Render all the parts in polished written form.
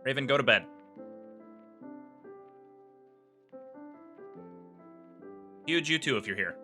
Raven, go to bed. Huge, you too, if you're here.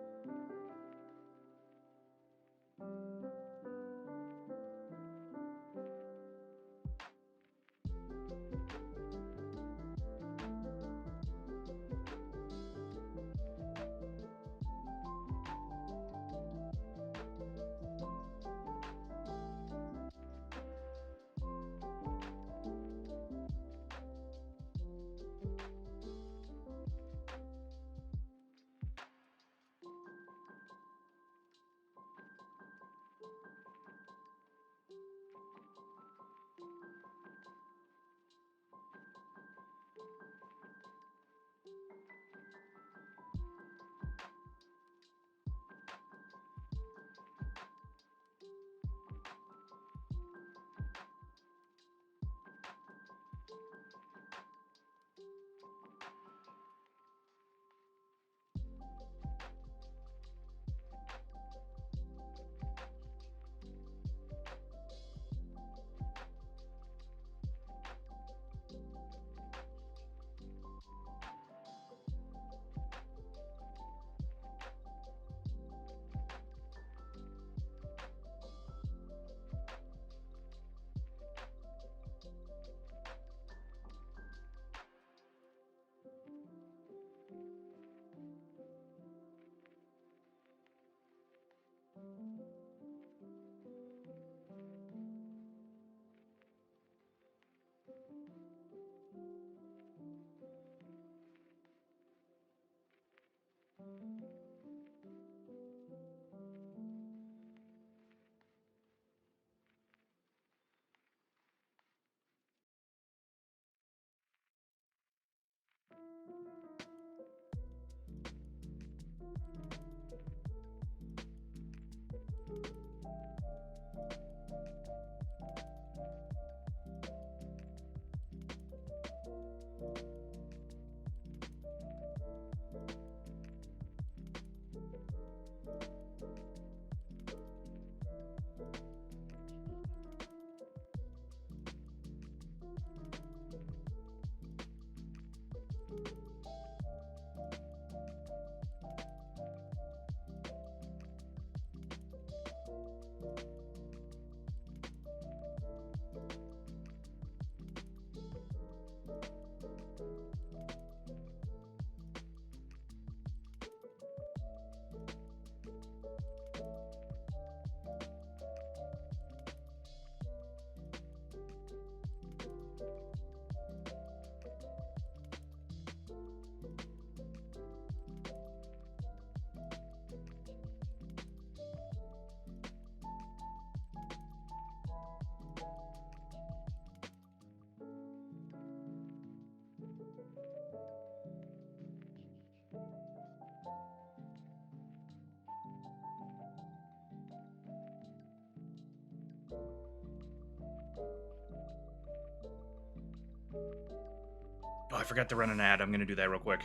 Oh, I forgot to run an ad. I'm gonna do that real quick.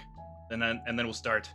And then we'll start.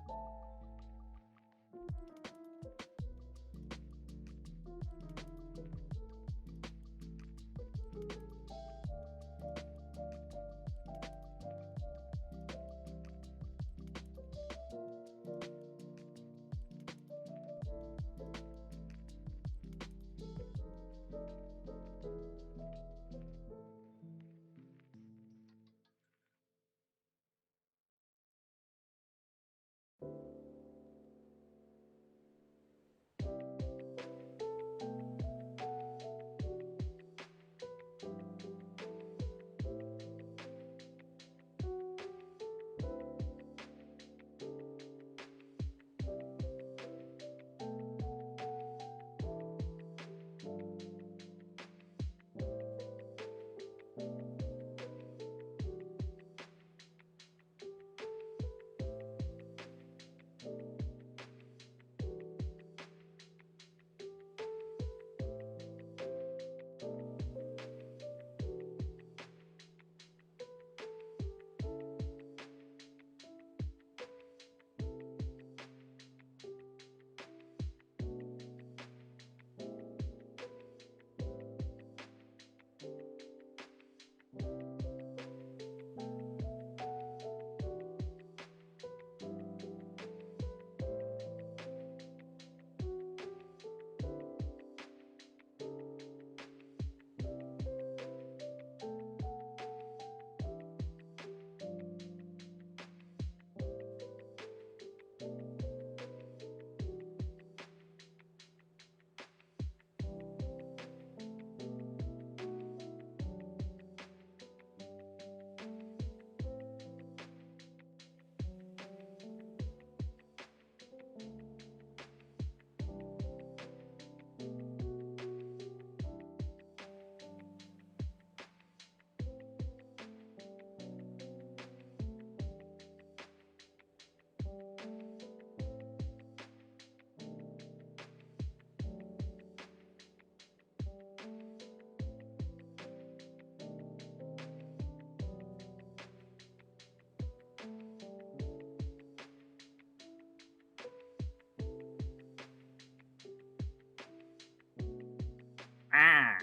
Ah.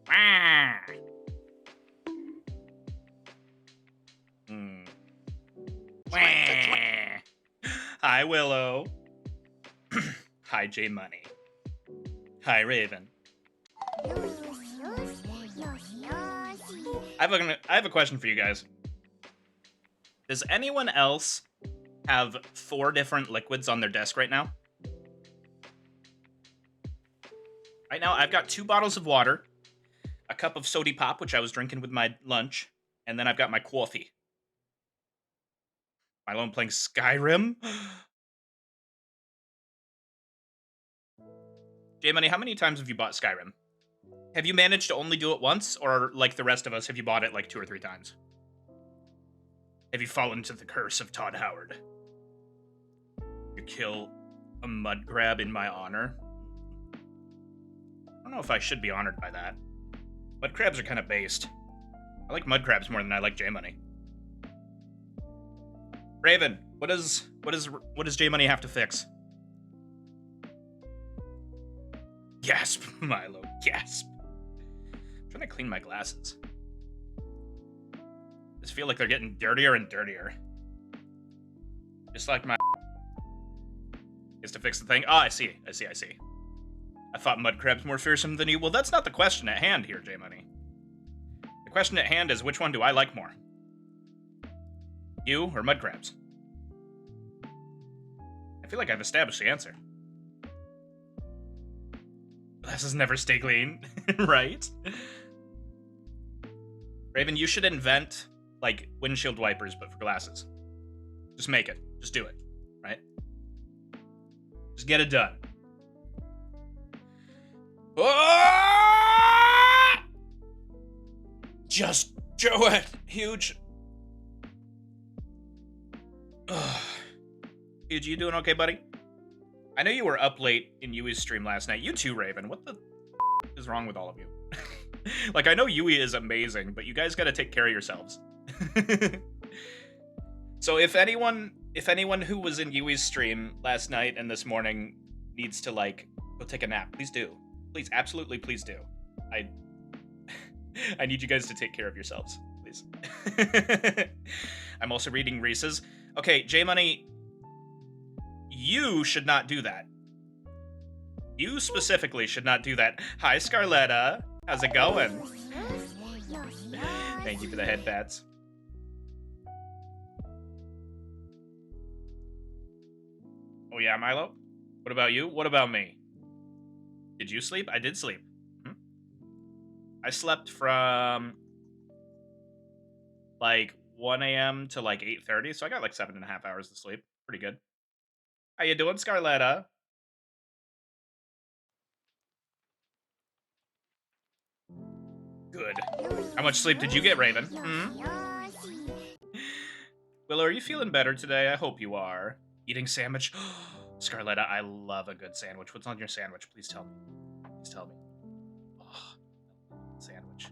Ah. Hmm. Hi, Willow. Hi, J Money. Hi, Raven. I have a question for you guys. Does anyone else have 4 different liquids on their desk right now? Right now, I've got 2 bottles of water, a cup of sody pop, which I was drinking with my lunch, and then I've got my coffee. My lone playing Skyrim. J-Money, how many times have you bought Skyrim? Have you managed to only do it once, or like the rest of us, have you bought it like 2 or 3 times? Have you fallen to the curse of Todd Howard? You kill a mud crab in my honor? I don't know if I should be honored by that. Mud crabs are kind of based. I like mud crabs more than I like J-Money. Raven, what does J-Money have to fix? Gasp, Milo, gasp. I'm trying to clean my glasses. I just feel like they're getting dirtier and dirtier. Just like my is to fix the thing. Oh, I see. I thought mud crabs more fearsome than you. Well, that's not the question at hand here, J-Money. The question at hand is, which one do I like more? You or mud crabs? I feel like I've established the answer. Glasses never stay clean, right? Raven, you should invent, like, windshield wipers, but for glasses. Just make it. Just do it, right? Just get it done. Ah! Just do it. Huge. Huge, you doing okay, buddy? I know you were up late in Yui's stream last night. You too, Raven. What the is wrong with all of you? Like, I know Yui is amazing, but you guys gotta take care of yourselves. So if anyone who was in Yui's stream last night and this morning needs to, like, go take a nap, please do. Please, absolutely, please do. I need you guys to take care of yourselves, please. I'm also reading Reese's. Okay, J-Money, you should not do that. You specifically should not do that. Hi, Scarletta. How's it going? Thank you for the head pats. Oh yeah, Milo? What about you? What about me? Did you sleep? I did sleep. I slept from like 1 a.m. to like 8:30, so I got like 7.5 hours of sleep. Pretty good. How you doing, Scarletta? Good. How much sleep did you get, Raven? Willow, are you feeling better today? I hope you are. Eating sandwich? Scarletta, I love a good sandwich. What's on your sandwich? Please tell me. Please tell me. Oh, sandwich.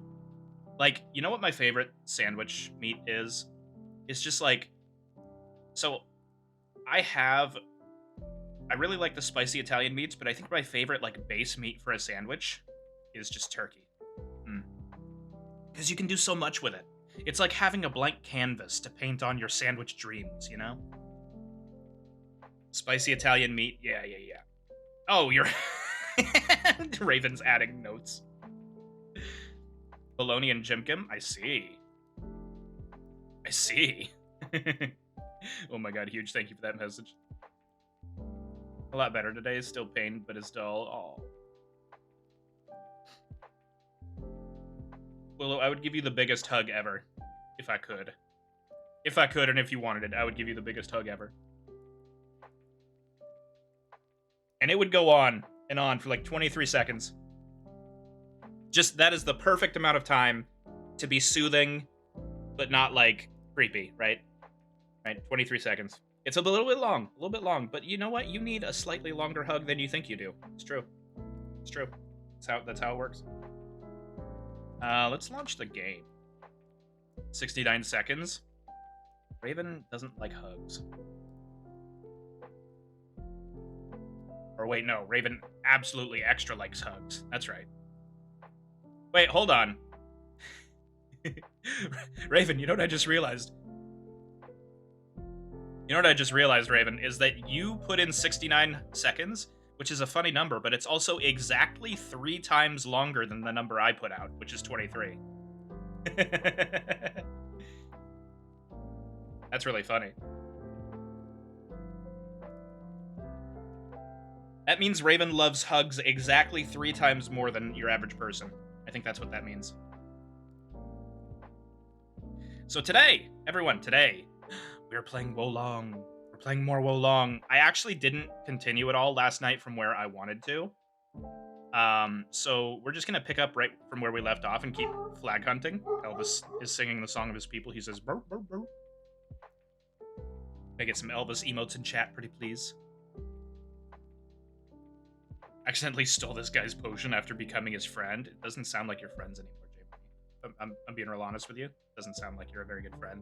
Like, you know what my favorite sandwich meat is? It's just like... So, I really like the spicy Italian meats, but I think my favorite, like, base meat for a sandwich is just turkey. Because you can do so much with it. It's like having a blank canvas to paint on your sandwich dreams, you know? Spicy Italian meat, yeah. Oh, you're... Raven's adding notes. Bologna and Jimkin, I see. Oh my god, huge thank you for that message. A lot better today, still pain, but it's dull. Oh. Willow, I would give you the biggest hug ever, if I could. If I could, and if you wanted it, I would give you the biggest hug ever. And it would go on and on for like 23 seconds. Just, that is the perfect amount of time to be soothing, but not, like, creepy, right? Right, 23 seconds. It's a little bit long, but you know what? You need a slightly longer hug than you think you do. It's true. That's how it works. Let's launch the game. 69 seconds. Raven doesn't like hugs. Or wait, no, Raven absolutely extra likes hugs. That's right. Wait, hold on. Raven, you know what I just realized? You know what I just realized, Raven, is that you put in 69 seconds, which is a funny number, but it's also exactly 3 times longer than the number I put out, which is 23. That's really funny. That means Raven loves hugs exactly 3 times more than your average person. I think that's what that means. So today, everyone, today, we're playing Wolong. We're playing more Wolong. I actually didn't continue at all last night from where I wanted to. So we're just gonna pick up right from where we left off and keep flag hunting. Elvis is singing the song of his people. He says, burr, burr, burr. Can I get some Elvis emotes in chat, pretty please? Accidentally stole this guy's potion after becoming his friend. It doesn't sound like you're friends anymore, Jay. I'm being real honest with you. It doesn't sound like you're a very good friend.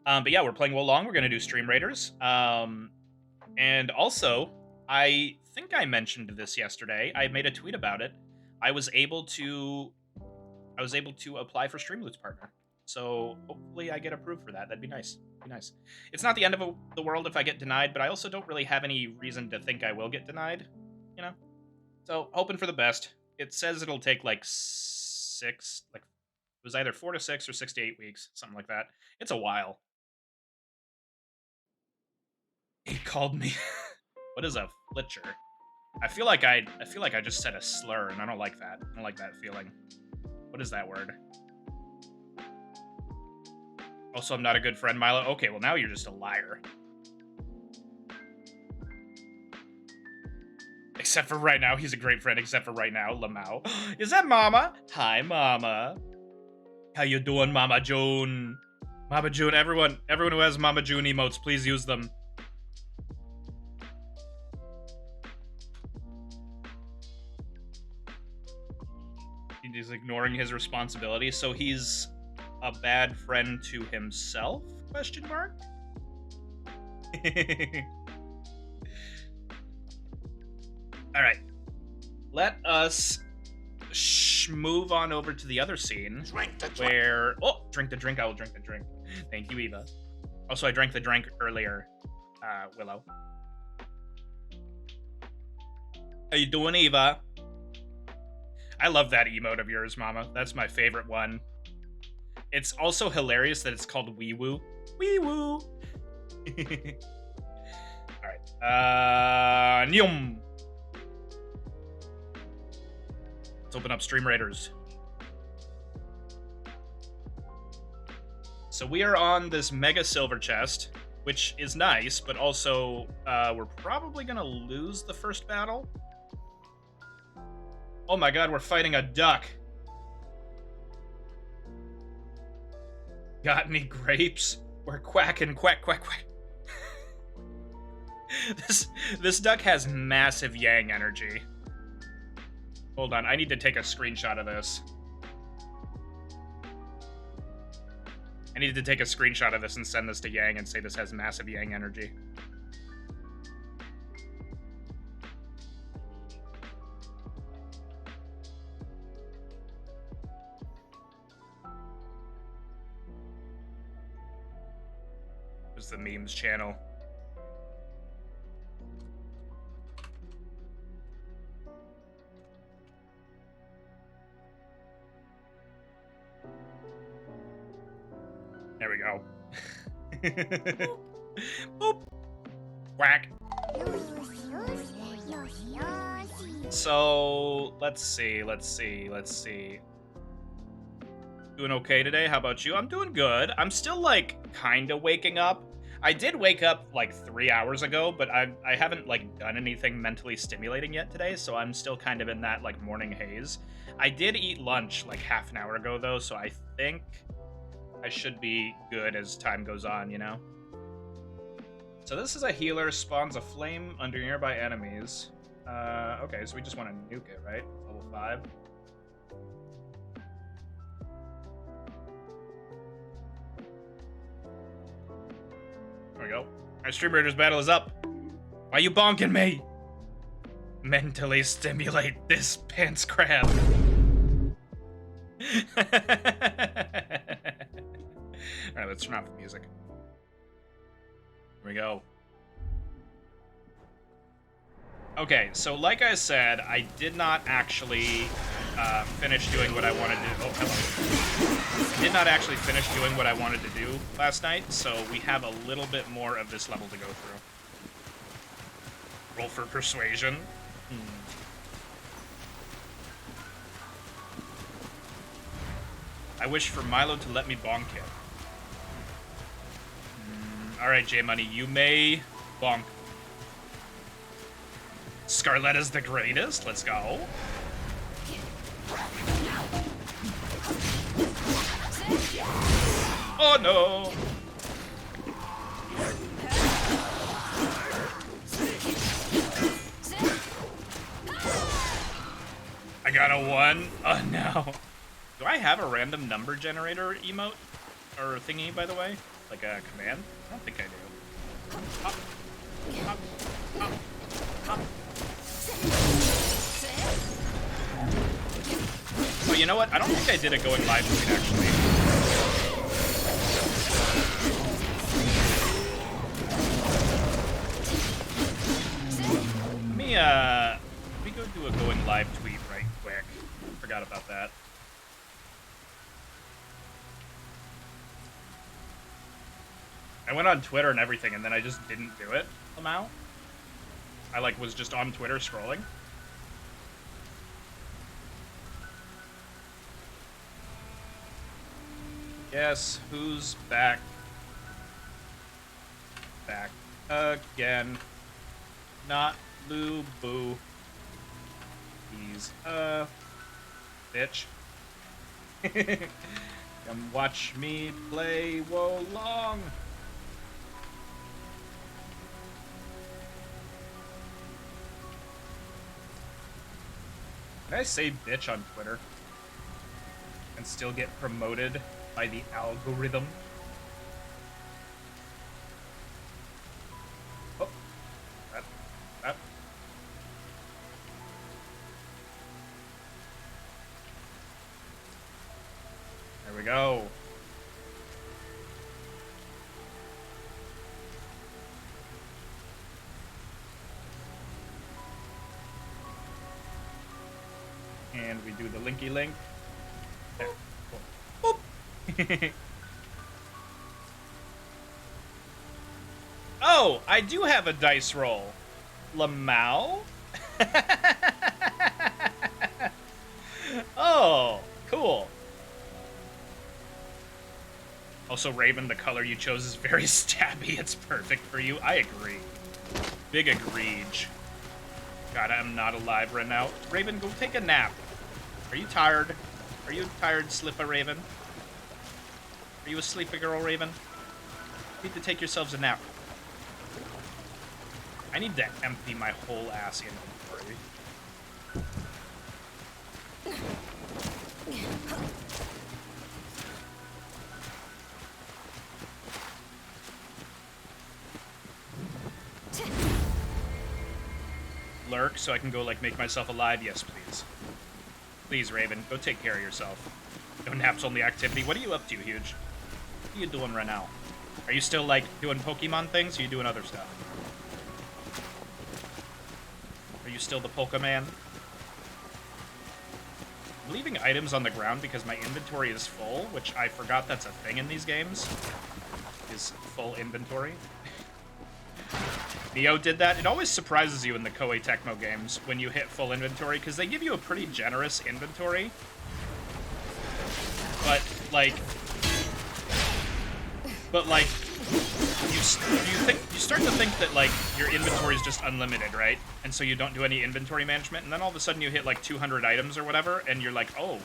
But yeah, we're playing Wolong. We're gonna do Stream Raiders. And also, I think I mentioned this yesterday. I made a tweet about it. I was able to apply for Streamloot's partner. So hopefully I get approved for that. That'd be nice. Be nice. It's not the end of the world if I get denied, but I also don't really have any reason to think I will get denied, you know? So hoping for the best. It says it'll take like 6, like it was either 4 to 6 or 6 to 8 weeks, something like that. It's a while. He called me. What is a flitcher? I feel like I just said a slur, and I don't like that. I don't like that feeling. What is that word? Also, I'm not a good friend, Milo. Okay, well now you're just a liar. Except for right now, he's a great friend. Except for right now, Lamau. Is that Mama? Hi, Mama. How you doing, Mama June? Mama June. Everyone who has Mama June emotes, please use them. He's ignoring his responsibility, so he's a bad friend to himself? Question mark. All right, let us move on over to the other scene where drink the drink. I will drink the drink. Thank you, Eva. Also, I drank the drink earlier. Willow. How you doing, Eva? I love that emote of yours, Mama. That's my favorite one. It's also hilarious that it's called Wee Woo. Wee Woo. All right. Nyum. Let's open up Stream Raiders. So we are on this mega silver chest, which is nice, but also we're probably gonna lose the first battle. Oh my god, we're fighting a duck. Got any grapes? We're quacking, quack, quack, quack. This duck has massive yang energy. Hold on, I need to take a screenshot of this. I needed to take a screenshot of this and send this to Yang and say this has massive yang energy. This is the memes channel. There we go. Boop. Whack. So, let's see. Doing okay today? How about you? I'm doing good. I'm still, like, kind of waking up. I did wake up, like, 3 hours ago, but I haven't, like, done anything mentally stimulating yet today, so I'm still kind of in that, like, morning haze. I did eat lunch, like, half an hour ago, though, so I think I should be good as time goes on, you know? So this is a healer, spawns a flame under nearby enemies. Okay, so we just want to nuke it, right? Level 5. There we go. Our Stream Raiders battle is up. Why you bonking me? Mentally stimulate this pants crab. Alright, let's turn off the music. Here we go. Okay, so like I said, I did not actually finish doing what I wanted to do. Oh, hello. I did not actually finish doing what I wanted to do last night, so we have a little bit more of this level to go through. Roll for persuasion. I wish for Milo to let me bonk him. Alright, J-Money, you may bonk. Scarletta's the greatest. Let's go. Oh no! I got a 1. Oh no. Do I have a random number generator emote? Or thingy, by the way? Like a command? I don't think I do. Hop. Hop. Hop. Hop. Oh, you know what? I don't think I did a going live tweet, actually. Let me go do a going live tweet right quick. Forgot about that. I went on Twitter and everything, and then I just didn't do it somehow. I, was just on Twitter scrolling. Guess who's back? Back again. Not Lou Boo. He's a bitch. Come watch me play Wo Long. Can I say bitch on Twitter and still get promoted by the algorithm? Oh, that. There we go. And we do the linky link. There. Cool. Boop. Oh, I do have a dice roll. Lamau? Oh, cool. Also, Raven, the color you chose is very stabby. It's perfect for you. I agree. Big agreege. God, I'm not alive right now. Raven, go take a nap. Are you tired? Are you tired, Slipper Raven? Are you a sleepy girl, Raven? You need to take yourselves a nap. I need to empty my whole ass inventory. Lurk, so I can go, make myself alive? Yes, please. Please, Raven, go take care of yourself. No naps, only activity. What are you up to, Huge? What are you doing right now? Are you still, doing Pokemon things, or are you doing other stuff? Are you still the Pokeman? I'm leaving items on the ground because my inventory is full, which I forgot that's a thing in these games. Is full inventory. Neo did that. It always surprises you in the Koei Tecmo games when you hit full inventory, because they give you a pretty generous inventory. But, you start to think that, your inventory is just unlimited, right? And so you don't do any inventory management, and then all of a sudden you hit, 200 items or whatever, and you're like, oh,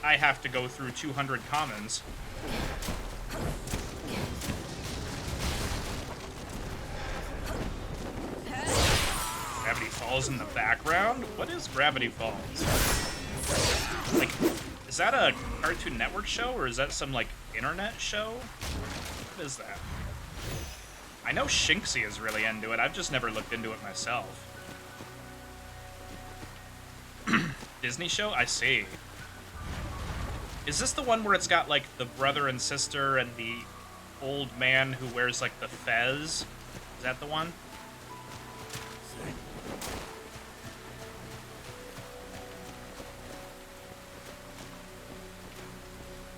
I have to go through 200 commons. Gravity Falls in the background? What is Gravity Falls? Is that a Cartoon Network show, or is that some, internet show? What is that? I know Shinxie is really into it. I've just never looked into it myself. Disney show? I see. Is this the one where it's got, like, the brother and sister and the old man who wears, like, the fez? Is that the one?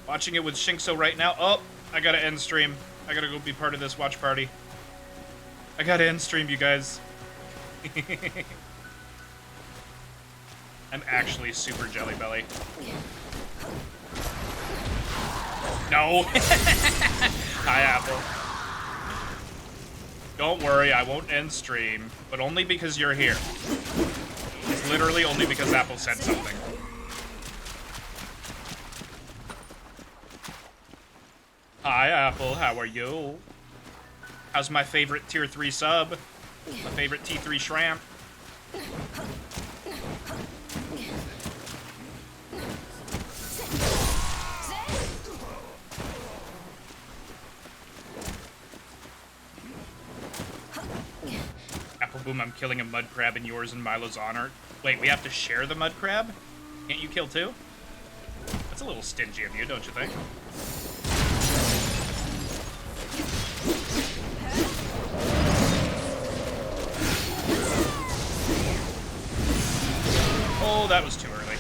Watching it with Shinxo right now. Oh, I gotta end stream. I gotta go be part of this watch party. I gotta end stream, you guys. I'm actually super Jelly Belly. No! Hi, Apple. Don't worry, I won't end stream, but only because you're here. It's literally only because Apple said something. Hi, Apple, how are you? How's my favorite tier 3 sub? My favorite T3 shrimp? Apple Boom, I'm killing a mud crab in yours and Milo's honor. Wait, we have to share the mud crab? Can't you kill two? That's a little stingy of you, don't you think? Oh, that was too early.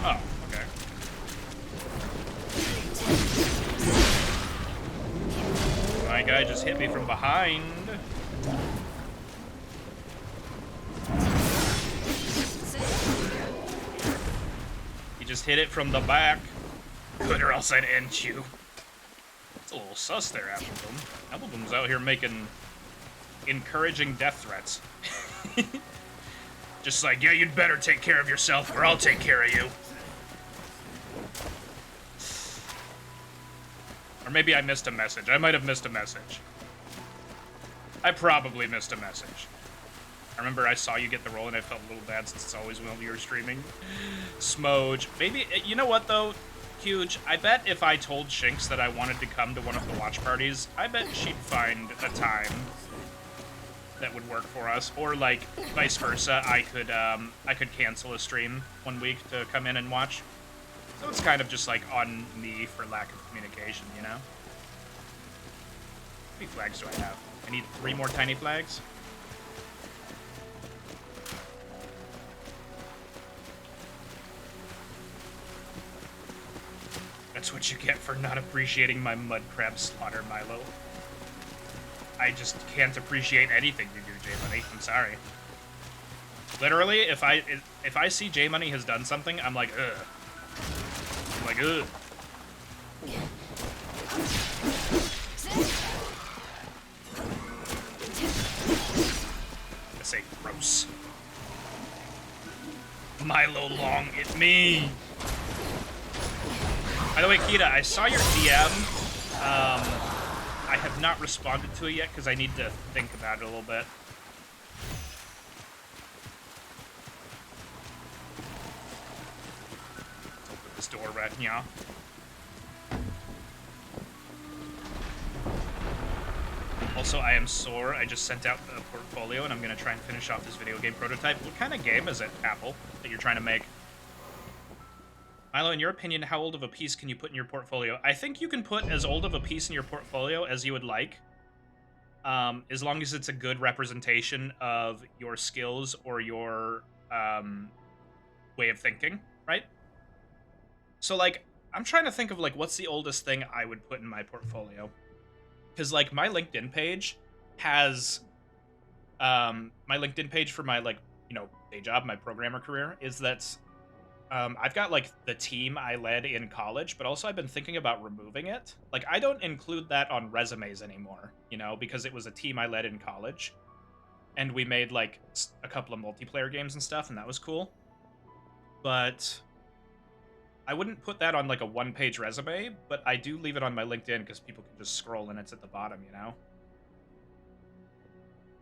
Oh, okay. My guy just hit me from behind. He just hit it from the back. Good, or else I'd end you. It's a little sus there, Apple Boom. Apple Boom's out here making encouraging death threats. Just like, yeah, you'd better take care of yourself or I'll take care of you. Or maybe I missed a message. I might have missed a message. I probably missed a message. I remember I saw you get the roll and I felt a little bad since it's always when you're streaming. Smoge. Maybe, you know what though? Huge. I bet if I told Shinx that I wanted to come to one of the watch parties, I bet she'd find a time that would work for us. Or like vice versa, I could cancel a stream one week to come in and watch. So it's kind of just like on me for lack of communication, you know? How many flags do I have? I need 3 more tiny flags. That's what you get for not appreciating my mud crab slaughter, Milo. I just can't appreciate anything you do, J-Money. I'm sorry. Literally, if I see J-Money has done something, I'm like, ugh. I'm like, ugh. I say gross. Milo long at me. By the way, Kita, I saw your DM. I have not responded to it yet because I need to think about it a little bit. Open this door right now. Also, I am sore. I just sent out the portfolio and I'm going to try and finish off this video game prototype. What kind of game is it, Apple, that you're trying to make? Milo, in your opinion, how old of a piece can you put in your portfolio? I think you can put as old of a piece in your portfolio as you would like, as long as it's a good representation of your skills or your way of thinking, right? So, like, I'm trying to think of, like, what's the oldest thing I would put in my portfolio? Because, like, my LinkedIn page has, my LinkedIn page for my, like, you know, day job, my programmer career, is that I've got, like, the team I led in college, but also I've been thinking about removing it. Like, I don't include that on resumes anymore, you know, because it was a team I led in college. And we made, like, a couple of multiplayer games and stuff, and that was cool. But I wouldn't put that on, like, a one-page resume, but I do leave it on my LinkedIn because people can just scroll and it's at the bottom, you know?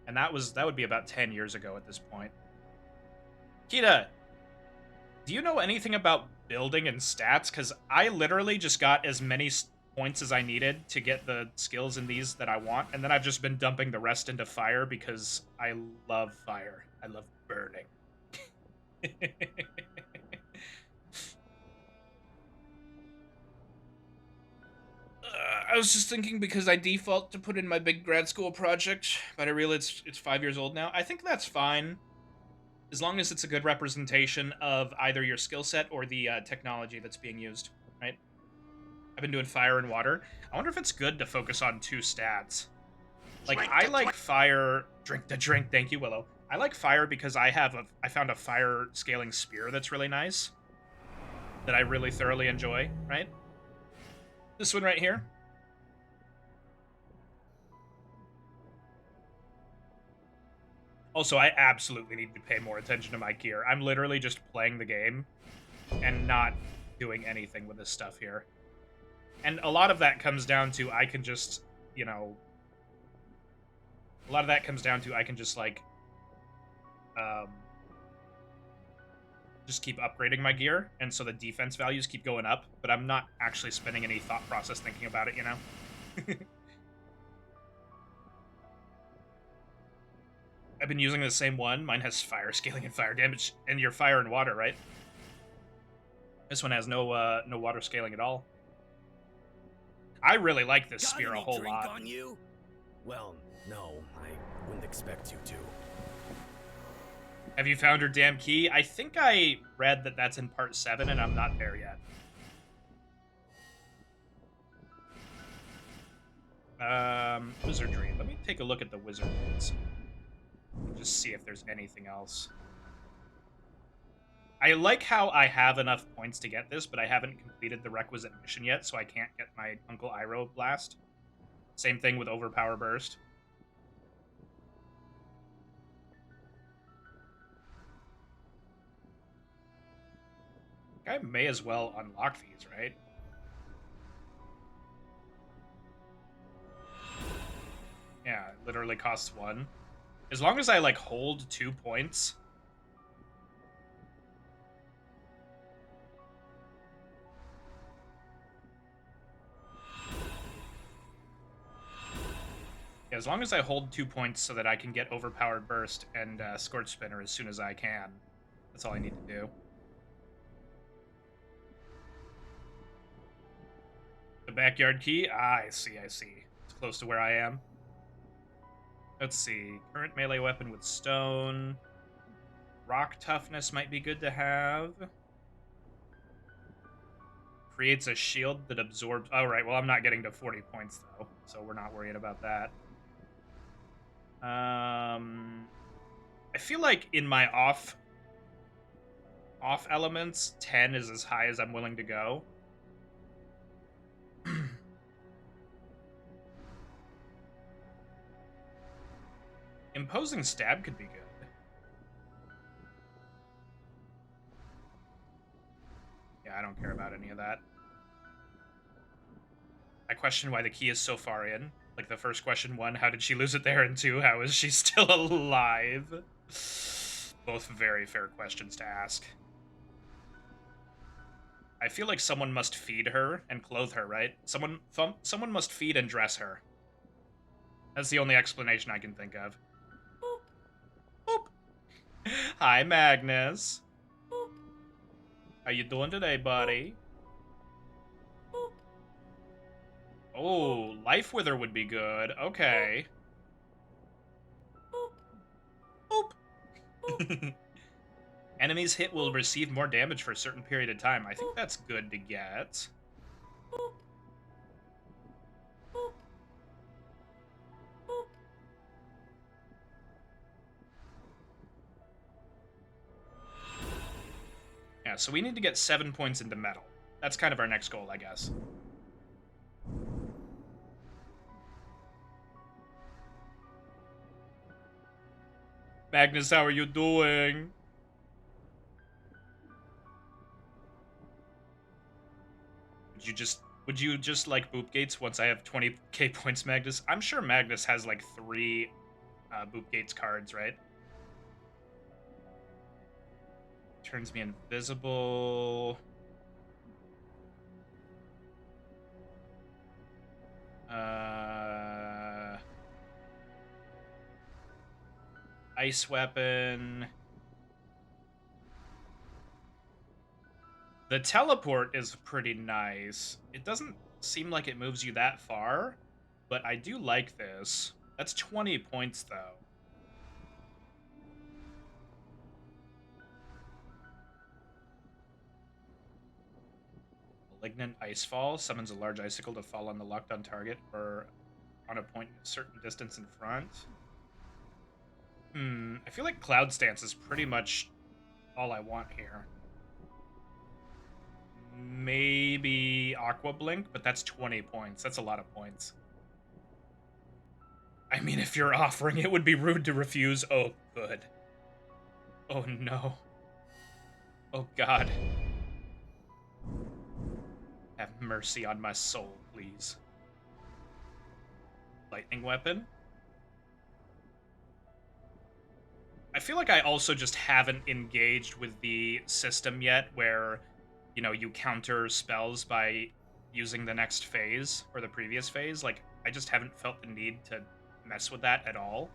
And that would be about 10 years ago at this point. Kita! Do you know anything about building and stats? Because I literally just got as many points as I needed to get the skills in these that I want, and then I've just been dumping the rest into fire because I love fire. I love burning. I was just thinking because I default to put in my big grad school project, but I realize it's 5 years old now. I think that's fine, as long as it's a good representation of either your skill set or the technology that's being used, right? I've been doing fire and water. I wonder if it's good to focus on 2 stats. Like, I like fire... Drink the drink, thank you, Willow. I like fire because I found a fire scaling spear that's really nice, that I really thoroughly enjoy, right? This one right here. Also, I absolutely need to pay more attention to my gear. I'm literally just playing the game and not doing anything with this stuff here. And a lot of that comes down to I can just, you know... A lot of that comes down to I can just, like... just keep upgrading my gear, and so the defense values keep going up, but I'm not actually spending any thought process thinking about it, you know? I've been using the same one. Mine has fire scaling and fire damage, and your fire and water, right? This one has no water scaling at all. I really like this spear a whole lot. On you? Well, no, I wouldn't expect you to. Have you found her damn key? I think I read that that's in part 7, and I'm not there yet. Wizardry. Let me take a look at the wizards. Just see if there's anything else. I like how I have enough points to get this, but I haven't completed the requisite mission yet, so I can't get my Uncle Iroh blast. Same thing with Overpower Burst. I may as well unlock these, right? Yeah, it literally costs 1. As long as I, like, hold 2 points. Yeah, as long as I hold 2 points so that I can get Overpowered Burst and Scorch Spinner as soon as I can. That's all I need to do. The backyard key? Ah, I see, I see. It's close to where I am. Let's see. Current melee weapon with stone. Rock toughness might be good to have. Creates a shield that absorbs... Oh, right. Well, I'm not getting to 40 points, though, so we're not worried about that. I feel like in my off elements, 10 is as high as I'm willing to go. Imposing stab could be good. Yeah, I don't care about any of that. I question why the key is so far in. Like the first question, 1, how did she lose it there? And 2, how is she still alive? Both very fair questions to ask. I feel like someone must feed her and clothe her, right? Someone must feed and dress her. That's the only explanation I can think of. Boop. Boop. Hi, Magnus. Boop. How you doing today, buddy? Boop. Oh, Life Wither would be good. Okay. Boop. Boop. Boop. Enemies hit will receive more damage for a certain period of time. I think that's good to get. Boop. Boop. Boop. Yeah, so we need to get 7 points into metal. That's kind of our next goal, I guess. Magnus, how are you doing? Would you just like boop gates once I have 20k points, Magnus? I'm sure Magnus has like 3 boop gates cards, right? turns me invisible. Ice weapon. The teleport is pretty nice. It doesn't seem like it moves you that far, but I do like this. That's 20 points, though. Malignant Icefall summons a large icicle to fall on the locked-on target or on a point a certain distance in front. I feel like Cloud Stance is pretty much all I want here. Maybe Aqua Blink, but that's 20 points. That's a lot of points. I mean, if you're offering, it would be rude to refuse. Oh, good. Oh, no. Oh, God. Have mercy on my soul, please. Lightning weapon. I feel like I also just haven't engaged with the system yet where, you know, you counter spells by using the next phase or the previous phase. Like, I just haven't felt the need to mess with that at all.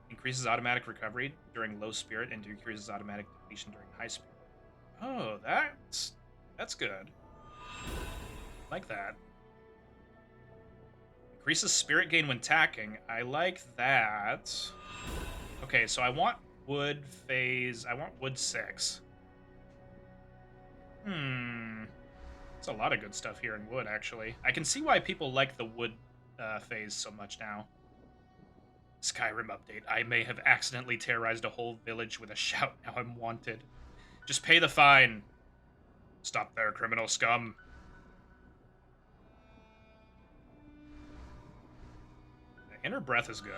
Increases automatic recovery during low spirit and decreases automatic depletion during high spirit. Oh, that's good. Like that. Increases spirit gain when tacking. I like that. Okay, so I want wood phase. I want wood 6. It's a lot of good stuff here in wood, actually. I can see why people like the wood phase so much now. Skyrim update. I may have accidentally terrorized a whole village with a shout. Now I'm wanted. Just pay the fine. Stop there, criminal scum. The inner breath is good.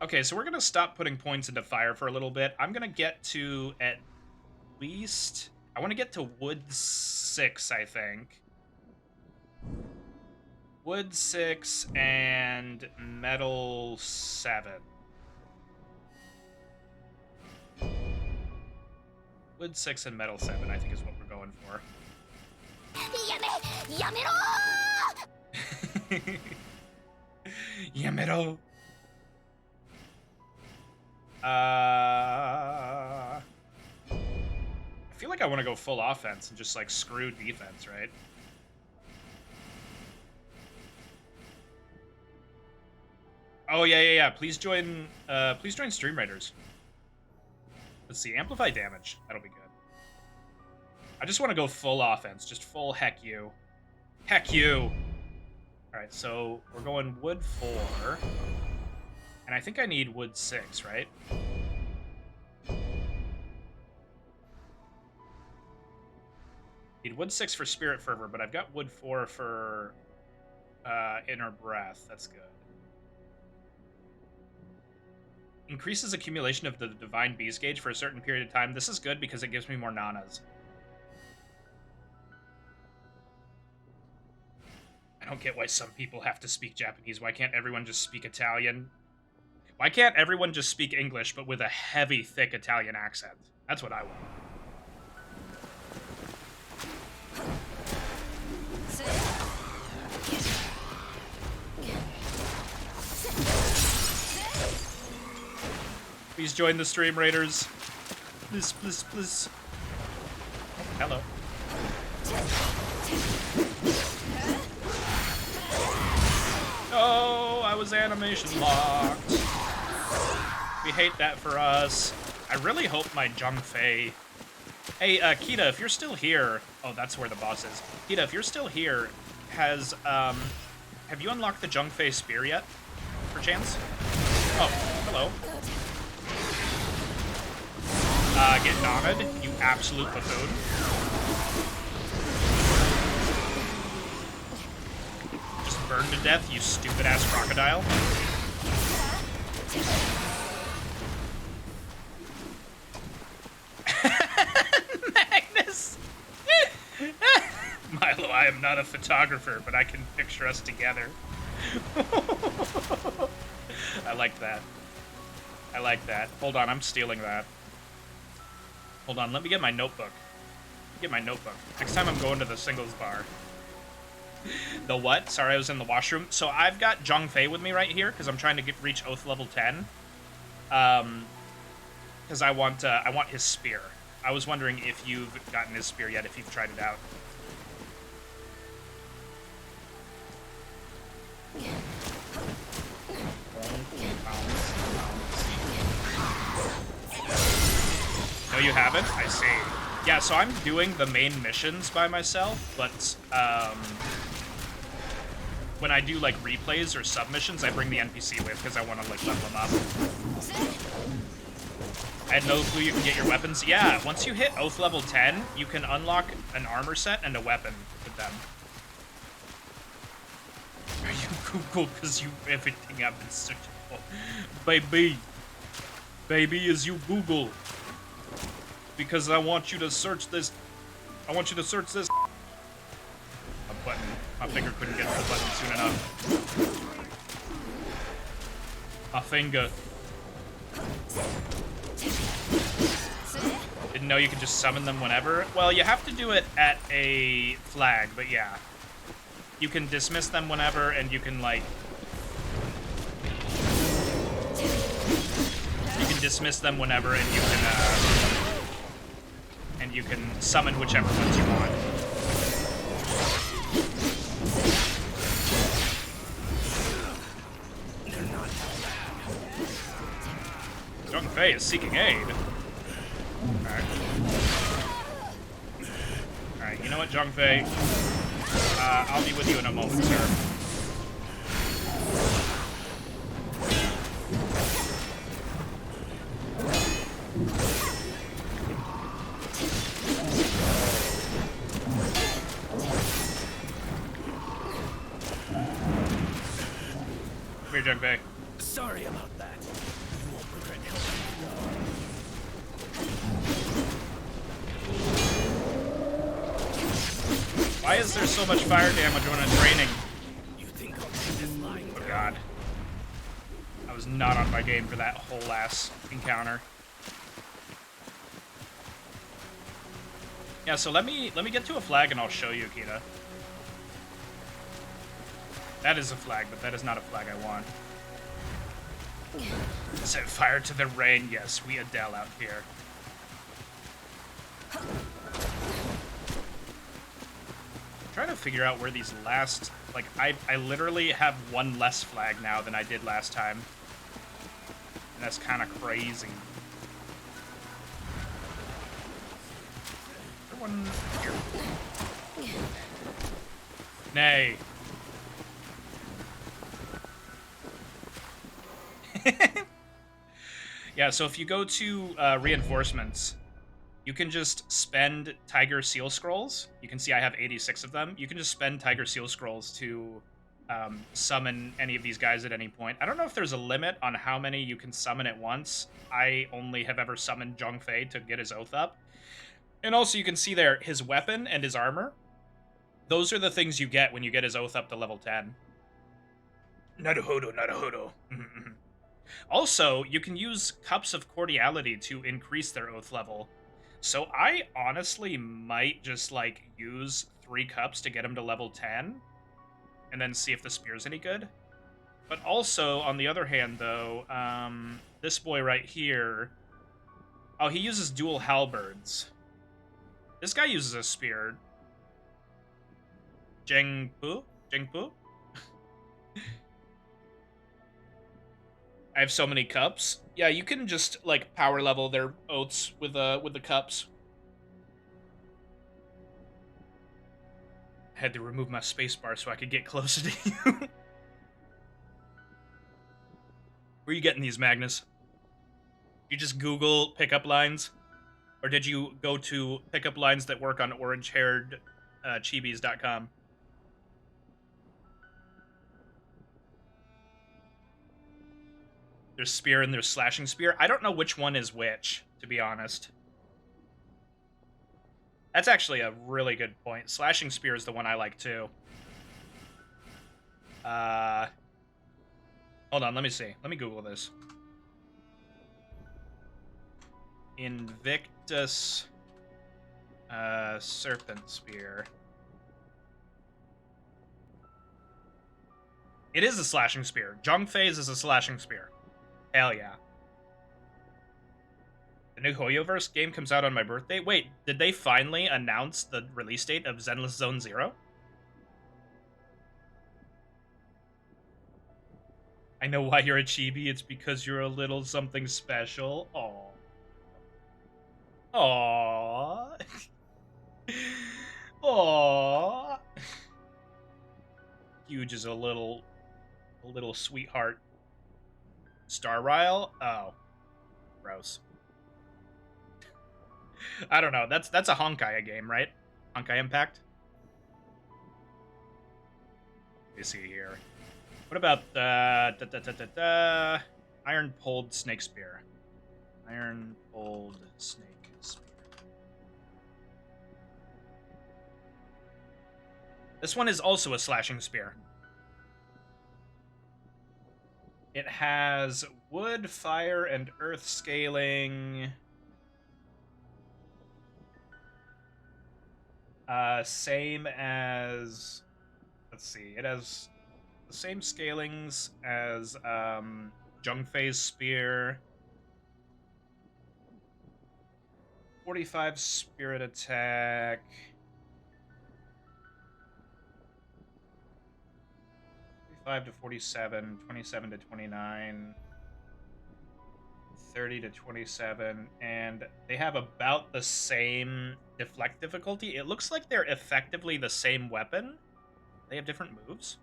Okay, so we're going to stop putting points into fire for a little bit. I'm going to get to at least... I want to get to wood 6, I think. Wood 6 and metal 7. Wood 6 and metal 7, I think is what we're going for. Yamero! I feel like I want to go full offense and just, like, screw defense, right? Oh, yeah. Please join Stream Raiders. Let's see. Amplify damage. That'll be good. I just want to go full offense. Just full heck you. Heck you! Alright, so we're going wood 4. And I think I need wood 6, right? Need wood 6 for Spirit Fervor, but I've got wood 4 for Inner Breath. That's good. Increases accumulation of the Divine Beast Gauge for a certain period of time. This is good because it gives me more nanas. I don't get why some people have to speak Japanese. Why can't everyone just speak Italian? Why can't everyone just speak English, but with a heavy, thick Italian accent? That's what I want. Please join the Stream Raiders. Please, please, please. Oh, hello. Oh, I was animation locked. We hate that for us. I really hope my Zhang Fei... Hey, Kita, if you're still here... Oh, that's where the boss is. Kita, if you're still here, have you unlocked the Zhang Fei Spear yet? Perchance? Oh, hello. Get nodded, you absolute buffoon. Just burn to death, you stupid-ass crocodile. Magnus! Milo, I am not a photographer, but I can picture us together. I like that. I like that. Hold on, I'm stealing that. Hold on, let me get my notebook. Get my notebook. Next time I'm going to the singles bar. The what? Sorry, I was in the washroom. So I've got Zhang Fei with me right here because I'm trying to reach Oath level 10. Because I want his spear. I was wondering if you've gotten his spear yet, if you've tried it out. No, you haven't? I see. Yeah, so I'm doing the main missions by myself, but when I do like replays or submissions, I bring the NPC with because I want to like level them up. I had no clue you can get your weapons. Yeah, once you hit Oath level 10, you can unlock an armor set and a weapon with them. Are you Google? Because you everything I've been searching for. Baby. Baby, is you Google. Because I want you to search this. I want you to search this. A button. My finger couldn't get to the button soon enough. My finger. Didn't know you could just summon them whenever. Well, you have to do it at a flag, but yeah. You can dismiss them whenever, and you can, like... You can dismiss them whenever, and you can summon whichever ones you want. Zhang Fei is seeking aid. Alright. Alright, you know what, Zhang Fei? I'll be with you in a moment, sir. Come here, Zhang Fei. Sorry about that. You won't regret helping. Why is there so much fire damage when it's raining? You think I'll take this line? Oh god. I was not on my game for that whole last encounter. Yeah, so let me get to a flag and I'll show you, Kita. That is a flag, but that is not a flag I want. Set fire to the rain. Yes, we Adele out here. Trying to figure out where these last, like, I literally have one less flag now than I did last time. And that's kind of crazy. Is there one here? Nay. Yeah, so if you go to reinforcements, you can just spend Tiger Seal Scrolls. You can see I have 86 of them. You can just spend Tiger Seal Scrolls to summon any of these guys at any point. I don't know if there's a limit on how many you can summon at once. I only have ever summoned Zhang Fei to get his oath up. And also you can see there his weapon and his armor. Those are the things you get when you get his oath up to level 10. Naruhodo, Naruhodo. Also, you can use Cups of Cordiality to increase their oath level. So I honestly might just, like, use 3 cups to get him to level 10, and then see if the spear's any good. But also, on the other hand, though, this boy right here... Oh, he uses dual halberds. This guy uses a spear. Jengpu? Jengpu? I have so many cups. Yeah, you can just, like, power level their oaths with the cups. I had to remove my spacebar so I could get closer to you. Where are you getting these, Magnus? You just Google pickup lines? Or did you go to pickup lines that work on orange-haired chibis.com? There's spear and there's slashing spear. I don't know which one is which, to be honest. That's actually a really good point. Slashing spear is the one I like, too. Hold on, let me see. Let me Google this. Invictus Serpent Spear. It is a slashing spear. Zhong Fei's is a slashing spear. Hell yeah. The new Hoyoverse game comes out on my birthday. Wait, did they finally announce the release date of Zenless Zone Zero? I know why you're a chibi. It's because you're a little something special. Aww. Aww. Aww. Huge is a little sweetheart. Star Ryle? Oh. Gross. I don't know. That's a Honkai game, right? Honkai Impact? Let me see here. What about Iron Pulled Snake Spear? Iron Pulled Snake Spear. This one is also a slashing spear. It has wood, fire, and earth scaling. Same as... Let's see. It has the same scalings as Zhong Fei's spear. 45 spirit attack. 45 to 47, 27 to 29, 30 to 27, and they have about the same deflect difficulty. It looks like they're effectively the same weapon. They have different moves.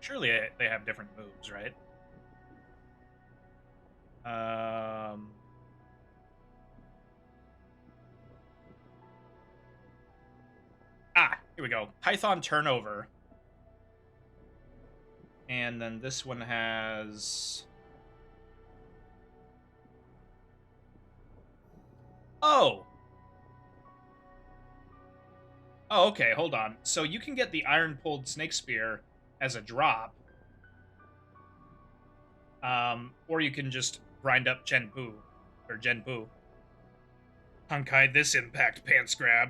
Surely they have different moves, right? Here we go. Python turnover. And then this one has... Oh! Oh, okay, hold on. So you can get the Iron Pulled Snake Spear as a drop. Or you can just grind up Genpu. Or Genpu. Honkai this impact, pants grab.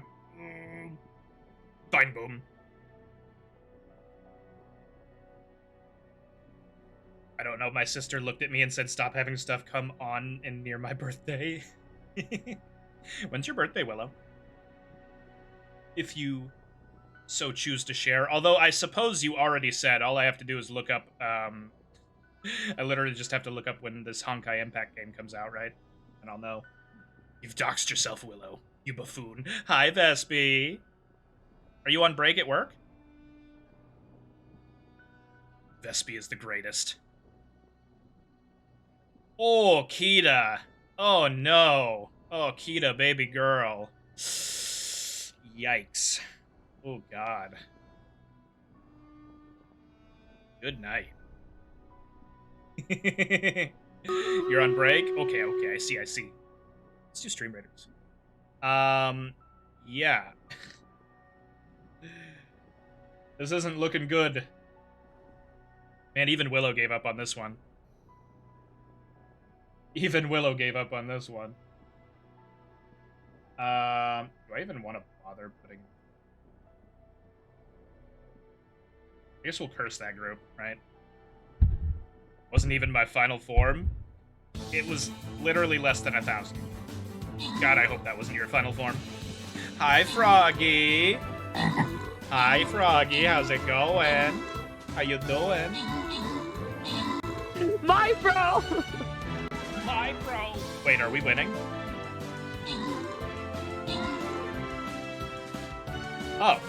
Fine boom. I don't know, my sister looked at me and said stop having stuff come on and near my birthday. When's your birthday, Willow? If you so choose to share. Although I suppose you already said, all I have to do is look up, I literally just have to look up when this Honkai Impact game comes out, right? And I'll know. You've doxed yourself, Willow. You buffoon. Hi, Vespi. Are you on break at work? Vespi is the greatest. Oh, Kita. Oh, no. Oh, Kita, baby girl. Yikes. Oh, God. Good night. You're on break? Okay, I see. Let's do Stream Raiders. Yeah. This isn't looking good. Man, even Willow gave up on this one. Even Willow gave up on this one. Do I even want to bother putting... I guess we'll curse that group, right? Wasn't even my final form. It was literally less than 1,000. God, I hope that wasn't your final form. Hi, Froggy. Hi, Froggy. How's it going? How you doing? My bro! My bro. Wait, are we winning? Oh.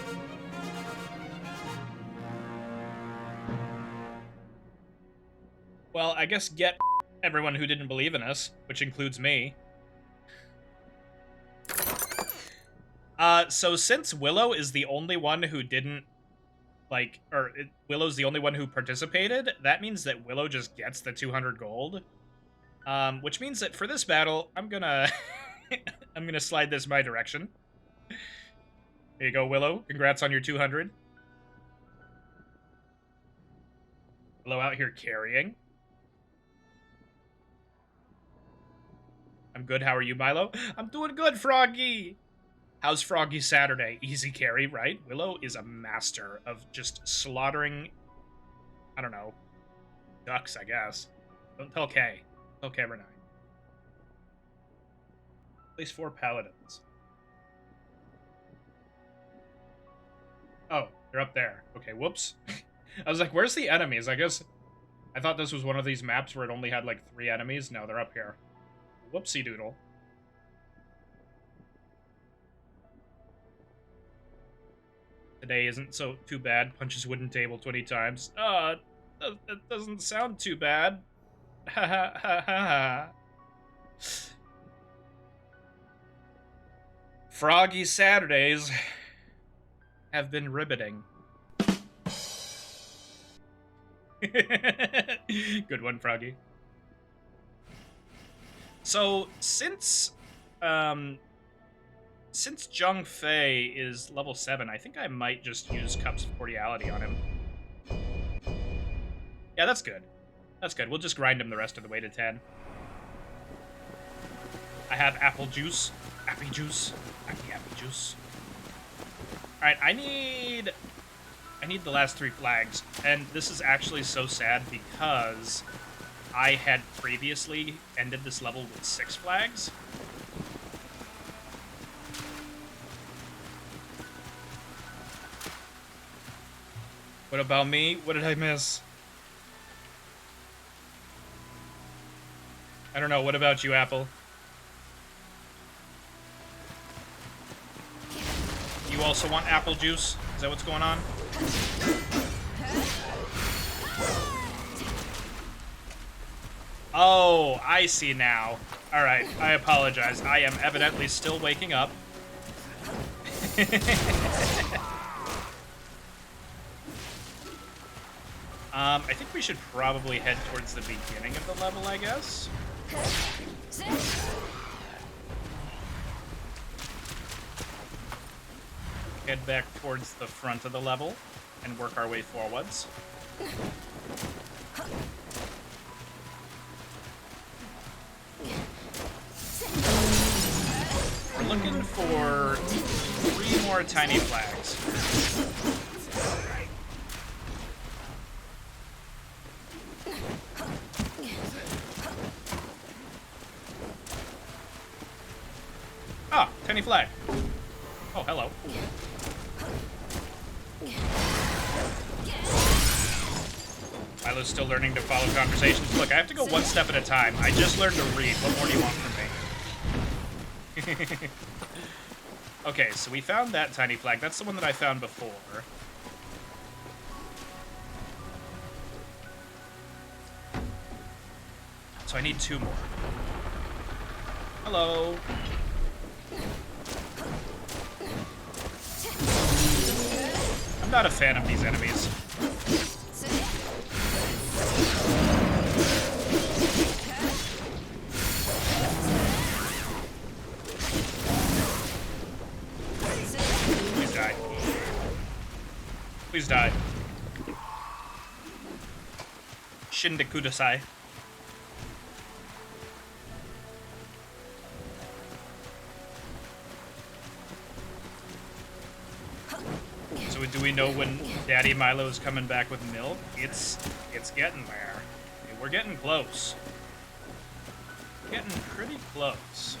Well, I guess get everyone who didn't believe in us, which includes me. So since Willow is the only one who didn't, Willow's the only one who participated, that means that Willow just gets the 200 gold. Which means that for this battle, I'm gonna... I'm gonna slide this my direction. Here you go, Willow. Congrats on your 200. Willow out here carrying. I'm good. How are you, Milo? I'm doing good, Froggy. How's Froggy Saturday? Easy carry, right? Willow is a master of just slaughtering, I don't know, ducks, I guess. Don't tell Kay. Tell Kay we're 9. Place 4 paladins. Oh, they're up there. Okay, whoops. I was like, where's the enemies? I guess I thought this was one of these maps where it only had like 3 enemies. No, they're up here. Whoopsie doodle. Today isn't so too bad. Punches wooden table 20 times. That doesn't sound too bad. Ha ha ha ha. Froggy Saturdays have been riveting. Good one, Froggy. So, since Jung Fei is level 7, I think I might just use Cups of Cordiality on him. Yeah, that's good. That's good. We'll just grind him the rest of the way to 10. I have apple juice. Appy juice. Appy juice. Alright, I need the last 3 flags. And this is actually so sad because I had previously ended this level with 6 flags. What about me? What did I miss? I don't know. What about you, Apple? You also want apple juice? Is that what's going on? Oh, I see now. Alright, I apologize. I am evidently still waking up. I think we should probably head towards the beginning of the level, I guess. Head back towards the front of the level and work our way forwards. We're looking for 3 more tiny flags. Ah, tiny flag. Oh, hello. Milo's still learning to follow conversations. Look, I have to go one step at a time. I just learned to read. What more do you want from me? Okay, so we found that tiny flag. That's the one that I found before. So I need 2 more. Hello. I'm not a fan of these enemies. Please die. Please die. Shinde kudasai. So do we know when Daddy Milo is coming back with milk? It's getting there. We're getting close. Getting pretty close.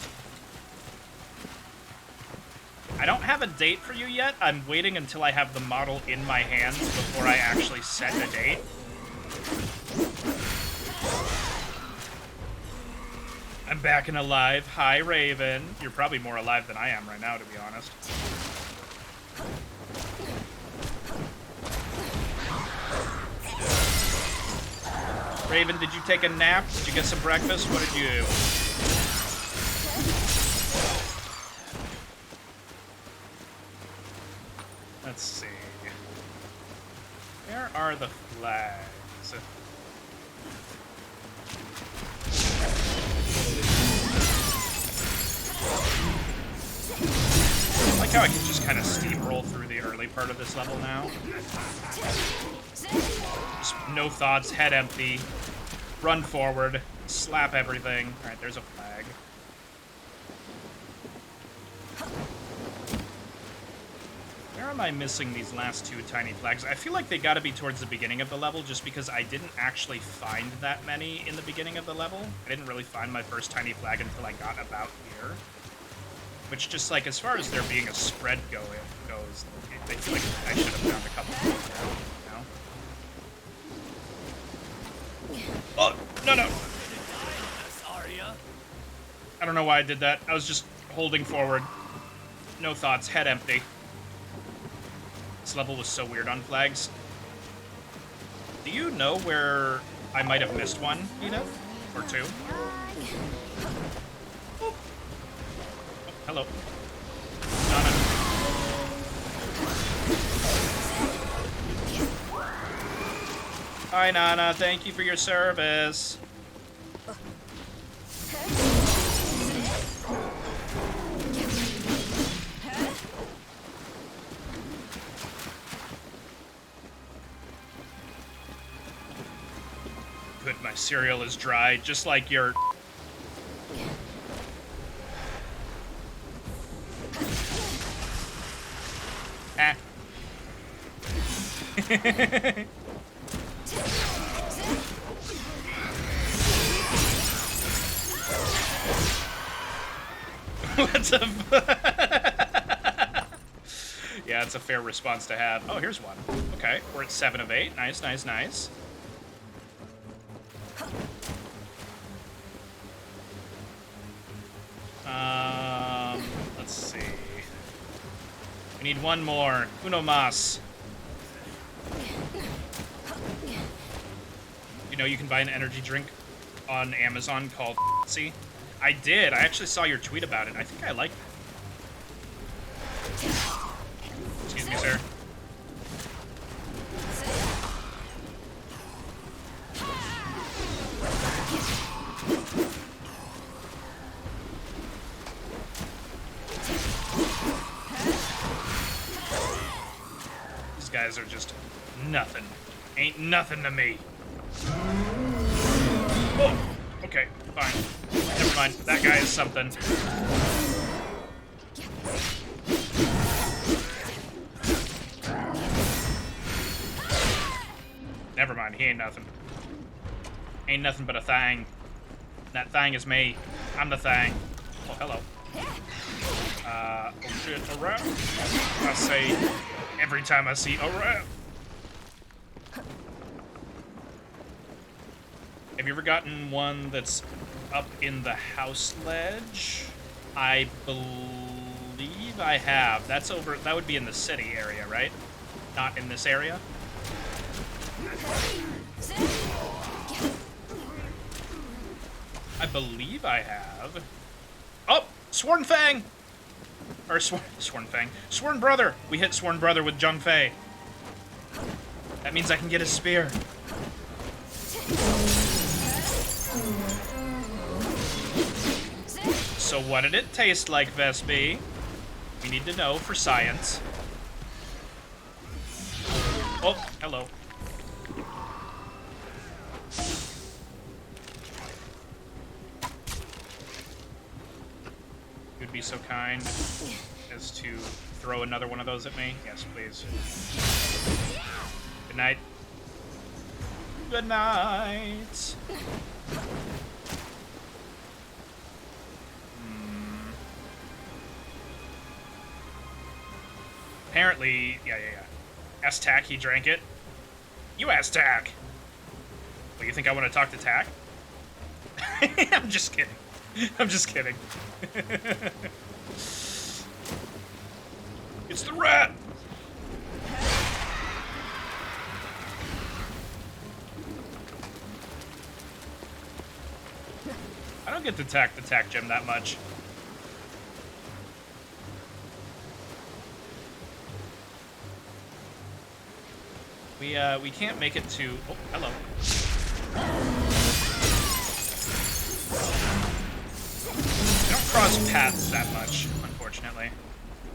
I don't have a date for you yet. I'm waiting until I have the model in my hands before I actually set a date. I'm back and alive. Hi, Raven. You're probably more alive than I am right now, to be honest. Raven, did you take a nap? Did you get some breakfast? What did you do? Let's see. Where are the flags? I like how I can just kind of steamroll through the early part of this level now. Just no thoughts, head empty, run forward, slap everything. Alright, there's a flag. Where am I missing these last two tiny flags? I feel like they gotta be towards the beginning of the level, just because I didn't actually find that many in the beginning of the level. I didn't really find my first tiny flag until I got about here. Which, just like, as far as there being a spread goes, I feel like I should have found a couple more, you know? Oh, no. I don't know why I did that. I was just holding forward. No thoughts, head empty. This level was so weird on flags. Do you know where I might have missed one, Edith? Or two? Oh, hello. Nana. Hi, Nana. Thank you for your service. Good, my cereal is dry, just like your... Ah. What's up? Yeah, it's a fair response to have. Oh, here's one. Okay, we're at 7 of 8. Nice. Let's see. We need one more. Uno mas. You know, you can buy an energy drink on Amazon called Dynasty. I did. I actually saw your tweet about it. I think I liked it. Excuse me, sir. These guys are just nothing. Ain't nothing to me. Oh, okay, fine. Never mind. That guy is something. Never mind. He ain't nothing. Ain't nothing but a thing. That thing is me. I'm the thing. Oh, hello. Oh shit, a rat. I say every time I see a rat. Have you ever gotten one that's up in the house ledge? I believe I have. That's over, that would be in the city area, right? Not in this area? I believe I have. Oh! Sworn Fang! Or Sworn Fang. Sworn Brother! We hit Sworn Brother with Jung Fei. That means I can get his spear. So what did it taste like, Vespi? We need to know for science. Oh, hello. You'd be so kind as to throw another one of those at me? Yes, please. Good night. Good night. Apparently, yeah. Ask Tak, he drank it. You asked Tak. Well, you think I want to talk to Tak? I'm just kidding. I'm just kidding. It's the rat! I don't get to attack the Tak gem that much. We can't make it to... Oh, hello. We don't cross paths that much, unfortunately.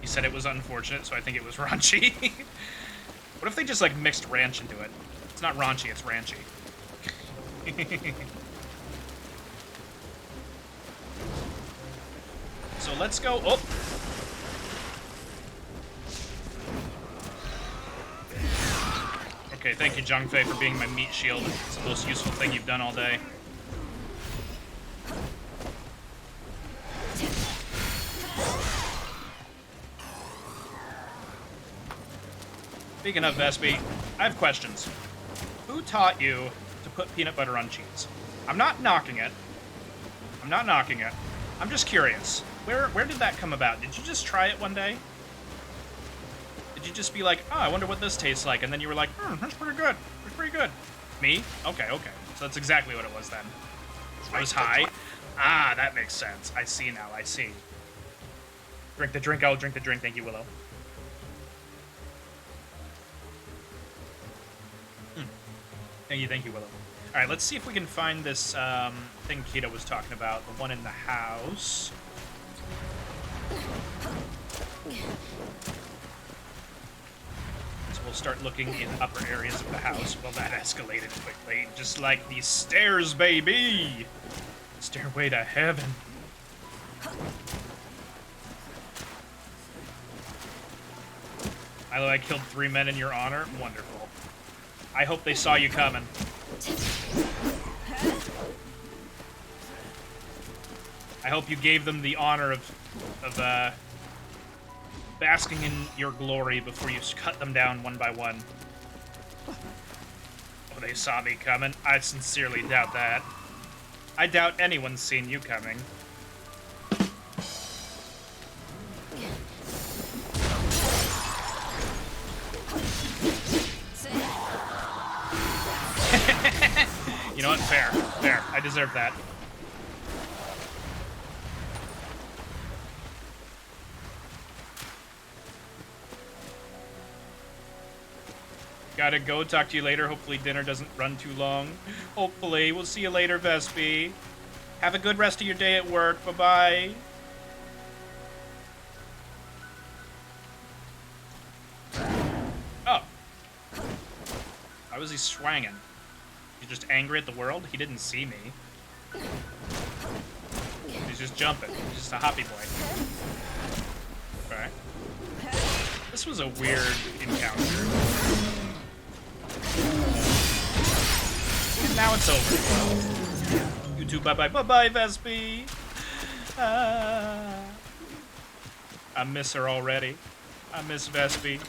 He said it was unfortunate, so I think it was raunchy. What if they just, like, mixed ranch into it? It's not raunchy, it's ranchy. So let's go... Oh! Okay, thank you, Zhang Fei, for being my meat shield. It's the most useful thing you've done all day. Speaking of Vespi, I have questions. Who taught you to put peanut butter on cheese? I'm not knocking it. I'm not knocking it. I'm just curious. Where did that come about? Did you just try it one day? Did you just be like, oh, I wonder what this tastes like? And then you were like, that's pretty good. It's pretty good. Me? Okay. So that's exactly what it was then. I was high. Ah, that makes sense. I see now. I see. Drink the drink. I'll drink the drink. Thank you, Willow. Thank you, Willow. All right, let's see if we can find this thing Kita was talking about, the one in the house. So we'll start looking in upper areas of the house. Well, that escalated quickly, just like these stairs, baby! Stairway to heaven. Milo, I killed 3 men in your honor. Wonderful. I hope they saw you coming. I hope you gave them the honor of basking in your glory before you cut them down one by one. Oh, they saw me coming? I sincerely doubt that. I doubt anyone's seen you coming. You know what? Fair. Fair. I deserve that. Gotta go. Talk to you later. Hopefully dinner doesn't run too long. Hopefully. We'll see you later, Vespi. Have a good rest of your day at work. Bye-bye. Oh. Why was he swanging? He's just angry at the world? He didn't see me. He's just jumping. He's just a hoppy boy. Okay. This was a weird encounter. And now it's over. You too, bye-bye. Bye-bye, Vespi. I miss her already. I miss Vespi.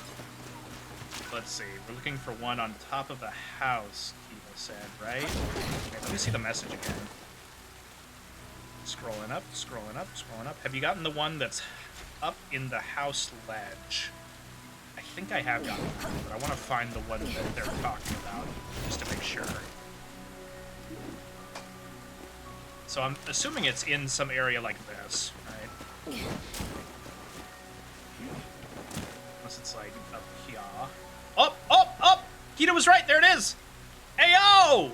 Let's see. We're looking for one on top of the house, Kiva said, right? Okay, let me see the message again. Scrolling up, scrolling up, scrolling up. Have you gotten the one that's up in the house ledge? I think I have gotten one, but I want to find the one that they're talking about, just to make sure. So I'm assuming it's in some area like this, right? Unless it's like up here. Up! Kita was right. There it is. Ayo!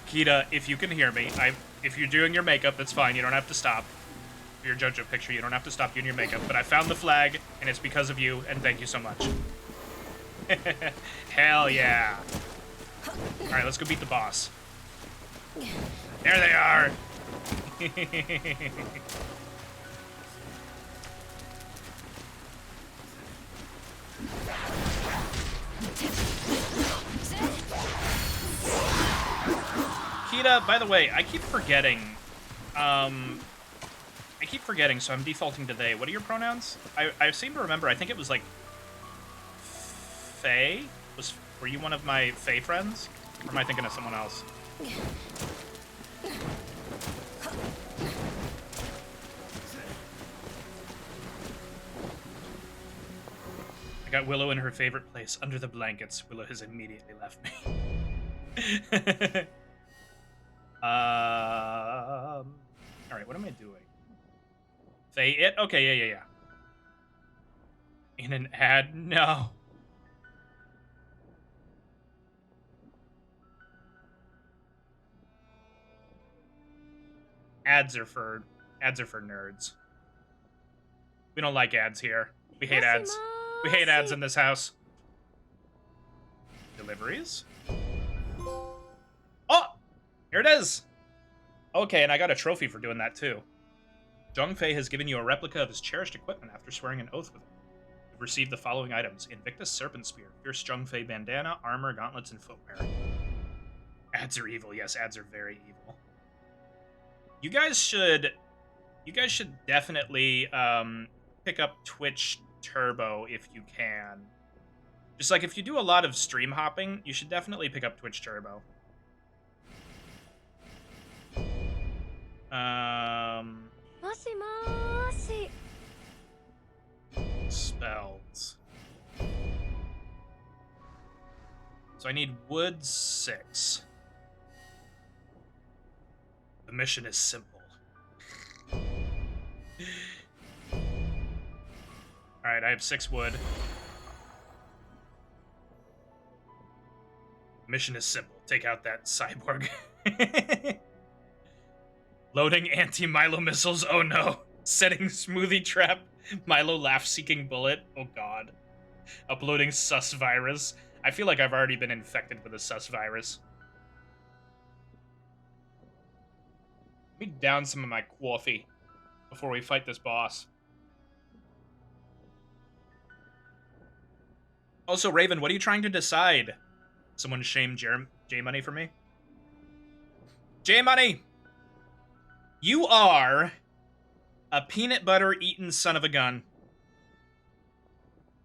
Kita, if you can hear me, if you're doing your makeup, that's fine. You don't have to stop. For your JoJo picture, you don't have to stop doing your makeup. But I found the flag, and it's because of you, and thank you so much. Hell yeah. All right, let's go beat the boss. There they are. Kita, by the way, I keep forgetting, so I'm defaulting to they. What are your pronouns? I seem to remember, I think it was like Faye? Were you one of my Faye friends? Or am I thinking of someone else? I got Willow in her favorite place, under the blankets. Willow has immediately left me. Alright, what am I doing? Faye it? Okay, yeah. In an ad? No. Ads are for nerds. We don't like ads here. We hate ads. We hate ads in this house. Deliveries? Oh! Here it is! Okay, and I got a trophy for doing that too. Zhang Fei has given you a replica of his cherished equipment after swearing an oath with him. You've receive the following items: Invictus Serpent Spear, Fierce Jungfei Bandana, Armor, Gauntlets, and Footwear. Ads are evil. Yes, ads are very evil. You guys should definitely pick up Twitch Turbo if you can. Just like if you do a lot of stream hopping, you should definitely pick up Twitch Turbo. Spells. So I need wood 6. The mission is simple. Alright, I have 6 wood. Mission is simple. Take out that cyborg. Loading anti-Milo missiles. Oh no. Setting smoothie trap. Milo laugh-seeking bullet. Oh god. Uploading sus virus. I feel like I've already been infected with a sus virus. Let me down some of my coffee before we fight this boss. Also, Raven, what are you trying to decide? Someone shame J-Money for me? J-Money! You are a peanut butter eating son of a gun.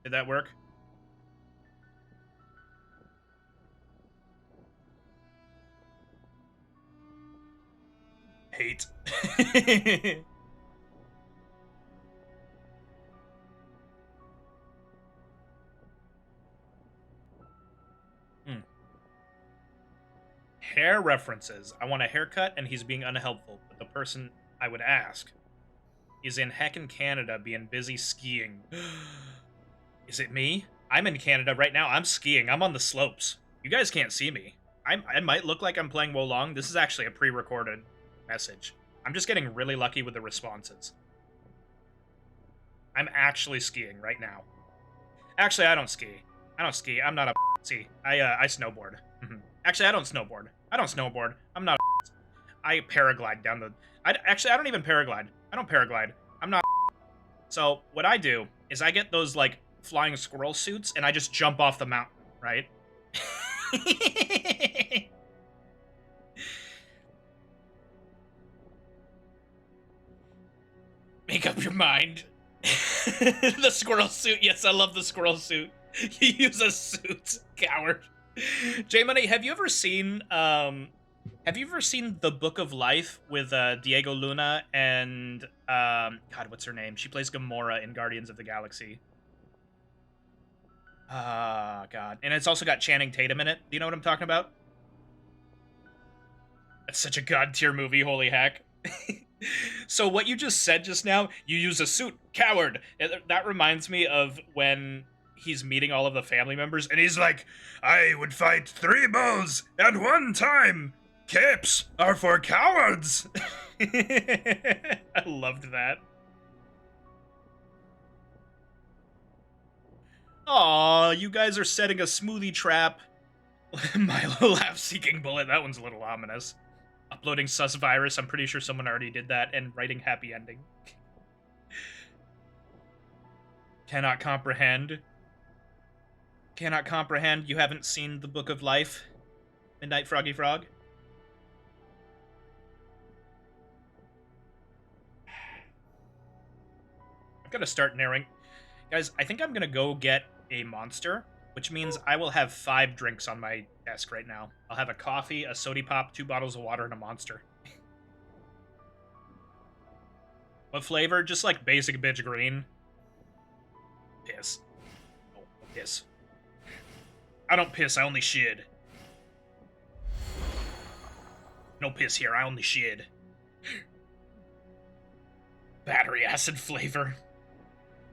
Did that work? Hate. Hair references. I want a haircut and he's being unhelpful, but the person I would ask is in heckin' Canada being busy skiing. Is it me? I'm in Canada right now. I'm skiing. I'm on the slopes. You guys can't see me. I might look like I'm playing Wolong. This is actually a pre-recorded message. I'm just getting really lucky with the responses. I'm actually skiing right now. Actually, I don't ski. I don't ski. I'm not a see. I snowboard. Actually, I don't snowboard. I don't snowboard. I'm not a I paraglide down the... Actually, I don't even paraglide. I don't paraglide. I'm not a So, what I do is I get those, like, flying squirrel suits, and I just jump off the mountain, right? Make up your mind. The squirrel suit. Yes, I love the squirrel suit. You use a suit, coward. J-Money, have you ever seen The Book of Life with Diego Luna and God, what's her name? She plays Gamora in Guardians of the Galaxy. God. And it's also got Channing Tatum in it. Do you know what I'm talking about? That's such a god tier movie, holy heck. So what you just said just now, you use a suit, coward. That reminds me of when he's meeting all of the family members, and he's like, I would fight 3 bulls at one time. Capes are for cowards. I loved that. Aw, you guys are setting a smoothie trap. Milo laugh-seeking bullet. That one's a little ominous. Uploading sus virus. I'm pretty sure someone already did that. And writing happy ending. Cannot comprehend. Cannot comprehend. You haven't seen The Book of Life. Midnight Froggy Frog. I've got to start narrowing. Guys, I think I'm going to go get a monster, which means I will have 5 drinks on my desk right now. I'll have a coffee, a soda pop, 2 bottles of water, and a monster. What flavor? Just like basic bitch green. Piss. Oh, piss. I don't piss, I only shit. No piss here, I only shit. Battery acid flavor.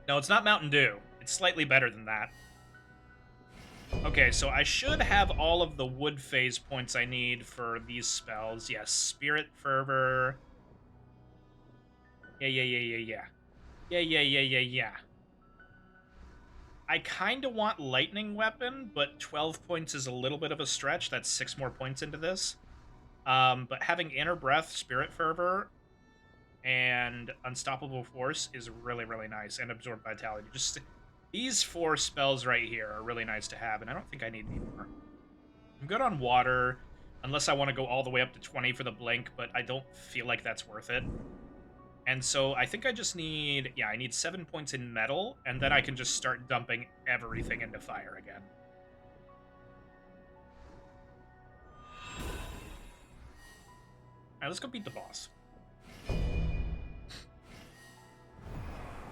No, it's not Mountain Dew. It's slightly better than that. Okay, so I should have all of the wood phase points I need for these spells. Yes, Spirit Fervor. Yeah. I kind of want Lightning Weapon, but 12 points is a little bit of a stretch. That's 6 more points into this. But having Inner Breath, Spirit Fervor, and Unstoppable Force is really, really nice. And Absorb Vitality. These 4 spells right here are really nice to have, and I don't think I need any more. I'm good on water, unless I want to go all the way up to 20 for the blink, but I don't feel like that's worth it. And so I think I just need, I need 7 points in metal, and then I can just start dumping everything into fire again. Alright, let's go beat the boss.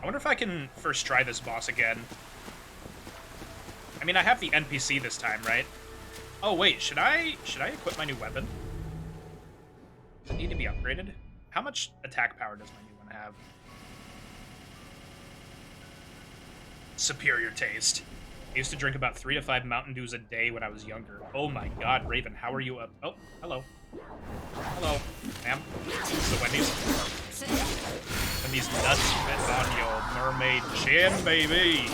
I wonder if I can first try this boss again. I mean, I have the NPC this time, right? Oh, wait, should I equip my new weapon? Does it need to be upgraded? How much attack power does my new one have? Superior taste. I used to drink about 3 to 5 Mountain Dews a day when I was younger. Oh my god, Raven, how are you up? Oh, hello. Hello, ma'am. So when these nuts fit on your mermaid chin, baby.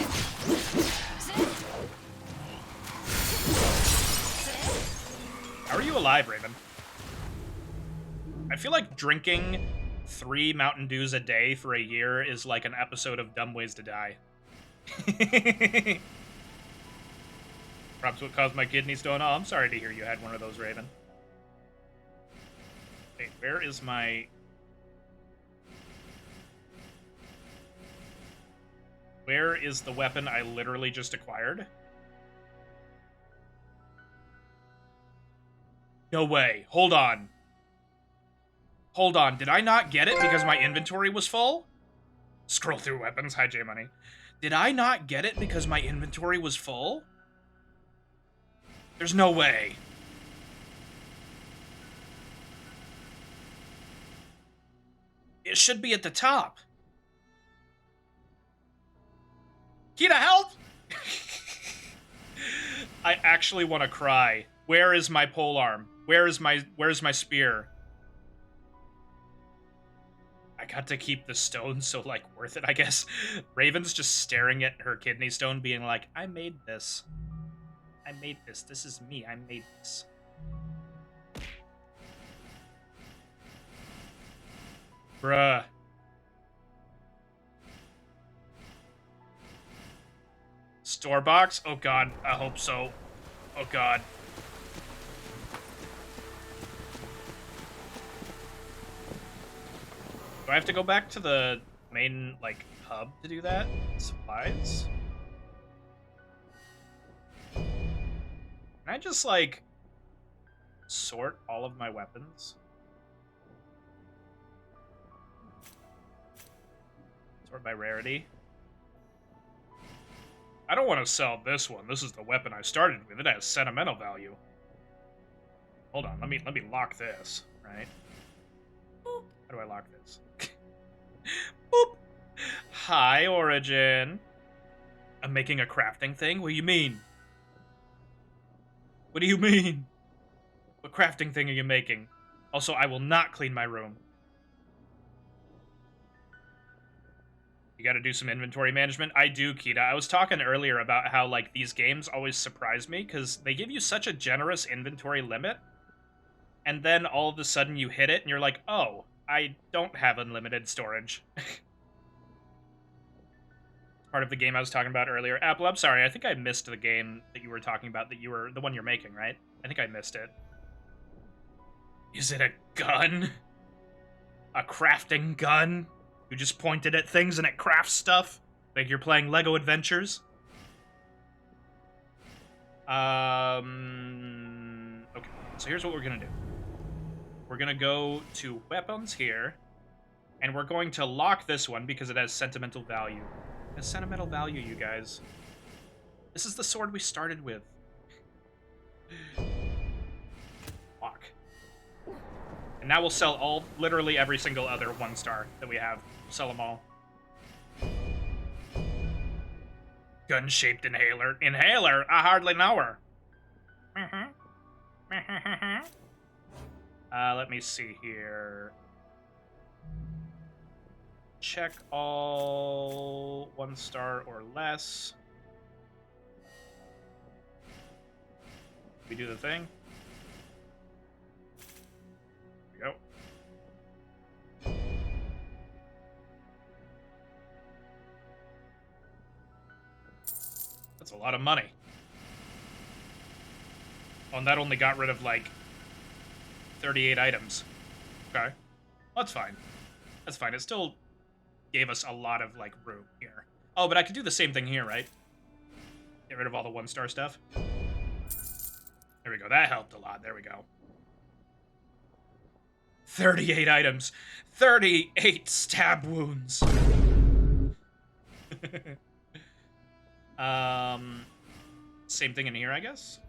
How are you alive, Raven? I feel like drinking 3 Mountain Dews a day for a year is like an episode of Dumb Ways to Die. Perhaps what caused my kidney stone. Oh, I'm sorry to hear you had one of those, Raven. Wait, where is my... Where is the weapon I literally just acquired? No way. Hold on. Hold on. Did I not get it because my inventory was full? Scroll through weapons. Hi, J-Money. Did I not get it because my inventory was full? There's no way. It should be at the top. Kita, help! I actually want to cry. Where is my polearm? Where's my spear? I got to keep the stone, so, like, worth it, I guess. Raven's just staring at her kidney stone, being like, I made this. I made this. This is me. I made this. Bruh. Store box? Oh god, I hope so. Oh god. Do I have to go back to the main, like, hub to do that? Supplies? Can I just, like, sort all of my weapons? Sort by rarity? I don't want to sell this one. This is the weapon I started with. It has sentimental value. Hold on, let me lock this, right? Boop. How do I lock this? Boop. Hi, Origin. I'm making a crafting thing? What do you mean? What do you mean? What crafting thing are you making? Also, I will not clean my room. You gotta do some inventory management. I do, Kita. I was talking earlier about how, like, these games always surprise me because they give you such a generous inventory limit, and then all of a sudden you hit it and you're like, oh, I don't have unlimited storage. Part of the game I was talking about earlier. Apple, I'm sorry. I think I missed the game that you were talking about, that you were the one you're making, right? I think I missed it. Is it a gun? A crafting gun? You just pointed at things and it crafts stuff? Like you're playing Lego Adventures? Okay, so here's what we're gonna do. We're gonna go to weapons here, and we're going to lock this one because it has sentimental value. It has sentimental value, you guys. This is the sword we started with. Lock. And now we'll sell literally every single other 1-star that we have. We'll sell them all. Gun-shaped inhaler. Inhaler? I hardly know her. Let me see here. Check all 1-star or less. We do the thing. Here we go. a lot of money. Oh, and that only got rid of, like, 38 items. Okay. That's fine. That's fine. It still gave us a lot of, like, room here. Oh, but I could do the same thing here, right? Get rid of all the 1-star stuff. There we go. That helped a lot. There we go. 38 items. 38 stab wounds. Same thing in here, I guess?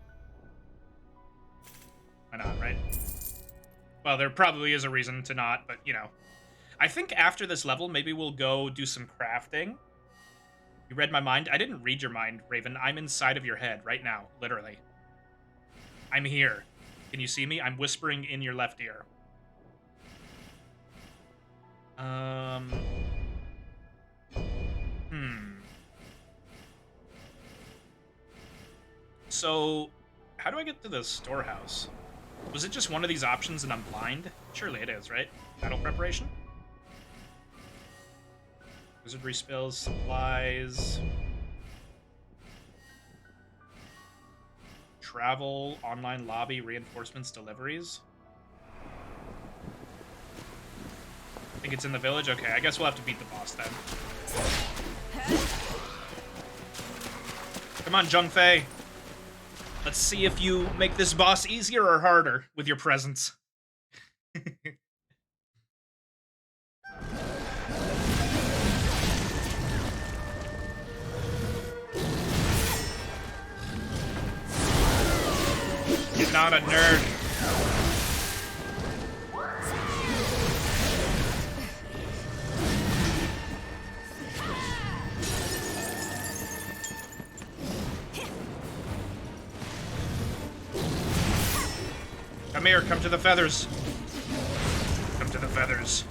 Why not, right? Well, there probably is a reason to not, but, you know. I think after this level, maybe we'll go do some crafting. You read my mind? I didn't read your mind, Raven. I'm inside of your head right now, literally. I'm here. Can you see me? I'm whispering in your left ear. So, how do I get to the storehouse? Was it just one of these options and I'm blind? Surely it is, right? Battle preparation? Wizardry spells, supplies... Travel, online lobby, reinforcements, deliveries. I think it's in the village? Okay, I guess we'll have to beat the boss then. Come on, Jung Fei. Let's see if you make this boss easier or harder with your presence. You're not a nerd. Come here, come to the feathers. Come to the feathers.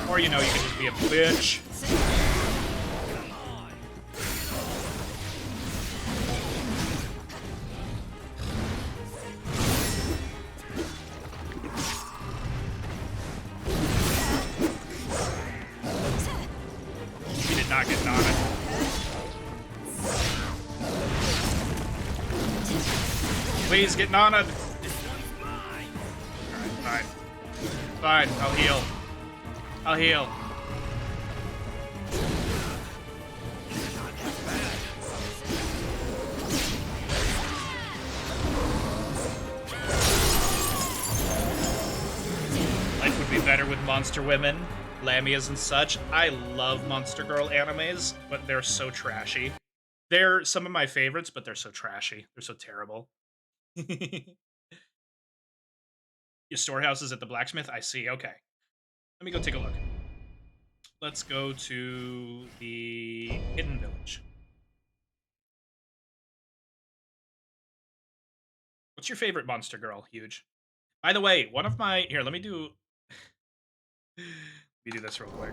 Or, you know, you can just be a bitch. He did not get knotted. Please get knotted. Alright, fine. Fine, I'll heal. I'll heal. Life would be better with monster women, Lamias and such. I love Monster Girl animes, but they're so trashy. They're some of my favorites, but they're so trashy. They're so terrible. Your storehouse is at the blacksmith? I see, okay. Let me go take a look. Let's go to the hidden village. What's your favorite Monster Girl? Huge. By the way, one of my... Here, let me do... let me do this real quick.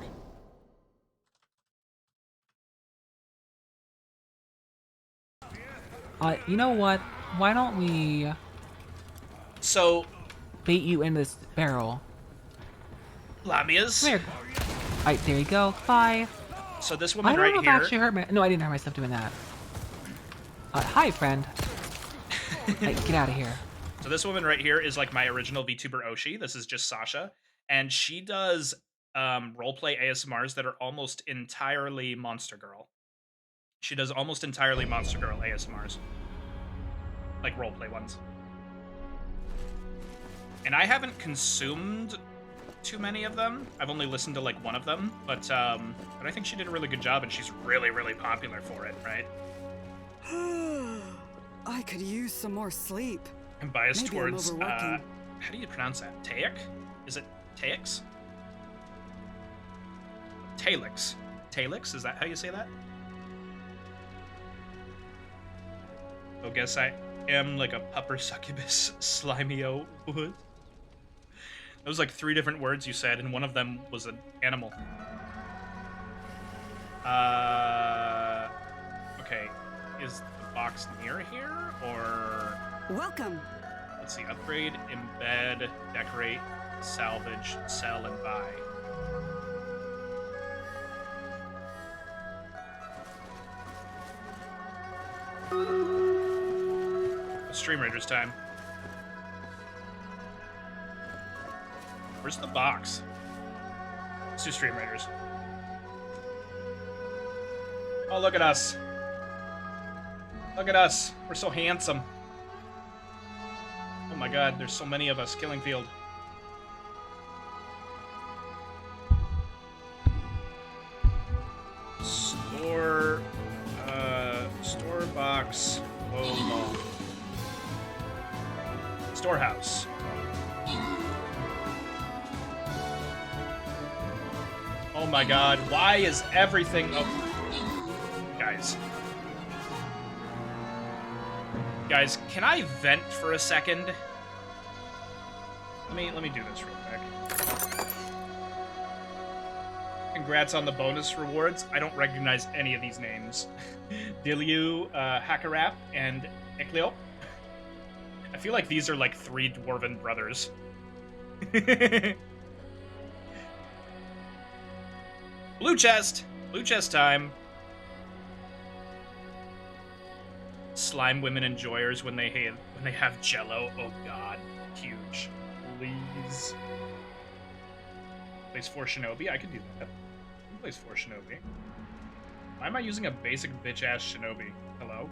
You know what? Why don't we So... bait you in this barrel? Lamias. Come here. Alright, there you go. Bye. So this I woman don't right know if here... I actually hurt my... No, I didn't hurt myself doing that. Hi, friend. Hey, get out of here. So this woman right here is like my original VTuber Oshi. This is just Sasha. And she does roleplay ASMRs that are almost entirely Monster Girl. She does almost entirely Monster Girl ASMRs. Like roleplay ones. And I haven't consumed too many of them. I've only listened to like one of them. But I think she did a really good job and she's really, really popular for it, right? I could use some more sleep. I'm biased Maybe I'm towards, overworking. how do you pronounce that? Taek? Is it Taex? Talix. Talix? Is that how you say that? I guess I am like a pupper succubus slimeo wood. That was like 3 different words you said, and one of them was an animal. Okay. Is the box near here, or... Welcome. Let's see, upgrade, embed, decorate, salvage, sell, and buy. It's Stream Raiders time. Where's the box? Let's do Stream Raiders. Oh, look at us. Look at us. We're so handsome. Oh my god, there's so many of us. Killing Field. Store box. Whoa. Storehouse. Oh my god, why is everything... Oh, guys. Guys, can I vent for a second? Let me do this real quick. Congrats on the bonus rewards. I don't recognize any of these names. Dilyu, Hakarap, and Ekleo. I feel like these are like 3 dwarven brothers. Blue chest! Blue chest time. Slime women enjoyers when they have Jello. Oh god, huge. Please. Plays 4 Shinobi. I could do that. Who plays 4 Shinobi? Why am I using a basic bitch-ass Shinobi? Hello?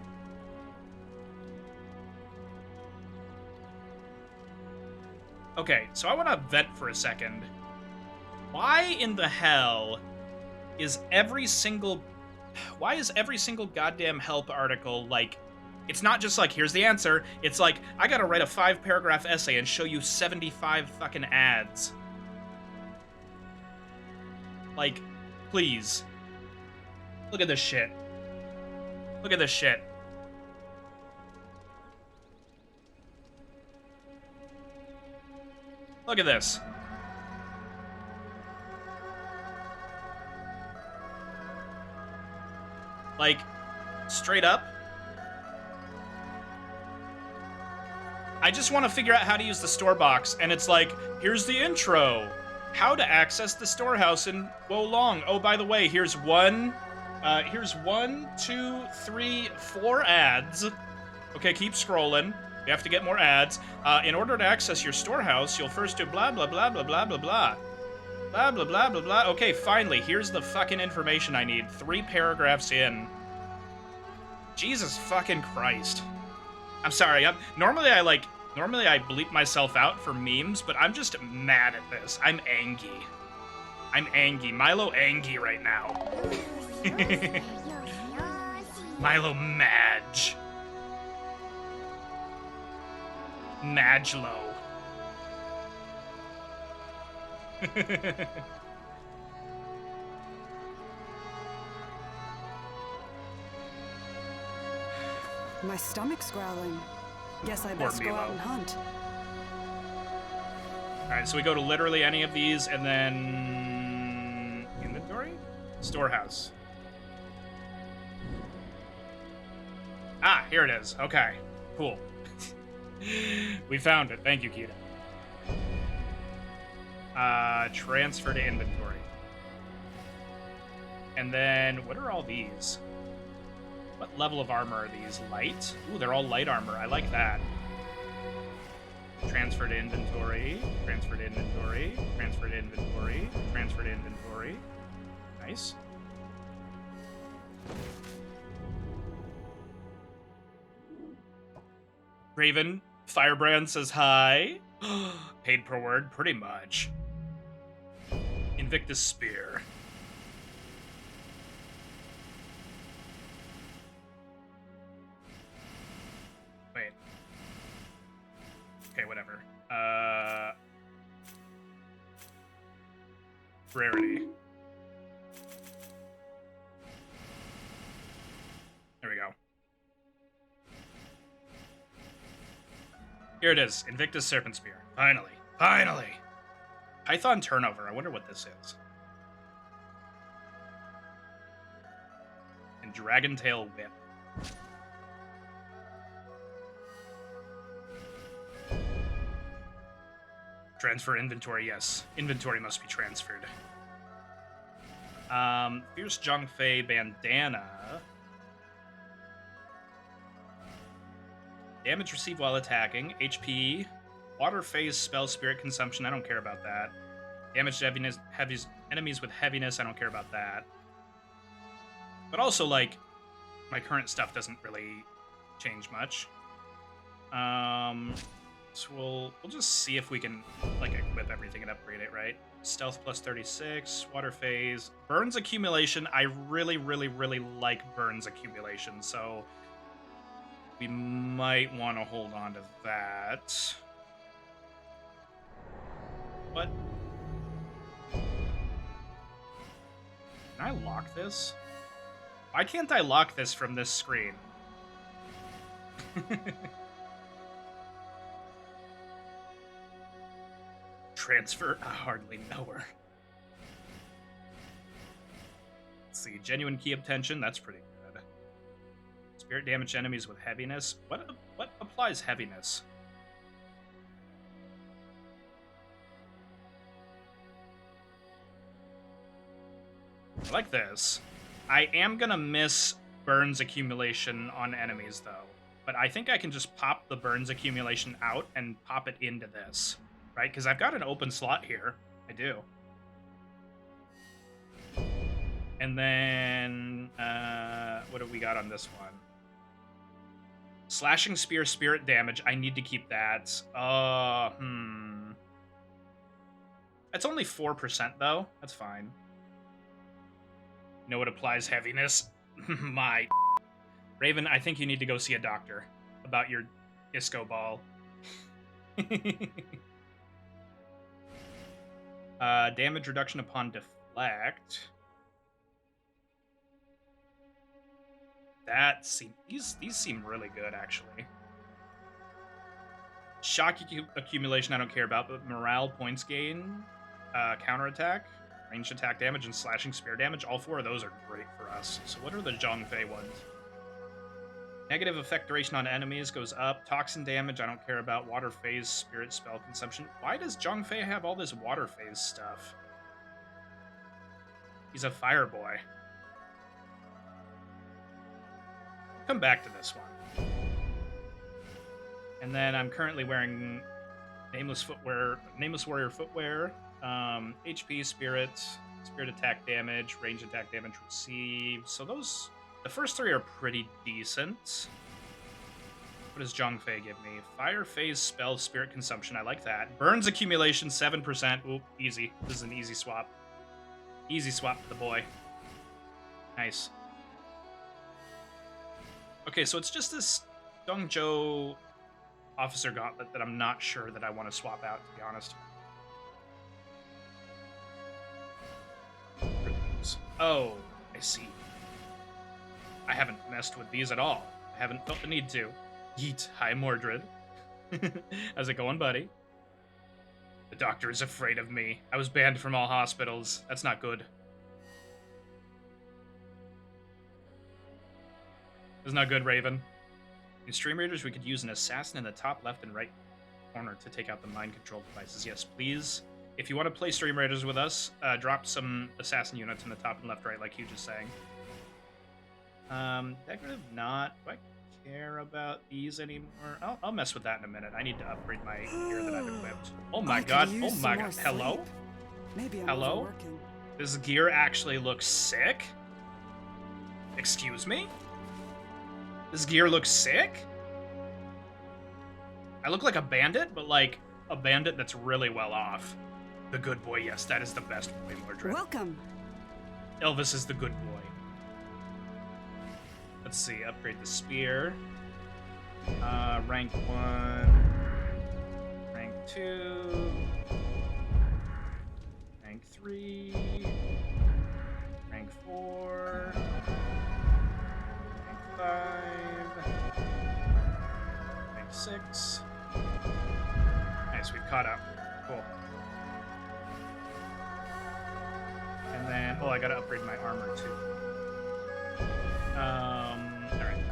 Okay, so I want to vent for a second. Why in the hell is every single goddamn help article like... It's not just like, here's the answer. It's like, I gotta write a 5-paragraph essay and show you 75 fucking ads. Like, please. Look at this shit. Look at this shit. Look at this. Like, straight up. I just want to figure out how to use the store box, and it's like, here's the intro. How to access the storehouse in Wolong. Oh, by the way, here's 1, 2, 3, 4 ads. Okay, keep scrolling. We have to get more ads. In order to access your storehouse, you'll first do blah, blah, blah, blah, blah, blah, blah. Blah, blah, blah, blah, blah. Okay, finally, here's the fucking information I need. 3 paragraphs in. Jesus fucking Christ. I'm sorry. Normally I bleep myself out for memes, but I'm just mad at this. I'm angry. I'm angry. Milo angry right now. Milo Madge. Maglo. My stomach's growling. Guess I Poor best go out Milo. and hunt. Alright, so we go to literally any of these, and then... Inventory? Storehouse. Ah, here it is. Okay, cool. We found it. Thank you, Kita. Transfer to inventory. And then, what are all these? What level of armor are these? Light? Ooh, they're all light armor. I like that. Transfer to inventory. Transfer to inventory. Transfer to inventory. Transfer to inventory. Nice. Raven, Firebrand says hi. Paid per word, pretty much. Invictus Spear. Wait. Okay, whatever. Rarity. There we go. Here it is. Invictus Serpent Spear. Finally. Finally! Python Turnover. I wonder what this is. And Dragon Tail Whip. Transfer inventory, yes. Inventory must be transferred. Fierce Zhongfei Bandana. Damage received while attacking. HP. Water phase spell spirit consumption. I don't care about that. Damage to enemies with heaviness. I don't care about that. But also, like, my current stuff doesn't really change much. So we'll just see if we can, like, equip everything and upgrade it, right? Stealth plus 36, water phase, burns accumulation. I really, really, really like burns accumulation, so we might want to hold on to that. But can I lock this? Why can't I lock this from this screen? Transfer? I hardly know her. Let's see. Genuine key obtention. That's pretty good. Spirit damage enemies with heaviness. What applies heaviness? I like this. I am gonna miss burns accumulation on enemies, though. But I think I can just pop the burns accumulation out and pop it into this. Right? Because I've got an open slot here. I do. And then, what do we got on this one? Slashing Spear Spirit damage. I need to keep that. It's only 4%, though. That's fine. You know what applies heaviness? My Raven, I think you need to go see a doctor about your disco ball. Damage reduction upon deflect. These seem really good, actually. Shock accumulation I don't care about, but morale points gain, counterattack, ranged attack damage, and slashing spear damage. All 4 of those are great for us. So what are the Zhongfei ones? Negative effect duration on enemies goes up. Toxin damage, I don't care about. Water phase, spirit spell consumption. Why does Zhongfei have all this water phase stuff? He's a fire boy. Come back to this one. And then I'm currently wearing Nameless Warrior footwear. HP, spirit attack damage, range attack damage received. So those... The first 3 are pretty decent. What does Zhongfei give me? Fire phase spell spirit consumption. I like that. Burns accumulation 7%. Oop, easy. This is an easy swap. Easy swap for the boy. Nice. Okay, so it's just this Dongzhou Officer Gauntlet that I'm not sure that I want to swap out, to be honest. Oh, I see. I haven't messed with these at all. I haven't felt the need to. Yeet. Hi, Mordred. How's it going, buddy? The doctor is afraid of me. I was banned from all hospitals. That's not good. That's not good, Raven. In Stream Raiders, we could use an assassin in the top left and right corner to take out the mind control devices. Yes, please. If you want to play Stream Raiders with us, drop some assassin units in the top and left right, like you just saying. Decorative not. Do I care about these anymore? I'll mess with that in a minute. I need to upgrade my gear that I've equipped. Oh my god. Oh my god. Hello? Maybe I'm Hello? overworking. This gear actually looks sick? Excuse me? This gear looks sick? I look like a bandit, but like a bandit that's really well off. The good boy, yes, that is the best boy, Mordred. Welcome. Elvis is the good boy. Let's see, upgrade the spear. Rank 1. Rank 2. Rank 3. Rank 4. Rank 5. Rank 6. Nice, we've caught up. Cool. And then, oh, I gotta upgrade my armor too. Alright.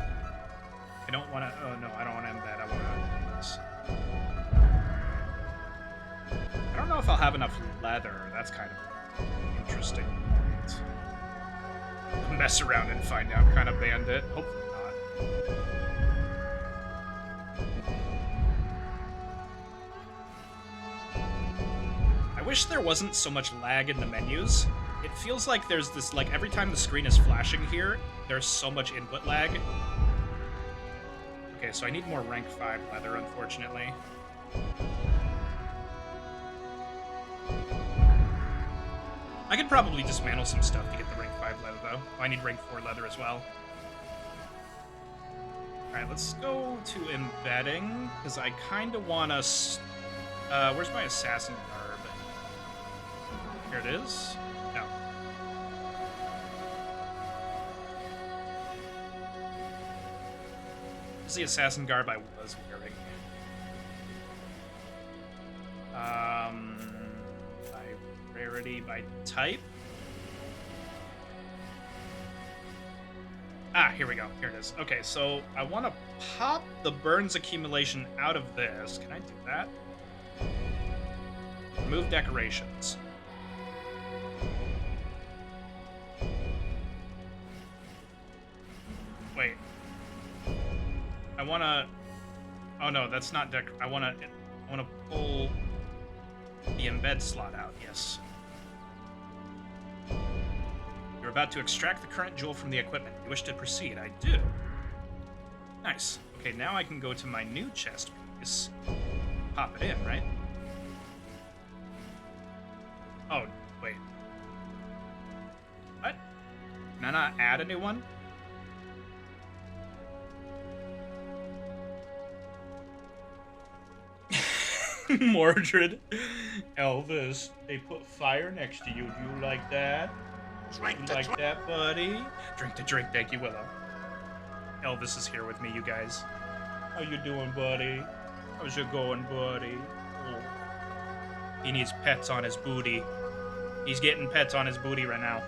I don't want to, oh no, I don't want to end that. I want to do this. I don't know if I'll have enough leather. That's kind of interesting. Mess around and find out kind of bandit. Hopefully not. wish there wasn't so much lag in the menus. It feels like there's this, like, every time the screen is flashing here, there's so much input lag. Okay, so I need more rank 5 leather, unfortunately. I could probably dismantle some stuff to get the rank 5 leather, though. Oh, I need rank 4 leather as well. Alright, let's go to embedding, because I kind of want to... where's my assassin garb? Here it is. No. This is the assassin garb I was wearing. By rarity, by type. Ah, here we go. Here it is. Okay, so I want to pop the burns accumulation out of this. Can I do that? Remove decorations. Wait. I want to... Oh no, that's not I want to pull the embed slot out. Yes. You're about to extract the current jewel from the equipment. You wish to proceed? I do. Nice. Okay, now I can go to my new chest piece. Pop it in, right? Oh, wait. What? Can I not add a new one? Mordred. Elvis, they put fire next to you. Do you like that? Drink You like that, buddy? Drink the drink, thank you, Willow. Elvis is here with me, you guys. How you doing, buddy? How's it going, buddy? Oh. He needs pets on his booty. He's getting pets on his booty right now.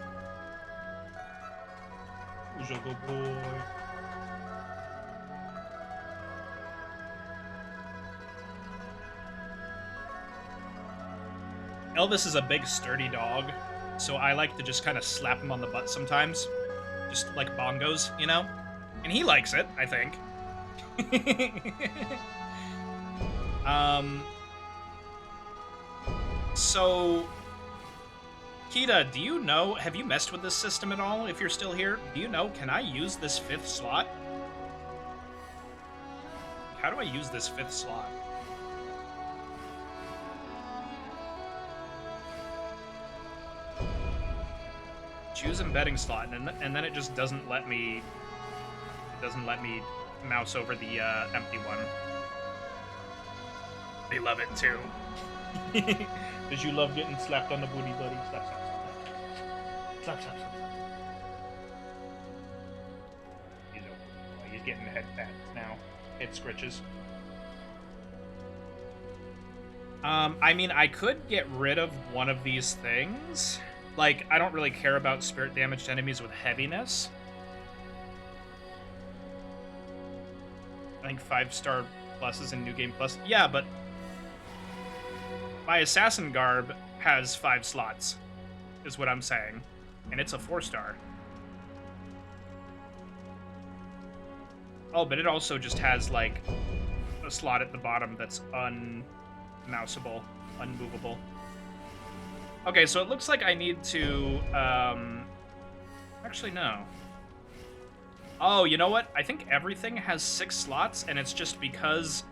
Who's a good boy? Elvis is a big, sturdy dog, so I like to just kind of slap him on the butt sometimes. Just like bongos, you know? And he likes it, I think. So... Kita, do you know, have you messed with this system at all, if you're still here? Do you know, can I use this 5th slot? How do I use this 5th slot? Choose embedding slot, and then it just doesn't let me... It doesn't let me mouse over the empty one. They love it, too. Did you love getting slapped on the booty, buddy? Slap, slap, slap. Slap, slap, slap. He's getting head pats now. Head scritches. I mean, I could get rid of one of these things. Like, I don't really care about spirit damage to enemies with heaviness. I think 5-star pluses in New Game Plus. Yeah, but my assassin garb has 5 slots, is what I'm saying. And it's a 4-star. Oh, but it also just has, like, a slot at the bottom that's unmouseable, unmovable. Okay, so it looks like I need to, actually, no. Oh, you know what? I think everything has 6 slots, and it's just because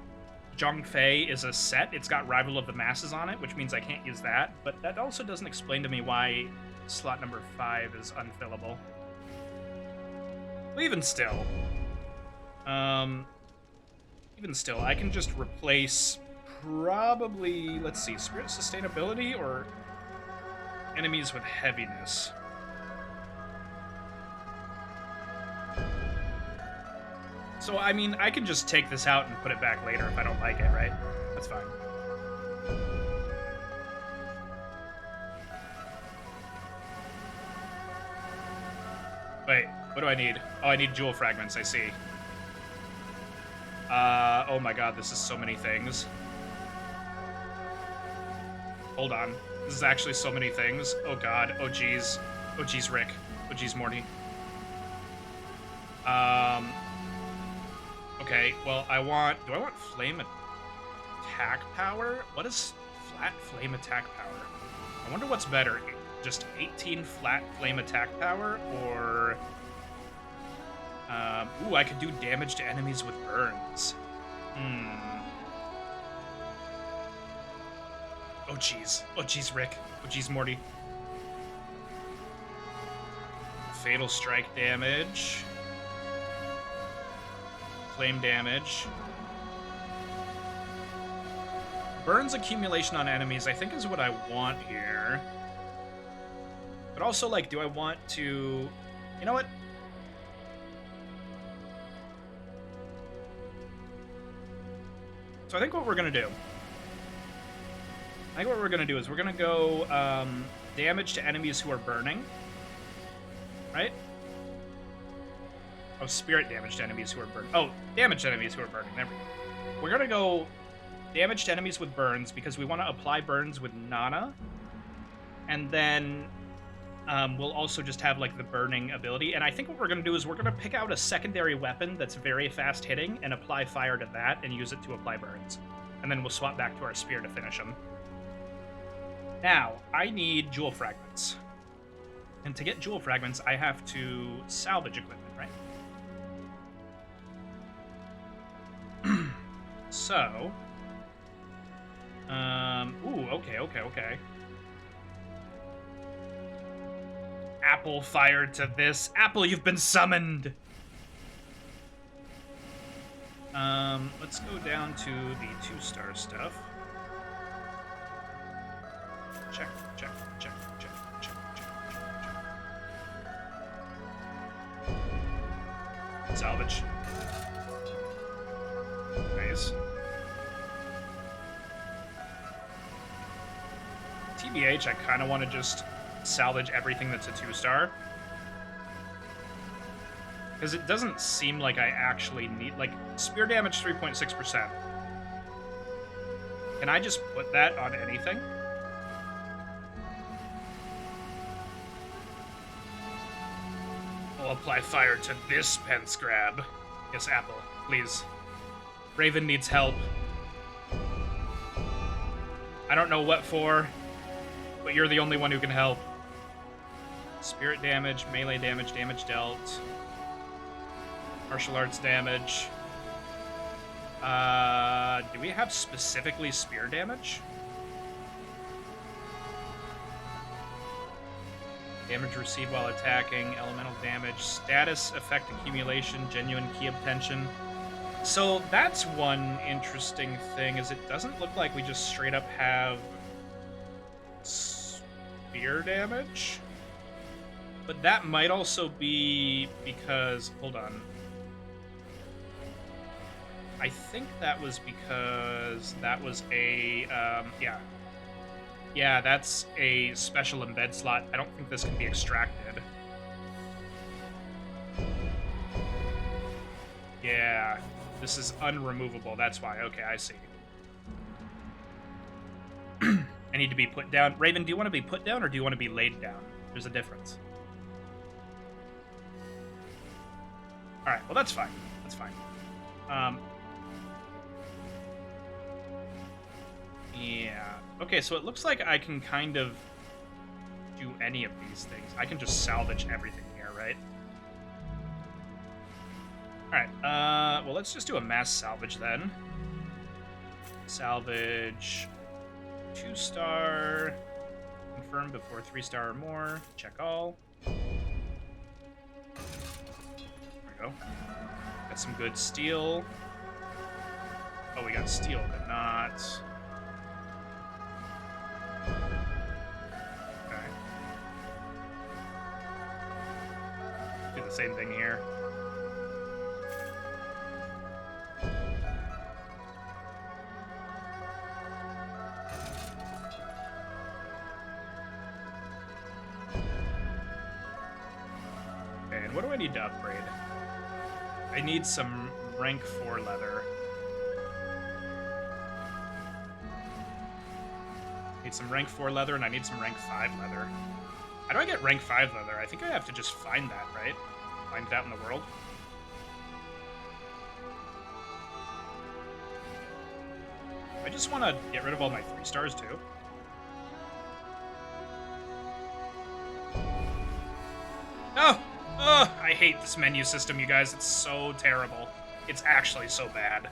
Zhongfei is a set, it's got Rival of the Masses on it, which means I can't use that, but that also doesn't explain to me why slot number 5 is unfillable. But even still, I can just replace probably, let's see, Spirit Sustainability or enemies with heaviness. So, I mean, I can just take this out and put it back later if I don't like it, right? That's fine. Wait, what do I need? Oh, I need jewel fragments, I see. Oh my god, this is so many things. Hold on. This is actually so many things. Oh god. Oh jeez. Oh jeez, Rick. Oh jeez, Morty. Okay, well, do I want flame attack power? What is flat flame attack power? I wonder what's better, just 18 flat flame attack power, or... ooh, I could do damage to enemies with burns. Oh, jeez. Oh, jeez, Rick. Oh, jeez, Morty. Fatal strike damage. Flame damage. Burns accumulation on enemies, I think, is what I want here. But also, like, do I want to... You know what? So I think what we're going to do... I think what we're going to do is we're going to go damage to enemies who are burning. Right? Oh, spirit damage to enemies who are burning. Oh, damage to enemies who are burning. There we go. We're going to go damage to enemies with burns because we want to apply burns with Nana. And then we'll also just have, like, the burning ability. And I think what we're going to do is we're going to pick out a secondary weapon that's very fast hitting and apply fire to that and use it to apply burns. And then we'll swap back to our spear to finish him. Now, I need jewel fragments. And to get jewel fragments, I have to salvage equipment, right? So... ooh, okay. Apple fired to this. Apple, you've been summoned! Let's go down to the 2-star stuff. Check. Salvage. Nice. TBH, I kind of want to just salvage everything that's a 2-star. Because it doesn't seem like I actually need... Like, spear damage 3.6%. Can I just put that on anything? I'll apply fire to this Pence grab. Yes, Apple, please. Raven needs help. I don't know what for, but you're the only one who can help. Spirit damage, melee damage, damage dealt. Martial arts damage. Do we have specifically spear damage? Damage received while attacking, elemental damage, status effect accumulation, genuine key obtention. So that's one interesting thing, is it doesn't look like we just straight up have spear damage. But that might also be because, hold on. I think that was because that was a, yeah. Yeah, that's a special embed slot. I don't think this can be extracted. Yeah, this is unremovable. That's why. Okay, I see. I need to be put down. Raven, do you want to be put down or do you want to be laid down? There's a difference. All right, well, that's fine. That's fine. Yeah. Okay, so it looks like I can kind of do any of these things. I can just salvage everything here, right? Alright, well, let's just do a mass salvage then. Salvage 2-star. Confirm before 3-star or more. Check all. There we go. Got some good steel. Oh, we got steel, but not... Do the same thing here. Okay, and what do I need to upgrade? I need some rank 4 leather. Need some rank 4 leather, and I need some rank 5 leather. How do I get rank 5 leather? I think I have to just find that, right? Find it out in the world. I just want to get rid of all my 3-stars, too. Oh! Oh! I hate this menu system, you guys. It's so terrible. It's actually so bad.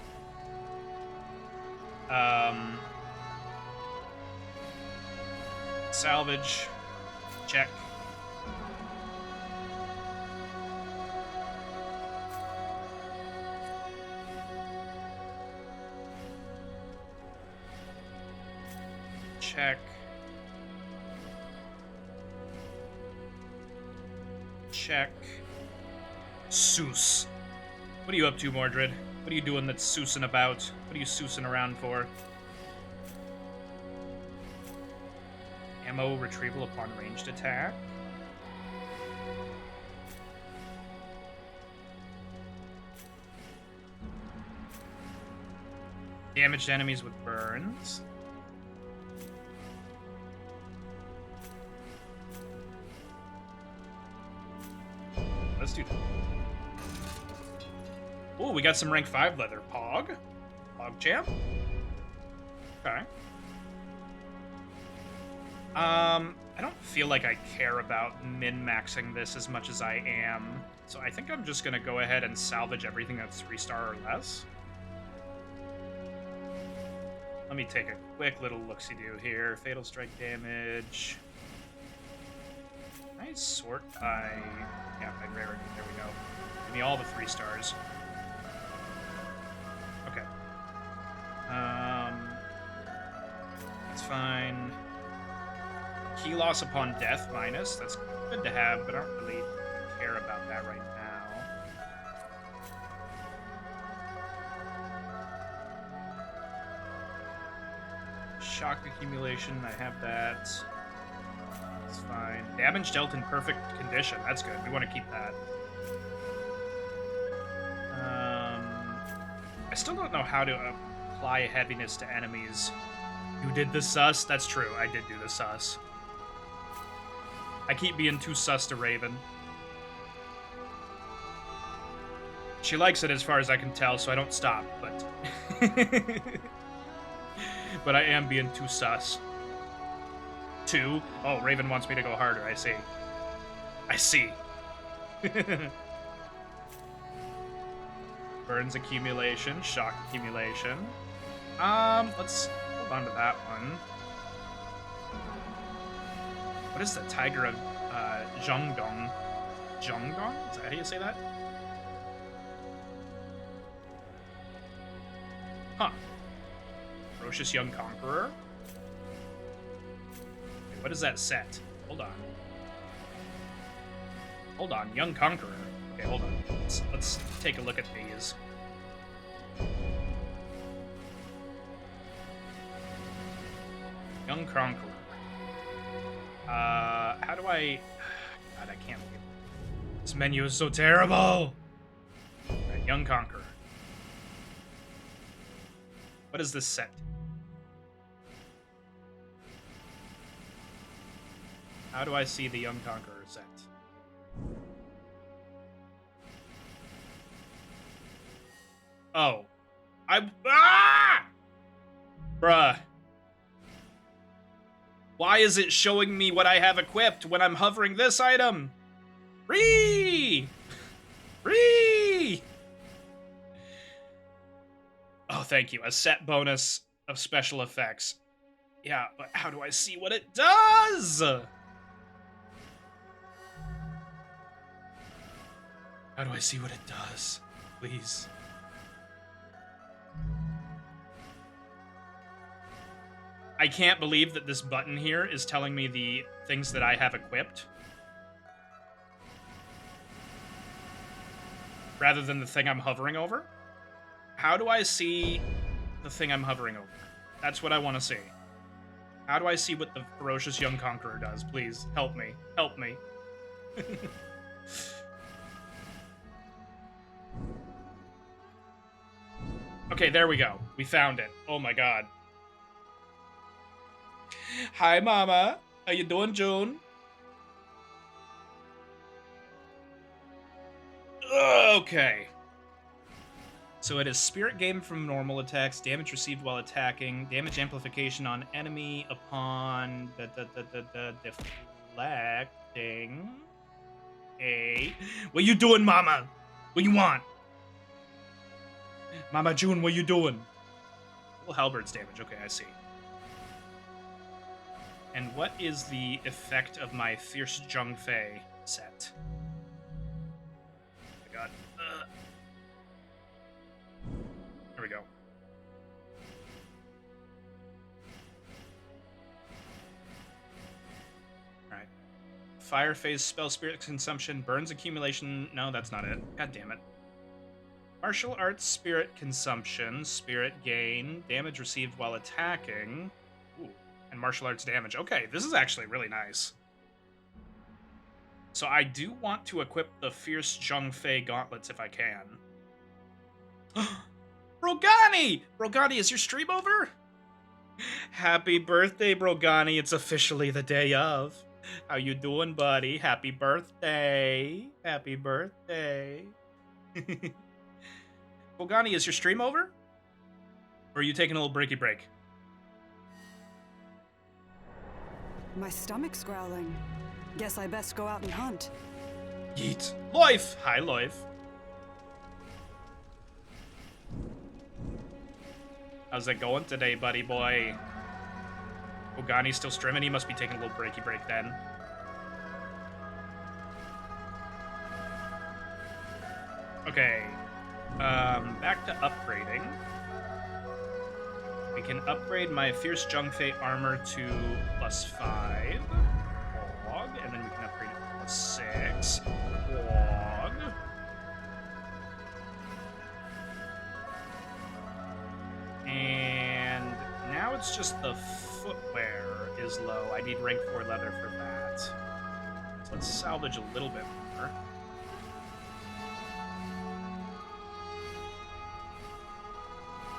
Salvage. Check. Check. Check. Seuss. What are you up to, Mordred? What are you doing that's sousing about? What are you sousing around for? Ammo retrieval upon ranged attack. Damaged enemies with burns. Let's do that. Oh, we got some rank 5 leather. Pog jam. Okay. I don't feel like I care about min-maxing this as much as I am, so I think I'm just gonna go ahead and salvage everything that's 3-star or less. Let me take a quick little look-see-do here. Fatal strike damage. Nice sort by... yeah, by rarity. There we go. Give me all the 3 stars. Okay. That's fine. Key loss upon death minus. That's good to have, but I don't really care about that right now. Shock accumulation. I have that. That's fine. Damage dealt in perfect condition. That's good. We want to keep that. I still don't know how to apply heaviness to enemies. You did the sus? That's true. I did do the sus. I keep being too sus to Raven. She likes it as far as I can tell, so I don't stop, but... but I am being too sus. 2? Oh, Raven wants me to go harder, I see. I see. Burns accumulation, shock accumulation. Let's hold on to that one. What is the Tiger of Zhongdong? Zhongdong? Is that how you say that? Huh. Ferocious Young Conqueror? Wait, what is that set? Hold on. Hold on, Young Conqueror. Okay, hold on. Let's take a look at these. Young Conqueror. How do I... God, I can't believe it. This menu is so terrible! Right, Young Conqueror. What is this set? How do I see the Young Conqueror set? Oh. Bruh. Why is it showing me what I have equipped when I'm hovering this item? Ree! Ree! Oh, thank you. A set bonus of special effects. Yeah, but how do I see what it does? How do I see what it does? Please. I can't believe that this button here is telling me the things that I have equipped, rather than the thing I'm hovering over. How do I see the thing I'm hovering over? That's what I want to see. How do I see what the Ferocious Young Conqueror does? Please, help me. Help me. Okay, there we go. We found it. Oh my god. Hi, Mama. How you doing, June? Okay. So it is Spirit Gain from normal attacks, damage received while attacking, damage amplification on enemy upon deflecting. Hey, what you doing, Mama? What you want? Mama June, what you doing? Well, halberds damage. Okay, I see. And what is the effect of my Fierce Jung Fei set? Oh my god. There we go. Alright. Fire phase spell spirit consumption, burns accumulation. No, that's not it. God damn it. Martial arts spirit consumption, spirit gain, damage received while attacking. Ooh, and martial arts damage. Okay, this is actually really nice. So I do want to equip the Fierce Jung Fei gauntlets if I can. Brogani! Brogani, is your stream over? Happy birthday, Brogani. It's officially the day of. How you doing, buddy? Happy birthday. Happy birthday. Brogani, is your stream over? Or are you taking a little breaky break? My stomach's growling. Guess I best go out and hunt. Yeet. Loif! Hi, Loif. How's it going today, buddy boy? Ogani's still streaming? He must be taking a little breaky break then. Okay. Back to upgrading. We can upgrade my Fierce Jung Fei armor to +5. Wog. And then we can upgrade it to +6. Wog. And now it's just the footwear is low. I need rank 4 leather for that. So let's salvage a little bit more.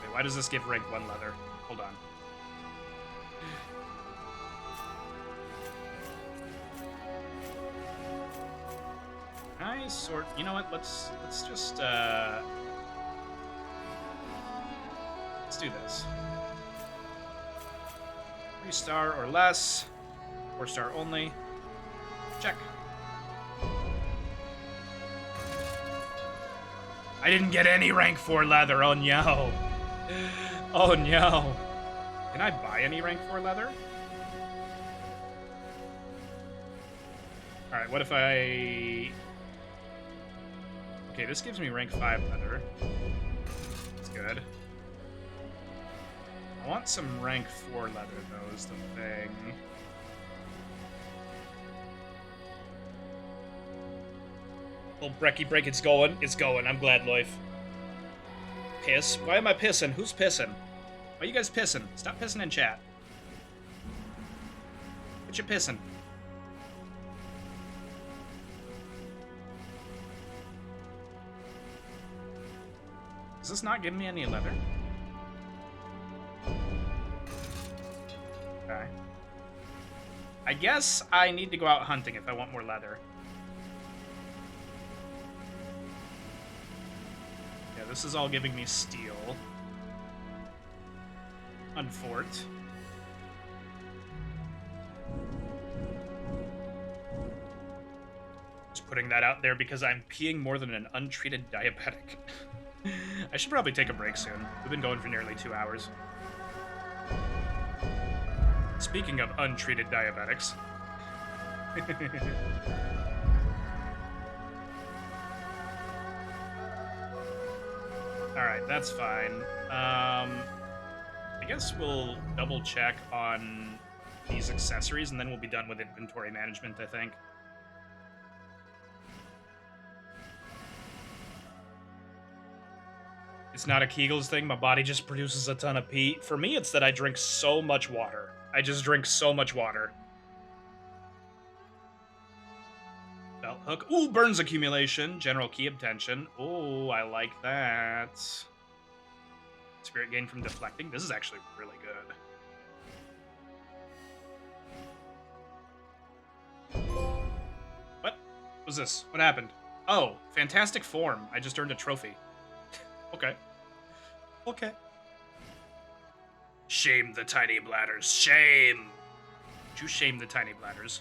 Wait, why does this give rank 1 leather? Hold on. Nice sort. You know what? Let's just let's do this. 3-star or less. 4-star only. Check. I didn't get any rank 4 leather. Oh no. Oh no. Can I buy any rank 4 leather? Alright, what if I... Okay, this gives me rank 5 leather. That's good. I want some rank 4 leather, though, is the thing. Little brecky break, it's going. It's going. I'm glad, Loif. Piss? Why am I pissing? Who's pissing? Why are you guys pissing? Stop pissing in chat. What you pissing? Is this not giving me any leather? Okay. I guess I need to go out hunting if I want more leather. Yeah, this is all giving me steel. Unfort. Just putting that out there because I'm peeing more than an untreated diabetic. I should probably take a break soon. We've been going for nearly 2 hours. Speaking of untreated diabetics. Alright, that's fine. I guess we'll double check on these accessories and then we'll be done with inventory management, I think. It's not a Kegel's thing. My body just produces a ton of pee. For me, it's that I drink so much water. I just drink so much water. Belt hook. Ooh, burns accumulation. General key obtention. Ooh, I like that. Spirit gain from deflecting. This is actually really good. What was this? What happened? Oh, fantastic form. I just earned a trophy. Okay. Okay. Shame the tiny bladders. Shame. Would you shame the tiny bladders?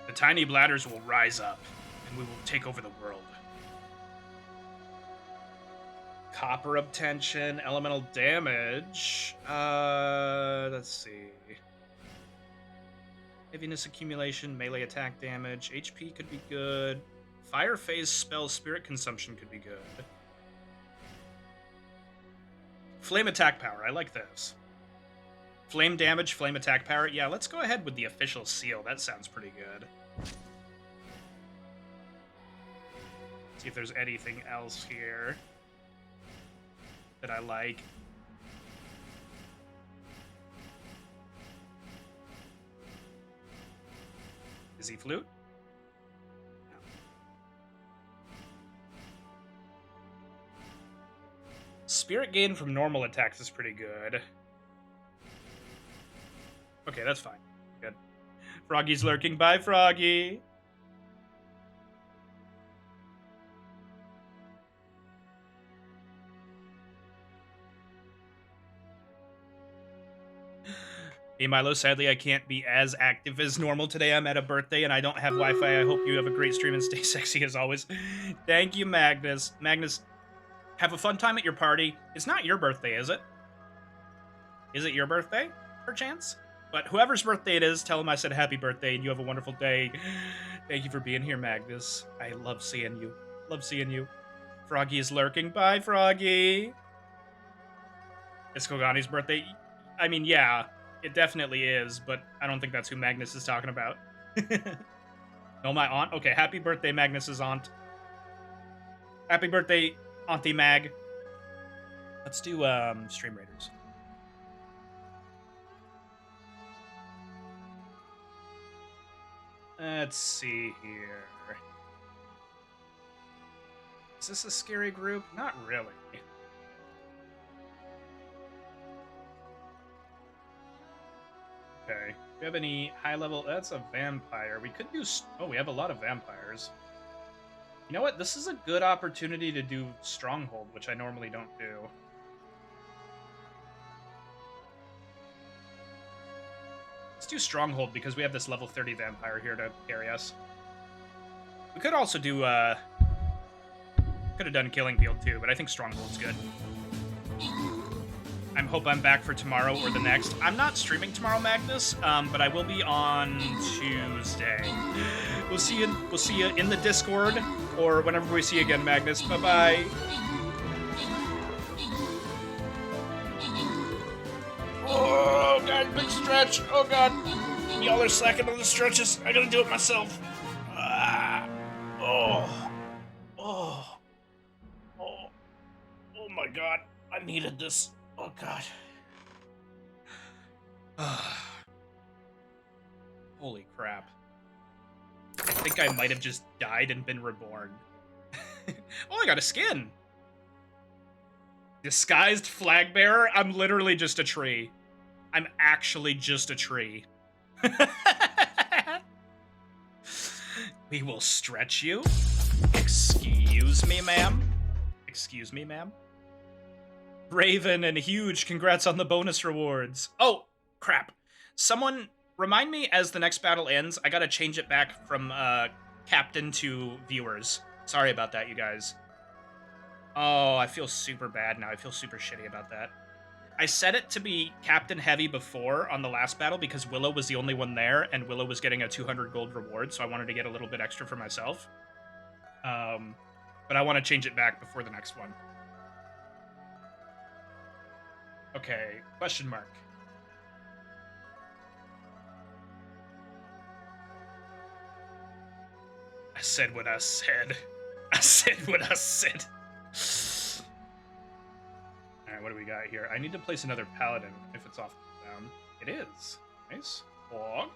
The tiny bladders will rise up, and we will take over the world. Copper obtention, elemental damage. Let's see. Heaviness accumulation, melee attack damage. HP could be good. Fire phase spell, spirit consumption could be good. Flame attack power, I like this. Flame damage, flame attack power. Yeah, let's go ahead with the official seal. That sounds pretty good. See if there's anything else here that I like. Dizzy flute? No. Spirit gain from normal attacks is pretty good. Okay, that's fine. Good. Froggy's lurking. Bye, Froggy. Hey, Milo, sadly I can't be as active as normal today. I'm at a birthday and I don't have Wi-Fi. I hope you have a great stream and stay sexy as always. Thank you, Magnus. Magnus, have a fun time at your party. It's not your birthday, is it? Is it your birthday, perchance? But whoever's birthday it is, tell him I said happy birthday and you have a wonderful day. Thank you for being here, Magnus. I love seeing you. Love seeing you. Froggy is lurking. Bye, Froggy. It's Kogani's birthday. I mean, yeah, it definitely is, but I don't think that's who Magnus is talking about. No, my aunt? Okay, happy birthday, Magnus's aunt. Happy birthday, Auntie Mag. Let's do Stream Raiders. Let's see here. Is this a scary group? Not really. Okay. Do we have any high level? That's a vampire. We could do... Oh, we have a lot of vampires. You know what? This is a good opportunity to do Stronghold, which I normally don't do. Let's do Stronghold because we have this level 30 vampire here to carry us. We could also do, could have done Killing Field too, but I think Stronghold's good. I hope I'm back for tomorrow or the next. I'm not streaming tomorrow, Magnus, but I will be on Tuesday. We'll see you in the Discord or whenever we see you again, Magnus. Bye-bye. Oh, God, big stretch. Oh, God. Y'all are slacking on the stretches. I gotta do it myself. Oh, my God. I needed this. Oh, God. Holy crap. I think I might have just died and been reborn. Oh, I got a skin. Disguised flag bearer? I'm literally just a tree. I'm actually just a tree. We will stretch you. Excuse me, ma'am. Excuse me, ma'am. Raven and Huge, congrats on the bonus rewards. Oh, crap. Someone remind me as the next battle ends. I gotta change it back from captain to viewers. Sorry about that, you guys. Oh, I feel super bad now. I feel super shitty about that. I set it to be captain heavy before on the last battle because Willow was the only one there, and Willow was getting a 200 gold reward, so I wanted to get a little bit extra for myself. But I want to change it back before the next one. Okay, question mark. I said what I said. I said what I said. Alright, what do we got here? I need to place another paladin if it's off down. It is. Nice. Oh.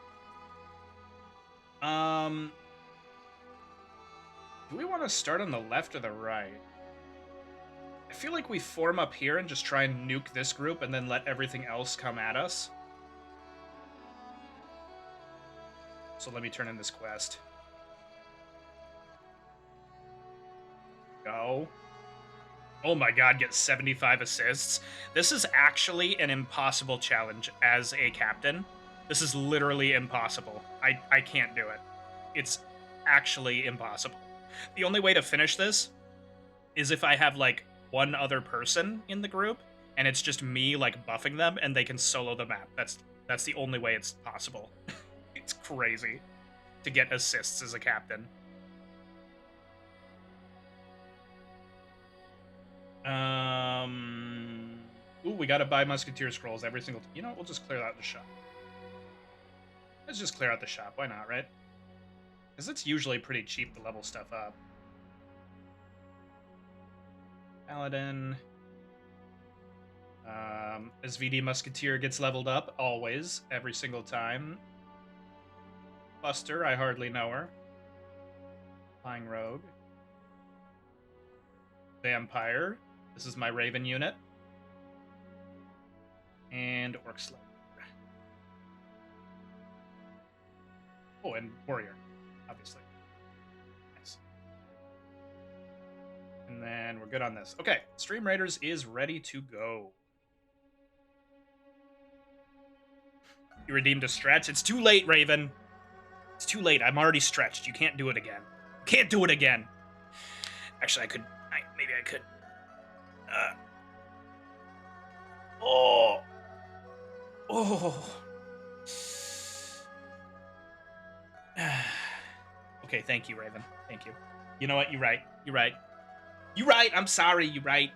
Do we want to start on the left or the right? I feel like we form up here and just try and nuke this group and then let everything else come at us. So let me turn in this quest. Go. Oh my god, get 75 assists. This is actually an impossible challenge as a captain. This is literally impossible. I can't do it. It's actually impossible. The only way to finish this is if I have, like, one other person in the group, and it's just me, like, buffing them, and they can solo the map. That's the only way it's possible. It's crazy to get assists as a captain. Ooh, we gotta buy Musketeer Scrolls every single time. You know what? We'll just clear out the shop. Let's just clear out the shop. Why not, right? Because it's usually pretty cheap to level stuff up. Paladin. As VD Musketeer gets leveled up, always, every single time. Buster, I hardly know her. Flying Rogue. Vampire. This is my Raven unit. And Orc Slayer. Oh, and Warrior, obviously. Nice. And then we're good on this. Okay, Stream Raiders is ready to go. You redeemed a stretch. It's too late, Raven. It's too late. I'm already stretched. You can't do it again. Can't do it again. Actually, I could. Maybe I could. Oh. Okay, thank you, Raven. Thank you. You know what? You're right. You're right. You're right. I'm sorry. You're right.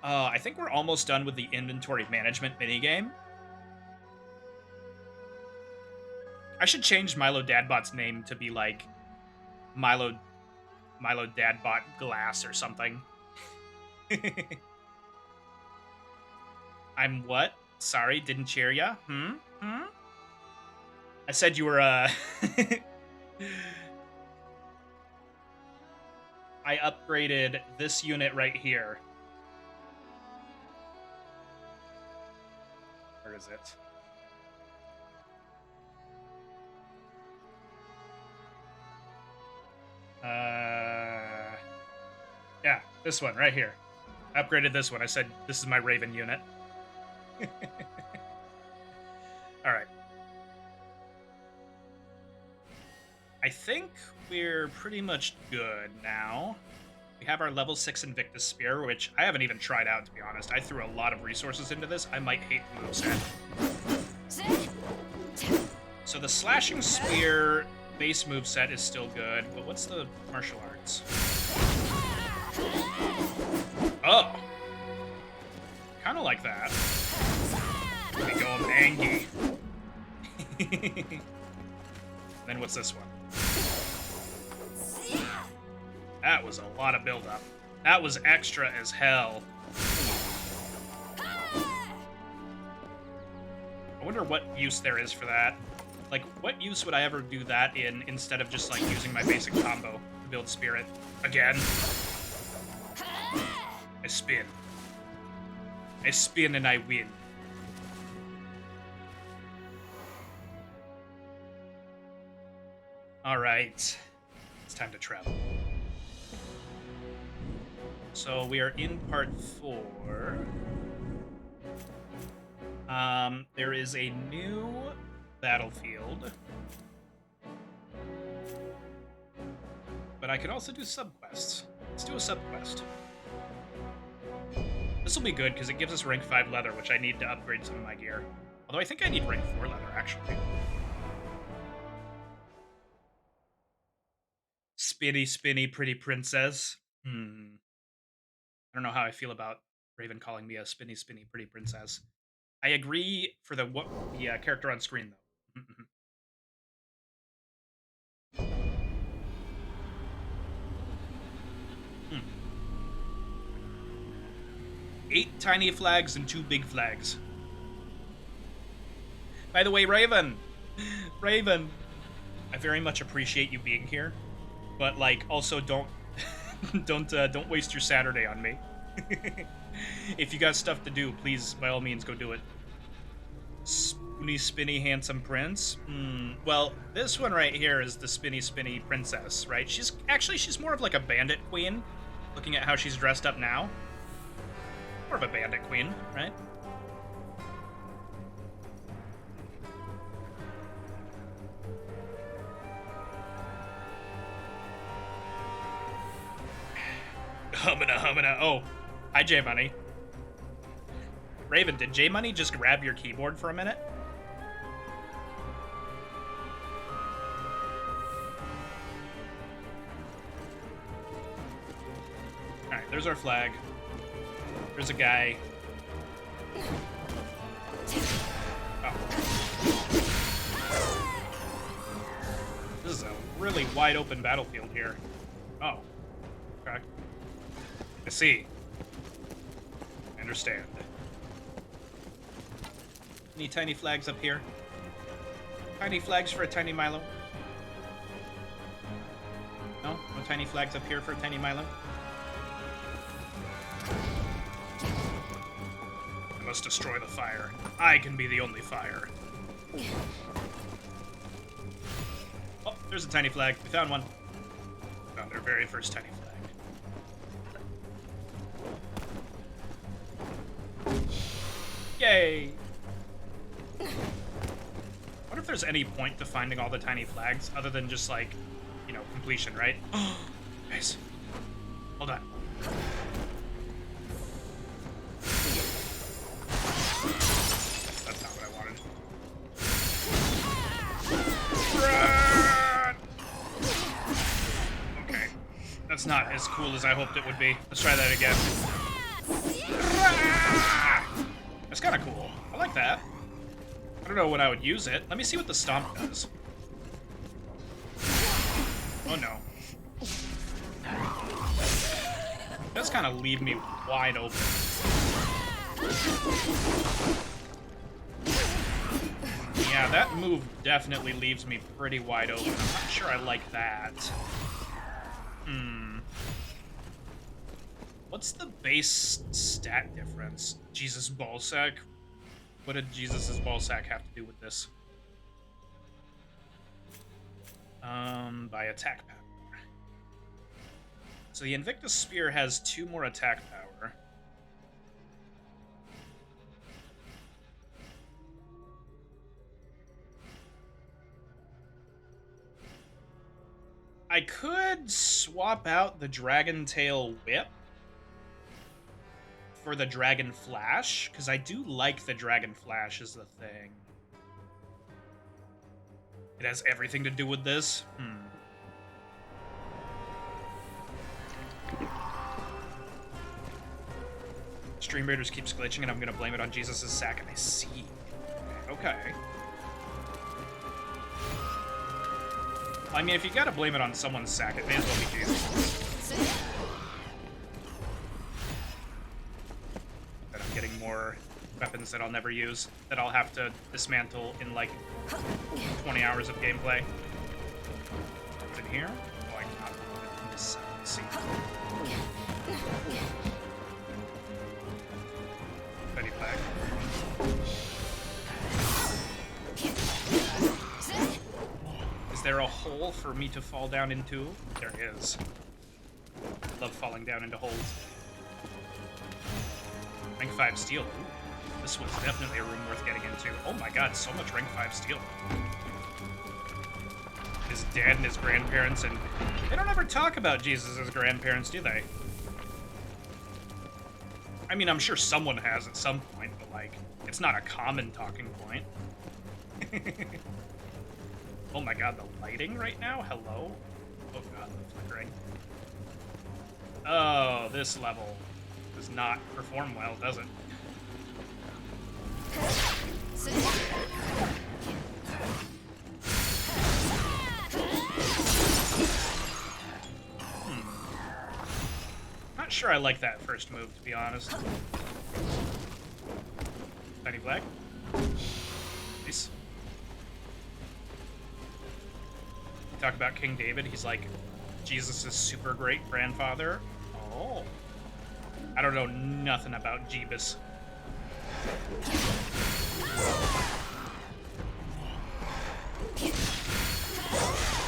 I think we're almost done with the inventory management minigame. I should change Milo Dadbot's name to be like Milo Dadbot Glass or something. I'm what? Sorry, didn't cheer ya? I said you were, I upgraded this unit right here. Where is it? Yeah, this one right here. I upgraded this one. I said, this is my Raven unit. Alright. I think we're pretty much good now. We have our level 6 Invictus Spear, which I haven't even tried out, to be honest. I threw a lot of resources into this. I might hate the moveset. So the Slashing Spear base moveset is still good, but what's the martial arts? Oh! Kind of like that. Let me go Mangy. Then what's this one? That was a lot of buildup. That was extra as hell. I wonder what use there is for that. Like, what use would I ever do that in instead of just, like, using my basic combo to build Spirit? Again. I spin. I spin and I win. Alright. It's time to travel. So we are in part 4. There is a new battlefield. But I could also do subquests. Let's do a subquest. This will be good because it gives us rank 5 leather, which I need to upgrade some of my gear. Although I think I need rank 4 leather, actually. Spinny, spinny, pretty princess. I don't know how I feel about Raven calling me a spinny, spinny, pretty princess. I agree for the character on screen, though. 8 tiny flags and 2 big flags. By the way, Raven! Raven! I very much appreciate you being here, but, like, also don't don't waste your Saturday on me. If you got stuff to do, please, by all means, go do it. Spoony, spinny, handsome prince? Well, this one right here is the spinny, spinny princess, right? She's more of like a bandit queen, looking at how she's dressed up now. More of a bandit queen, right? Humana. Oh, hi, J Money. Raven, did J Money just grab your keyboard for a minute? Alright, there's our flag. There's a guy. Oh. This is a really wide open battlefield here. Oh. Okay. I see. I understand. Any tiny flags up here? Tiny flags for a tiny Milo? No? No tiny flags up here for a tiny Milo? I must destroy the fire. I can be the only fire. Oh, there's a tiny flag. We found one. Found our very first tiny flag. Yay! What if there's any point to finding all the tiny flags other than just, like, you know, completion, right? Oh, guys. Hold on. That's not what I wanted. Run! Okay. That's not as cool as I hoped it would be. Let's try that again. That's kind of cool. I like that. I don't know when I would use it. Let me see what the stomp does. Oh no. It does kind of leave me wide open. Yeah, that move definitely leaves me pretty wide open. I'm not sure I like that. What's the base stat difference? Jesus ballsack? What did Jesus' ballsack have to do with this? By attack power. So the Invictus Spear has 2 more attack power. I could swap out the Dragon Tail Whip for the Dragon Flash, because I do like the Dragon Flash as the thing. It has everything to do with this. Stream Raiders keeps glitching, and I'm gonna blame it on Jesus' sack, and I see. Okay. I mean, if you gotta blame it on someone's sack, it may as well be Jesus. But I'm getting more weapons that I'll never use, that I'll have to dismantle in like 20 hours of gameplay. What's in here? Oh, I cannot move it in this side. Let's see. Petty flag. Is there a hole for me to fall down into? There is. I love falling down into holes. Rank 5 steel. Ooh, this was definitely a room worth getting into. Oh my god, so much rank 5 steel. His dad and his grandparents, and they don't ever talk about Jesus' grandparents, do they? I mean, I'm sure someone has at some point, but like, it's not a common talking point. Oh my god, the lighting right now? Hello? Oh god, the flickering. Oh, this level does not perform well, does it? Not sure I like that first move, to be honest. Tiny flag. Nice. You talk about King David, he's like Jesus' super great grandfather. Oh. I don't know nothing about Jeebus.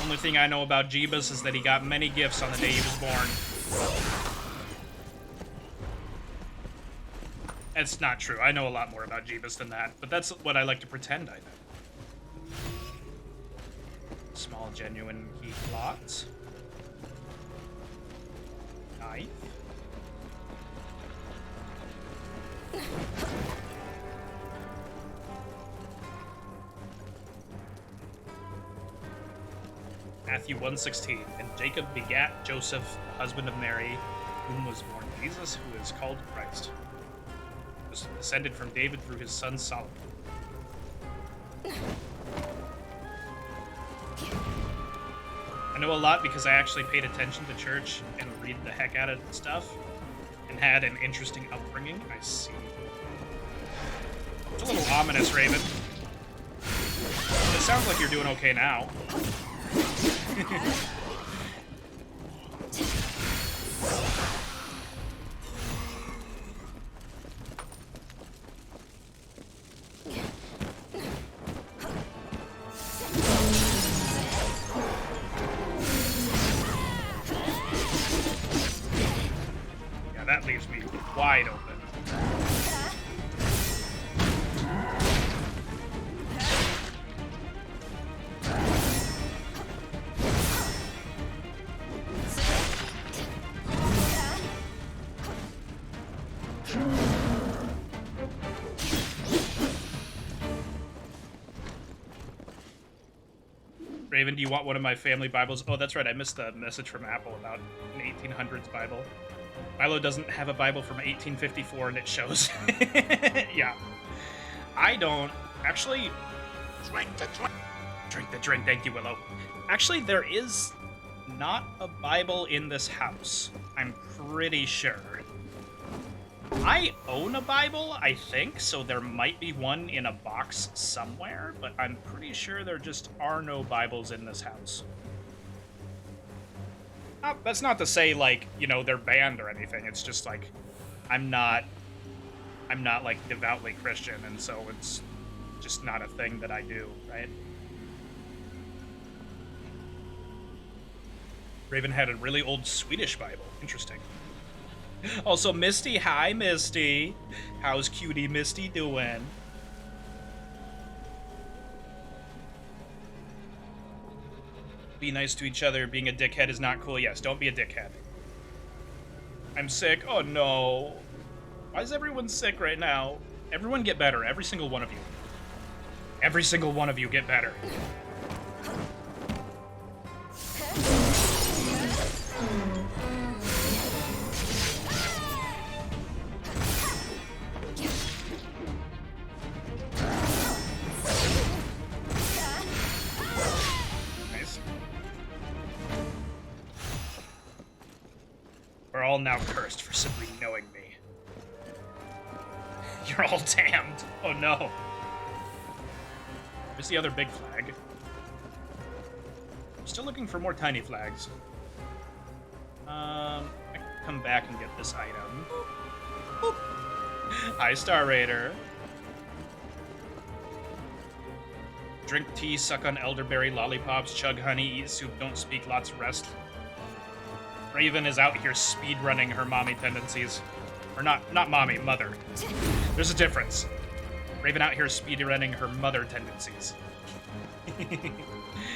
Only thing I know about Jeebus is that he got many gifts on the day he was born. It's not true. I know a lot more about Jeebus than that, but that's what I like to pretend I know. Small genuine key plot. Knife. Matthew 1:16, and Jacob begat Joseph, the husband of Mary, whom was born Jesus, who is called Christ. He was descended from David through his son Solomon. I know a lot because I actually paid attention to church and read the heck out of stuff and had an interesting upbringing. I see. It's a little ominous, Raven. It sounds like you're doing okay now. Yeah, that leaves me wide open. Raven, do you want one of my family Bibles? Oh, that's right. I missed the message from Apple about an 1800s Bible. Milo doesn't have a Bible from 1854, and it shows. Yeah. I don't. Actually... Drink the drink. Drink the drink. Thank you, Willow. Actually, there is not a Bible in this house. I'm pretty sure. I own a Bible, I think, so there might be one in a box somewhere, but I'm pretty sure there just are no Bibles in this house. That's not to say, like, you know, they're banned or anything. It's just, like, I'm not, like, devoutly Christian, and so it's just not a thing that I do, right? Raven had a really old Swedish Bible. Interesting. Also, Misty, hi, Misty. How's cutie Misty doing? Be nice to each other. Being a dickhead is not cool. Yes, don't be a dickhead. I'm sick. Oh, no. Why is everyone sick right now? Everyone get better. Every single one of you. Every single one of you get better. We're all now cursed for simply knowing me. You're all damned. Oh no. Where's the other big flag? I'm still looking for more tiny flags. I can come back and get this item. Boop. Hi, Star Raider. Drink tea, suck on elderberry lollipops, chug honey, eat soup, don't speak, lots rest. Raven is out here speedrunning her mommy tendencies. Or not mommy, mother. There's a difference. Raven out here speedrunning her mother tendencies.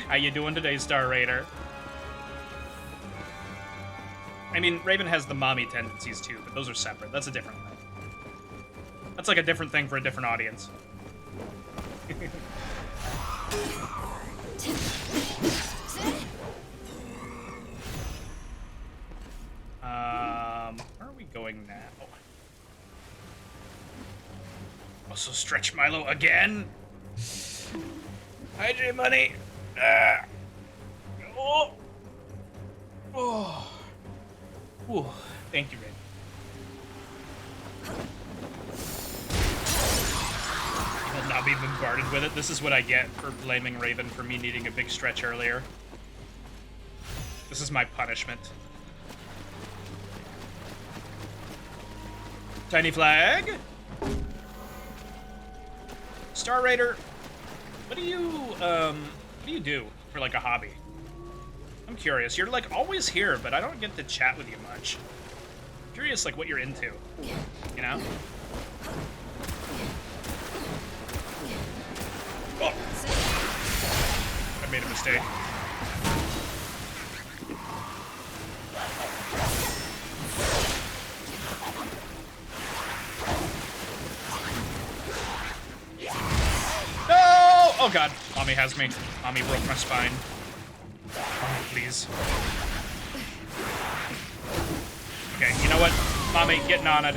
How you doing today, Star Raider? I mean, Raven has the mommy tendencies too, but those are separate. That's a different thing. That's like a different thing for a different audience. Where are we going now? Also, Stretch Milo again? Hi, J Money. Oh. Oh. Ooh. Thank you, Raven. I will not be bombarded with it. This is what I get for blaming Raven for me needing a big stretch earlier. This is my punishment. Tiny flag. Star Raider, what do you do for like a hobby? I'm curious. You're like always here, but I don't get to chat with you much. I'm curious like what you're into, you know? Oh. I made a mistake. god, mommy has me. Mommy broke my spine. Mommy, please. Okay, you know what? Mommy, getting on it.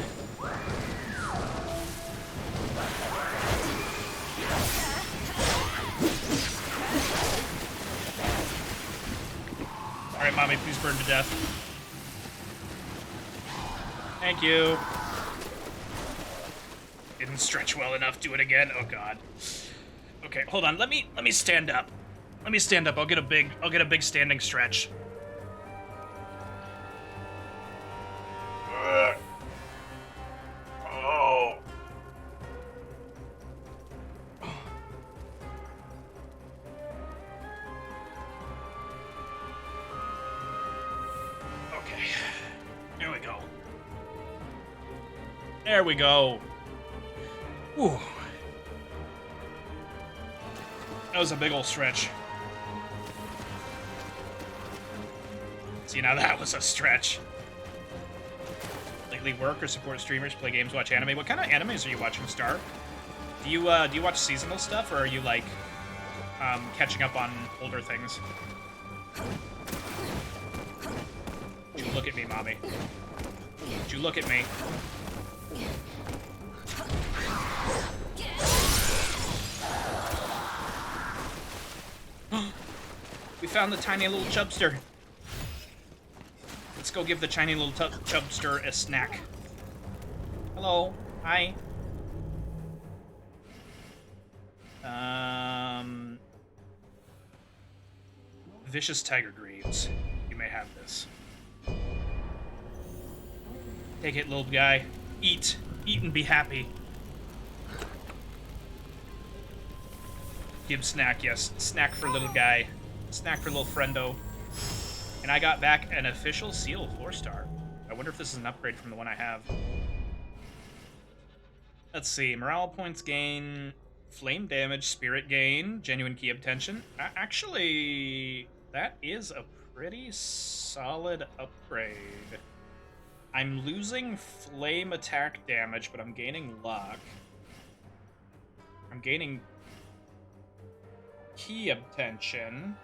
Alright, mommy, please burn to death. Thank you. Didn't stretch well enough. Do it again. Oh god. Okay, hold on. Let me stand up. Let me stand up. I'll get a big standing stretch. Oh. Okay. There we go. There we go. Whew. That was a big old stretch. See, now that was a stretch. Lately work or support streamers, play games, watch anime. What kind of animes are you watching, Star? Do you watch seasonal stuff, or are you, like, catching up on older things? Would you look at me, mommy? Would you look at me? We found the tiny little chubster. Let's go give the tiny little chubster a snack. Hello. Hi. Vicious tiger greaves. You may have this. Take it, little guy. Eat. Eat and be happy. Give snack, yes. Snack for little guy. Snack for little friendo. And I got back an official seal 4-star. I wonder if this is an upgrade from the one I have. Let's see. Morale points gain, flame damage, spirit gain, genuine key obtention. Actually, that is a pretty solid upgrade. I'm losing flame attack damage, but I'm gaining luck. I'm gaining key obtention.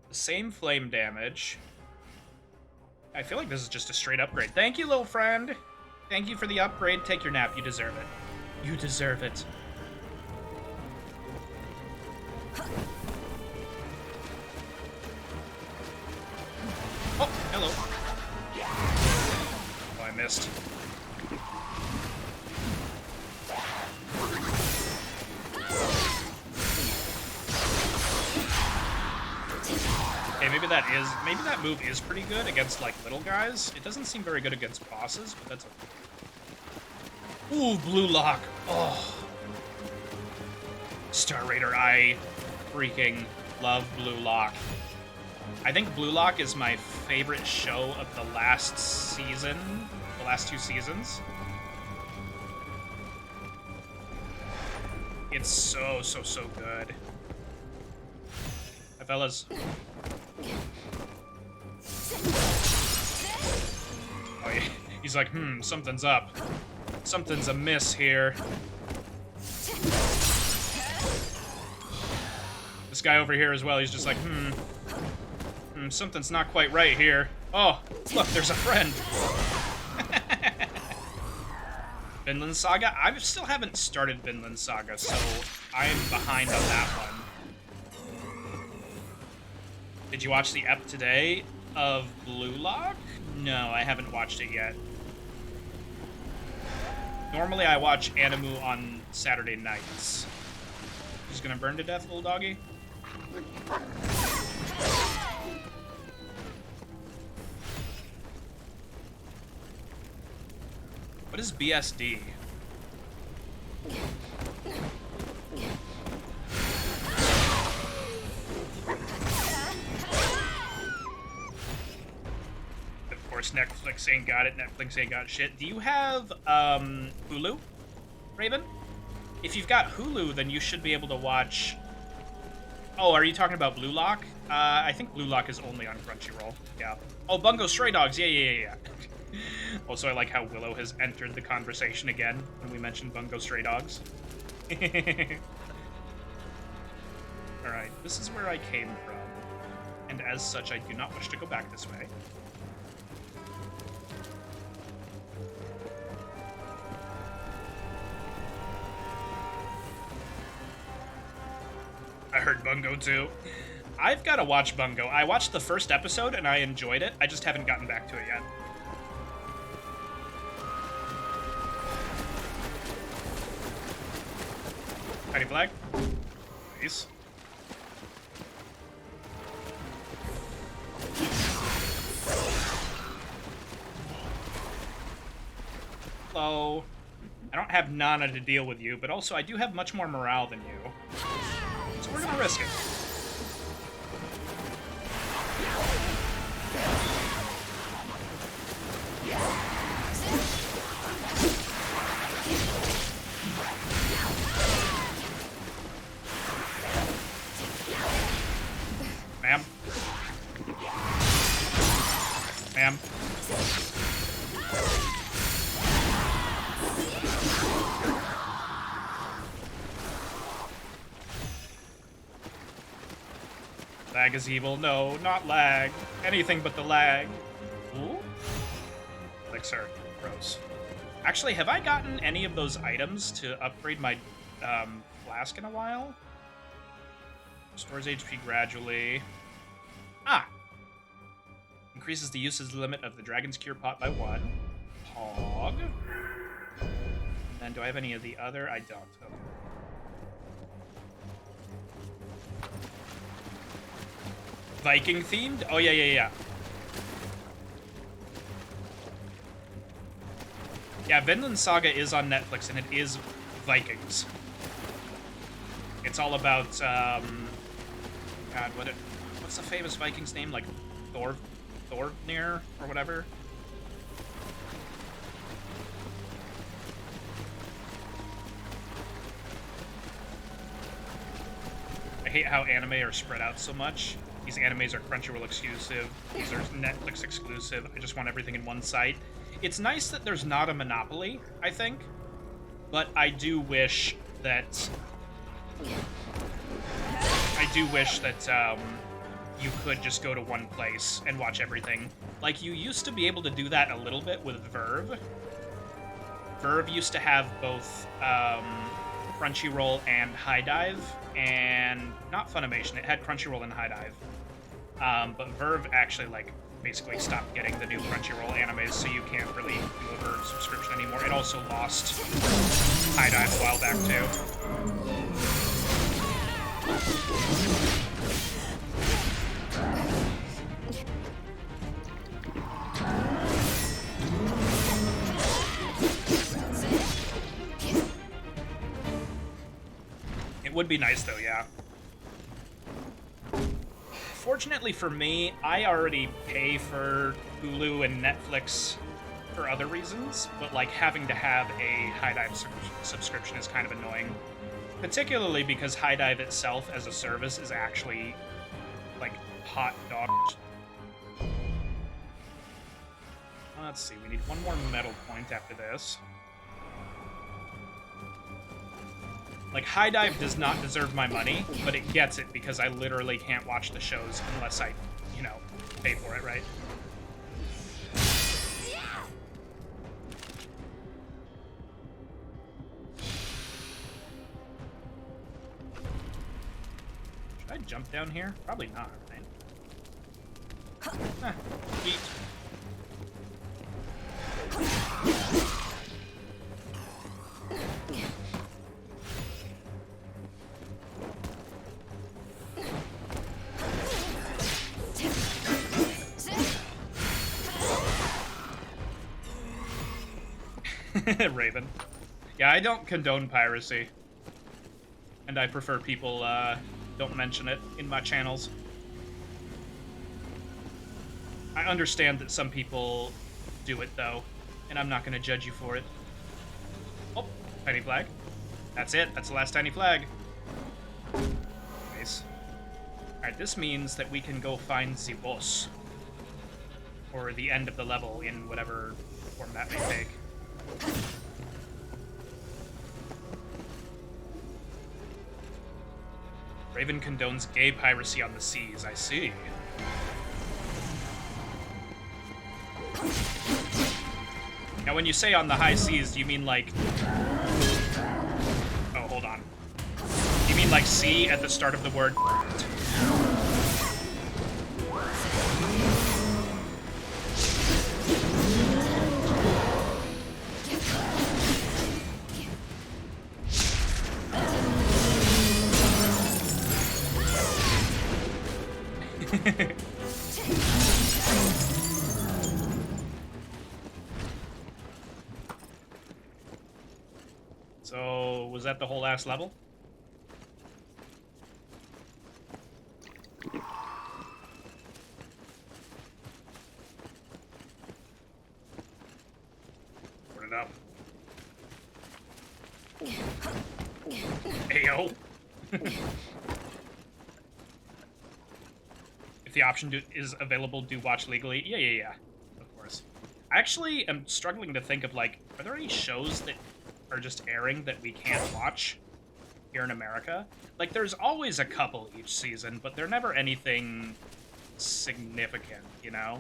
The same flame damage. I feel like this is just a straight upgrade. Thank you, little friend. Thank you for the upgrade. Take your nap. You deserve it. You deserve it. Oh, hello. Oh, I missed. Okay, maybe that move is pretty good against, like, little guys. It doesn't seem very good against bosses, but that's okay. Ooh, blue lock. Oh. Star Raider, I freaking love blue lock. I think blue lock is my favorite show of the last season, the last 2 seasons. It's so good. Hi, fellas. Oh, yeah. He's like, something's up. Something's amiss here. This guy over here as well, he's just like, something's not quite right here. Oh, look, there's a friend. Vinland Saga? I still haven't started Vinland Saga, so I'm behind on that one. Did you watch the ep today of Blue Lock? No, I haven't watched it yet. Normally I watch Animu on Saturday nights. Just gonna burn to death, little doggy? What is BSD? Of course, Netflix ain't got it. Netflix ain't got shit. Do you have Hulu, Raven? If you've got Hulu, then you should be able to watch... Oh, are you talking about Blue Lock? I think Blue Lock is only on Crunchyroll. Yeah. Oh, Bungo Stray Dogs. Yeah. Also, I like how Willow has entered the conversation again when we mentioned Bungo Stray Dogs. Alright, this is where I came from. And as such, I do not wish to go back this way. I heard Bungo too. I've got to watch Bungo. I watched the first episode and I enjoyed it. I just haven't gotten back to it yet. Tiny flag. Nice. Hello. I don't have Nana to deal with you, but also I do have much more morale than you. So we're gonna risk it. Ma'am. Ma'am. Lag is evil. No, not lag. Anything but the lag. Ooh. Elixir. Gross. Actually, have I gotten any of those items to upgrade my flask in a while? Restores HP gradually. Ah! Increases the usage limit of the Dragon's Cure pot by 1. Hog. And do I have any of the other? I don't. Okay. Viking themed? Oh, yeah. Yeah, Vinland Saga is on Netflix, and it is Vikings. It's all about, God, what's the famous Viking's name? Like, Thornir, or whatever? I hate how anime are spread out so much. These animes are Crunchyroll exclusive. These are Netflix exclusive. I just want everything in one site. It's nice that there's not a monopoly, I think. But I do wish that... you could just go to one place and watch everything. Like, you used to be able to do that a little bit with Verve. Verve used to have both Crunchyroll and High Dive, and not Funimation. It had Crunchyroll and High Dive. But Verve actually, like, basically stopped getting the new Crunchyroll animes, so you can't really do a Verve subscription anymore. It also lost High Dive a while back, too. It would be nice, though, yeah. Fortunately for me, I already pay for Hulu and Netflix for other reasons, but, like, having to have a High Dive subscription is kind of annoying. Particularly because High Dive itself as a service is actually, like, hot dog. Let's see, we need one more metal point after this. Like, High Dive does not deserve my money, but it gets it because I literally can't watch the shows unless I, you know, pay for it, right? Should I jump down here? Probably not, right? Eat. Raven. Yeah, I don't condone piracy. And I prefer people don't mention it in my channels. I understand that some people do it, though, and I'm not going to judge you for it. Oh, tiny flag. That's it. That's the last tiny flag. Nice. Alright, this means that we can go find the boss. or the end of the level in whatever form that may take. Raven condones gay piracy on the seas. I see. Now, when you say on the high seas, do you mean like... Oh, hold on. You mean like sea at the start of the word? So, was that the whole last level? Put it up. Ayo. If the option is available, do watch legally. Yeah. Of course. I actually am struggling to think of, like, are there any shows that are just airing that we can't watch here in America? Like, there's always a couple each season, but they're never anything significant, you know?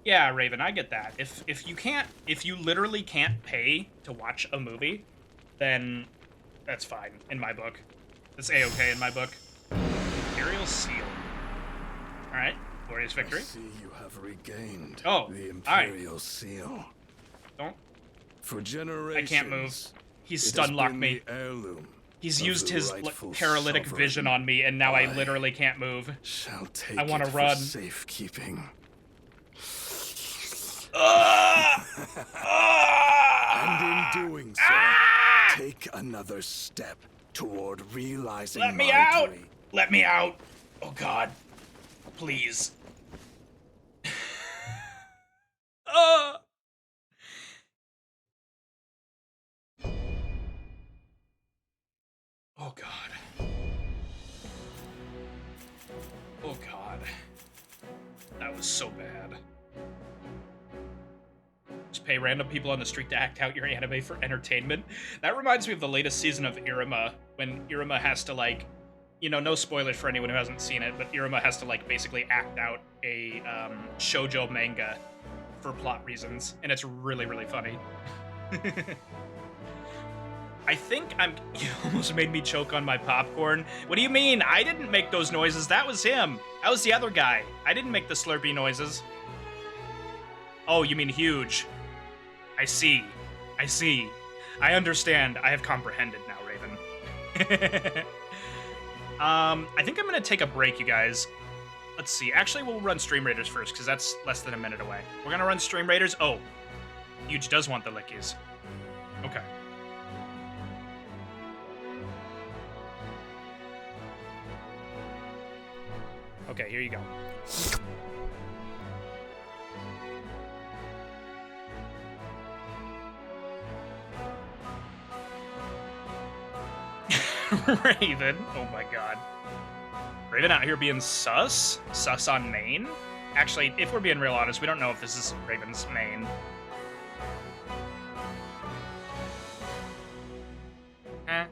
Yeah, Raven, I get that. If you literally can't pay to watch a movie, then that's fine in my book. It's A-okay in my book. Imperial Seal. All right, glorious victory. I see you have regained all the Imperial right. Seal. Don't. For generations, I can't move. He's it stun has locked been me. the heirloom He's of used the his rightful paralytic sovereign. vision on me, and now I literally can't move. Shall take I want to it for run. safekeeping. And in doing so, take another step toward realizing Let me my out! dream. Let me out! Oh God, please. Oh God. Oh God. That was so bad. Just pay random people on the street to act out your anime for entertainment. That reminds me of the latest season of Iruma, when Iruma has to, like, you know, no spoilers for anyone who hasn't seen it, but Iruma has to, like, basically act out a shoujo manga for plot reasons, and it's really, really funny. I think you almost made me choke on my popcorn. What do you mean? I didn't make those noises. That was him. That was the other guy. I didn't make the slurpy noises. Oh, you mean huge. I see. I see. I understand. I have comprehended now, Raven. I think I'm going to take a break, you guys. Let's see. Actually, we'll run Stream Raiders first, because that's less than a minute away. We're going to run Stream Raiders. Oh, Huge does want the lickies. Okay. Okay, here you go. Raven. Oh my God. Raven out here being sus? Sus on main? Actually, if we're being real honest, we don't know if this is Raven's main. Eh.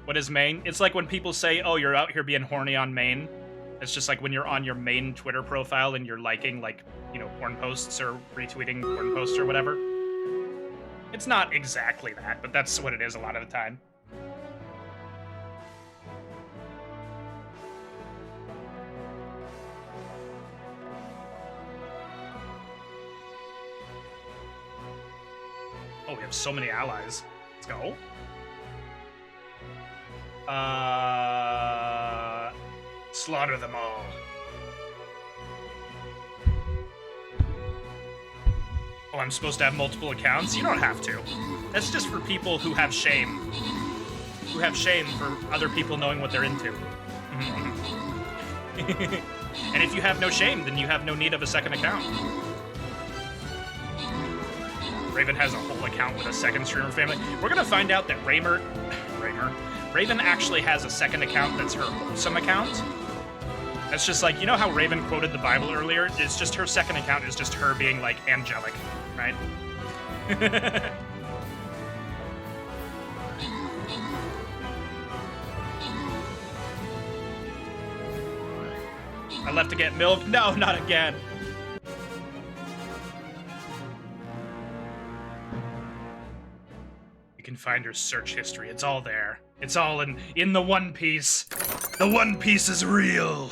What is main? It's like when people say, oh, you're out here being horny on main. It's just like when you're on your main Twitter profile and you're liking, like, you know, porn posts or retweeting porn posts or whatever. It's not exactly that, but that's what it is a lot of the time. Oh, we have so many allies. Let's go. Slaughter them all. Oh, I'm supposed to have multiple accounts? You don't have to. That's just for people who have shame. Who have shame for other people knowing what they're into. And if you have no shame, then you have no need of a second account. Raven has a whole account with a second streamer family. We're gonna find out that Raven actually has a second account that's her wholesome account. That's just like, you know how Raven quoted the Bible earlier? It's just her second account is just her being like angelic, right? I left to get milk? No, not again. You can find her search history. It's all there. It's all in the One Piece. The One Piece is real.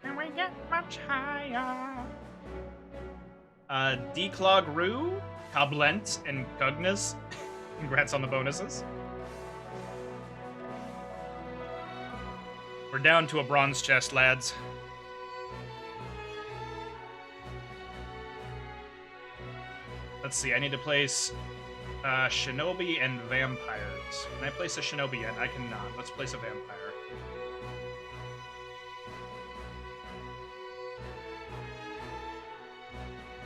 Can we get much higher? Declog Rue, Coblent, and Cugnas. Congrats on the bonuses. We're down to a bronze chest, lads. Let's see, I need to place Shinobi and Vampires. Can I place a Shinobi yet? I cannot. Let's place a Vampire.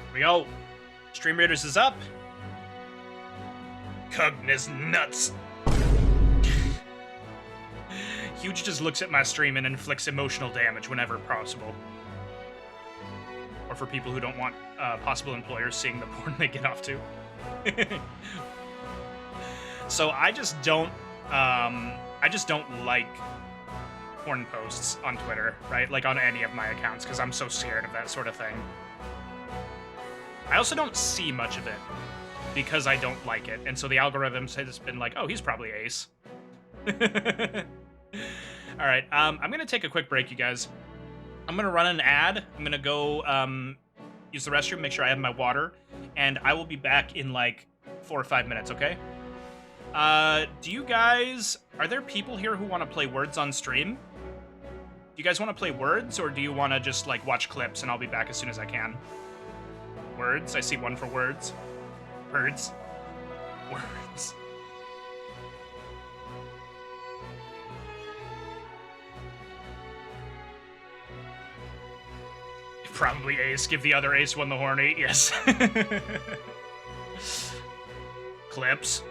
Here we go. Stream Raiders is up. Cugna's nuts. Huge just looks at my stream and inflicts emotional damage whenever possible. Or for people who don't want possible employers seeing the porn they get off to. So I just don't like porn posts on Twitter, right? Like on any of my accounts, because I'm so scared of that sort of thing. I also don't see much of it because I don't like it, and so the algorithms has been like, oh, he's probably ace. All right, I'm gonna take a quick break, you guys. I'm gonna run an ad. I'm gonna go use the restroom, make sure I have my water, and I will be back in like 4 or 5 minutes, okay? Do you guys... Are there people here who want to play Words on stream? Do you guys want to play Words, or do you want to just, like, watch clips and I'll be back as soon as I can? Words? I see one for Words. Words. Words. Probably ace. Give the other ace one the horny. Yes. Clips.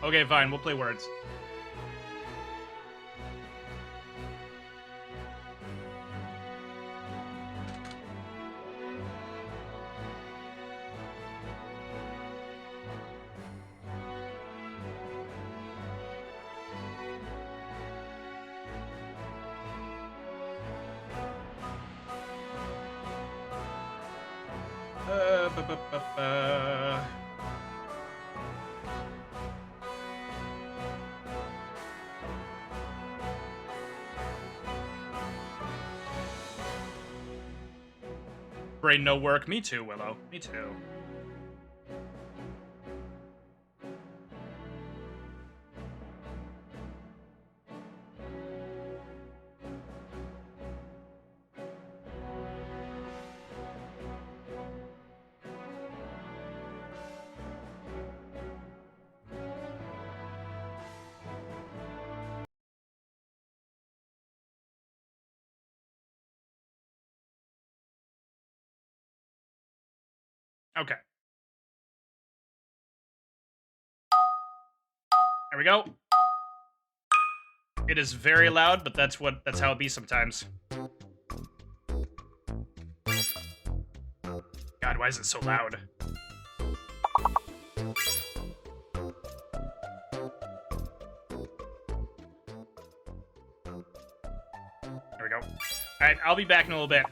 Okay, fine. We'll play Words. Brain no work. Me too, Willow. Me too. Okay. There we go. It is very loud, but that's how it be sometimes. God, why is it so loud? There we go. Alright, I'll be back in a little bit.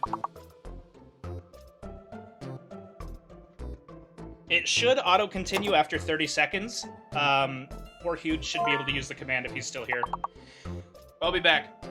It should auto-continue after 30 seconds. Poor Huge should be able to use the command if he's still here. I'll be back.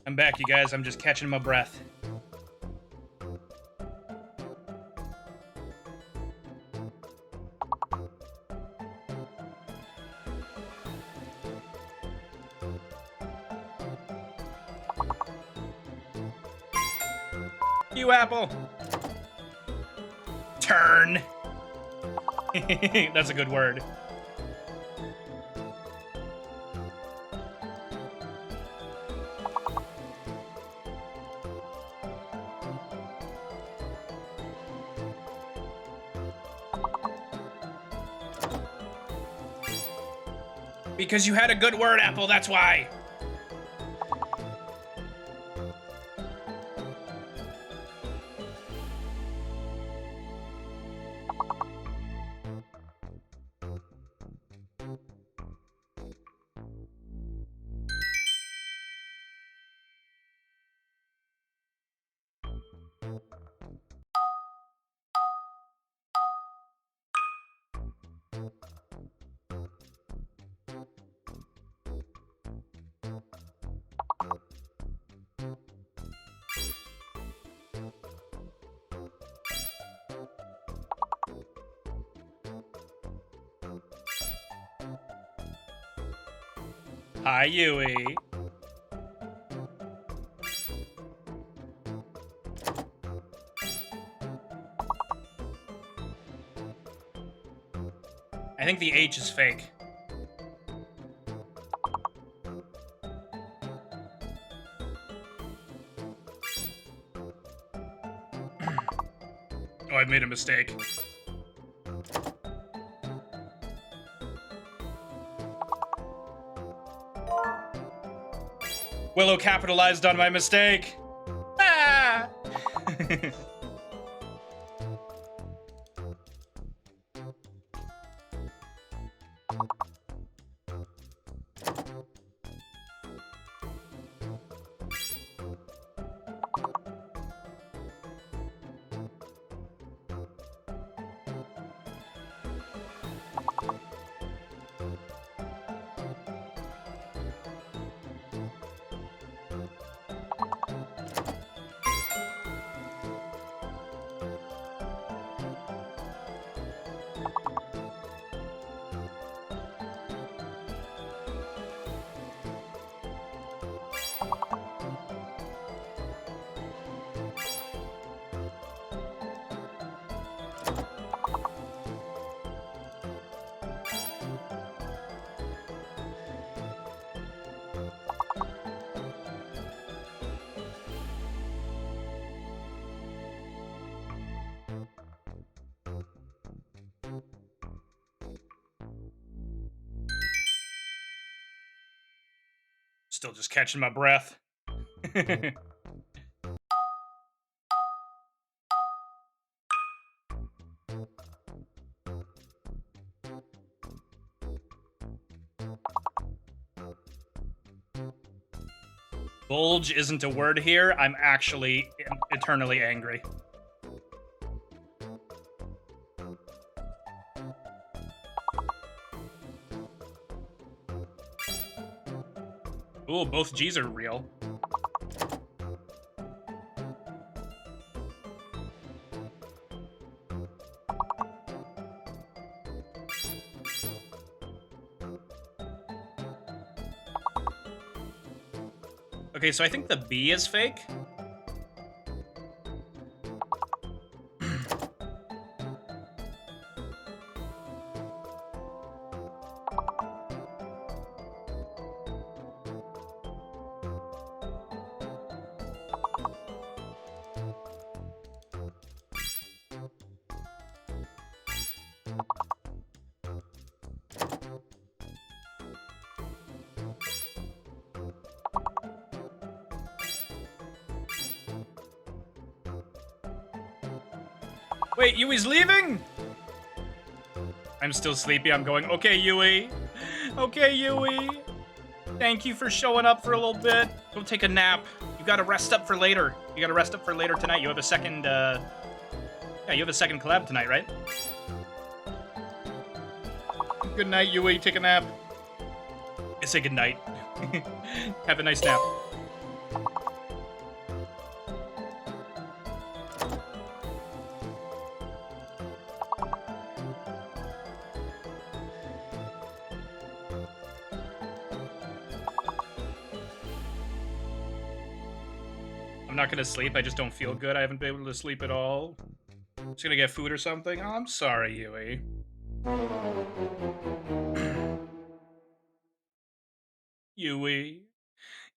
I'm back, you guys. I'm just catching my breath. You apple. Turn. That's a good word. Because you had a good word, Apple, that's why. Hi, Yui. I think the H is fake. Oh, I've made a mistake. Willow capitalized on my mistake. Ah! Still just catching my breath. Bulge isn't a word here. I'm actually eternally angry. Ooh, both G's are real. Okay, so I think the B is fake. Wait, Yui's leaving? I'm still sleepy. I'm going, okay, Yui. Okay, Yui. Thank you for showing up for a little bit. Go take a nap. You gotta rest up for later. You gotta rest up for later tonight. You have a second, yeah, you have a second collab tonight, right? Good night, Yui. Take a nap. I say good night. Have a nice nap. I'm not gonna sleep. I just don't feel good. I haven't been able to sleep at all. Just gonna get food or something. Oh, I'm sorry, Yui. Yui.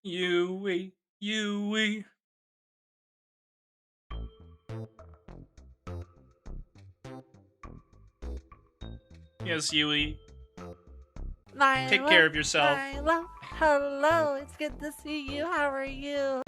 Yui. Yui. Yes, Yui. Milo, Take care of yourself. Milo, hello, it's good to see you. How are you?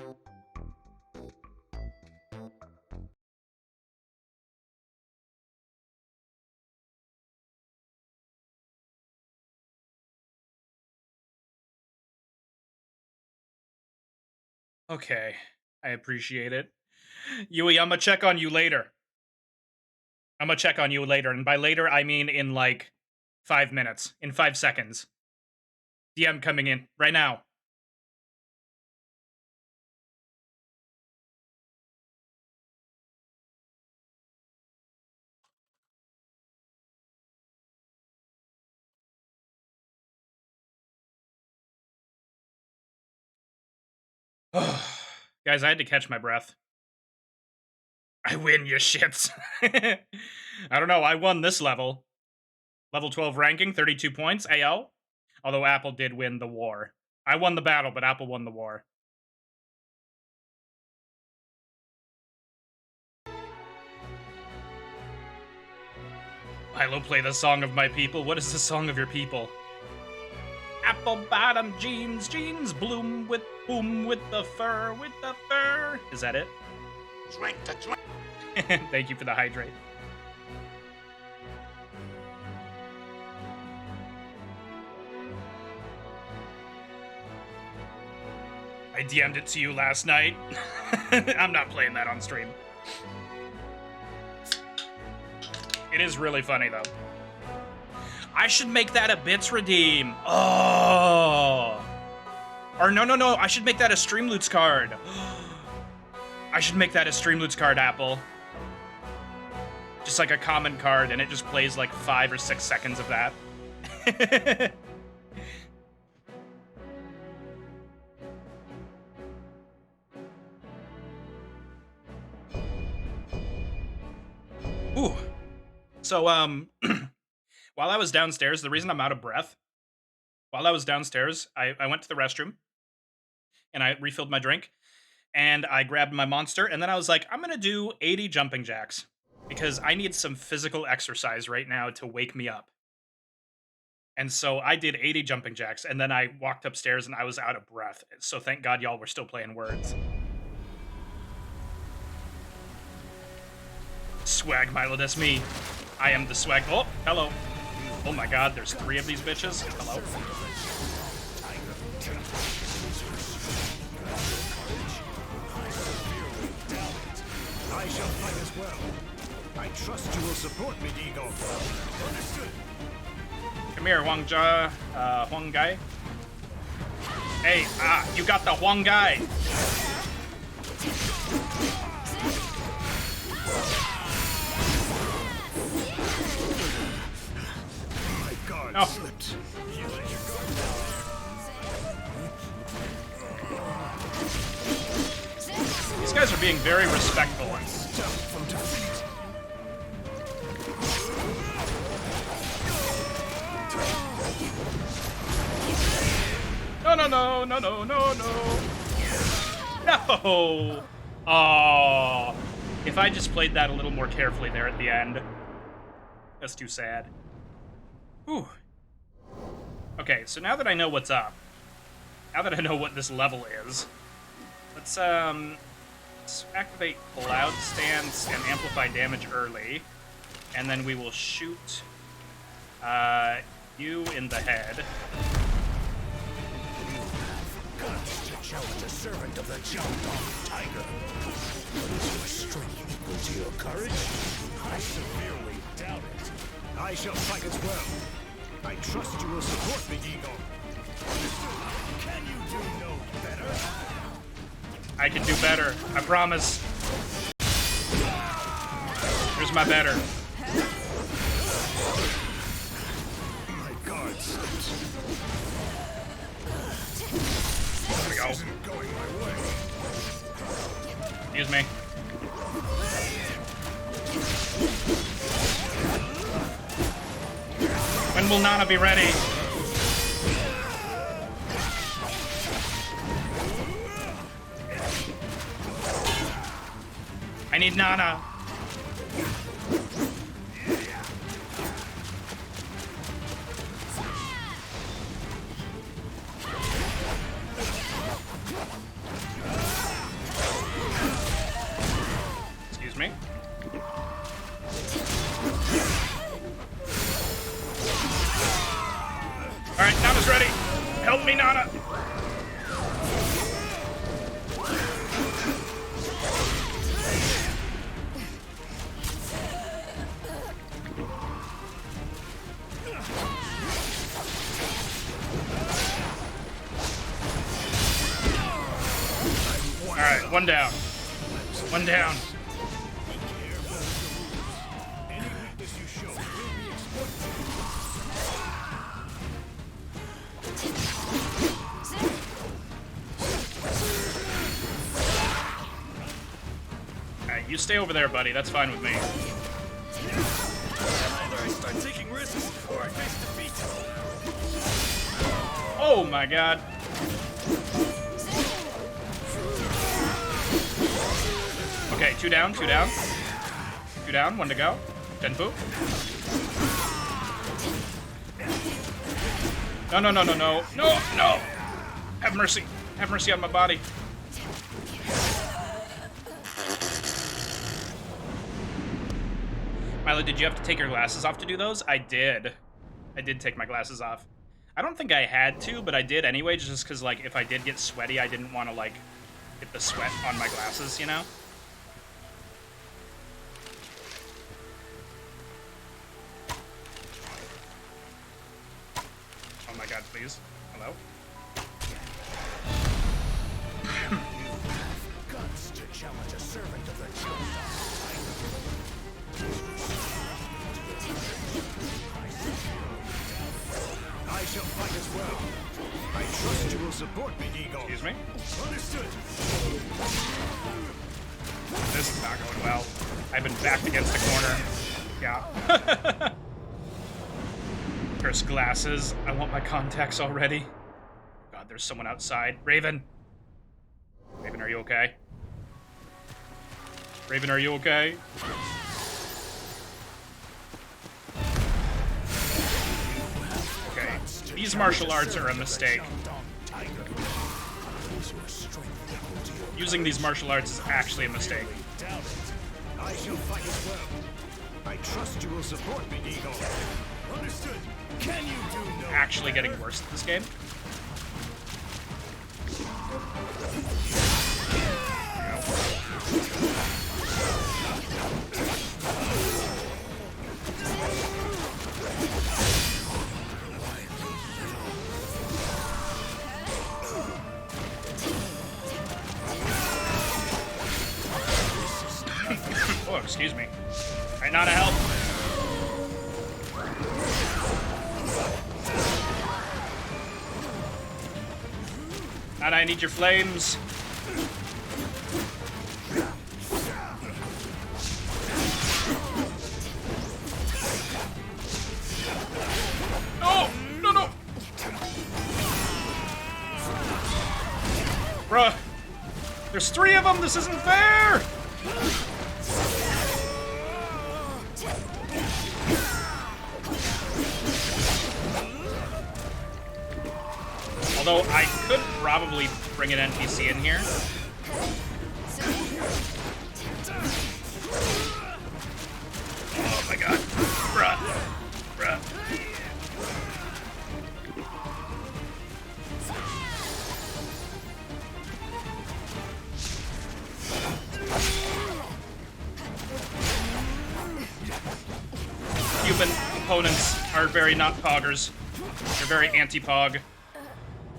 Okay. I appreciate it. Yui, I'm gonna check on you later. I'm gonna check on you later. And by later, I mean in like 5 minutes. In 5 seconds. DM coming in right now. Guys, I had to catch my breath. I win, you shits. I don't know, I won this level. Level 12 ranking, 32 points, AO. Although Apple did win the war. I won the battle, but Apple won the war. Milo, play the song of my people. What is the song of your people? Apple bottom jeans, jeans bloom with boom with the fur, with the fur. Is that it? Drink the drink. Thank you for the hydrate. I DM'd it to you last night. I'm not playing that on stream. It is really funny, though. I should make that a bits redeem. Oh. Or no. I should make that a Streamloots card. I should make that a Streamloots card, Apple. Just like a common card, and it just plays like 5 or 6 seconds of that. Ooh. So, while I was downstairs, the reason I'm out of breath, while I was downstairs, I went to the restroom, and I refilled my drink, and I grabbed my monster, and then I was like, I'm gonna do 80 jumping jacks, because I need some physical exercise right now to wake me up. And so I did 80 jumping jacks, and then I walked upstairs, and I was out of breath, so thank God y'all were still playing words. Swag, Milo, that's me. I am the swag. Oh, hello. Oh my God, there's 3 of these bitches. Hello. I shall fight as well. I trust you will support me, Eagle. Understood. Come here, Huang Gai. Hey, you got the Huang Gai. No. Slipped. guys are being very respectful. Step from defeat. No, no, no, no, no, no, no. No! Oh, if I just played that a little more carefully there at the end. That's too sad. Whew. Okay, so now that I know what's up, now that I know what this level is, let's activate Cloud Stance and amplify damage early, and then we will shoot you in the head. Guts to challenge a servant of the Jiangdong Tiger. But is your strength equal to your courage? I severely doubt it. I shall fight as well. I trust you will support me, Eagle. Can you do no better? I can do better. I promise. Here's my better. My guard slips. There we go. This isn't going my way. Excuse me. When will Nana be ready? I need Nana. Excuse me. All right, Nana's ready. Help me, Nana. All right, one down. One down. Any weakness you show will be exploited. All right, you stay over there, buddy. That's fine with me. Either I start taking risks or I face defeat. Oh my God. Okay, two down, two down. Two down, one to go. Denfu. No, no, no, no, no. No, no! Have mercy. Have mercy on my body. Milo, did you have to take your glasses off to do those? I did. I did take my glasses off. I don't think I had to, but I did anyway, just because, like, if I did get sweaty, I didn't want to, like, get the sweat on my glasses, you know? Oh my God, please. Hello? Guts to challenge a servant of the Jiangdong I shall fight as well. I trust you will support me, Eagle. Excuse me? Understood. This is not going well. I've been backed against the corner. Yeah. Curse glasses. I want my contacts already. God, there's someone outside. Raven. Raven, are you okay? Raven, are you okay? Okay. These martial arts are a mistake. Using these martial arts is actually a mistake. I shall fight as well. I trust you will support me, Eagle. Understood. Can you do no Actually getting worse at this game. Oh, excuse me. Alright, not a help. And I need your flames. There's 3 of them! This isn't fair! Although I could probably bring an NPC in here. Oh my god. Bruh. Bruh. Human opponents are very not poggers. They're very anti-pog.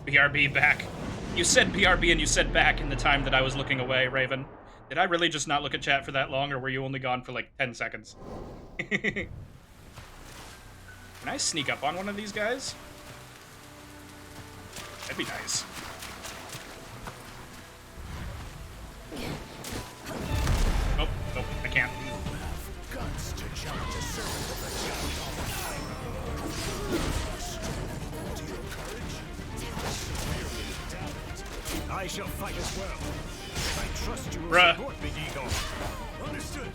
BRB back. You said BRB and you said back in the time that I was looking away, Raven. Did I really just not look at chat for that long, or were you only gone for like 10 seconds? Can I sneak up on one of these guys? That'd be nice. Nope, nope, I can't. Guts to challenge a servant of the Jump Off Tiger. I shall fight as well. I trust you will support me, Eagle. Understood.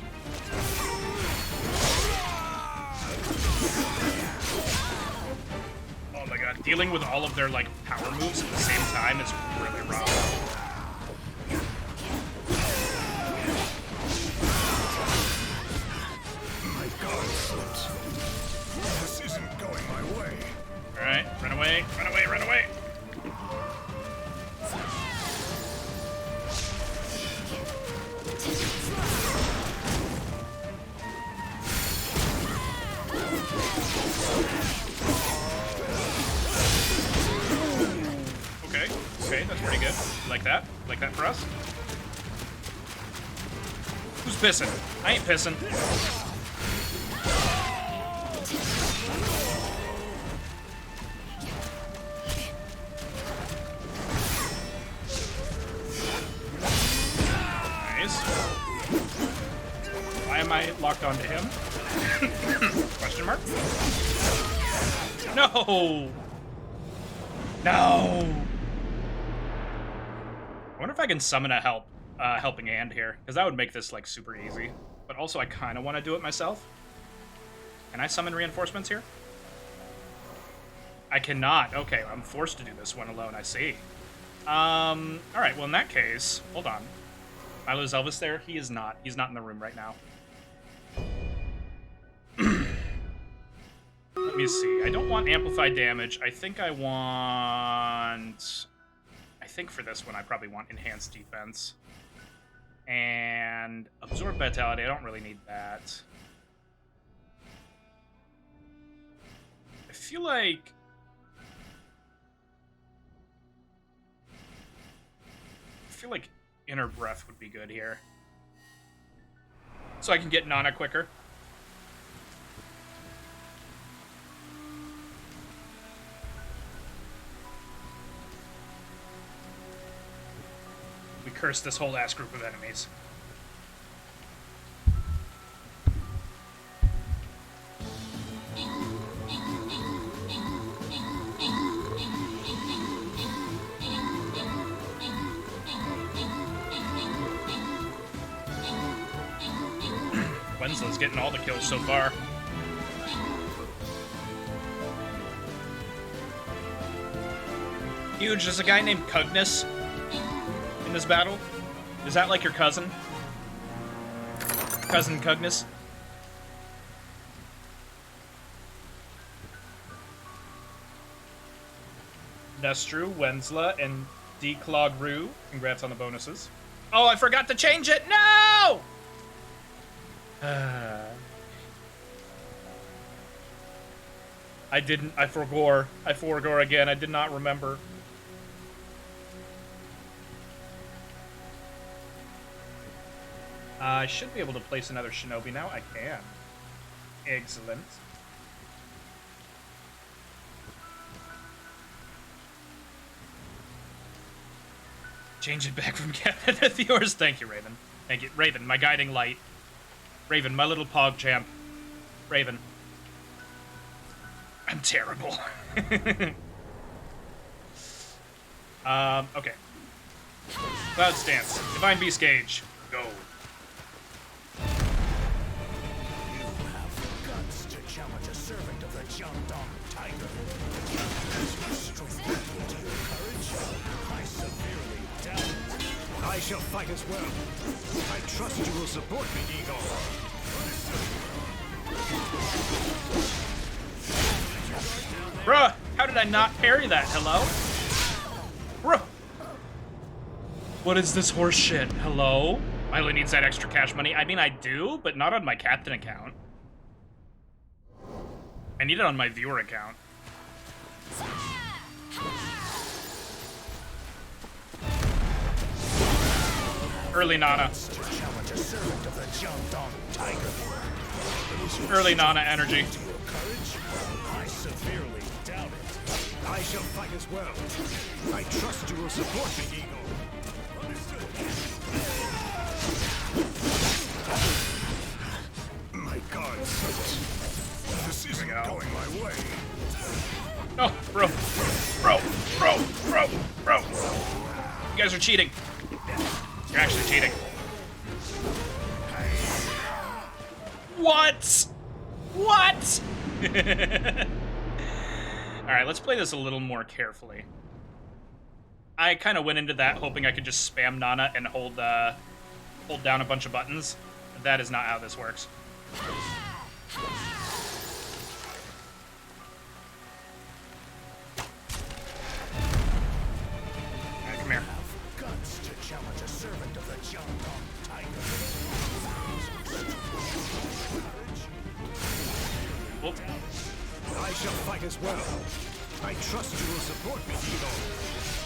Oh my god, dealing with all of their like power moves at the same time is really rough. My guard slips. This isn't going my way. Alright, run away, run away, run away. Okay, okay, that's pretty good. Like that? Like that for us? Who's pissing? I ain't pissing. Nice. Why am I locked onto him? Question mark? No! No! I wonder if I can summon a helping hand here, because that would make this like super easy. But also I kind of want to do it myself. Can I summon reinforcements here? I cannot. Okay, I'm forced to do this one alone, I see. Alright, well in that case, hold on. Milo, is Elvis there? He is not. He's not in the room right now. Let me see. I don't want amplified damage. I think I want... I think for this one I probably want enhanced defense. And absorb vitality. I don't really need that. I feel like... Inner Breath would be good here. So I can get Nana quicker. We curse this whole ass group of enemies. Wenslow's getting all the kills so far. Huge, there's a guy named Cugnus in this battle. Is that like your cousin? Cousin Cugnus? Nestru, Wensla, and Declogru. Congrats on the bonuses. Oh, I forgot to change it! No! I didn't. I forgore. I forgore again. I did not remember. I should be able to place another shinobi now. I can. Excellent. Change it back from Captain to yours. Thank you, Raven. Thank you. Raven, my guiding light. Raven, my little pog champ. Raven. I'm terrible. Okay. Cloud Stance. Divine Beast Gauge. Go. You have guts to challenge a servant of the Jiangdong Tiger. Is your strength equal to your courage? I severely doubt it. I shall fight as well. I trust you will support me, Eagle. Bruh, how did I not parry that? Hello? Bruh. What is this horse shit? Hello? Milo needs that extra cash money. I mean, I do, but not on my captain account. I need it on my viewer account. Early Nana. Early Nana energy. I severely doubt it. I shall fight as well. I trust you will support me, Eagle. Understood. My God, this isn't going my way. No, bro. Bro. You guys are cheating. You're actually cheating. What? What? Alright, let's play this a little more carefully. I kind of went into that hoping I could just spam Nana and hold down a bunch of buttons. That is not how this works. Alright, come here. Guts to challenge a servant of the Jiangdong Tiger. Whoop. I shall fight as well. I trust you will support me, Eagle.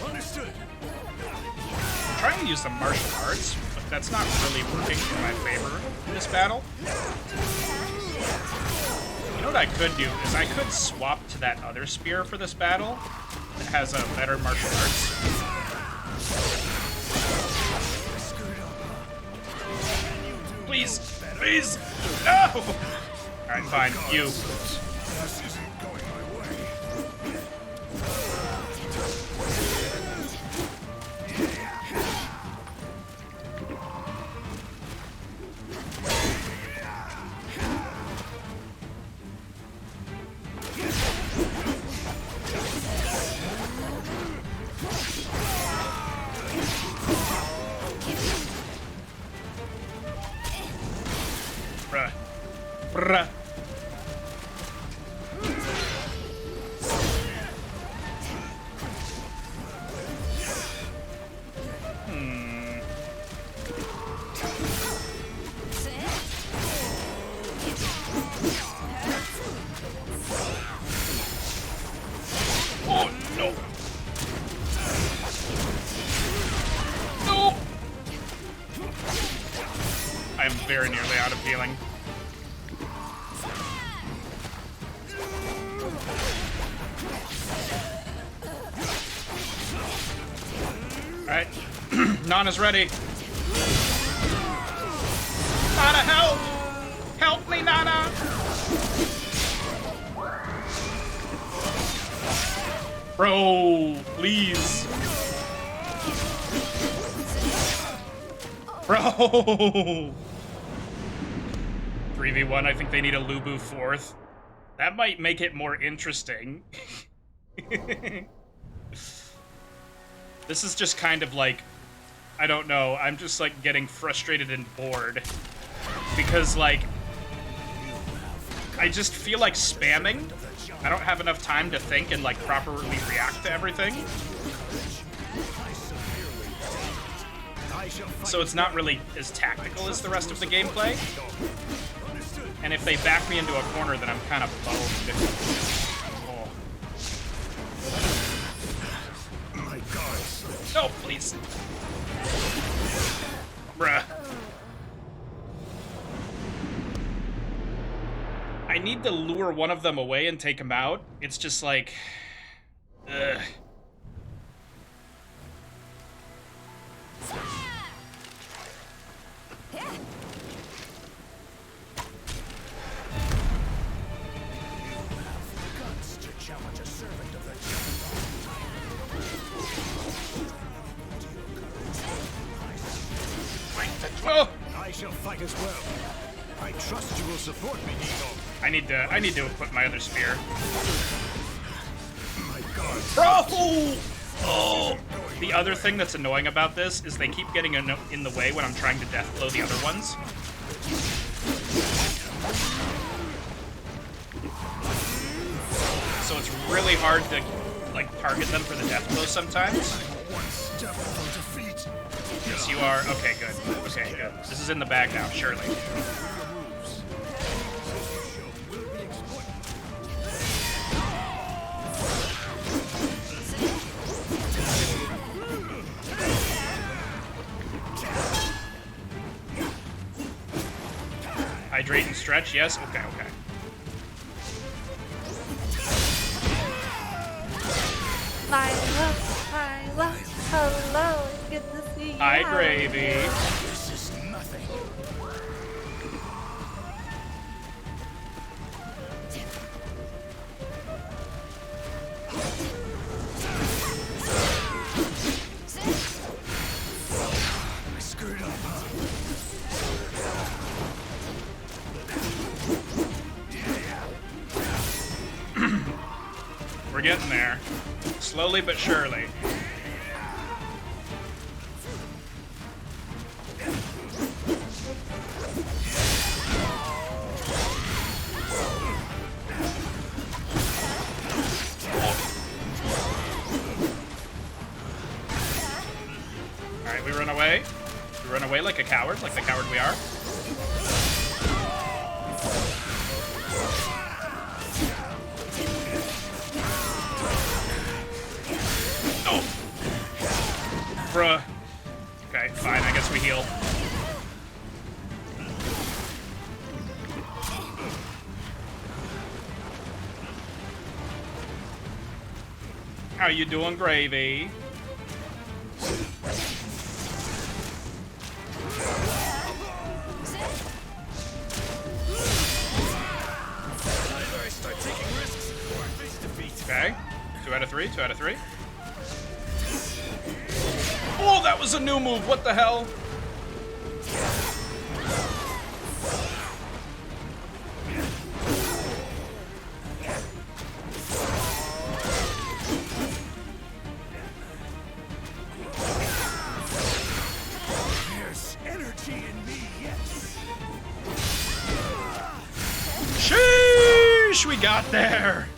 Understood. I'm trying to use the martial arts, but that's not really working in my favor in this battle. You know what I could do is I could swap to that other spear for this battle that has a better martial arts. Please, please, no! Alright, fine, you. This isn't going my way. Bruh. Bruh. Oh, no. No. I am very nearly out of healing. Alright. Nana's ready. Nana, help! Help me, Nana! Bro, please. Bro! 3v1, I think they need a Lubu 4th. That might make it more interesting. This is just kind of like, I don't know, I'm just like getting frustrated and bored. Because like, I just feel like spamming. I don't have enough time to think and like properly react to everything. So it's not really as tactical as the rest of the gameplay. And if they back me into a corner, then I'm kind of boned. Oh. My God. No, please. Bruh. I need to lure one of them away and take him out. It's just like... Ugh. fight as well. I trust you will support me, Eagle. I need to equip my other spear. My God. Bro! Oh! The other thing that's annoying about this is they keep getting in the way when I'm trying to death blow the other ones. So it's really hard to like target them for the death blow sometimes. One step from defeat. Yes, you are. Okay, good. Okay, good. This is in the bag now, surely. Hydrate and stretch, yes? Okay, okay. Lila, hello, it's good to see you. Hi, Howard. Gravy. This is nothing. I screwed up, huh? We're getting there. Slowly but surely. Alright, we run away. We run away like a coward, like the coward we are. Oh. Bruh. Okay, fine, I guess we heal. How you doing, Gravy? Okay. 2 out of 3, 2 out of 3. Oh, that was a new move. What the hell? There's energy in me, yes. Sheesh, we got there.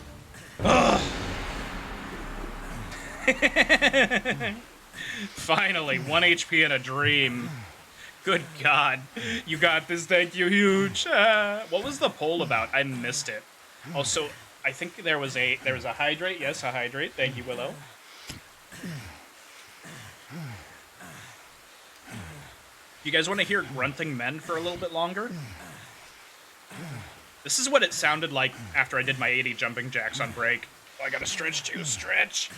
Ugh. Finally, 1 HP and a dream. Good God. You got this, thank you, huge. What was the poll about? I missed it. Also, I think there was a hydrate. Yes, a hydrate. Thank you, Willow. You guys want to hear grunting men for a little bit longer? This is what it sounded like after I did my 80 jumping jacks on break. Oh, I gotta stretch too. Stretch.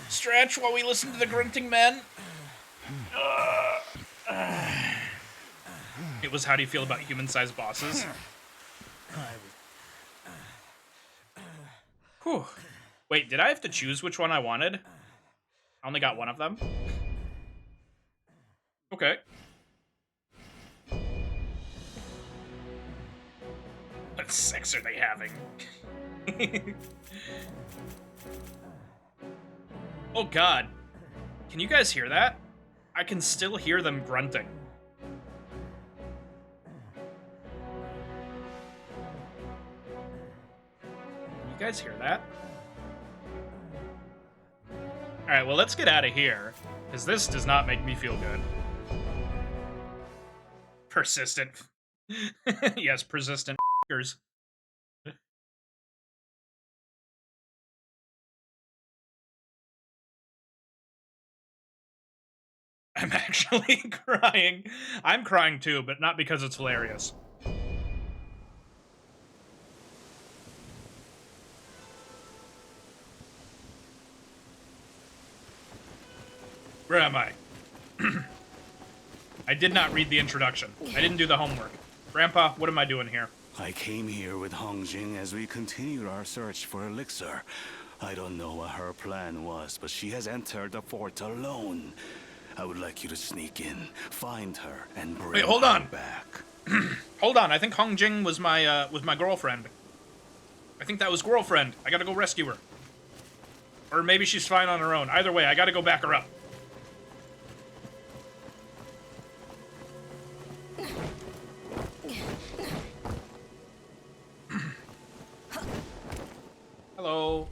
Stretch while we listen to the grunting men. It was how do you feel about human-sized bosses? Whew. Wait, did I have to choose which one I wanted? I only got one of them. Okay. What sex are they having? Oh God. Can you guys hear that? I can still hear them grunting. You guys hear that? Alright, well, let's get out of here, because this does not make me feel good. Persistent. Yes, persistent f***ers. I'm actually crying. I'm crying too, but not because it's hilarious. Where am I? I did not read the introduction. I didn't do the homework. Grandpa, what am I doing here? I came here with Hongjing as we continued our search for Elixir. I don't know what her plan was, but she has entered the fort alone. I would like you to sneak in, find her, and bring Wait, hold on. her back. Hold on, I think Hong Jing was my girlfriend. I think that was girlfriend. I gotta go rescue her. Or maybe she's fine on her own. Either way, I gotta go back her up. Hello.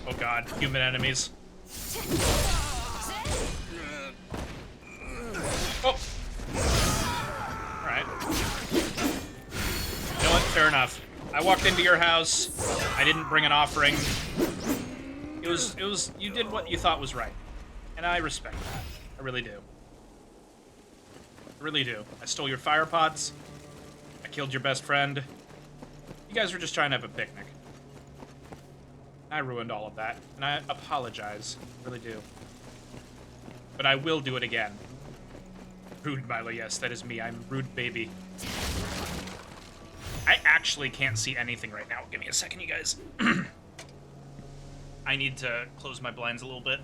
Oh god, human enemies. Oh! Alright. You know what? Fair enough. I walked into your house. I didn't bring an offering. You did what you thought was right. And I respect that. I really do. I really do. I stole your fire pots. I killed your best friend. You guys were just trying to have a picnic. I ruined all of that, and I apologize. I really do. But I will do it again. Rude Milo, yes, that is me. I'm rude baby. I actually can't see anything right now. Give me a second, you guys. I need to close my blinds a little bit.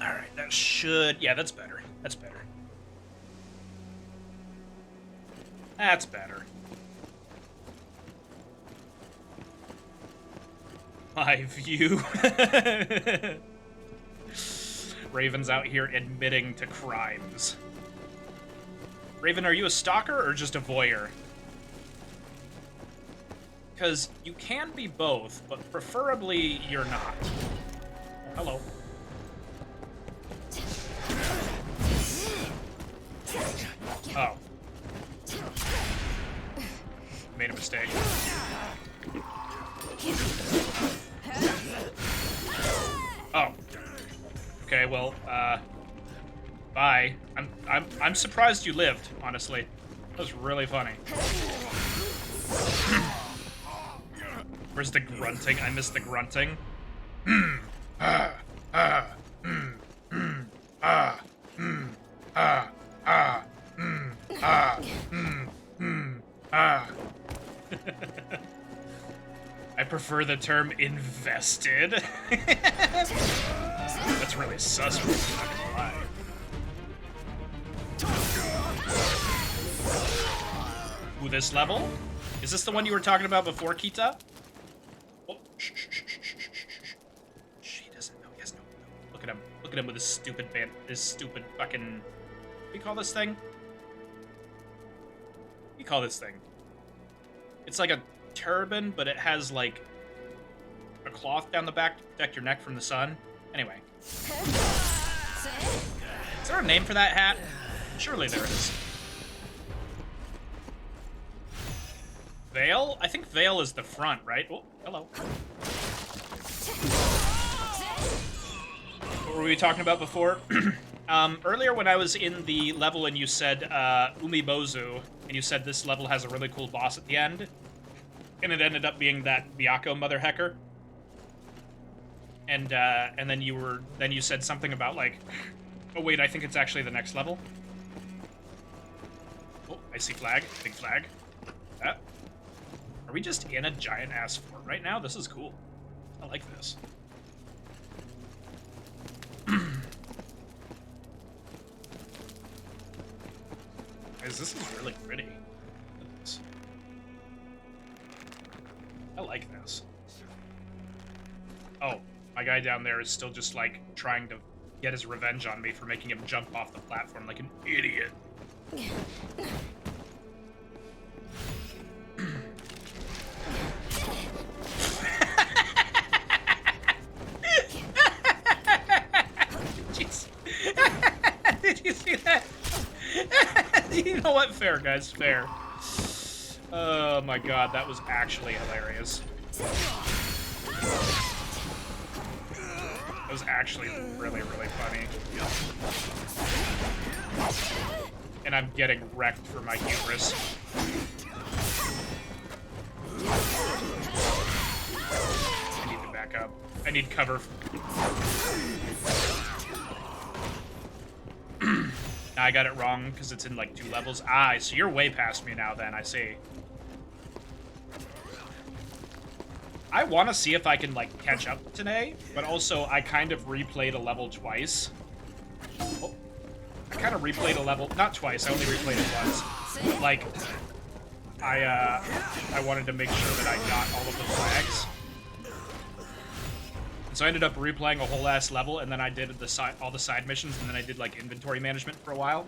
Alright, that should... Yeah, that's better. That's better. That's better. My view. Raven's out here admitting to crimes. Raven, are you a stalker or just a voyeur? Because you can be both, but preferably you're not. Hello. Oh. Made a mistake. Oh. Okay, well, bye. I'm surprised you lived, honestly. That was really funny. Where's the grunting? I missed the grunting. I prefer the term invested. That's really sus, I'm not gonna lie. Ooh, this level? Is this the one you were talking about before, Kita? Oh, shh, shh, shh, shh, shh, shh. She doesn't know. Yes, no. Look at him. Look at him with his stupid band. This stupid fucking... What do you call this thing? What do you call this thing? It's like a turban, but it has, like, a cloth down the back to protect your neck from the sun. Anyway. Is there a name for that hat? Surely there is. Veil? I think Veil is the front, right? Oh, hello. What were we talking about before? Earlier when I was in the level and you said Umibozu, and you said this level has a really cool boss at the end, and it ended up being that Byakko mother hecker. And then you said something about like, oh wait, I think it's actually the next level. Oh, I see flag, big flag. That. Are we just in a giant ass fort right now? This is cool. I like this. Guys, this is really pretty. Look at this. I like this. Oh, my guy down there is still just like trying to get his revenge on me for making him jump off the platform like an idiot. Jeez. Did you see that? You know what? Fair, guys. Fair. Oh my god, that was actually hilarious. That was actually really, really funny. And I'm getting wrecked for my hubris. I need to back up. I need cover. I got it wrong because it's in like 2 levels. Ah, so you're way past me now then, I see. I want to see if I can like catch up today, but also I kind of replayed a level twice. Oh, I kind of replayed a level, not twice, I only replayed it once. Like, I wanted to make sure that I got all of the flags. And so I ended up replaying a whole ass level, and then I did all the side missions, and then I did like inventory management for a while.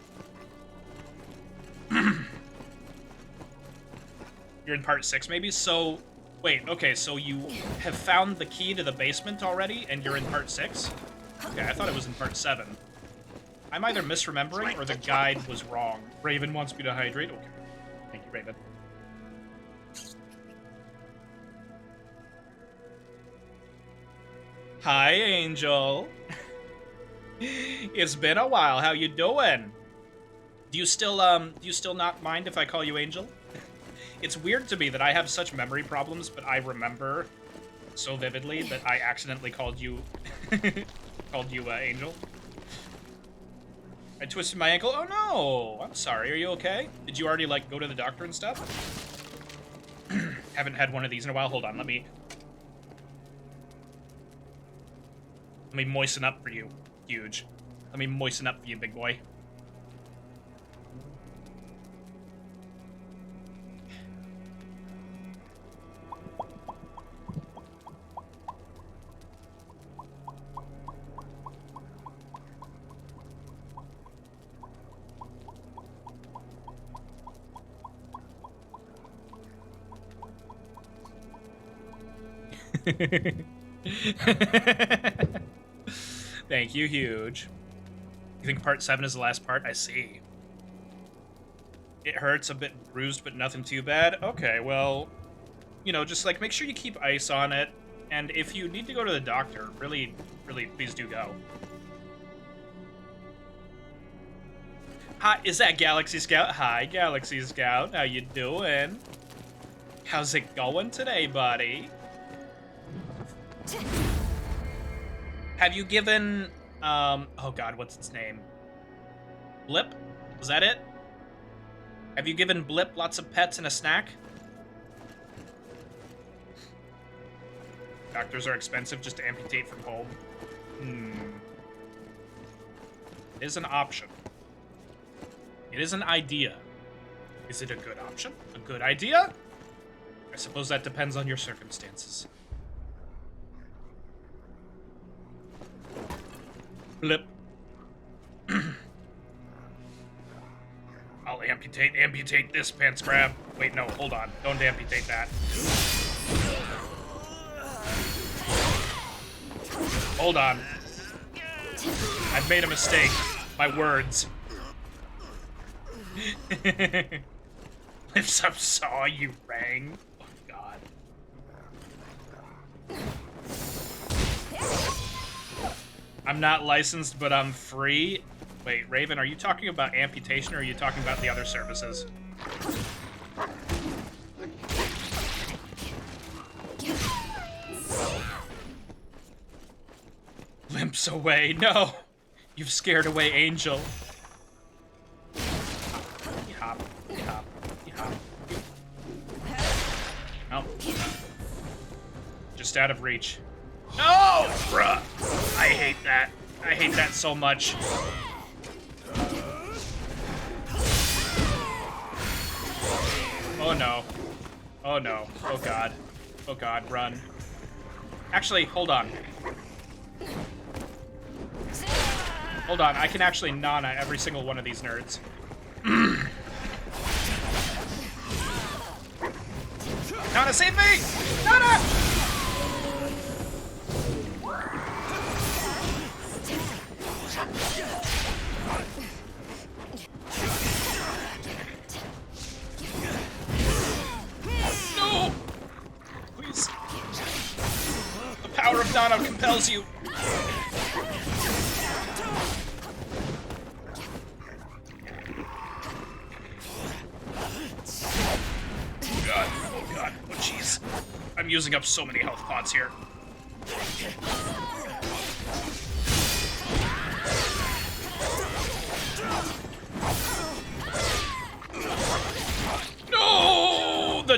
You're in part 6 maybe? So, wait, okay, so you have found the key to the basement already, and you're in part 6? Okay, I thought it was in part 7. I'm either misremembering or the guide was wrong. Raven wants me to hydrate? Okay. Thank you, Raven. Hi, Angel. It's been a while. How you doing? Do you still not mind if I call you Angel? It's weird to me that I have such memory problems, but I remember so vividly that I accidentally called you Angel. I twisted my ankle. Oh no! I'm sorry. Are you okay? Did you already like go to the doctor and stuff? Haven't had one of these in a while. Hold on. Let me moisten up for you. Huge. Let me moisten up for you, big boy. Thank you, Huge. You think part 7 is the last part? I see. It hurts, a bit bruised, but nothing too bad. Okay, well, you know, just like make sure you keep ice on it. And if you need to go to the doctor, really, really, please do go. Hi, is that Galaxy Scout? Hi, Galaxy Scout. How you doing? How's it going today, buddy? Have you given, oh god, what's its name? Blip? Was that it? Have you given Blip lots of pets and a snack? Doctors are expensive just to amputate from home. It is an option. It is an idea. Is it a good option? A good idea? I suppose that depends on your circumstances. Blip. I'll amputate this pants grab. Wait, no, hold on. Don't amputate that. Hold on. I've made a mistake. My words. Lips up saw you rang. Oh god. I'm not licensed, but I'm free. Wait, Raven, are you talking about amputation or are you talking about the other services? Limps away. No! You've scared away Angel. Hop, hop, hop. Nope. Just out of reach. No! Bruh! I hate that. I hate that so much. Oh no. Oh no. Oh god. Oh god, run. Actually, hold on. Hold on, I can actually Nana every single one of these nerds. Nana, save me! Nana! No! Please. The power of Nana compels you. Oh god, oh jeez. I'm using up so many health pods here.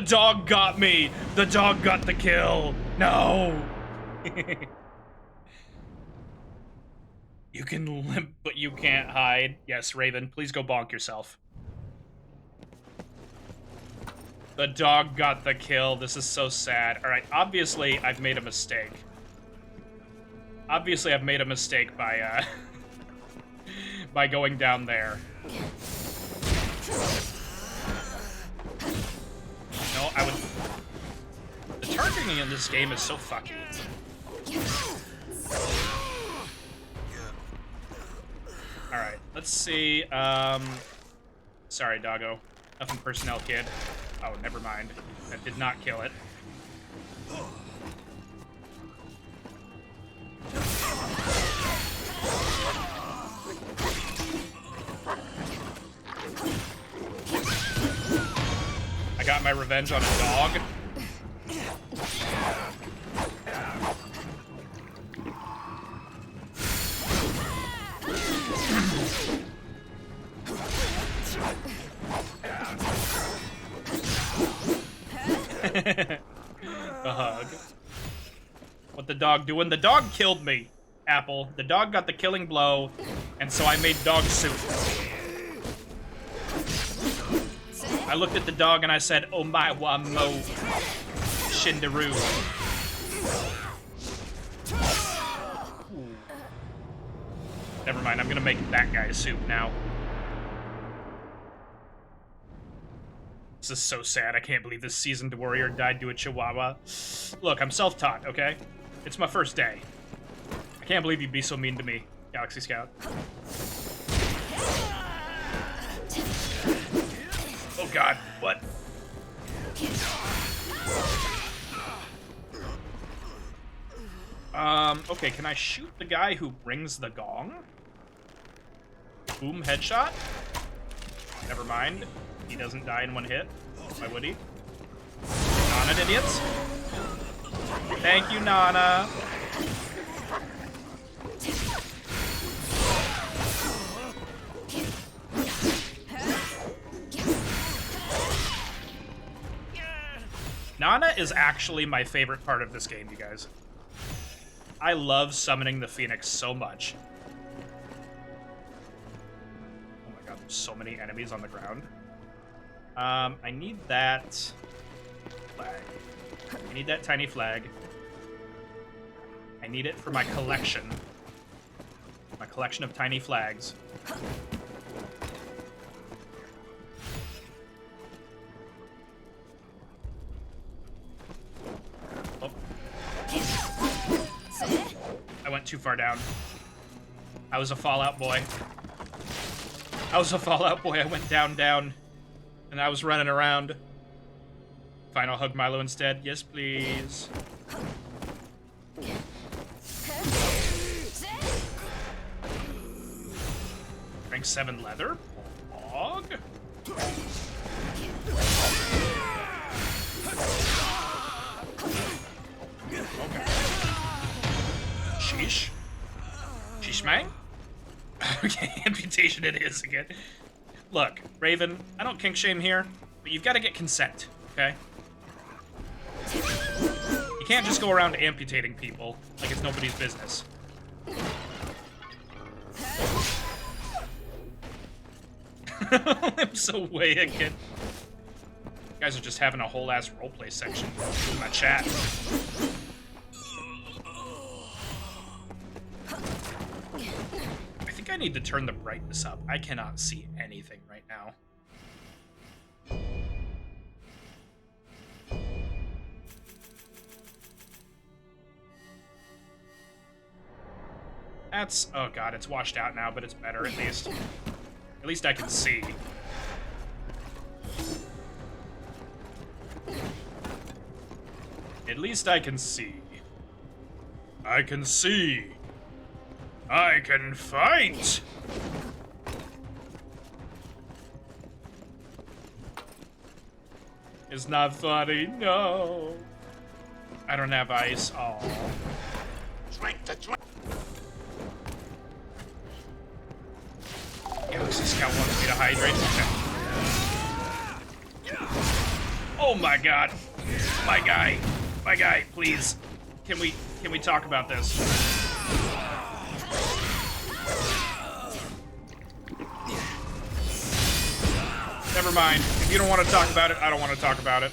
dog got me! The dog got the kill! No! You can limp, but you can't hide. Yes, Raven, please go bonk yourself. The dog got the kill. This is so sad. Alright, obviously I've made a mistake. Obviously I've made a mistake by, by going down there. No, I would... The targeting in this game is so fucky. Alright, let's see, Sorry, doggo. Nothing personnel, kid. Oh, never mind. That did not kill it. I got my revenge on a dog. The hug. What the dog doing? The dog killed me, Apple. The dog got the killing blow, and so I made dog soup. I looked at the dog and I said, "Oh my wa mo, Shindaroo." Never mind, I'm gonna make that guy soup now. This is so sad. I can't believe this seasoned warrior died to a chihuahua. Look, I'm self-taught, okay? It's my first day. I can't believe you'd be so mean to me, Galaxy Scout. Oh god, what? Okay, can I shoot the guy who rings the gong? Boom, headshot? Never mind. He doesn't die in one hit. Why would he? Nana, idiots. Thank you, Nana. Nana is actually my favorite part of this game, you guys. I love summoning the Phoenix so much. Oh my god, there's so many enemies on the ground. I need that flag. I need that tiny flag. I need it for my collection. My collection of tiny flags. Oh. I went too far down. I was a Fallout boy. I was a Fallout boy. I went down. And I was running around. Fine, I'll hug Milo instead. Yes, please. Rank 7 leather? Log? Okay. Sheesh. Sheesh mang? Okay, amputation it is again. Look, Raven, I don't kink shame here, but you've got to get consent, okay? You can't just go around amputating people like it's nobody's business. I'm so way again. You guys are just having a whole ass roleplay section in my chat. I think I need to turn the brightness up. I cannot see anything right now. That's... oh god, it's washed out now, but it's better at least. At least I can see. At least I can see. I can see. I can fight! It's not funny, no. I don't have ice. Aw. Galaxy Scout wants me to hydrate. Okay. Oh my god. My guy. My guy, please. Can we talk about this? Never mind. If you don't want to talk about it, I don't want to talk about it.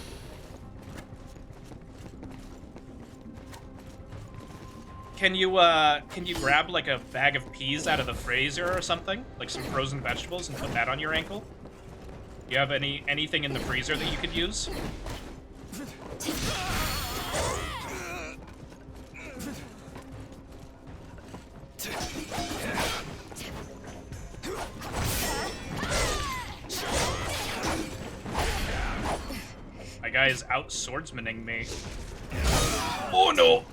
Can you grab like a bag of peas out of the freezer or something? Like some frozen vegetables and put that on your ankle? Do you have anything in the freezer that you could use? My guy is out swordsmaning me. Oh no!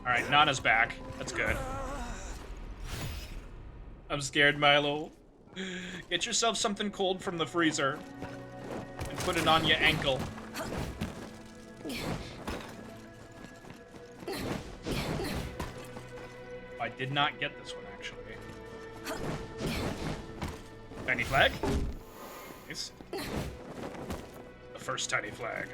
Alright, Nana's back. That's good. I'm scared, Milo. Get yourself something cold from the freezer and put it on your ankle. I did not get this one, actually. Tiny flag? Nice. The first tiny flag.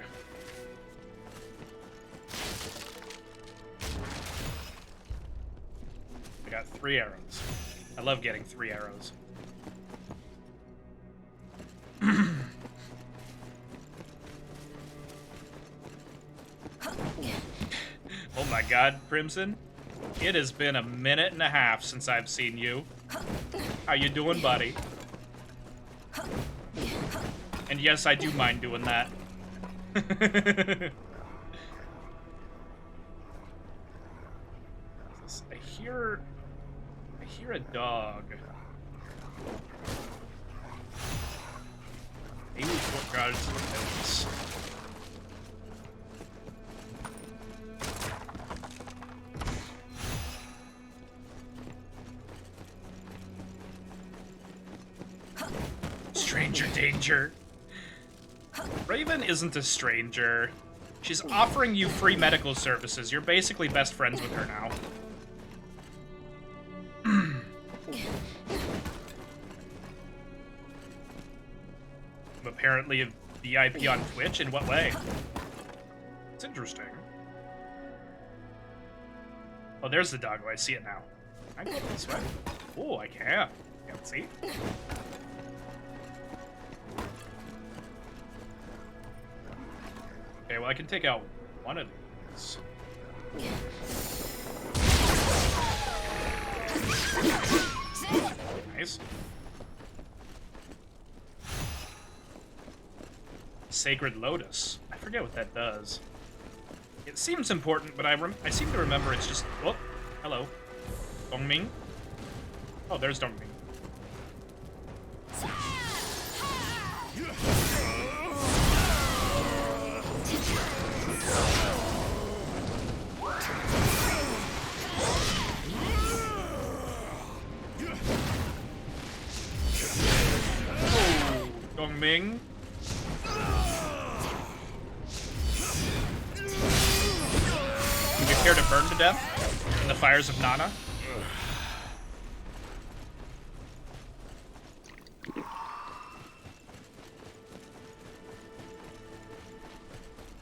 I got 3 arrows. I love getting 3 arrows. Oh my god, Crimson. It has been a minute and a half since I've seen you. How you doing, buddy? And yes, I do mind doing that. I hear a dog. Maybe what guards the notes. Stranger danger. Raven isn't a stranger. She's offering you free medical services. You're basically best friends with her now. I'm apparently a VIP on Twitch. In what way? It's interesting. Oh, there's the doggo. I see it now. Can I go this way? Oh, I can. Can't see. Okay, well, I can take out one of these. Nice. Sacred Lotus. I forget what that does. It seems important, but I seem to remember it's just... Oh, hello. Dongming. Oh, there's Dongming. Dongming. Would you care to burn to death in the fires of Nana?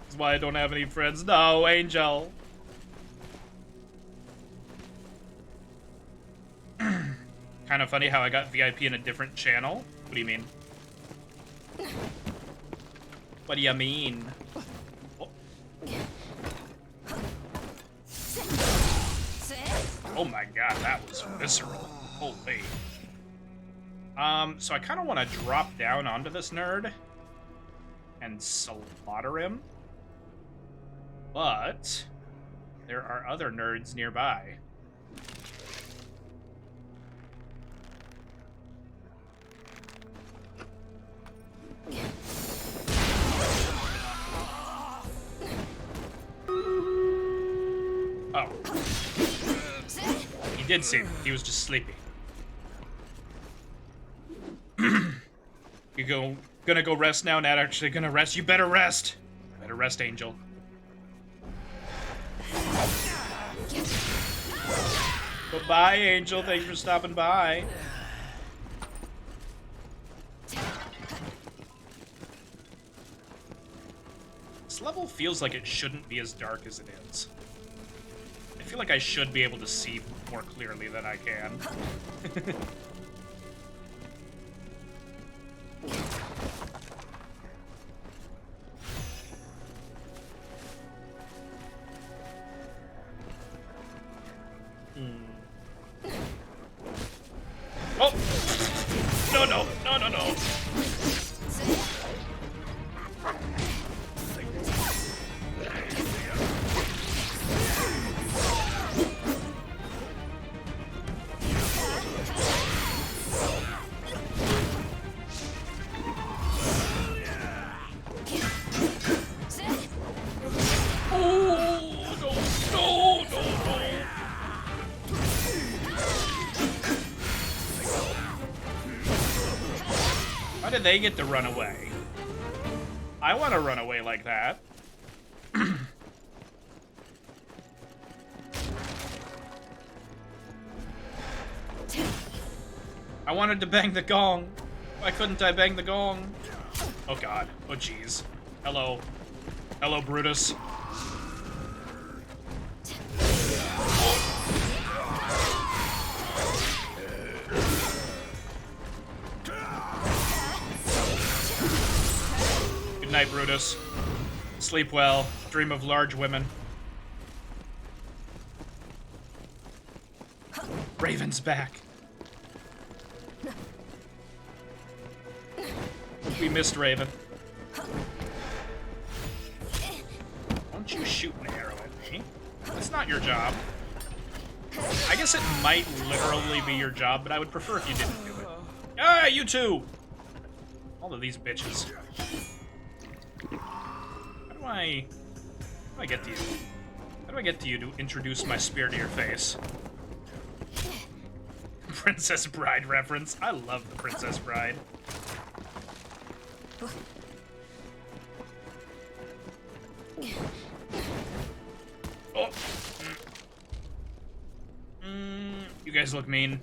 That's why I don't have any friends. No, Angel. Kind of funny how I got VIP in a different channel. What do you mean? What do you mean? Oh, oh my god, that was visceral. Holy. So I kind of want to drop down onto this nerd and slaughter him. But there are other nerds nearby. Oh. He did see me. He was just sleeping. Gonna go rest now? Not actually gonna rest? You better rest! Better rest, Angel. Goodbye, Angel. Thanks for stopping by. level feels like it shouldn't be as dark as it is. I feel like I should be able to see more clearly than I can. Oh! No, no, no, no, no. How did they get to run away? I want to run away like that. I wanted to bang the gong. Why couldn't I bang the gong? Oh god. Oh jeez. Hello. Hello, Brutus. Good night, Brutus. Sleep well. Dream of large women. Raven's back. We missed Raven. Don't you shoot an arrow at me. That's not your job. I guess it might literally be your job, but I would prefer if you didn't do it. Ah, you too! All of these bitches. How do I get to you? How do I get to you to introduce my spear to your face? Princess Bride reference. I love the Princess Bride. Oh. You guys look mean.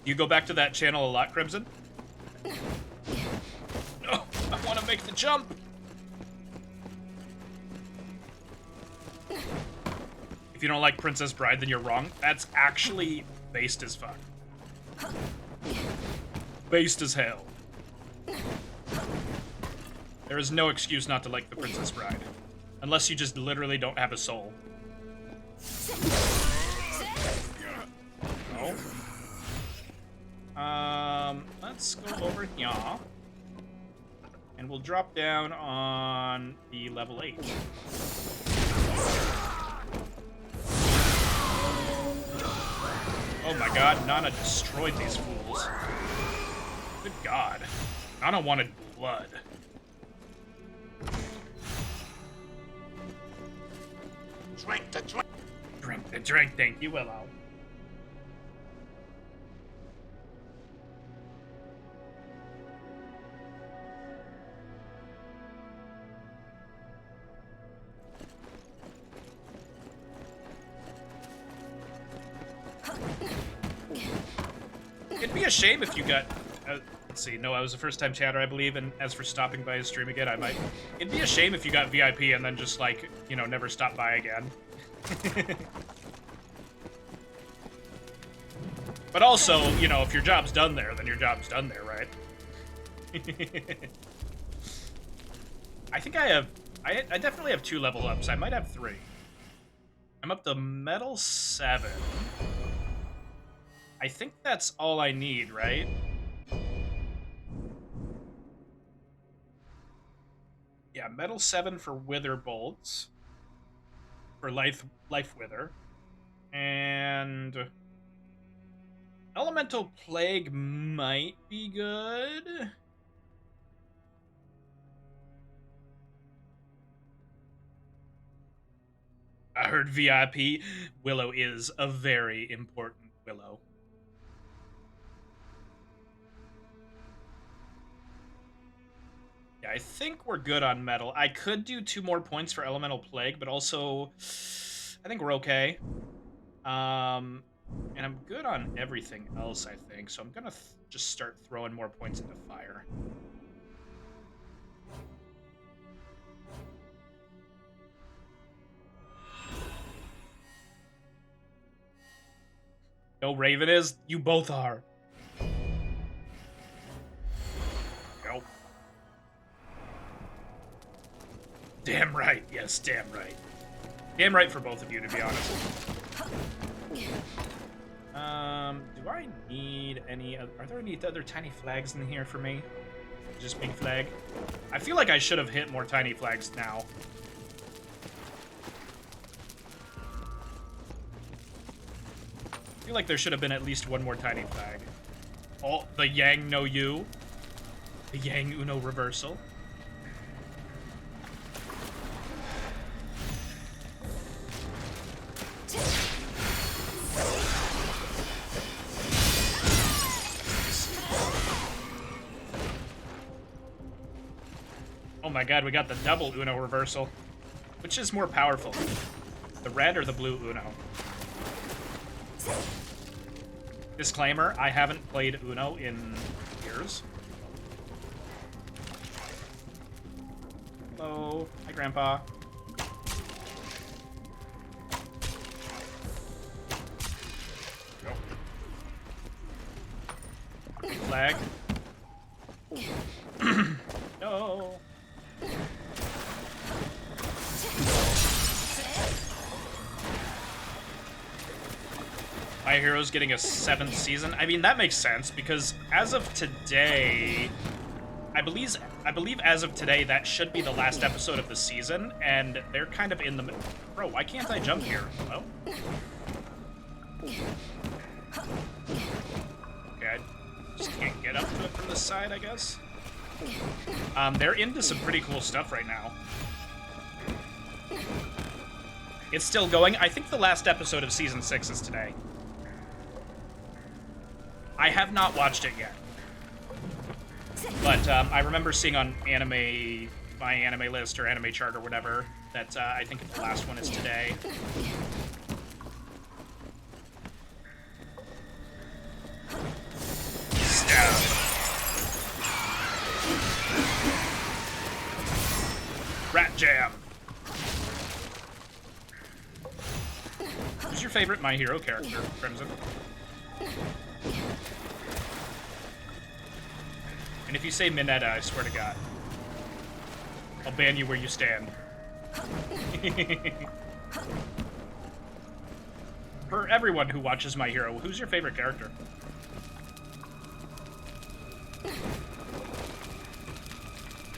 You go back to that channel a lot, Crimson? No, I want to make the jump. If you don't like Princess Bride, then you're wrong. That's actually based as fuck. Based as hell. There is no excuse not to like the Princess Bride. Unless you just literally don't have a soul. No. Let's go over here. And we'll drop down on the level 8. Oh my god, Nana destroyed these fools. Good god. Nana wanted blood. Drink the drink. Drink the drink, thank you, Willow. It'd be a shame if you got... let's see, Noah was a first-time chatter, I believe, and as for stopping by his stream again, I might... It'd be a shame if you got VIP and then just, like, you know, never stopped by again. But also, you know, if your job's done there, then your job's done there, right? I think I have... I definitely have 2 level ups. I might have 3. I'm up to Metal 7. I think that's all I need, right? Yeah, Metal 7 for Wither Bolts. For Life Wither. And... Elemental Plague might be good. I heard VIP. Willow is a very important Willow. Yeah, I think we're good on metal. I could do 2 more points for elemental plague, but also I think we're okay. And I'm good on everything else, I think. So I'm gonna just start throwing more points into fire. No, Raven is. You both are. Nope. Damn right. Yes, damn right. Damn right for both of you, to be honest. Do I need any... Are there any other tiny flags in here for me? Just big flag? I feel like I should have hit more tiny flags now. I feel like there should have been at least one more tiny flag. Oh, the Yang no Yu. The Yang Uno reversal. Oh my god, we got the double Uno reversal. Which is more powerful? The red or the blue Uno? Disclaimer, I haven't played Uno in years. Hello. Hi, Grandpa. Go. Flag. No. My Hero's getting a 7th season. I mean, that makes sense because as of today, I believe as of today that should be the last episode of the season, and they're kind of in the middle. Bro, why can't I jump here? Hello? Okay, I just can't get up to it from this side, I guess. They're into some pretty cool stuff right now. It's still going. I think the last episode of Season 6 is today. I have not watched it yet. But I remember seeing on my anime list or anime chart or whatever, that I think the last one is today. Stab. Rat Jam. Who's your favorite My Hero character, Crimson? And if you say Minetta, I swear to God, I'll ban you where you stand. For everyone who watches My Hero, who's your favorite character?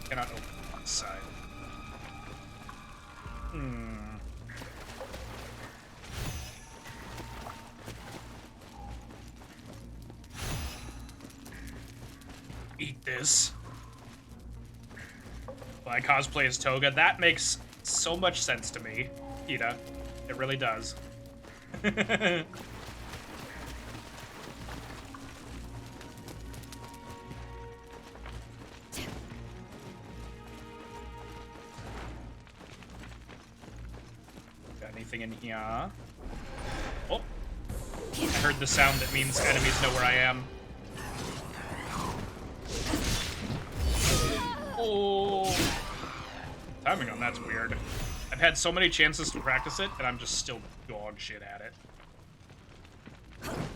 Cannot open one side. Eat this. Well, I cosplay as Toga. That makes so much sense to me, Ida. It really does. Got anything in here? Oh! I heard the sound that means enemies know where I am. Oh! Timing on that's weird. I've had so many chances to practice it, and I'm just still dog shit at it.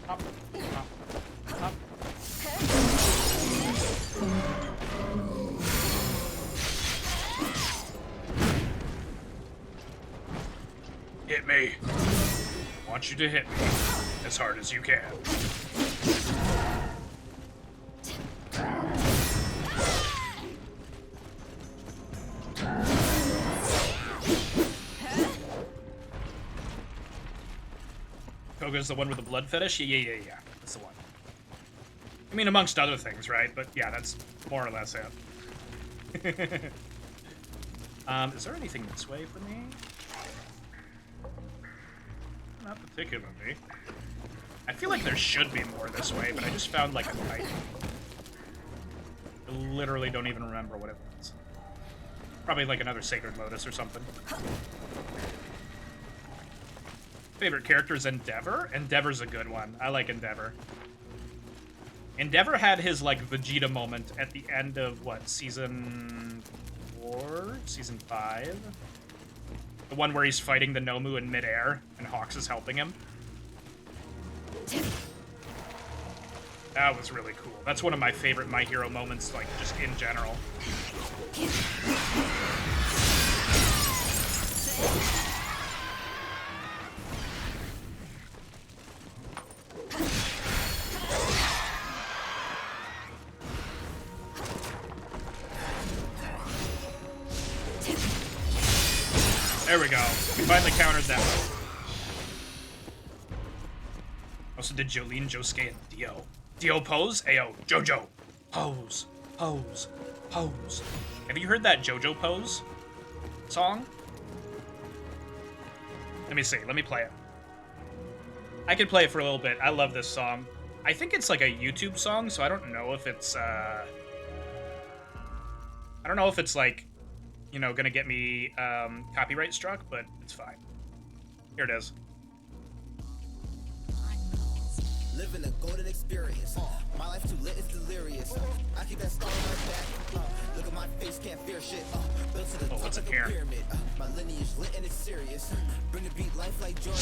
Hop, hop, hop. Hit me. I want you to hit me as hard as you can. Toga's the one with the blood fetish? Yeah. That's the one. I mean, amongst other things, right? But yeah, that's more or less it. Is there anything this way for me? Not particularly. I feel like there should be more this way, but I just found like a pipe. I literally don't even remember what it was. Probably like another Sacred Lotus or something. Favorite character is Endeavor? Endeavor's a good one. I like Endeavor. Endeavor had his, like, Vegeta moment at the end of, what, Season 4? Season 5? The one where he's fighting the Nomu in midair, and Hawks is helping him. That was really cool. That's one of my favorite My Hero moments, like, just in general. There we go. We finally countered that one. Also did Jolene, Josuke, and Dio. Dio pose? Ayo, Jojo. Pose. Pose. Pose. Have you heard that Jojo pose song? Let me see. Let me play it. I could play it for a little bit. I love this song. I think it's like a YouTube song, so I don't know if it's, I don't know if it's like, you know, gonna get me copyright struck, but it's fine. Here it is. Living a golden experience. My life too lit is delirious. I keep that star on my back. Look at my face, can't fear shit. Built to the top what's like in a here? pyramid. My lineage lit and it's serious. Bring the beat life like Jordan.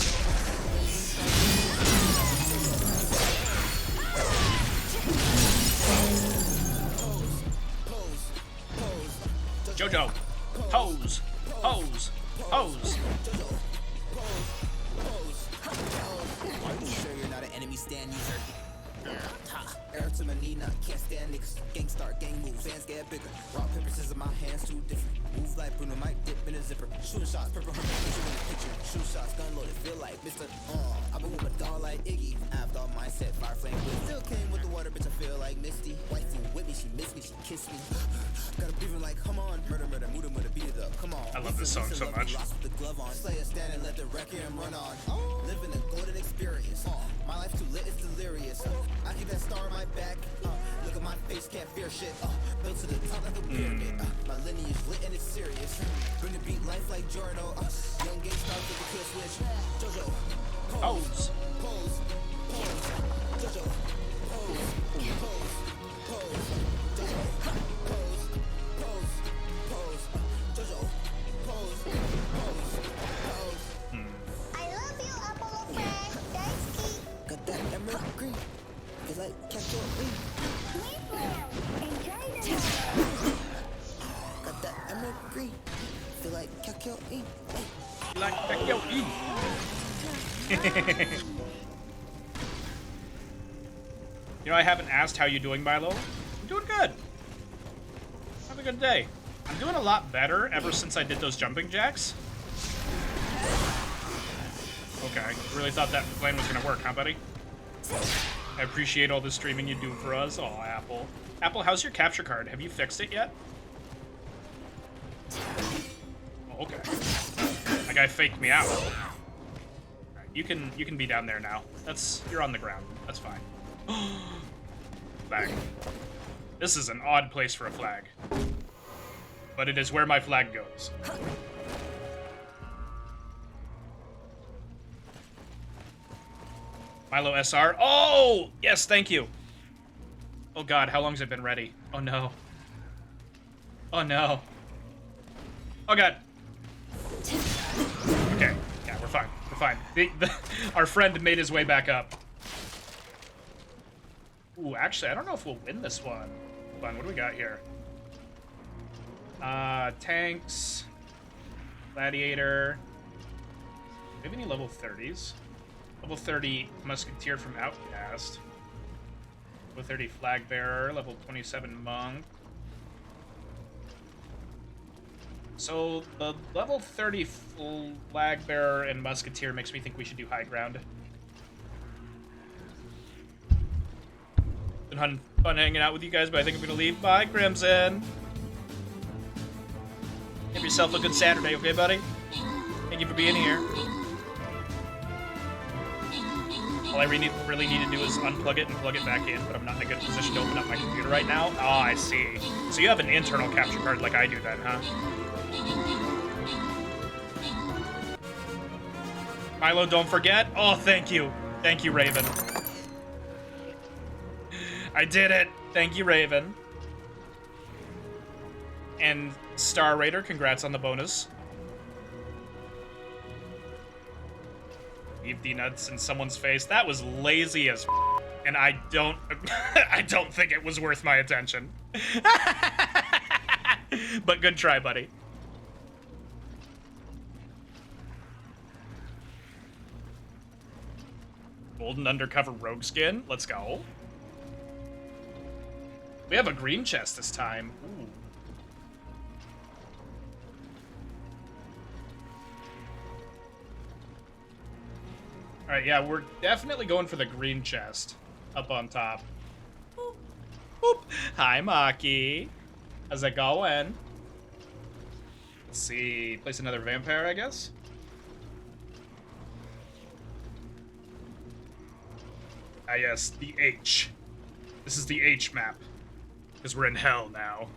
Jojo. Pose. Pose. Pose. I'm sure you're not an enemy stand user. Air to my knee, not can't stand niggas. Gang start, gang moves, hands get bigger. Rock, paper, scissors, my hands too different. Move like Bruno, might dip in a zipper. Shooting shots, purple heart, picture in the picture. Shoot shots, gun loaded, feel like Mr. I've been with my dog like Iggy. After all mindset, fire flame with. Still came with the water, bitch, I feel like Misty. White food with me, she missed me, she kissed me. Gotta breathe like, come on. Murder, murder, murder, murder, beat it up, come on. I love this song so much. Lost with the glove on. Slayer stand and let the record and run on. Living a golden experience. My life too lit is delirious. I keep that star on my back. Look at my face, can't fear shit. Built to the top like a pyramid. My lineage lit and it's serious. Bring the beat life like Jorno. Young gang stars with the kill switch. Jojo. Pose. Pose. Pose. Jojo. Pose. Pose. Pose. Jojo. Pose. Pose. Pose. Jojo. Pose. Pose. Pose. I love you, Apollo friend. Dynasty. Got that emerald green. It's like catch your wing. Got that emerald green. Feel like catch your wing. Like, yo, eat. You know, I haven't asked how you doing, Milo. I'm doing good. Have a good day. I'm doing a lot better ever since I did those jumping jacks. Okay, really thought that plan was gonna work, huh, buddy? I appreciate all the streaming you do for us. Aw, Apple. Apple, how's your capture card? Have you fixed it yet? Oh, okay. That guy faked me out. Right, you can be down there now. You're on the ground. That's fine. Flag. This is an odd place for a flag. But it is where my flag goes. Milo SR. Oh! Yes, thank you. Oh god, how long has it been ready? Oh no. Oh no. Oh god. Okay, yeah, we're fine. We're fine. Our friend made his way back up. Ooh, actually, I don't know if we'll win this one. Hold on, what do we got here? Tanks. Gladiator. Do we have any level 30s? Level 30 Musketeer from Outcast. Level 30 Flag Bearer. Level 27 Monk. So the level 30 Flag Bearer and Musketeer makes me think we should do high ground. Been fun hanging out with you guys, but I think I'm gonna leave. Bye, Crimson. Have yourself a good Saturday, okay, buddy? Thank you for being here. All I really need to do is unplug it and plug it back in, but I'm not in a good position to open up my computer right now. Oh, I see. So you have an internal capture card like I do then, huh? Milo, don't forget. Oh, thank you. Thank you, Raven. I did it. Thank you, Raven. And Star Raider, congrats on the bonus. Leave the nuts in someone's face. That was lazy as and I don't I don't think it was worth my attention. But good try, buddy. Golden undercover rogue skin. Let's go. We have a green chest this time. Ooh. Alright, yeah, we're definitely going for the green chest up on top. Boop. Boop. Hi, Maki. How's it going? Let's see. Place another vampire, I guess? Ah, yes, the H. This is the H map. Because we're in hell now.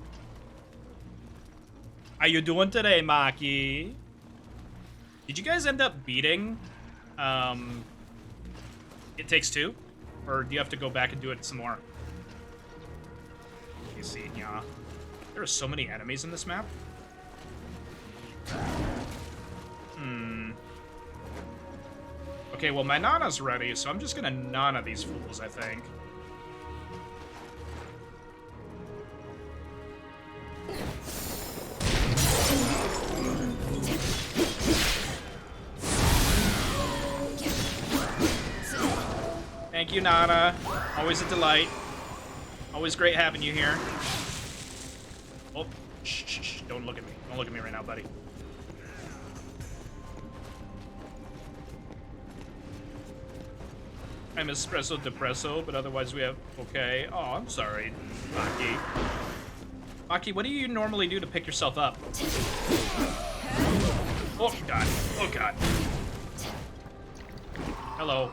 How you doing today, Maki? Did you guys end up beating It Takes Two? Or do you have to go back and do it some more? You see, yeah. There are so many enemies in this map. Okay, well, my Nana's ready, so I'm just gonna Nana these fools, I think. Thank you, Nana. Always a delight. Always great having you here. Oh, shh, shh, shh. Don't look at me. Don't look at me right now, buddy. I'm espresso depresso, but otherwise we have... Okay. Oh, I'm sorry, Maki. Maki, what do you normally do to pick yourself up? Oh, God. Oh, God. Hello.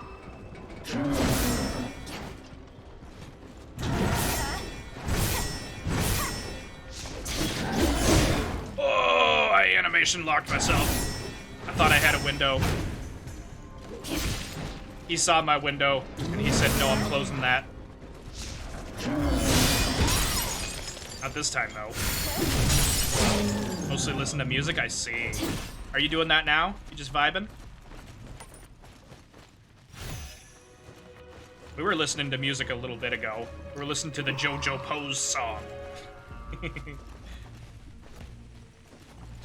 Oh, I animation locked myself. I thought I had a window. He saw my window, and he said, no, I'm closing that. Not this time, though. Mostly listen to music, I see. Are you doing that now? You just vibing? We were listening to music a little bit ago. We were listening to the JoJo Pose song. A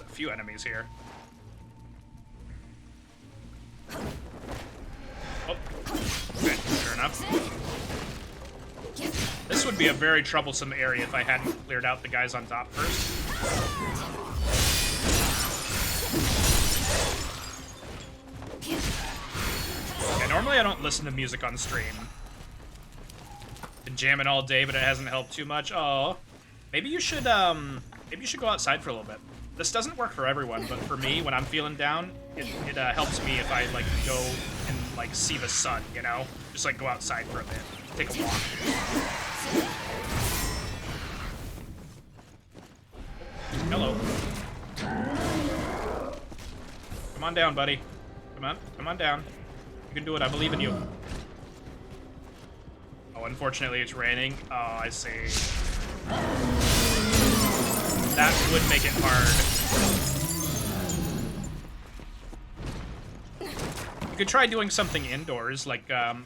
few enemies here. Oh, okay, sure enough. This would be a very troublesome area if I hadn't cleared out the guys on top first. Yeah, normally I don't listen to music on stream. Been jamming all day, but it hasn't helped too much. Oh, maybe you should go outside for a little bit. This doesn't work for everyone, but for me, when I'm feeling down, it helps me if I like go and like see the sun, you know? Just like go outside for a bit, take a walk. Hello. Come on down, buddy. Come on down. You can do it, I believe in you. Oh, unfortunately it's raining. Oh, I see. That would make it hard. You could try doing something indoors, like I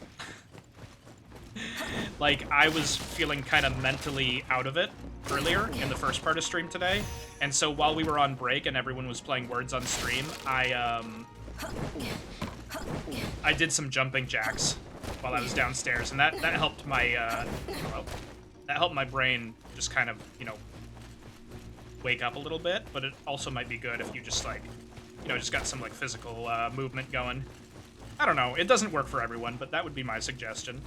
was feeling kind of mentally out of it earlier in the first part of stream today, and so while we were on break and everyone was playing Words on stream, I did some jumping jacks while I was downstairs, and that helped my that helped my brain just kind of, you know, wake up a little bit. But it also might be good if you just like, you know, just got some like physical movement going. I don't know, it doesn't work for everyone, but that would be my suggestion.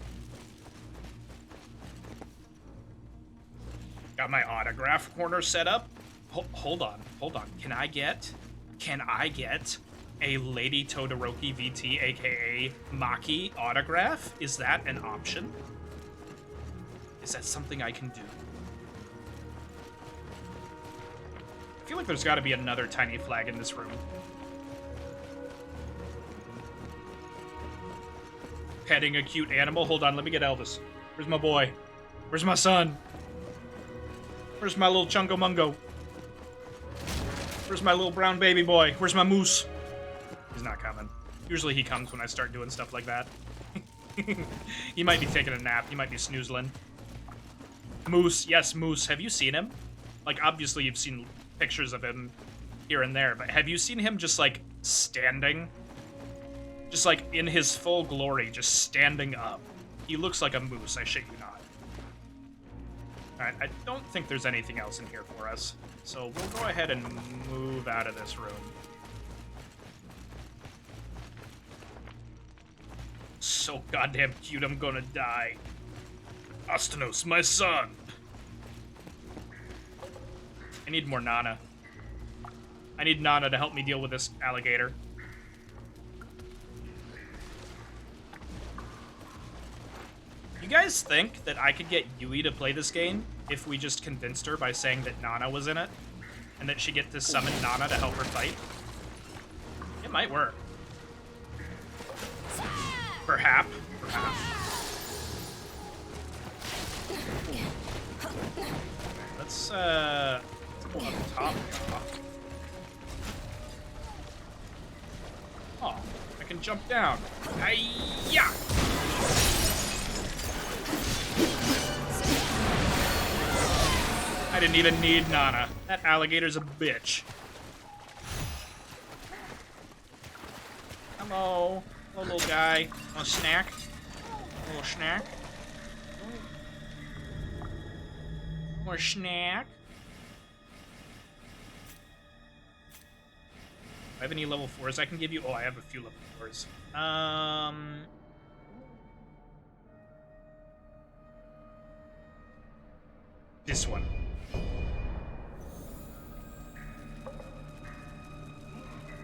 Got my autograph corner set up. Hold on. Can I get a Lady Todoroki VT, aka Maki autograph? Is that an option? Is that something I can do? I feel like there's got to be another tiny flag in this room. petting a cute animal. Hold on, let me get Elvis. Where's my boy? Where's my son? Where's my little Chungo Mungo? Where's my little brown baby boy? Where's my moose? He's not coming. Usually he comes when I start doing stuff like that. He might be taking a nap. He might be snoozling. Moose. Yes, Moose. Have you seen him? Like, obviously you've seen pictures of him here and there, but have you seen him just, like, standing? Just, like, in his full glory, just standing up. He looks like a moose, I shit you not. Alright, I don't think there's anything else in here for us. So we'll go ahead and move out of this room. So goddamn cute, I'm gonna die. Astanos, my son! I need more Nana. I need Nana to help me deal with this alligator. You guys think that I could get Yui to play this game if we just convinced her by saying that Nana was in it? And that she get to summon Nana to help her fight? It might work. Perhaps. Let's go up top. Oh, I can jump down. Hi-ya! I didn't even need Nana. That alligator's a bitch. Hello. Hello, little guy. Want a snack? A little snack? More snack? Do I have any level 4s I can give you? Oh, I have a few level 4s. This one.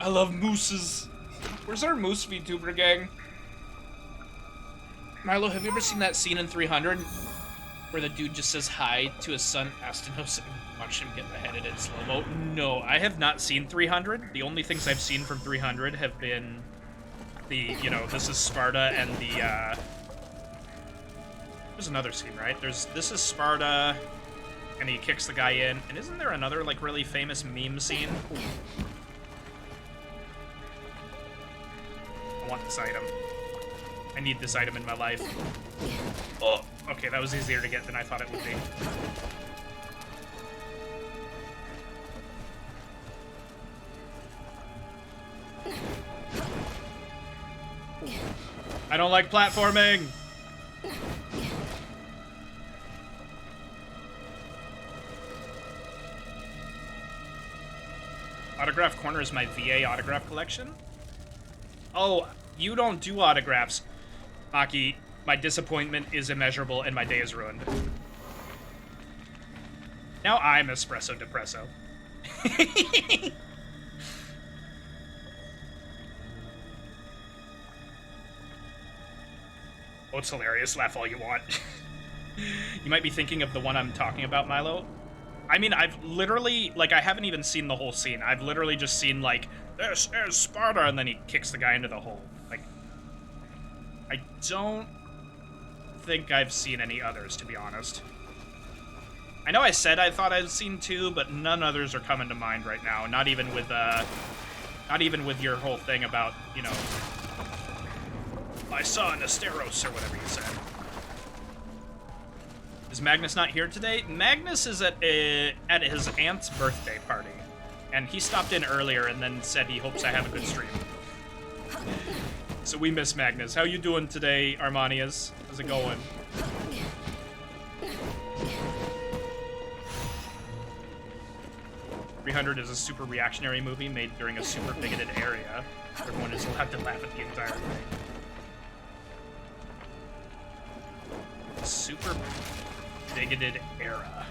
I love mooses. Where's our moose VTuber gang? Milo, have you ever seen that scene in 300 where the dude just says hi to his son Astanos and watch him get beheaded in slow-mo? No, I have not seen 300. The only things I've seen from 300 have been the, you know, this is Sparta and the, there's another scene, right? This is Sparta, and he kicks the guy in. And isn't there another, like, really famous meme scene? I want this item. I need this item in my life. Oh, okay, that was easier to get than I thought it would be. I don't like platforming! Autograph Corner is my VA autograph collection? Oh, you don't do autographs. Maki, my disappointment is immeasurable and my day is ruined. Now I'm espresso depresso. Oh, it's hilarious. Laugh all you want. You might be thinking of the one I'm talking about, Milo. I mean, I've literally, like, I haven't even seen the whole scene. I've literally just seen, like, this is Sparta, and then he kicks the guy into the hole. Like, I don't think I've seen any others, to be honest. I know I said I thought I'd seen 2, but none others are coming to mind right now. Not even with your whole thing about, you know, my son, Asteros, or whatever you said. Is Magnus not here today? Magnus is at his aunt's birthday party. And he stopped in earlier and then said he hopes I have a good stream. So we miss Magnus. How you doing today, Armanias? How's it going? .300 is a super reactionary movie made during a super bigoted area. Everyone is allowed to laugh at the entire thing. Super bigoted era.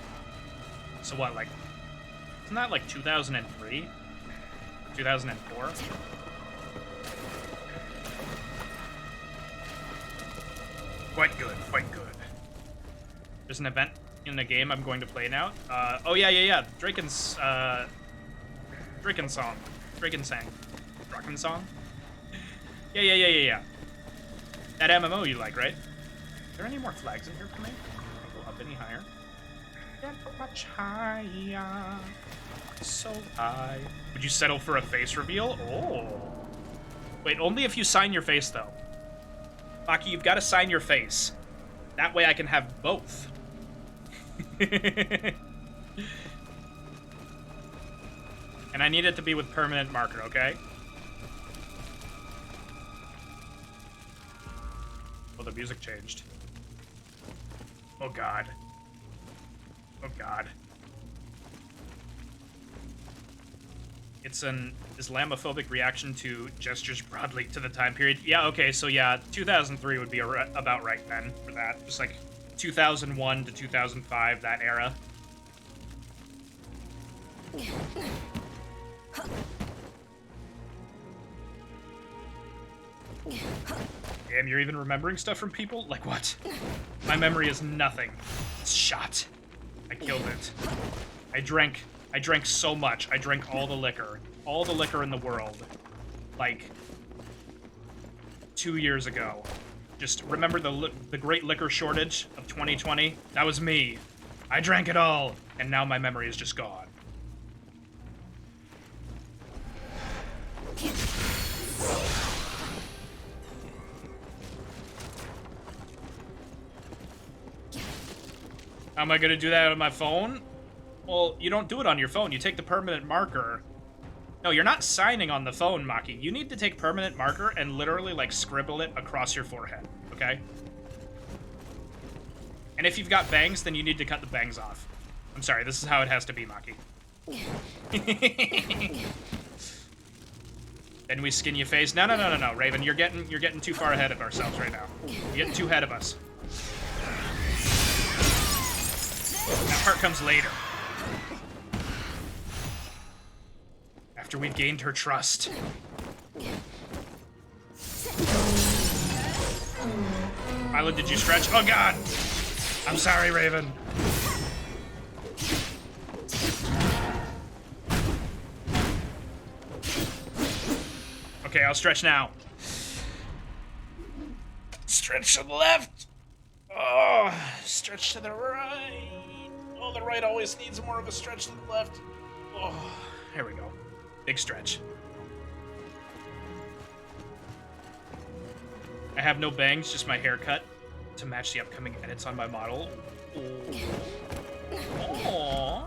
So what, like, isn't that like 2003? 2004? Quite good, quite good. There's an event in the game I'm going to play now. Oh yeah. Draken's song. Draken sang. Draken song? Yeah. That MMO you like, right? Are there any more flags in here for me? Can I go up any higher? Get much higher. So high. Would you settle for a face reveal? Oh. Wait, only if you sign your face, though. Maki, you've got to sign your face. That way I can have both. And I need it to be with permanent marker, okay? Oh, the music changed. Oh, God. Oh, God. It's an Islamophobic reaction to gestures broadly to the time period. Yeah, okay, so yeah, 2003 would be about right then for that. Just like 2001 to 2005, that era. Damn, you're even remembering stuff from people? Like what? My memory is nothing. It's shot. I killed it. I drank so much. I drank all the liquor in the world, like 2 years ago. Just remember the great liquor shortage of 2020? That was me. I drank it all, and now my memory is just gone. How am I gonna do that on my phone? Well, you don't do it on your phone. You take the permanent marker. No, you're not signing on the phone, Maki. You need to take permanent marker and literally, like, scribble it across your forehead, okay? And if you've got bangs, then you need to cut the bangs off. I'm sorry, this is how it has to be, Maki. Then we skin your face. No, Raven, you're getting too far ahead of ourselves right now. You're getting too ahead of us. That part comes later. After we've gained her trust. Milo, did you stretch? Oh, God! I'm sorry, Raven. Okay, I'll stretch now. Stretch to the left. Oh, stretch to the right. Oh, the right always needs more of a stretch than the left. Oh, here we go. Big stretch. I have no bangs, just my haircut to match the upcoming edits on my model. Aww.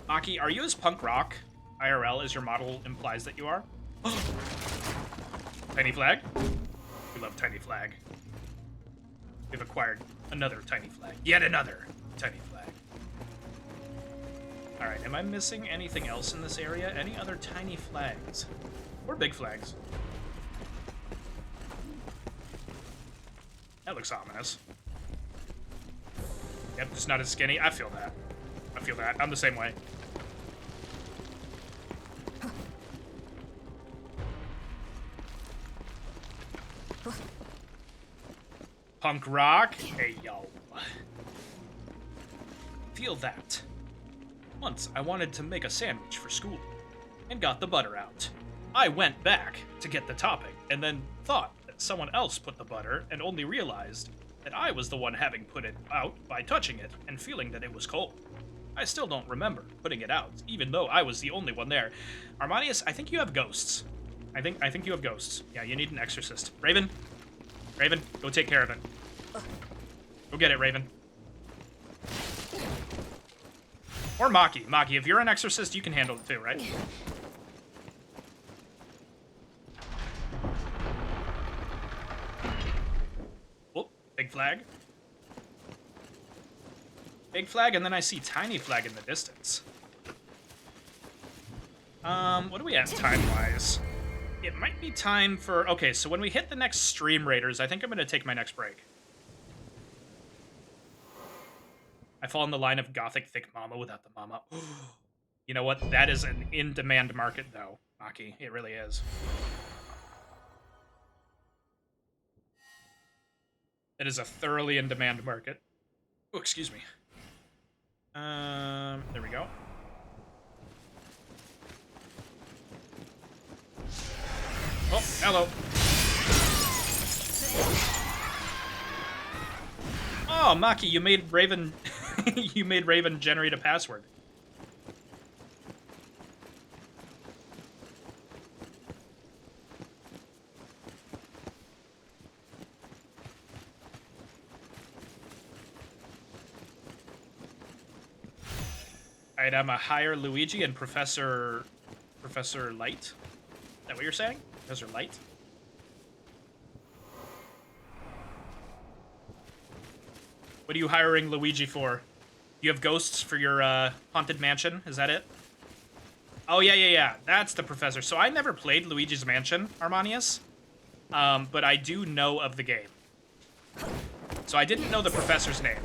Maki, are you as punk rock IRL as your model implies that you are? Tiny flag? We love tiny flag. We've acquired another tiny flag. Yet another tiny flag. Alright, am I missing anything else in this area? Any other tiny flags? Or big flags? That looks ominous. Yep, just not as skinny. I feel that. I feel that. I'm the same way. Punk rock? Hey, yo. Feel that. Once I wanted to make a sandwich for school and got the butter out. I went back to get the topping and then thought that someone else put the butter and only realized that I was the one having put it out by touching it and feeling that it was cold. I still don't remember putting it out, even though I was the only one there. Armanius, I think you have ghosts. I think you have ghosts. Yeah, you need an exorcist. Raven? Raven, go take care of it. Go get it, Raven. Or Maki. Maki, if you're an exorcist, you can handle it too, right? Oh, big flag. Big flag, and then I see tiny flag in the distance. What do we have time-wise? It might be time for... Okay, so when we hit the next stream raiders, I think I'm going to take my next break. I fall in the line of gothic thick mama without the mama. You know what? That is an in-demand market, though, Maki. It really is. It is a thoroughly in-demand market. Oh, excuse me. There we go. Oh, hello. Oh, Maki, you made Raven... you made Raven generate a password. Alright, I'm a higher Luigi and Professor Light. Is that what you're saying? Professor Light? What are you hiring Luigi for? You have ghosts for your haunted mansion? Is that it? Oh, yeah. That's the professor. So I never played Luigi's Mansion, Armanius. But I do know of the game. So I didn't know the professor's name.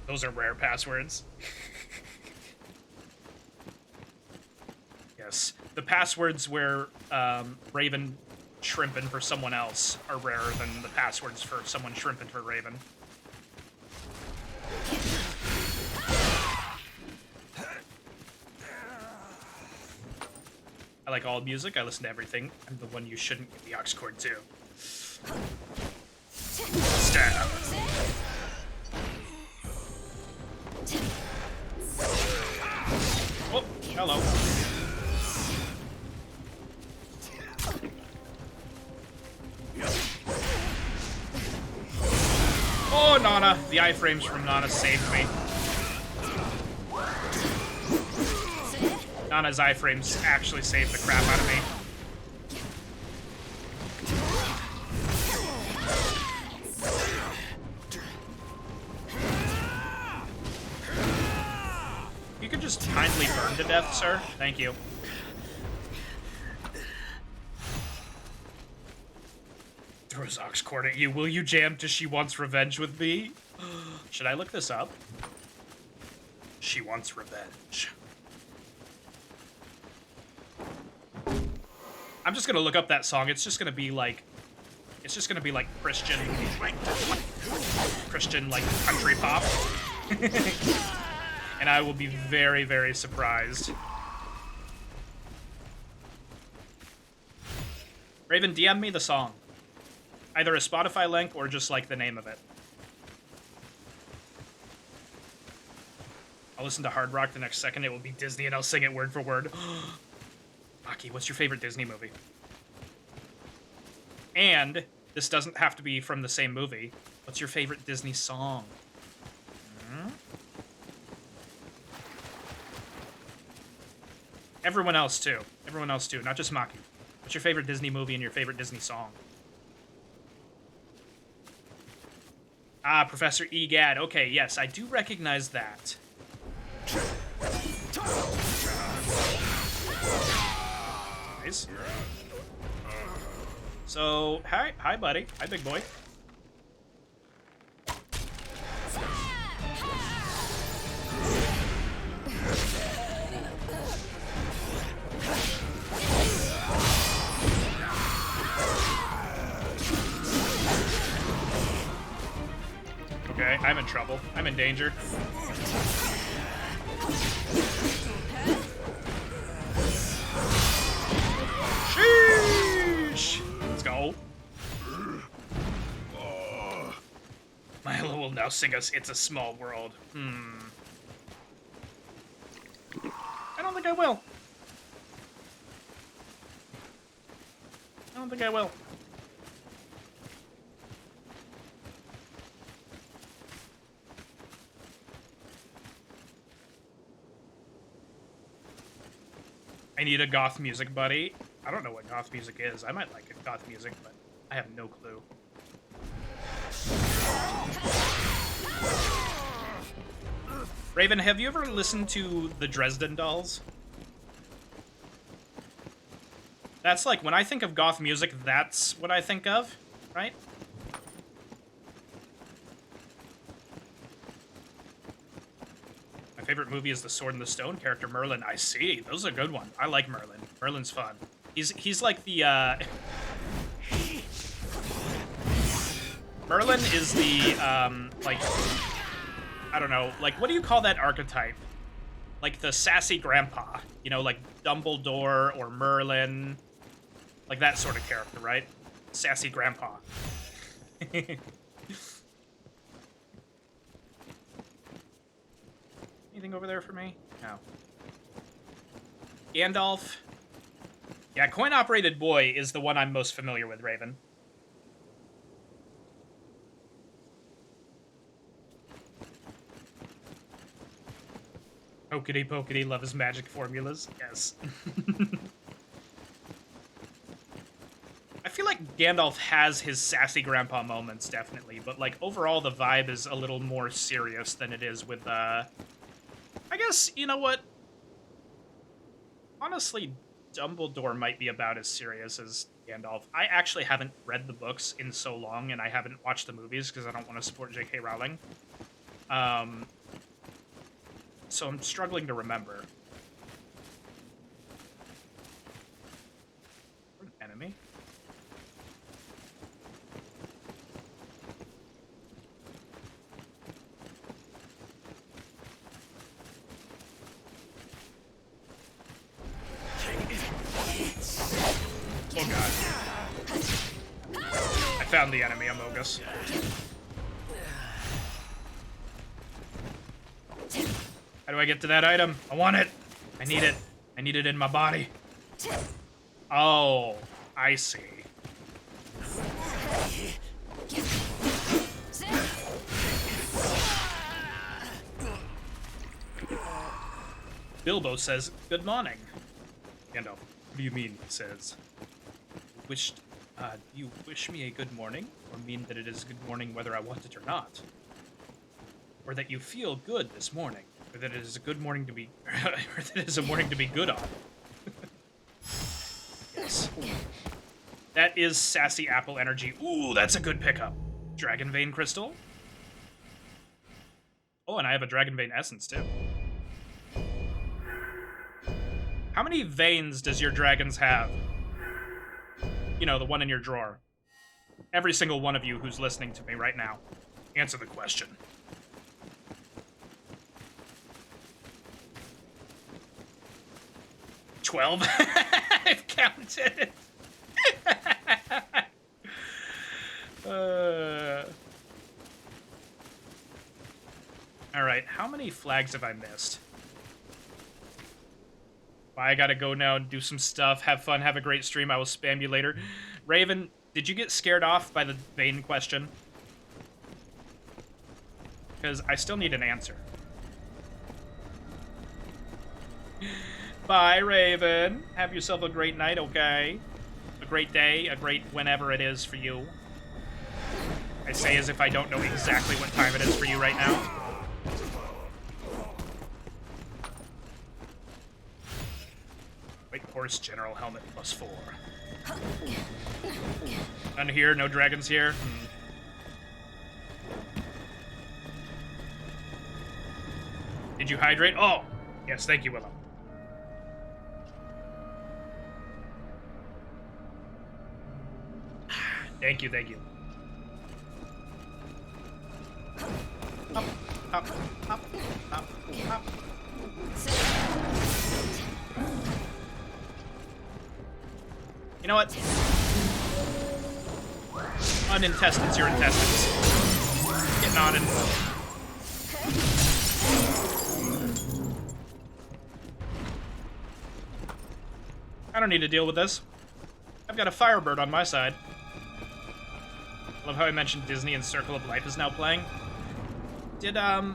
Those are rare passwords. Yes. The passwords where Raven shrimping for someone else are rarer than the passwords for someone shrimping for Raven. I like all music. I listen to everything. I'm the one you shouldn't get the aux cord to. Stab. Oh, hello. Oh, Nana. The iframes from Nana saved me. Nana's iframes actually saved the crap out of me. You could just kindly burn to death, sir. Thank you. Throws aux cord at you. Will you jam to She Wants Revenge with me? Should I look this up? She Wants Revenge. I'm just gonna look up that song. It's just gonna be like Christian, like country pop. And I will be very, very surprised. Raven, DM me the song. Either a Spotify link or just like the name of it. I'll listen to Hard Rock the next second. It will be Disney and I'll sing it word for word. Maki, what's your favorite Disney movie? And this doesn't have to be from the same movie. What's your favorite Disney song? Hmm? Everyone else too. Everyone else too, not just Maki. What's your favorite Disney movie and your favorite Disney song? Ah, Professor Egad. Okay, yes, I do recognize that. Nice. So, hi, buddy. Hi, big boy. Okay, I'm in trouble. I'm in danger. Sheesh! Let's go. Milo will now sing us It's a Small World. I don't think I will. I don't think I will. I need a goth music buddy. I don't know what goth music is. I might like goth music, but I have no clue. Raven, have you ever listened to the Dresden Dolls? That's like, when I think of goth music, that's what I think of, right? My favorite movie is The Sword and the Stone character, Merlin. I see. Those are a good one. I like Merlin. Merlin's fun. He's like the, Merlin is the, like, I don't know, like, what do you call that archetype? Like the sassy grandpa, you know, like Dumbledore or Merlin. Like that sort of character, right? Sassy grandpa. Anything over there for me? No. Gandalf. Yeah, coin-operated boy is the one I'm most familiar with, Raven. Pokety pokety, love his magic formulas. Yes. I feel like Gandalf has his sassy grandpa moments, definitely, but like overall the vibe is a little more serious than it is with, I guess, you know what? Honestly, Dumbledore might be about as serious as Gandalf. I actually haven't read the books in so long, and I haven't watched the movies because I don't want to support J.K. Rowling. So I'm struggling to remember. An enemy? Oh god. I found the enemy, Amogus. How do I get to that item? I want it! I need it. I need it in my body. Oh, I see. Bilbo says, "Good morning." Gandalf, what do you mean? He says. Do you wish me a good morning? Or mean that it is good morning whether I want it or not? Or that you feel good this morning? Or that it is a good morning to be... or that it is a morning to be good on? Yes. That is sassy apple energy. Ooh, that's a good pickup. Dragon Vein Crystal. Oh, and I have a Dragon Vein Essence, too. How many veins does your dragons have? You know, the one in your drawer. Every single one of you who's listening to me right now. Answer the question. 12? I've counted. Alright, how many flags have I missed? I gotta go now and do some stuff. Have fun, have a great stream. I will spam you later. Raven, did you get scared off by the vein question? Because I still need an answer. Bye, Raven. Have yourself a great night, okay? A great day, a great whenever it is for you. I say as if I don't know exactly what time it is for you right now. White Horse General Helmet +4. None here, no dragons here. Did you hydrate? Oh! Yes, thank you, Willow. Thank you, thank you. Up, up, up, up, up. You know what? Unintestines your intestines. Get nodded. I don't need to deal with this. I've got a Firebird on my side. Love how I mentioned Disney and Circle of Life is now playing.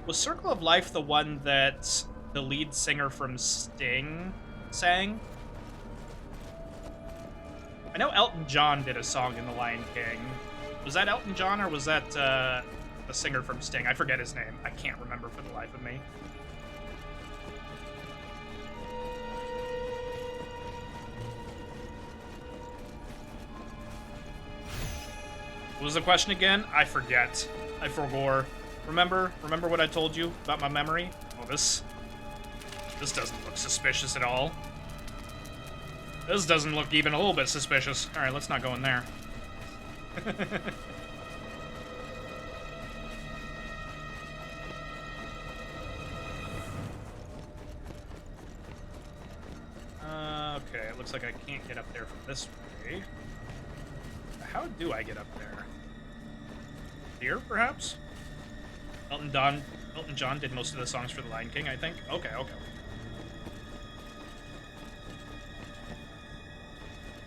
Was Circle of Life the one that the lead singer from Sting sang? I know Elton John did a song in The Lion King. Was that Elton John or was that the singer from Sting? I forget his name. I can't remember for the life of me. What was the question again? I forget. I forgore. Remember what I told you about my memory? Oh, this doesn't look suspicious at all. This doesn't look even a little bit suspicious. Alright, let's not go in there. Okay, it looks like I can't get up there from this way. How do I get up there? Here, perhaps? Elton John did most of the songs for The Lion King, I think. Okay, okay.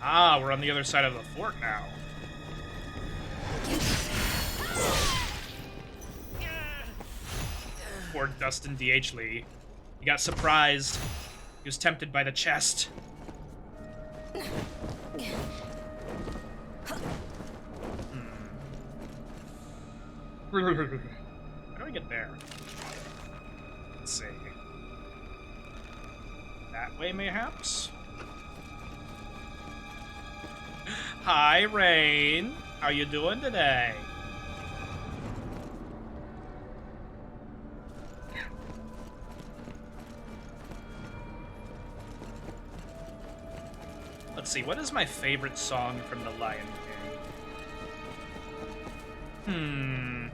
Ah, we're on the other side of the fort now. Poor Dustin D.H. Lee. He got surprised. He was tempted by the chest. How do I get there? Let's see. That way, mayhaps? Hi, Rain. How you doing today? Let's see, what is my favorite song from The Lion King?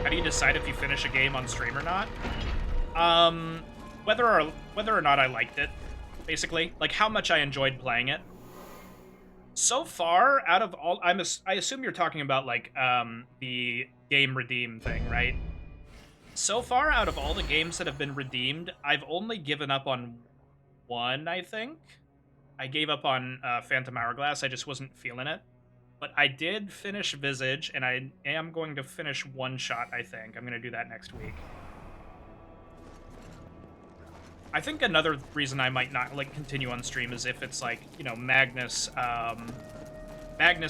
How do you decide if you finish a game on stream or not? Whether or not I liked it, basically. Like, how much I enjoyed playing it. So far, out of all... I assume you're talking about, like, the game redeem thing, right? So far, out of all the games that have been redeemed, I've only given up on one, I think. I gave up on Phantom Hourglass. I just wasn't feeling it. But I did finish Visage, and I am going to finish One Shot, I think. I'm going to do that next week. I think another reason I might not, like, continue on stream is if it's, like, you know, Magnus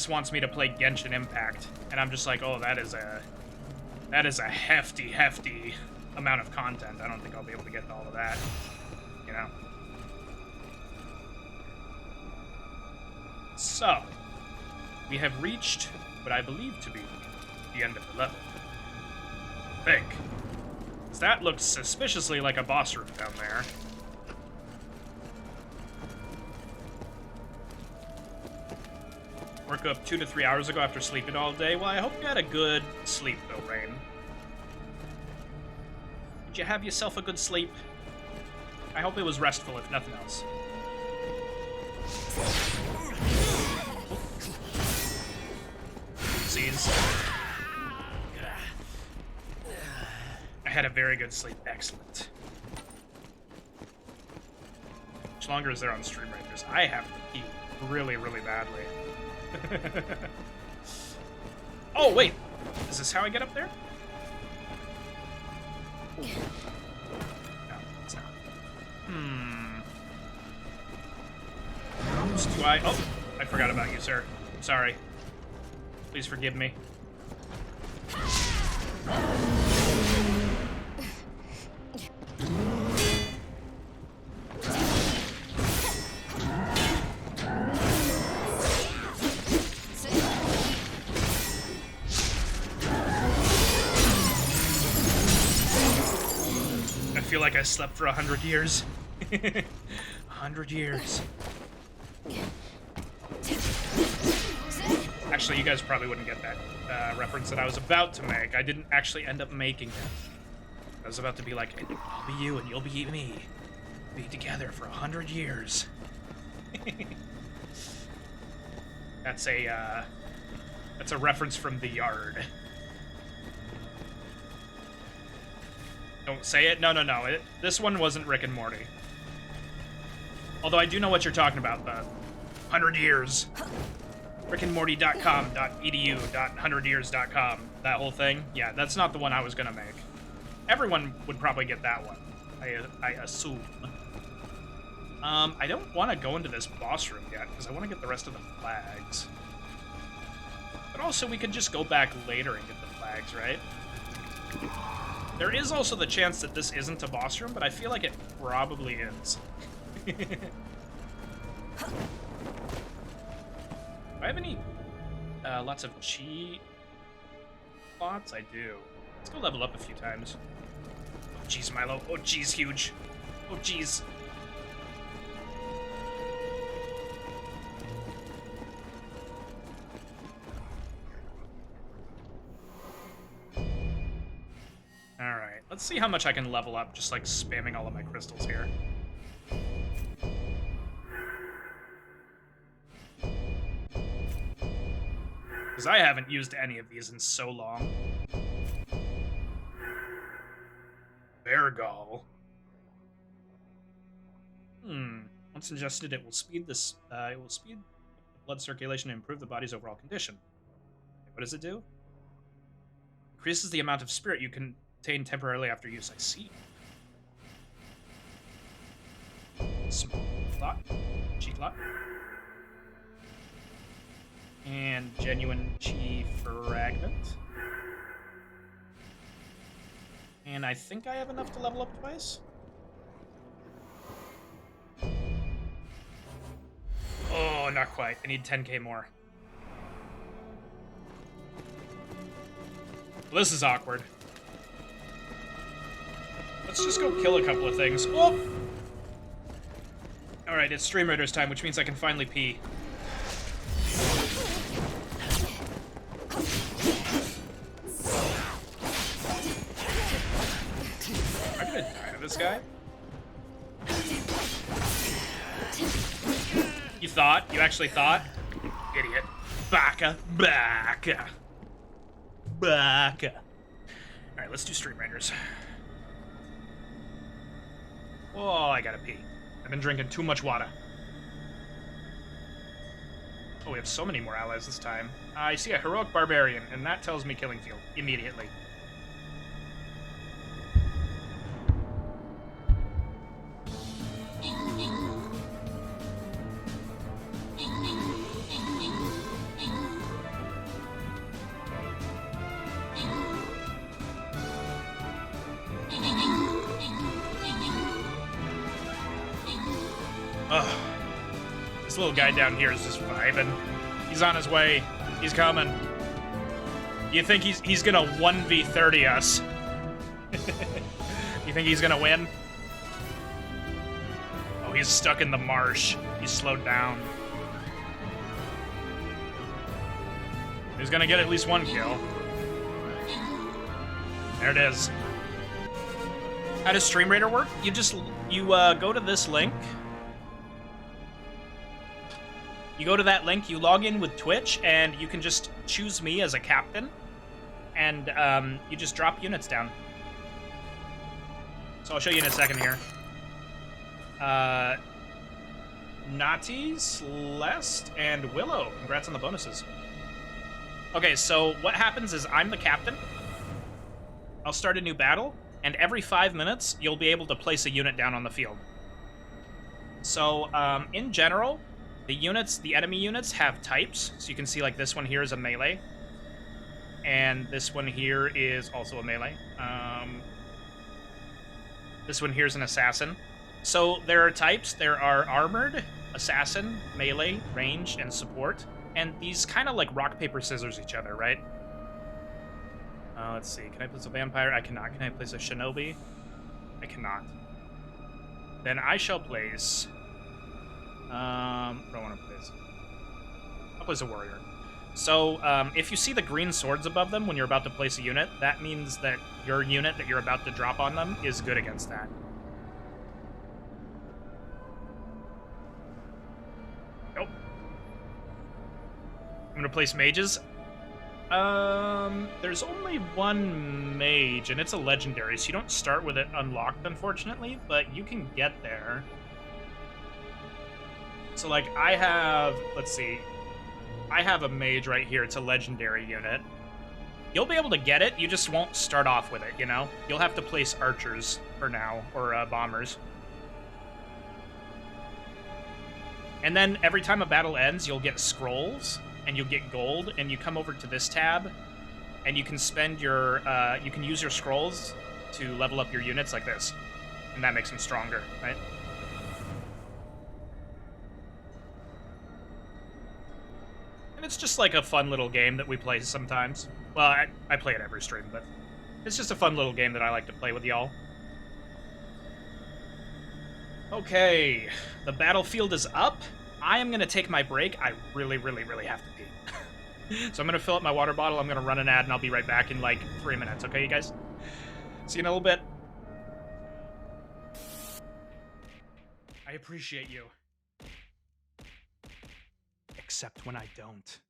wants me to play Genshin Impact, and I'm just like, oh, that is a hefty amount of content. I don't think I'll be able to get to all of that, you know? So, we have reached what I believe to be the end of the level. I think. That looks suspiciously like a boss room down there. Woke up 2 to 3 hours ago after sleeping all day. Well, I hope you had a good sleep, though, Rain. Did you have yourself a good sleep? I hope it was restful, if nothing else. Oopsies. I had a very good sleep. Excellent. How much longer is there on Stream Rangers? I have to pee really, really badly. Oh, wait. Is this how I get up there? No, it's not. Do I... Oh, I forgot about you, sir. I'm sorry. Please forgive me. I feel like I slept for 100 years. 100 years. Actually, you guys probably wouldn't get that reference that I was about to make. I didn't actually end up making it. I was about to be like, I'll be you and you'll be me. Be together for 100 years. That's a reference from The Yard. Don't say it. No. This one wasn't Rick and Morty. Although I do know what you're talking about, the 100 years. rickandmorty.com.edu.100years.com. That whole thing. Yeah, that's not the one I was gonna make. Everyone would probably get that one, I assume. I don't want to go into this boss room yet, because I want to get the rest of the flags. But also, we could just go back later and get the flags, right? There is also the chance that this isn't a boss room, but I feel like it probably is. Do I have any lots of chi spots? I do. Let's go level up a few times. Oh, jeez, Milo. Oh, jeez, huge. Oh, jeez. Alright, let's see how much I can level up just like spamming all of my crystals here. Because I haven't used any of these in so long. Bergol. Once ingested, it will speed blood circulation and improve the body's overall condition. What does it do? Increases the amount of spirit you contain temporarily after use. I see. Small clot. Chi clot. And genuine chi fragment. And I think I have enough to level up twice. Oh, not quite. I need 10k more. Well, this is awkward. Let's just go kill a couple of things. Oh! Alright, it's Stream Raiders time, which means I can finally pee. I'm gonna die to this guy. You thought? You actually thought? Idiot. Baka. Baka. Baka. Alright, let's do Stream Raiders. Oh, I gotta pee. I've been drinking too much water. Oh, we have so many more allies this time. I see a heroic barbarian, and that tells me killing field immediately. Ugh. This little guy down here is just vibing. He's on his way. He's coming. You think he's gonna 1v30 us? You think he's gonna win? Oh, he's stuck in the marsh. He's slowed down. He's gonna get at least one kill. There it is. How does Stream Raider work? You go to this link. You go to that link, you log in with Twitch, and you can just choose me as a captain, and you just drop units down. So I'll show you in a second here. Nati, Celeste, and Willow. Congrats on the bonuses. Okay, so what happens is I'm the captain. I'll start a new battle, and every 5 minutes, you'll be able to place a unit down on the field. So, in general, the enemy units have types. So you can see, like, this one here is a melee. And this one here is also a melee. This one here is an assassin. So there are types. There are armored, assassin, melee, ranged, and support. And these kind of like rock, paper, scissors each other, right? Let's see. Can I place a vampire? I cannot. Can I place a shinobi? I cannot. Then I shall place... what do I want to place? I'll place a warrior. So, if you see the green swords above them when you're about to place a unit, that means that your unit that you're about to drop on them is good against that. Nope. I'm gonna place mages. There's only one mage, and it's a legendary, so you don't start with it unlocked, unfortunately, but you can get there. So, like, I have, let's see, I have a mage right here. It's a legendary unit. You'll be able to get it, you just won't start off with it, you know? You'll have to place archers for now, or bombers. And then every time a battle ends, you'll get scrolls, and you'll get gold, and you come over to this tab, and you can spend your, you can use your scrolls to level up your units like this. And that makes them stronger, right? And it's just like a fun little game that we play sometimes. Well, I play it every stream, but it's just a fun little game that I like to play with y'all. Okay, the battlefield is up. I am going to take my break. I really, really, really have to pee. So I'm going to fill up my water bottle, I'm going to run an ad, and I'll be right back in like 3 minutes, okay, you guys? See you in a little bit. I appreciate you. Except when I don't.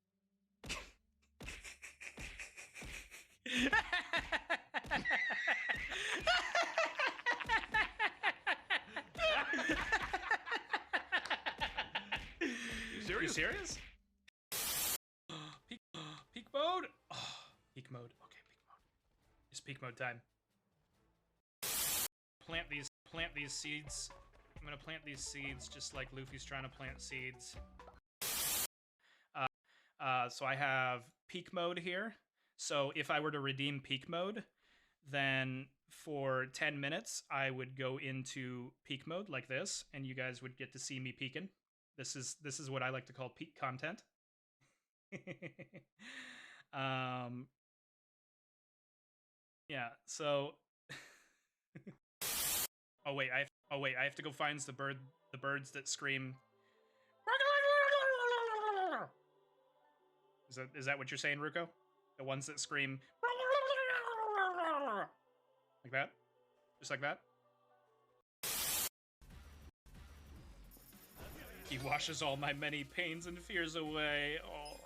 You serious? Peak mode? Oh, peak mode. Okay, peak mode. It's peak mode time. Plant these seeds. I'm gonna plant these seeds just like Luffy's trying to plant seeds. So I have peak mode here. So if I were to redeem peak mode, then for 10 minutes, I would go into peak mode like this, and you guys would get to see me peeking. This is what I like to call peak content. Yeah, so Oh wait, I have to go find the birds that scream. Is that what you're saying, Ruko? The ones that scream like that? Just like that? He washes all my many pains and fears away. Oh.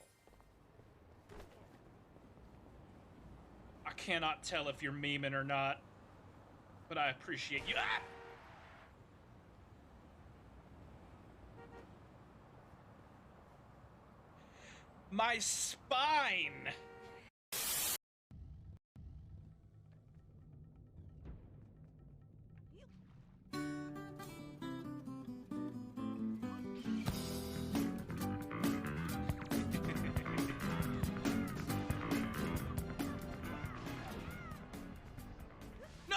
I cannot tell if you're memeing or not, but I appreciate you. Ah! My spine! No!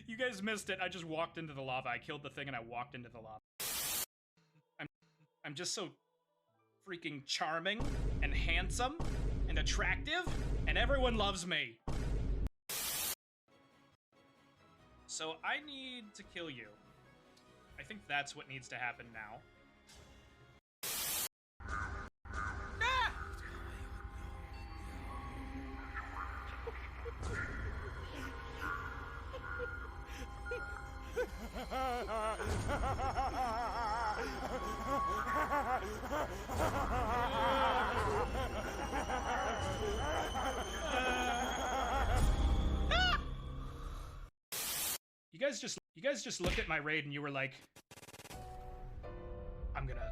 You guys missed it. I just walked into the lava. I killed the thing and I walked into the lava. I'm just so freaking charming and handsome and attractive, and everyone loves me. So I need to kill you. I think that's what needs to happen now. Ah! You guys just looked at my raid and you were like, I'm gonna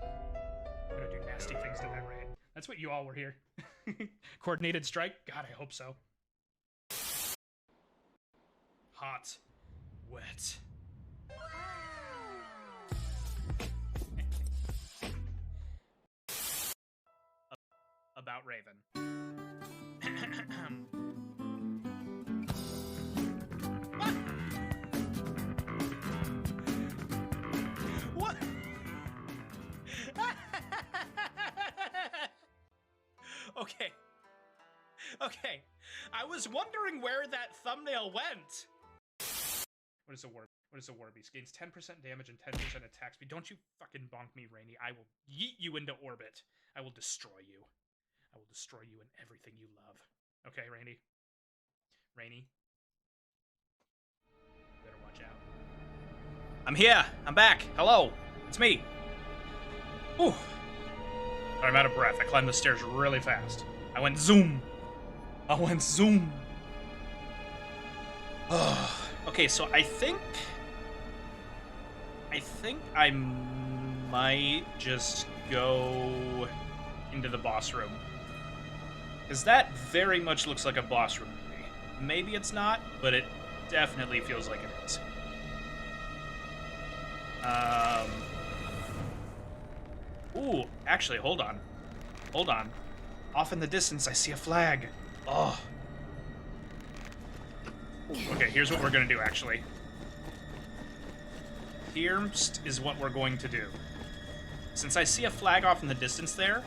do nasty things to that raid. That's what you all were here. Coordinated strike? God, I hope so. Hot. Wet. About Raven. What? Okay. Okay. I was wondering where that thumbnail went. What is a warp? What is a Warbeast? Gains 10% damage and 10% attack speed. Don't you fucking bonk me, Rainy. I will yeet you into orbit. I will destroy you. I will destroy you and everything you love. Okay, Rainy. Rainy. Better watch out. I'm here. I'm back. Hello. It's me. Ooh. I'm out of breath. I climbed the stairs really fast. I went zoom. I went zoom. Okay, so I think I might just go into the boss room. Because that very much looks like a boss room to me. Maybe it's not, but it definitely feels like it is. Ooh, actually, hold on. Hold on. Off in the distance, I see a flag. Oh. Okay, here's what we're gonna do, actually. Here's is what we're going to do. Since I see a flag off in the distance there,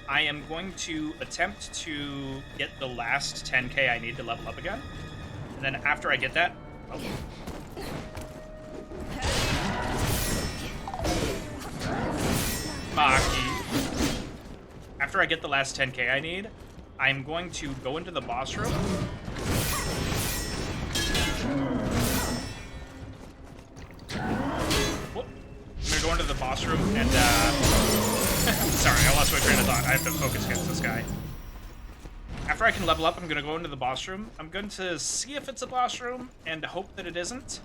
I am going to attempt to get the last 10k I need to level up again. And then after I get that... Oh. Maki. After I get the last 10k I need, I'm going to go into the boss room. a boss room, and sorry, I lost my train of thought. I have to focus against this guy. After I can level up, I'm gonna go into the boss room. I'm going to see if it's a boss room and hope that it isn't.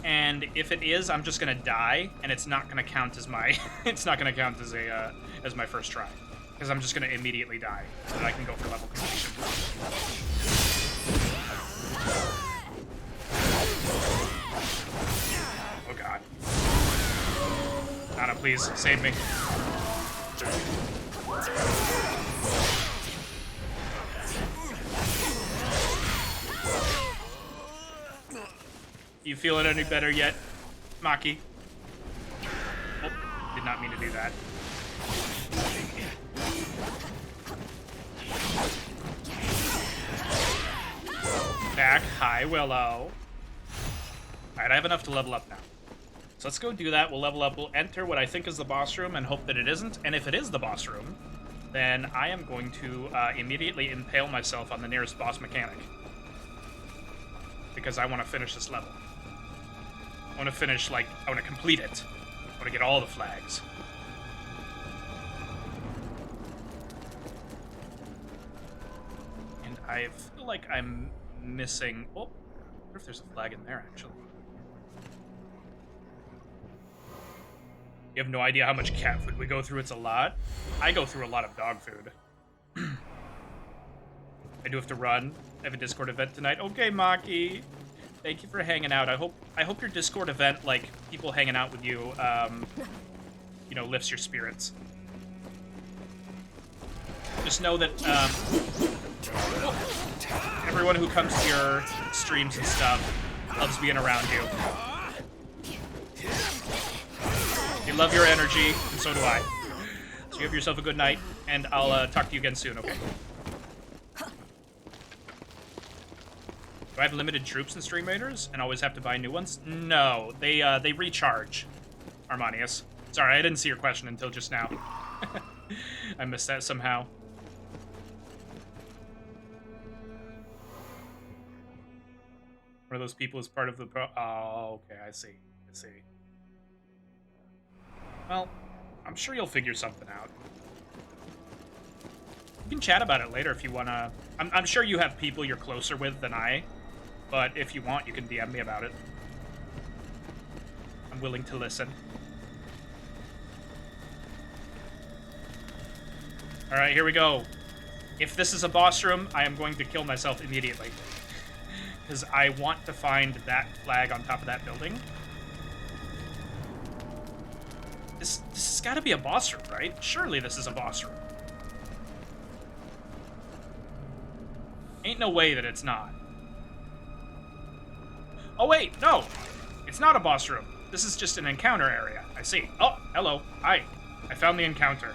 And if it is, I'm just gonna die, and it's not gonna count as my it's not gonna count as a as my first try, because I'm just gonna immediately die, so that I can go for level completion. Oh god. Nana, please save me. You feeling any better yet, Maki? Oh, did not mean to do that. Back, hi, Willow. Alright, I have enough to level up now. So let's go do that. We'll level up. We'll enter what I think is the boss room and hope that it isn't. And if it is the boss room, then I am going to immediately impale myself on the nearest boss mechanic. Because I want to finish this level. I want to finish, like, I want to complete it. I want to get all the flags. And I feel like I'm missing... Oh, I wonder if there's a flag in there, actually. You have no idea how much cat food we go through. It's a lot. I go through a lot of dog food. I do have to run. I have a Discord event tonight. Okay, Maki. Thank you for hanging out. I hope your Discord event, like, people hanging out with you, you know, lifts your spirits. Just know that, everyone who comes to your streams and stuff loves being around you. They love your energy, and so do I. So you have yourself a good night, and I'll talk to you again soon, okay? Do I have limited troops in Stream Raiders and always have to buy new ones? No, they recharge, Armanius. Sorry, I didn't see your question until just now. I missed that somehow. One of those people is part of the pro... Oh, okay, I see. I see. Well, I'm sure you'll figure something out. We can chat about it later if you want to... I'm sure you have people you're closer with than I, but if you want, you can DM me about it. I'm willing to listen. Alright, here we go. If this is a boss room, I am going to kill myself immediately. Because I want to find that flag on top of that building. This has got to be a boss room, right? Surely this is a boss room. Ain't no way that it's not. Oh, wait, no. It's not a boss room. This is just an encounter area. I see. Oh, hello. Hi. I found the encounter.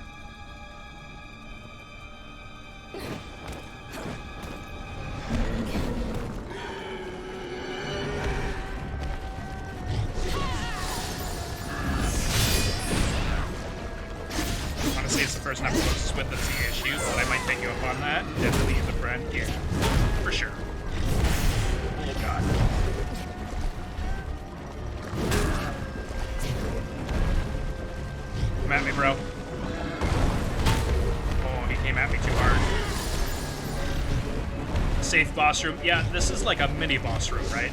Honestly, it's the person I'm closest with that's the issue, but I might take you up on that. Definitely use a friend. Yeah, for sure. Oh, God. Come at me, bro. Oh, he came at me too hard. Safe boss room. Yeah, this is like a mini boss room, right?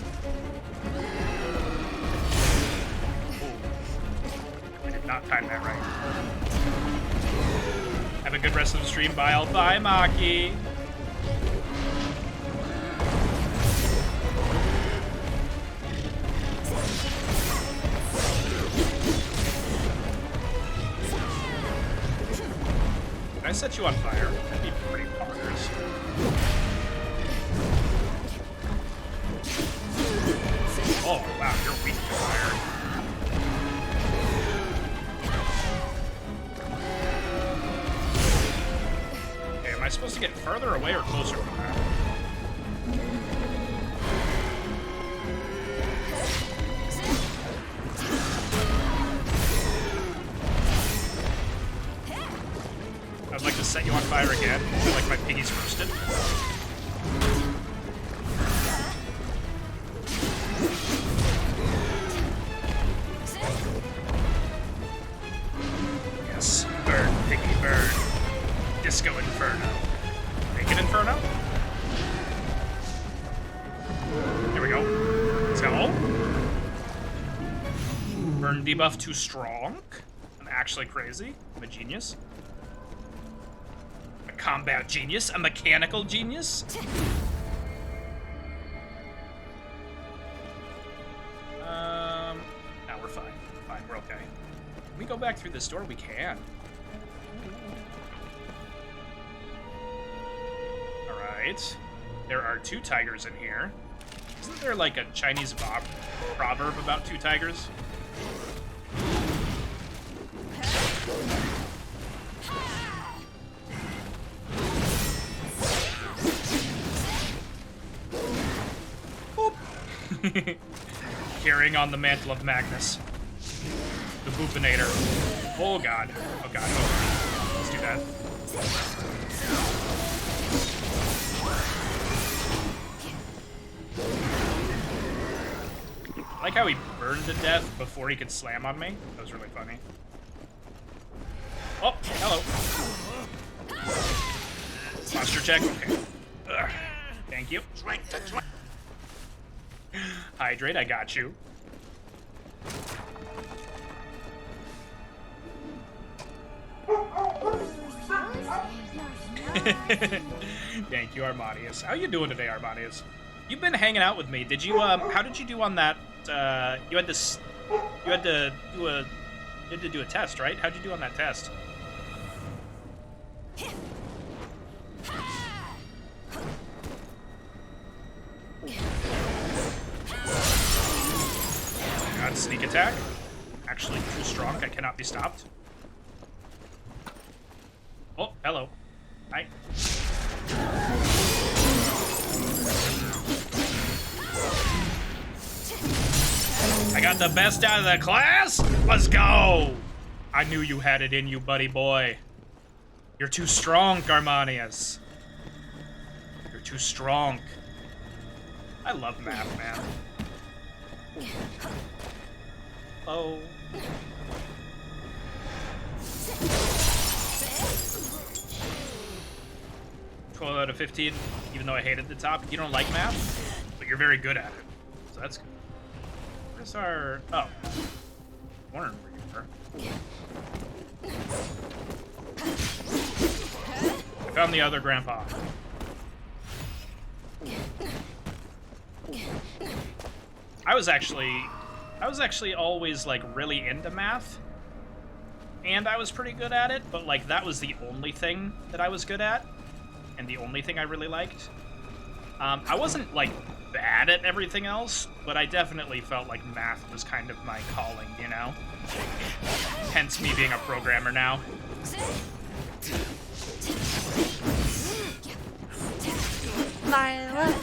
Ooh. I did not time that right. Have a good rest of the stream. Bye, bye, Maki. Did I set you on fire? That'd be pretty bonkers. Oh, wow, you're weak to fire. Okay, am I supposed to get further away or closer from that? I'd like to set you on fire again. I like my piggies roasted. Let's go. Burn debuff too strong. I'm actually crazy. I'm a genius. A combat genius. A mechanical genius. No, we're fine. Fine, we're okay. Can we go back through this door? We can. Alright. There are 2 tigers in here. Isn't there like a Chinese proverb about 2 tigers? Boop. Carrying on the mantle of Magnus. The Boopinator. Oh god. Oh god. Oh. Let's do that. I like how he burned to death before he could slam on me. That was really funny. Oh, hello. Posture check. Okay. Ugh. Thank you. Hydrate, I got you. Thank you, Armadius. How you doing today, Armadius? You've been hanging out with me. Did you how did you do on that you had to do a test, right? How'd you do on that test? Got sneak attack. Actually too strong. I cannot be stopped. Oh, hello. Hi. I got the best out of the class? Let's go! I knew you had it in you, buddy boy. You're too strong, Garmanius. You're too strong. I love math, man. Oh. $12 out of 15, even though I hated the top. You don't like math, but you're very good at it. So that's good. Where's our... Oh. Wondering where you were. I found the other grandpa. I was actually always, like, really into math. And I was pretty good at it, but, like, that was the only thing that I was good at. And the only thing I really liked. I wasn't, like, bad at everything else, but I definitely felt like math was kind of my calling, you know? Hence me being a programmer now. Nyla.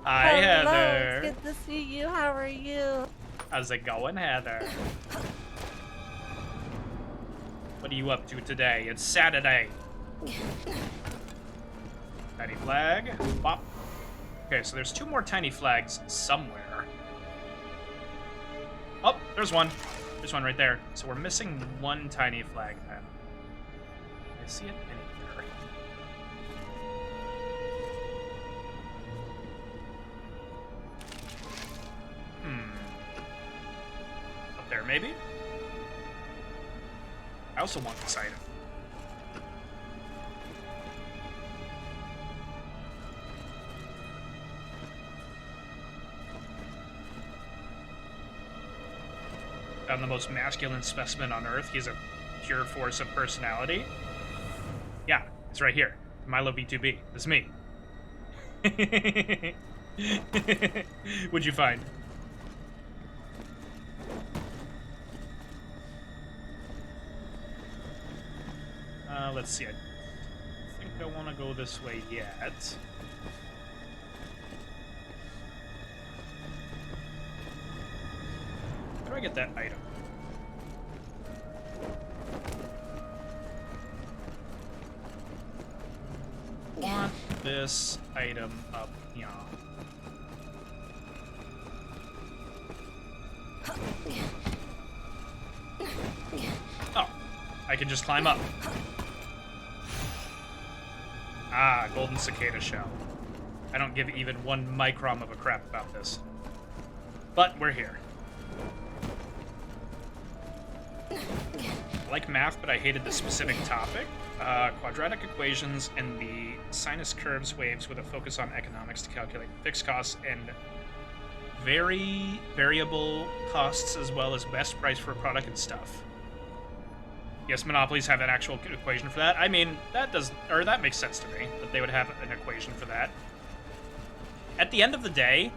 Hi, Hello, Heather. it's good to see you. How are you? How's it going, Heather? What are you up to today? It's Saturday. Tiny flag. Bop. Okay, so there's 2 more tiny flags somewhere. Oh, there's one. There's one right there. So we're missing 1 tiny flag then. I see it anywhere. Up there, maybe? I also want this item. Found the most masculine specimen on Earth. He's a pure force of personality. Yeah, it's right here. Milo B2B. It's me. What'd you find? Let's see. I think I want to go this way yet. How do I get that item? Want this item up here. Oh, I can just climb up. Ah, golden cicada shell. I don't give even 1 micron of a crap about this. But we're here. I like math, but I hated the specific topic. Quadratic equations and the sinus curves waves with a focus on economics to calculate fixed costs and very variable costs as well as best price for a product and stuff. Yes, monopolies have an actual equation for that. I mean, that makes sense to me, that they would have an equation for that. At the end of the day,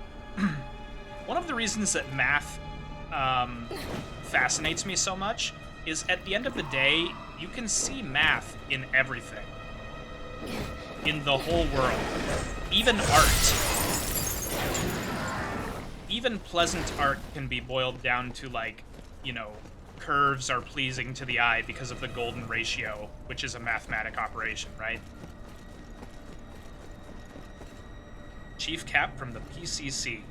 one of the reasons that math fascinates me so much is at the end of the day, you can see math in everything. In the whole world. Even art. Even pleasant art can be boiled down to, like, you know, curves are pleasing to the eye because of the golden ratio, which is a mathematic operation, right? Chief Cap from the PCC.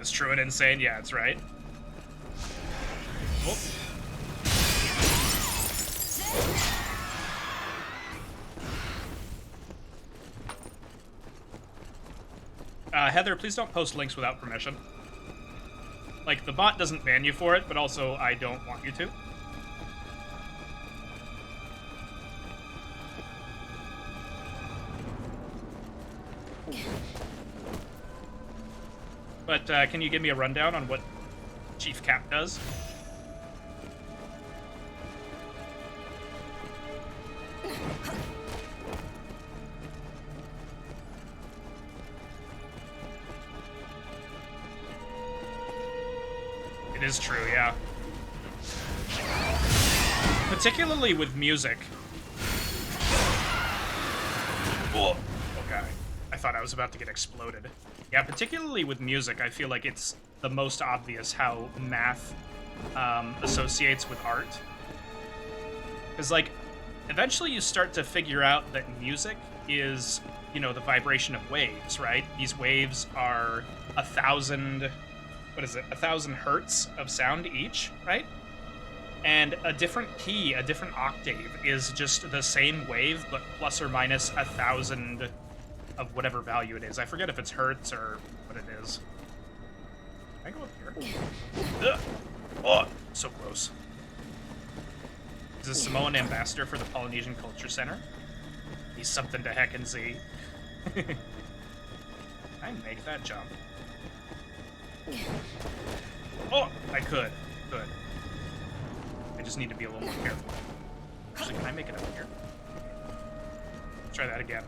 It's true and insane. Yeah, it's right. Oh. Heather, please don't post links without permission. Like, the bot doesn't ban you for it, but also I don't want you to. But can you give me a rundown on what Chief Cap does? It is true, yeah. Particularly with music. Oh, okay. I thought I was about to get exploded. Yeah, particularly with music, I feel like it's the most obvious how math associates with art. Because, like, eventually you start to figure out that music is, you know, the vibration of waves, right? These waves are 1,000, what is it, 1,000 hertz of sound each, right? And a different key, a different octave, is just the same wave, but plus or minus 1,000 of whatever value it is. I forget if it's hertz or what it is. Can I go up here? Ugh. Oh, so close. He's a Samoan ambassador for the Polynesian Culture Center. He's something to heck and Z. Can I make that jump? Oh, I could. Good. I just need to be a little more careful. Actually, can I make it up here? Let's try that again.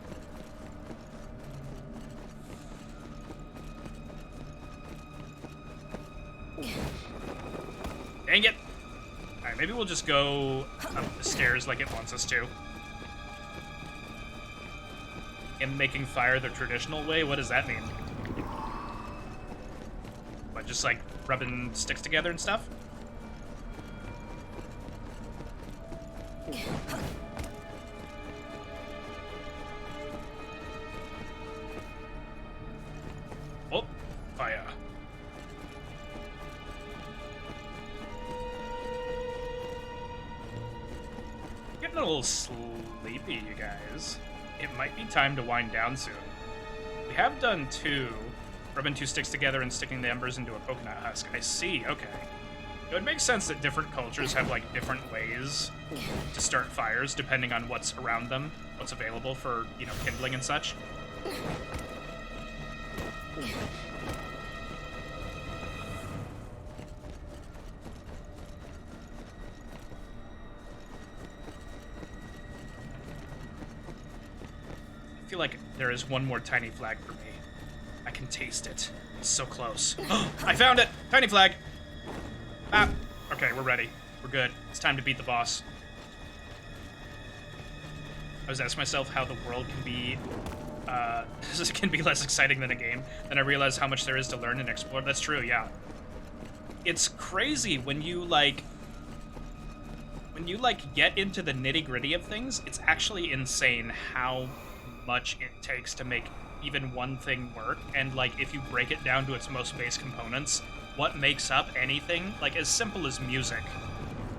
Dang it! Alright, maybe we'll just go up the stairs like it wants us to. And making fire the traditional way? What does that mean? What, just like rubbing sticks together and stuff? Oh, fire. Getting a little sleepy, you guys. It might be time to wind down soon. We have done two. Rubbing two sticks together and sticking the embers into a coconut husk. I see, okay. It would make sense that different cultures have, like, different ways to start fires, depending on what's around them, what's available for, you know, kindling and such. I feel like there is one more tiny flag for me. I can taste it. It's so close. I found it! Tiny flag! Ah! Okay, we're ready. We're good. It's time to beat the boss. I was asking myself how the world can be, can be less exciting than a game. Then I realized how much there is to learn and explore. That's true, yeah. It's crazy when you, like, when you like get into the nitty-gritty of things, it's actually insane how much it takes to make even one thing work. And like if you break it down to its most base components, what makes up anything, like as simple as music,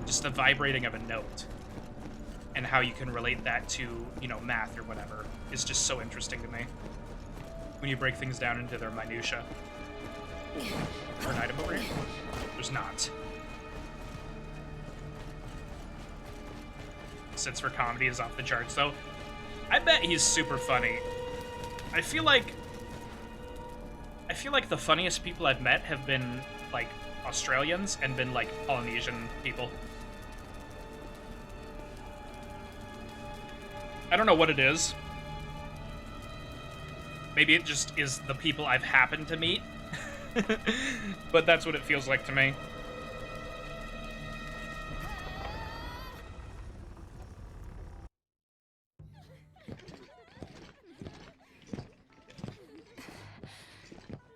just the vibrating of a note, and how you can relate that to, you know, math or whatever, is just so interesting to me. When you break things down into their minutia. Is there an item over here? There's not. Sits for comedy is off the charts, though. I bet he's super funny. I feel like the funniest people I've met have been like Australians and been like Polynesian people. I don't know what it is. Maybe it just is the people I've happened to meet. But that's what it feels like to me.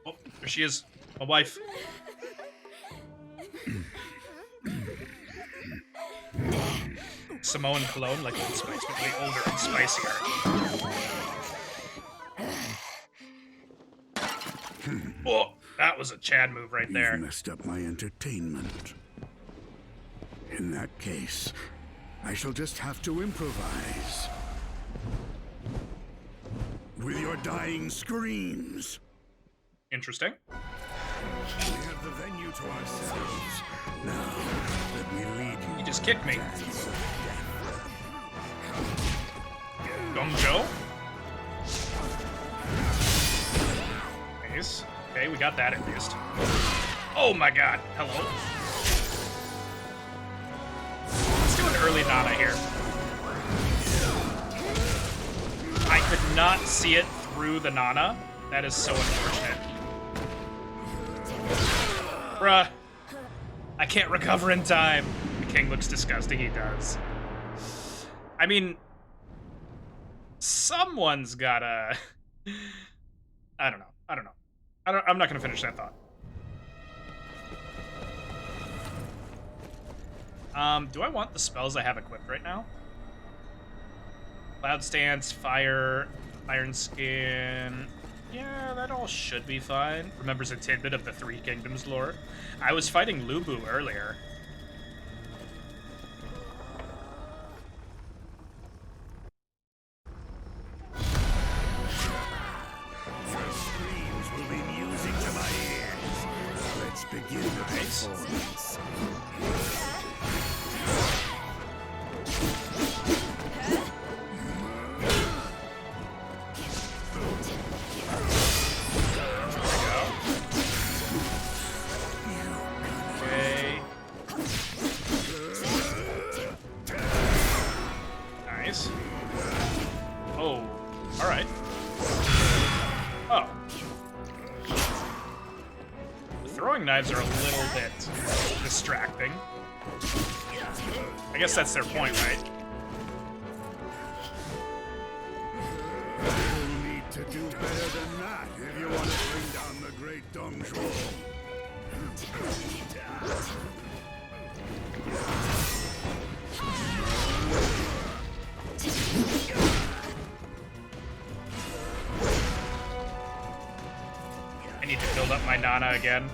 Oh, there she is. My wife. Samoan cologne, like Old Spice, but way older and spicier. Oh, that was a Chad move right there. You've messed up my entertainment. In that case, I shall just have to improvise. With your dying screams. Interesting. We have the venue to ourselves. Now, let me lead you. He just kicked me. Gongjo. Nice. Okay, we got that at least. Oh my god. Hello. Let's do an early Nana here. I could not see it through the Nana. That is so unfortunate. Bruh. I can't recover in time. The king looks disgusting, he does. I mean, someone's gotta... I don't know. I'm not gonna finish that thought. Do I want the spells I have equipped right now? Cloud Stance, Fire, Iron Skin... Yeah, that all should be fine. Remembers a tidbit of the Three Kingdoms lore. I was fighting Lubu earlier. Your screams will be music to my ears. Let's begin the performance. Okay. Nice. Oh, alright. Oh. The throwing knives are a little bit distracting. I guess that's their point, right? You'll need to do better than that if you want to bring down the great Dongzhuo. I need to build up my Nana again.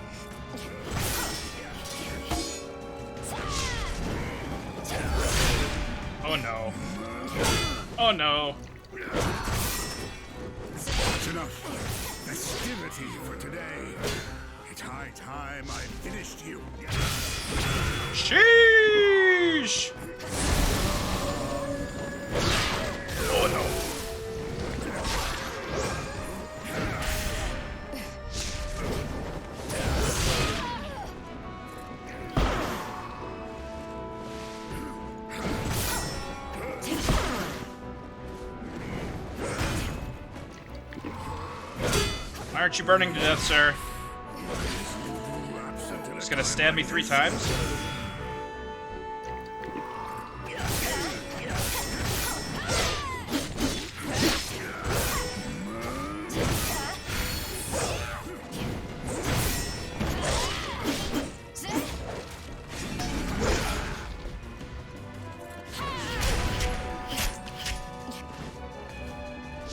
Oh no. Oh no. That's enough festivity for today. It's high time I finished you. Sheesh! Oh no. Why aren't you burning to death, sir? Just gonna stab me 3 times?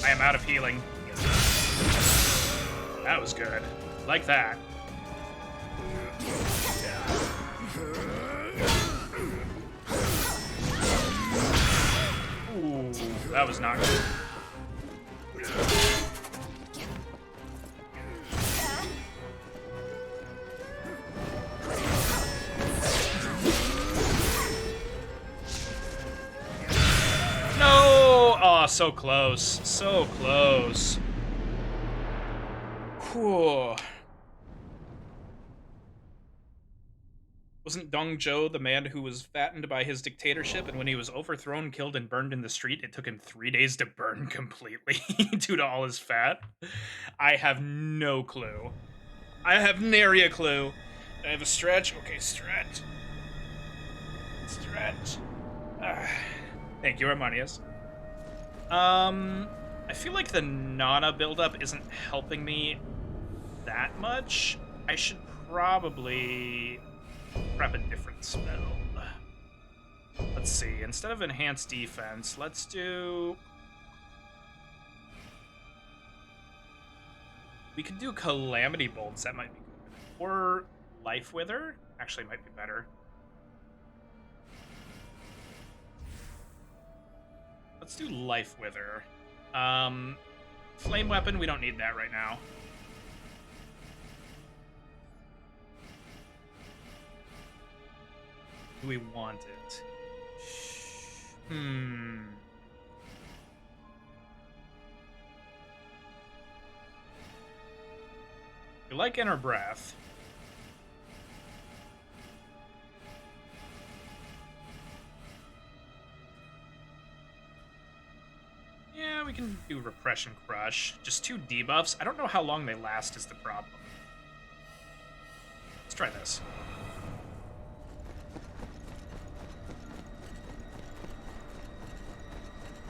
I am out of healing. That was good. Like that. Ooh, that was not good. No! Oh, so close. So close. Whew. Wasn't Dong Zhou the man who was fattened by his dictatorship, and when he was overthrown, killed, and burned in the street, it took him 3 days to burn completely due to all his fat? I have no clue. I have nary a clue. I have a stretch. Okay, stretch. Stretch. Thank you, Armanius. I feel like the Nana buildup isn't helping me that much. I should probably prep a different spell. Let's see. Instead of enhanced defense, let's do... We could do Calamity Bolts. That might be good. Or Life Wither. Actually, might be better. Let's do Life Wither. Flame Weapon, we don't need that right now. Do we want it? We like Inner Breath. Yeah, we can do Repression Crush. Just 2 debuffs. I don't know how long they last is the problem. Let's try this.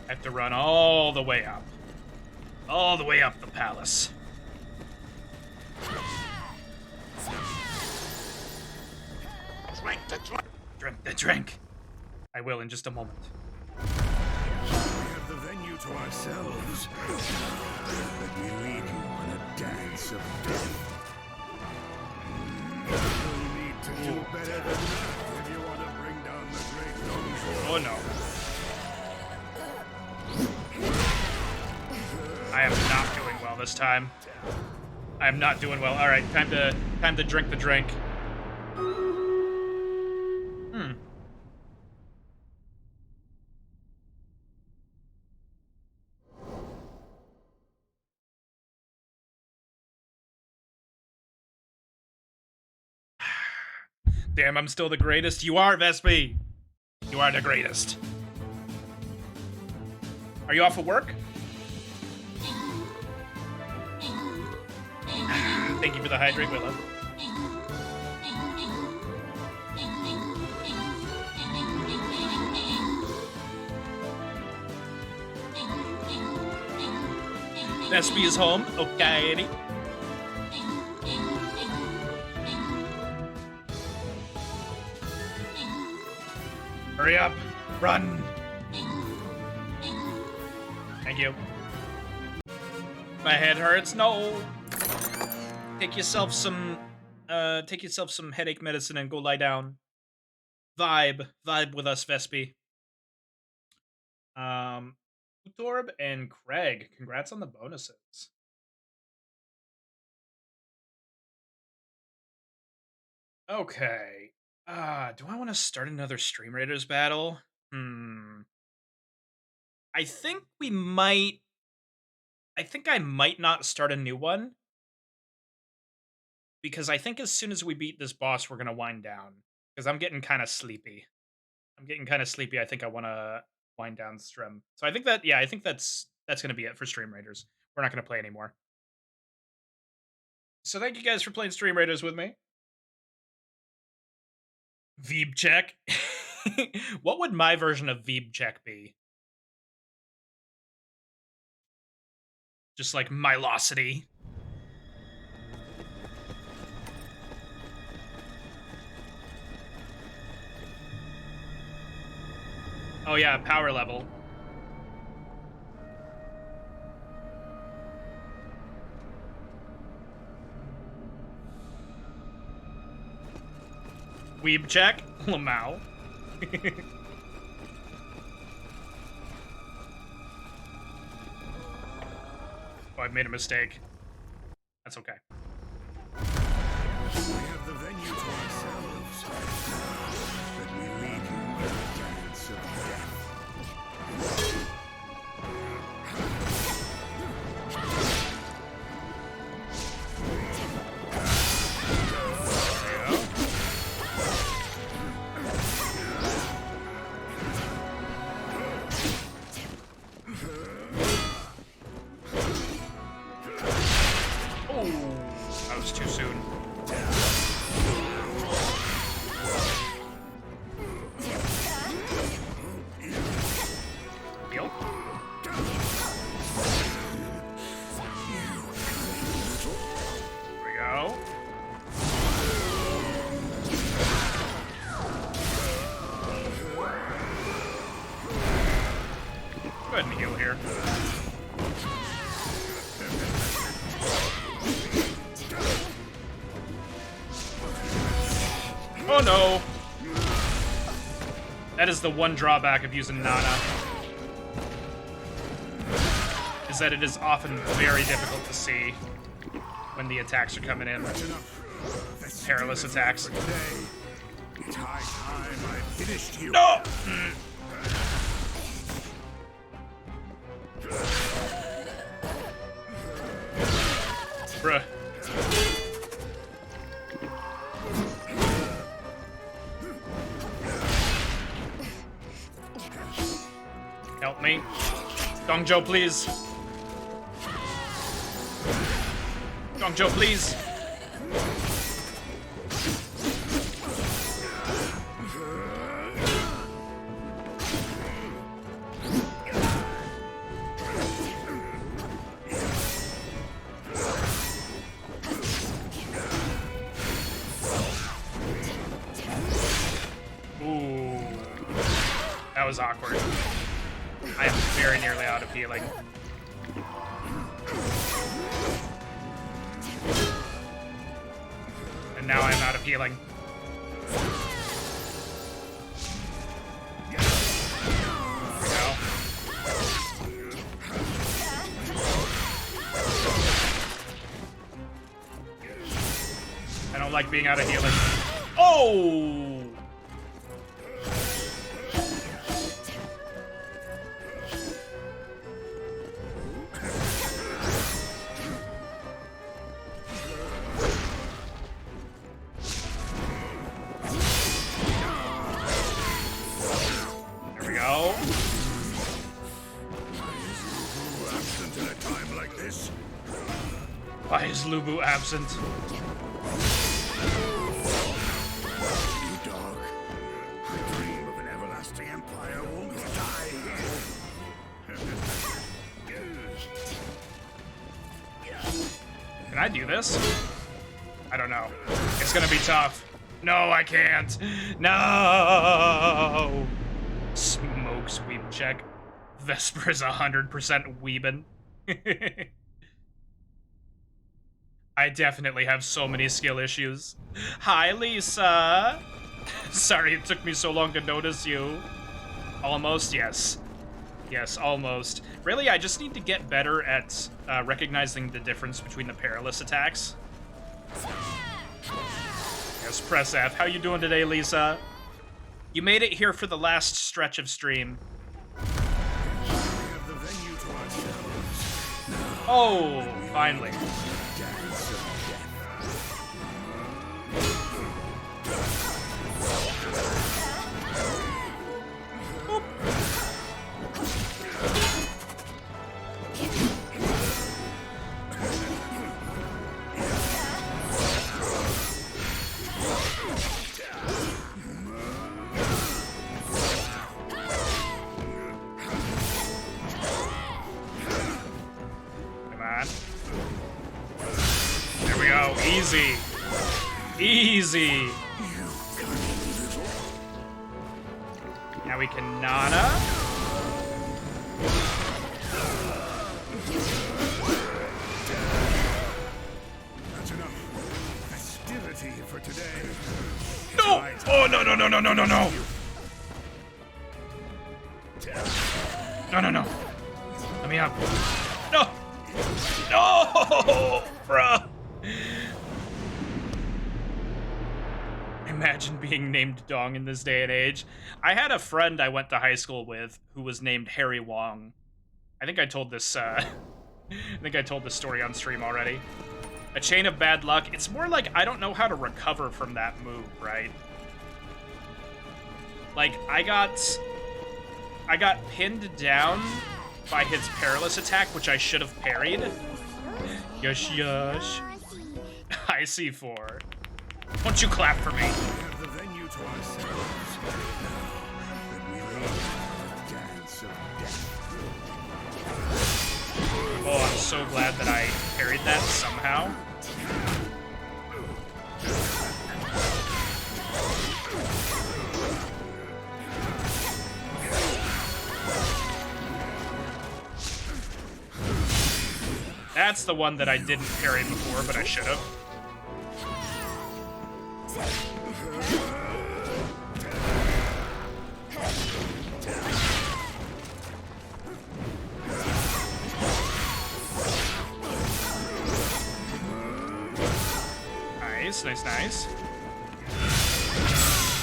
I have to run all the way up. All the way up the palace. Drink the drink. Drink the drink. I will in just a moment. We have the venue to ourselves. Let me lead you on a dance of death. You'll need to do better than that if you want to bring down the great Dong. Oh no. I am not doing well this time. I am not doing well. All right, time to drink the drink. Damn, I'm still the greatest. You are, Vespi. You are the greatest. Are you off of work? Thank you for the hydrate, Willow. Vespi is home. Okay. Hurry up. Run. Thank you. My head hurts. No. Take yourself some headache medicine and go lie down. Vibe with us, Vespi. Utorb and Craig, congrats on the bonuses. Okay. Do I want to start another Stream Raiders battle? I think I might not start a new one. Because I think as soon as we beat this boss, we're going to wind down. Because I'm getting kind of sleepy. I think I want to wind down stream. So I think that's going to be it for Stream Raiders. We're not going to play anymore. So thank you guys for playing Stream Raiders with me. Veeb check. What would my version of Veeb check be? Just like Milosity. Oh yeah, power level. Weeb check. Lamau. Oh, I've made a mistake. That's okay. We have the venue to ourselves. Let me lead you to the dance of death. That was too soon. Heal. There we go. Go ahead and heal here. Oh no! That is the one drawback of using Nana. Is that it is often very difficult to see when the attacks are coming in. Perilous attacks. It's high time I finished you. No! Bruh. Help me. Gongjo, please. Gongjo, please. Ooh. That was awkward. I am very nearly out of healing. And now I'm out of healing. There we go. I don't like being out of healing. Oh! Why is Lubu absent? You dog. I dream of an everlasting empire won't die Can I do this? I don't know. It's gonna be tough. No, I can't. No! Smokes, weeb check. Vesper's 100% weebin'. I definitely have so many skill issues. Hi, Lisa! Sorry it took me so long to notice you. Almost, yes. Yes, almost. Really, I just need to get better at recognizing the difference between the perilous attacks. Yes, press F. How you doing today, Lisa? You made it here for the last stretch of stream. Oh, finally. Easy. Easy. Now we can Nana. That's enough festivity for today. No! Oh, no, no, no, no, no, no, no! No, no, no. Let me up. No! No! Bruh! Imagine being named Dong in this day and age. I had a friend I went to high school with who was named Harry Wong. I think I told this, I think I told this story on stream already. A chain of bad luck. It's more like I don't know how to recover from that move, right? Like, I got pinned down by his perilous attack, which I should have parried. Yush, yush. I C4. Won't you clap for me? We have the venue to ourselves. Now that we lead the dance of death. Oh, I'm so glad that I parried that somehow. That's the one that I didn't parry before, but I should have. Nice, nice, nice.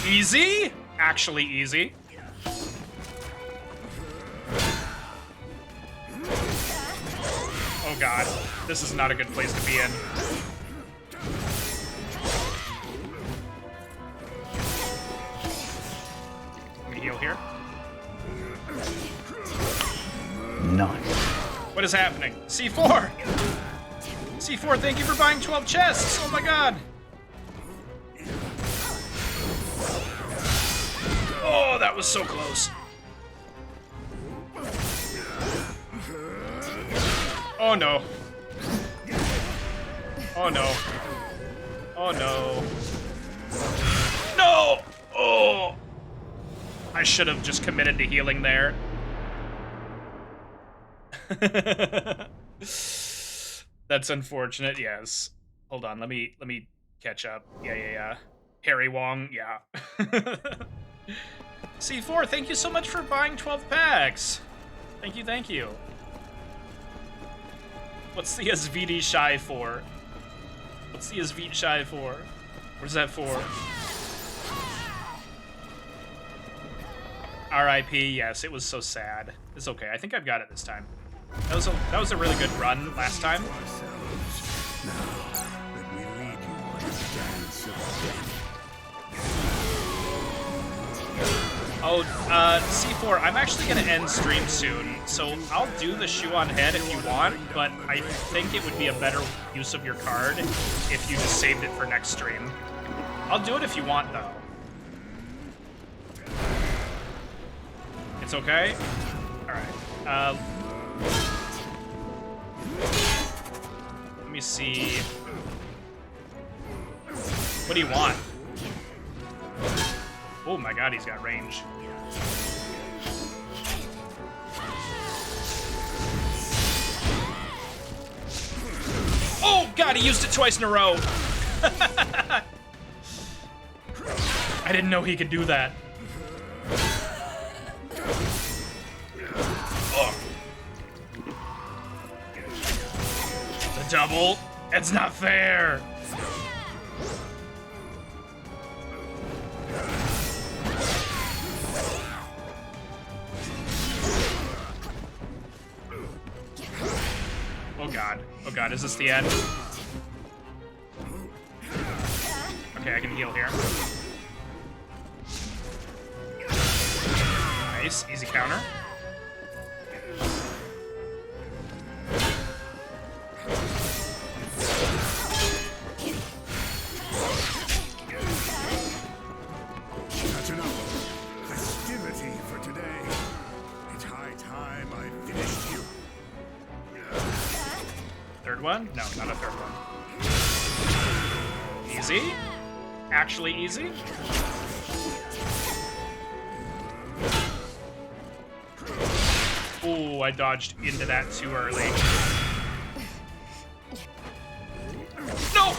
Easy? Actually easy. Oh god, this is not a good place to be in. Let me heal here. Nice. What is happening? C4! C4, thank you for buying 12 chests! Oh my god! Oh, that was so close. Oh no. Oh no. Oh no. No! Oh! I should have just committed to healing there. That's unfortunate, yes. Hold on, let me catch up. Yeah. Harry Wong, yeah. C4, thank you so much for buying 12 packs. Thank you, thank you. What's the SVD shy for? What's the SVD shy for? What is that for? R.I.P. Yes, it was so sad. It's okay. I think I've got it this time. That was a really good run last time. Now that we lead you on the dance of death. Oh, C4, I'm actually gonna end stream soon, so I'll do the shoe on head if you want, but I think it would be a better use of your card if you just saved it for next stream. I'll do it if you want, though. It's okay? Alright, let me see. What do you want? Oh my god, he's got range. Oh god, he used it twice in a row. I didn't know he could do that. Oh. The double. It's not fair. Oh god, is this the end? Okay, I can heal here. Nice, easy counter. That's enough festivity for today. It's high time I finished you. Third one? No, not a third one. Easy? Actually easy? Ooh, I dodged into that too early. No!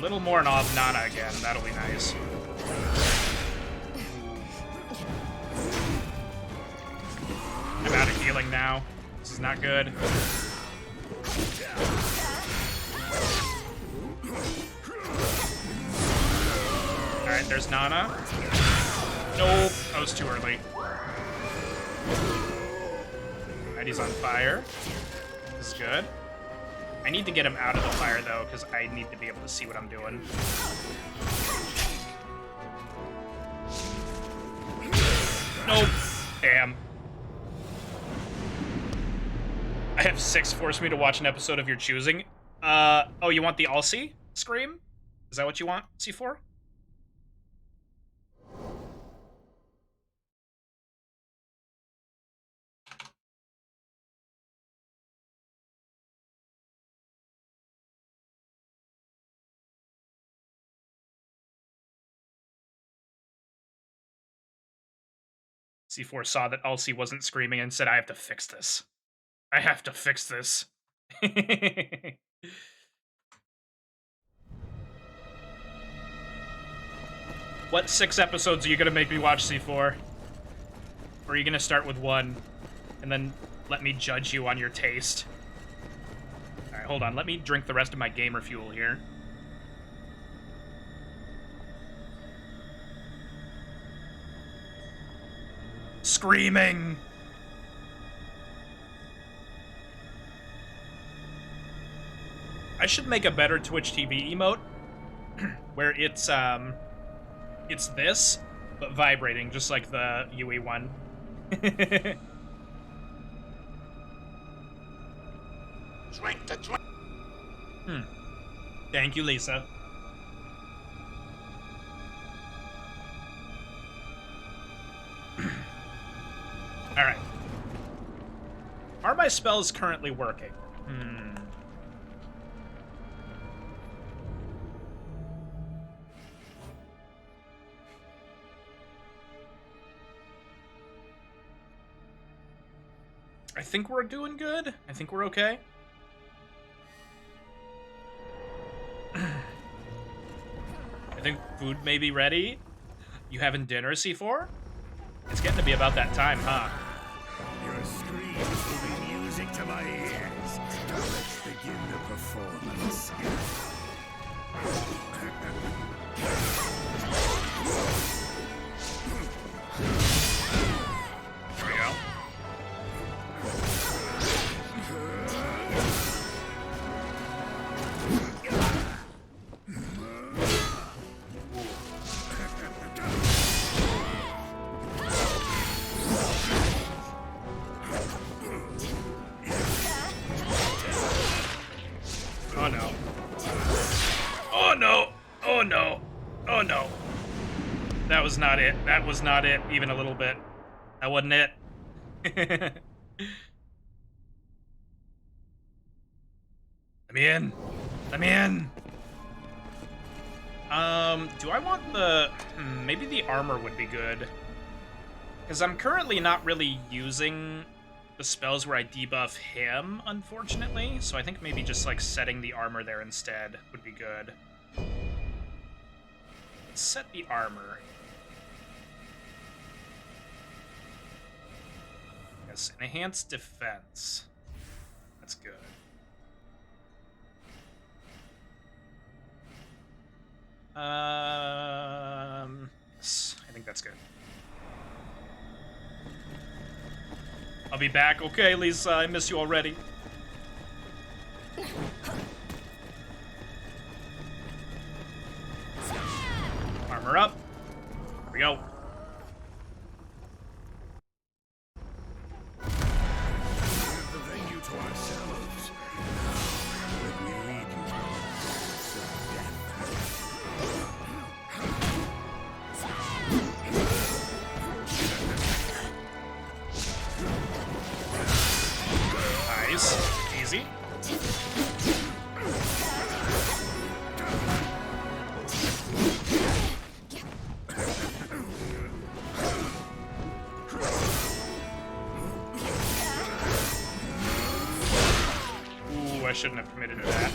little more and I'll have Nana again. That'll be nice. I'm out of healing now. This is not good. Alright, there's Nana. Nope, that was too early. Alright, he's on fire. This is good. I need to get him out of the fire, though, because I need to be able to see what I'm doing. Nope. Damn. I have 6 force me to watch an episode of your choosing. Oh, you want the Alcy scream? Is that what you want, C4? C4 saw that Alcy wasn't screaming and said, I have to fix this. I have to fix this. What 6 episodes are you going to make me watch, C4? Or are you going to start with 1 and then let me judge you on your taste? Alright, hold on. Let me drink the rest of my gamer fuel here. Screaming! I should make a better Twitch TV emote where it's this, but vibrating, just like the UE one. Drink the drink. Thank you, Lisa. Alright. Are my spells currently working? I think we're doing good. I think we're okay. I think food may be ready. You having dinner, C4? It's getting to be about that time, huh? Your screams will be music to my ears. Now let's begin the performance. Here we go. Oh no. Oh no! Oh no! Oh no! That was not it. That was not it, even a little bit. That wasn't it. Let me in. Let me in. Do I want the... maybe the armor would be good. Because I'm currently not really using the spells where I debuff him, unfortunately. So I think maybe just, like, setting the armor there instead would be good. Let's set the armor. Yes, enhanced defense. That's good. Yes, I think that's good. I'll be back. Okay, Lisa, I miss you already. Armor up. Here we go. The venue to ourselves. Let me lead you to Nice. Easy. Ooh, I shouldn't have committed to that.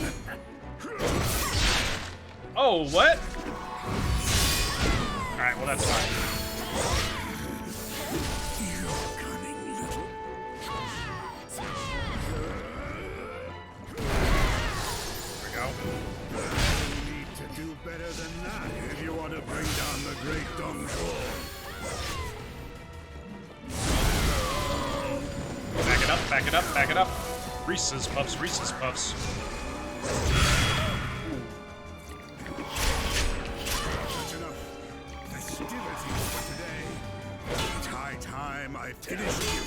Oh, what? Alright, well, that's fine. There we go. You need to do better than that if you want to bring down the Great Dong Troll. Back it up, back it up, back it up. Reese's Puffs, Reese's Puffs. That's enough festivities for today. It's high time I finish you.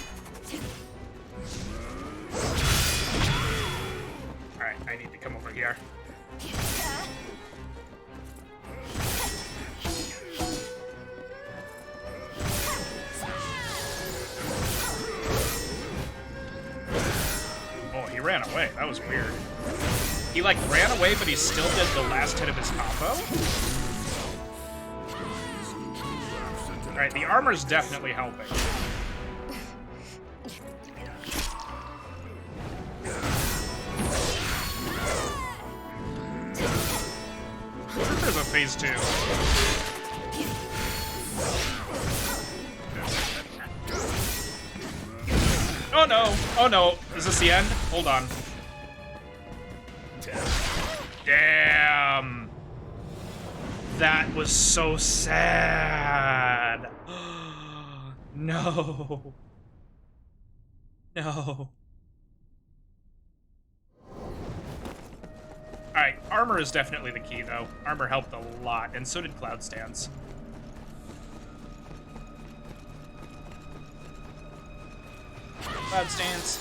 Alright, I need to come over here. Oh, he ran away. That was weird. He, like, ran away, but he still did the last hit of his combo? Alright, the armor's definitely helping. There's a phase 2. Oh no! Oh no! Is this the end? Hold on. Damn! That was so sad! No! No. Alright, armor is definitely the key, though. Armor helped a lot, and so did Cloud Stance. Cloud Stance,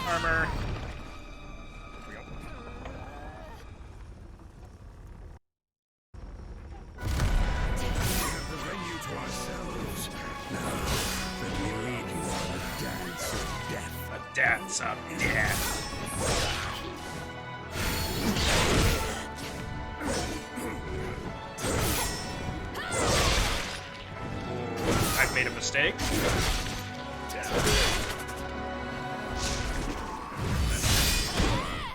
armor. There we go. We have the venue to ourselves. Now, let me lead you on a dance of death. A dance of death. I've made a mistake.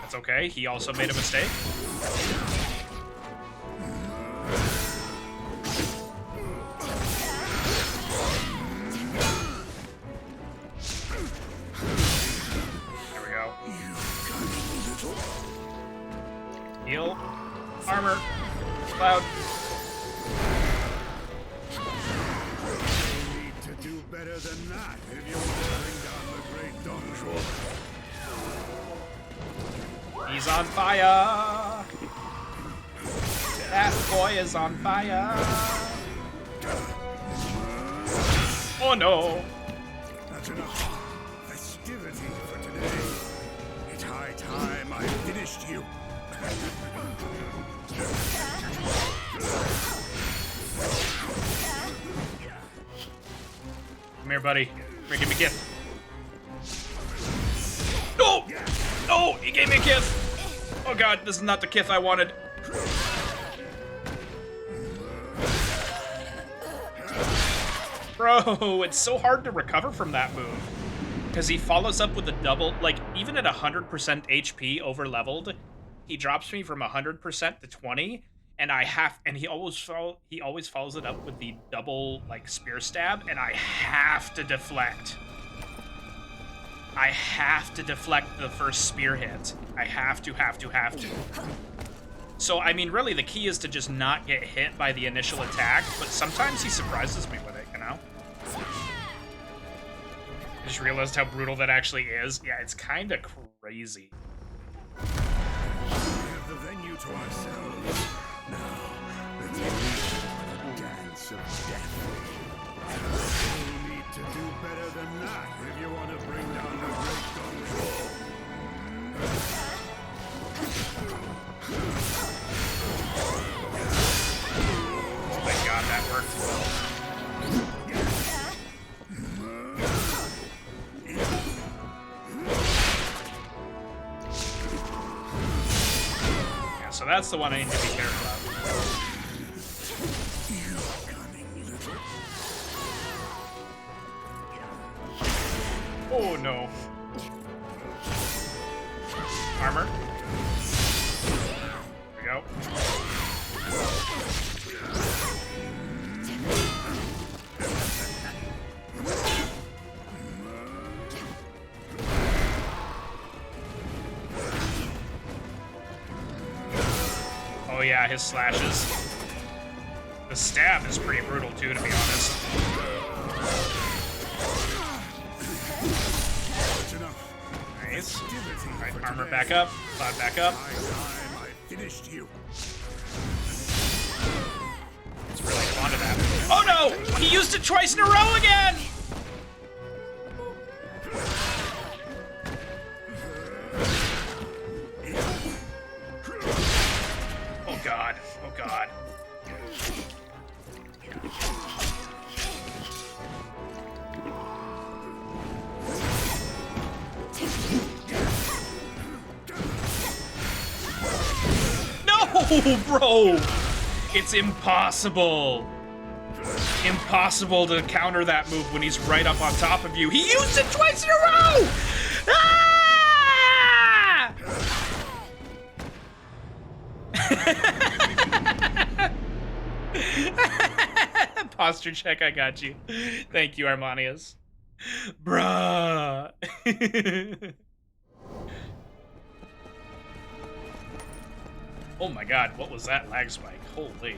That's okay. He also made a mistake. There we go. Heal. Armor. Cloud. You need to do better than that if you want to bring down the Great Dong Troll. He's on fire. That boy is on fire. Oh no. That's enough festivity for today. It's high time I finished you. Come here, buddy. Give me a kiss. No! No! He gave me a kiss! Oh god, this is not the kiss I wanted. Bro, it's so hard to recover from that move. Because he follows up with a double, like, even at 100% HP over leveled, he drops me from 100% to 20, and he always follows it up with the double, like, spear stab, and I have to deflect. I have to deflect the first spear hit. I have to. So, I mean, really, the key is to just not get hit by the initial attack, but sometimes he surprises me with it, you know? I just realized how brutal that actually is. Yeah, it's kind of crazy. We have the venue to ourselves. Now, let's lead on a dance of death. You need to do better than that if you want to bring down the Great Dong Troll. Thank God that worked. Yeah, so that's the one I need to be careful of. Oh no. Armor. There we go. Oh yeah, his slashes. The stab is pretty brutal too, to be honest. Nice. Alright, armor back up. Cloud back up. I finished you. Let's really hold on to that. Oh no! He used it twice in a row again! Oh god. Oh god. No, bro! It's impossible. Impossible to counter that move when he's right up on top of you. He used it twice in a row! Ah! Posture check, I got you. Thank you, Armanius. Bruh. Oh my god, what was that lag spike? Holy.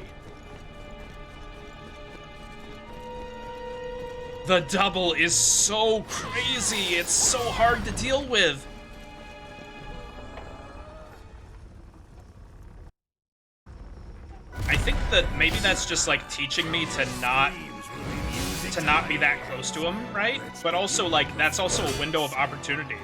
The double is so crazy. It's so hard to deal with. I think that maybe that's just like teaching me to not be that close to him, right? But also like that's also a window of opportunity.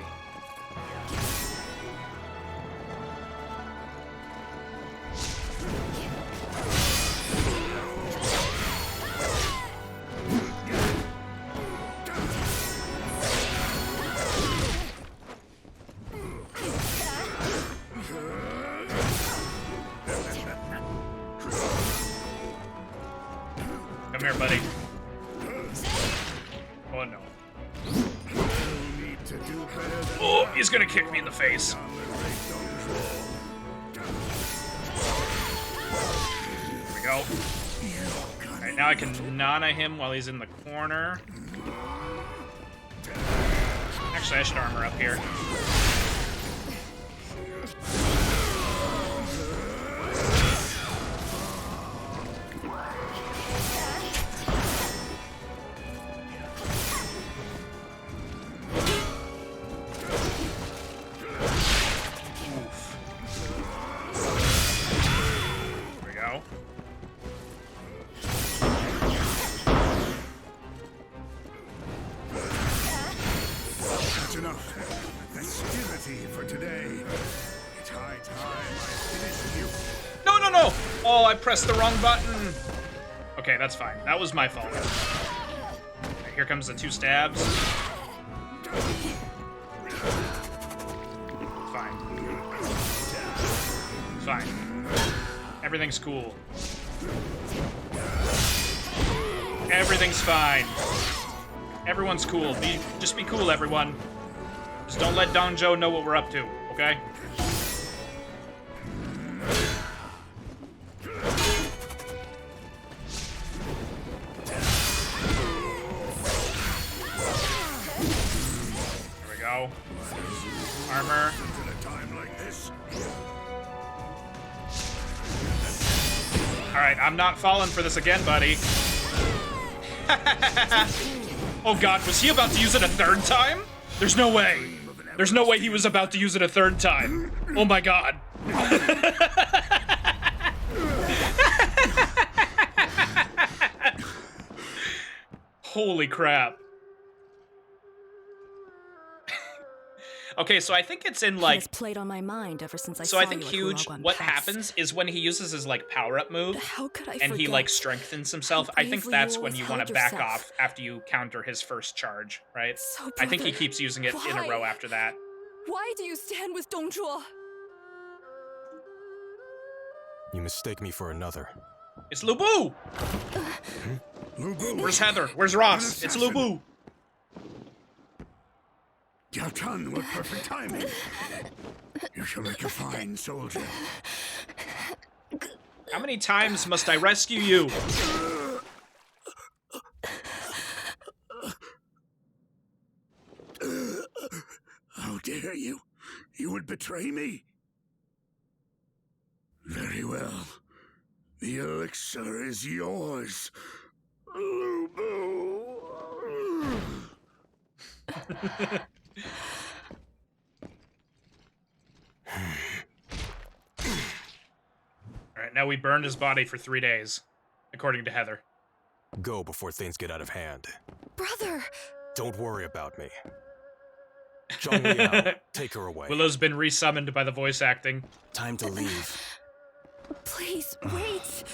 Come here, buddy. Oh no. Oh, he's gonna kick me in the face. There we go. Alright, now I can Nana him while he's in the corner. Actually, I should armor up here. Oh, I pressed the wrong button. Okay, that's fine. That was my fault. Okay, here comes the two stabs. Fine. Fine. Everything's cool. Everything's fine. Everyone's cool. Just be cool, everyone. Just don't let Don Joe know what we're up to, okay? Armor. Alright, I'm not falling for this again, buddy. Oh god, was he about to use it a third time? There's no way. There's no way he was about to use it a third time. Oh my god. Holy crap. Okay, so I think it's in like. It's played on my mind ever since I so saw I think you huge. What happens is when he uses his like power-up move, How could I and he forget like strengthens himself. how I think bravely that's you when you always want to held back yourself? off after you counter his first charge, right? So, I think he brother, keeps using it in a why? row after that. Why do you stand with Dong Zhuo? You mistake me for another. It's Lu Bu! Lu Bu. Where's Heather? Where's Ross? It's Lu Bu! Jiao Chun with perfect timing. You shall make a fine soldier. How many times must I rescue you? How dare you? You would betray me? Very well. The elixir is yours, Lubu. Alright, now we burned his body for 3 days, according to Heather. Go before things get out of hand. Brother! Don't worry about me. Zhang Liao, take her away. Willow's been resummoned by the voice acting. Time to leave. Please, wait!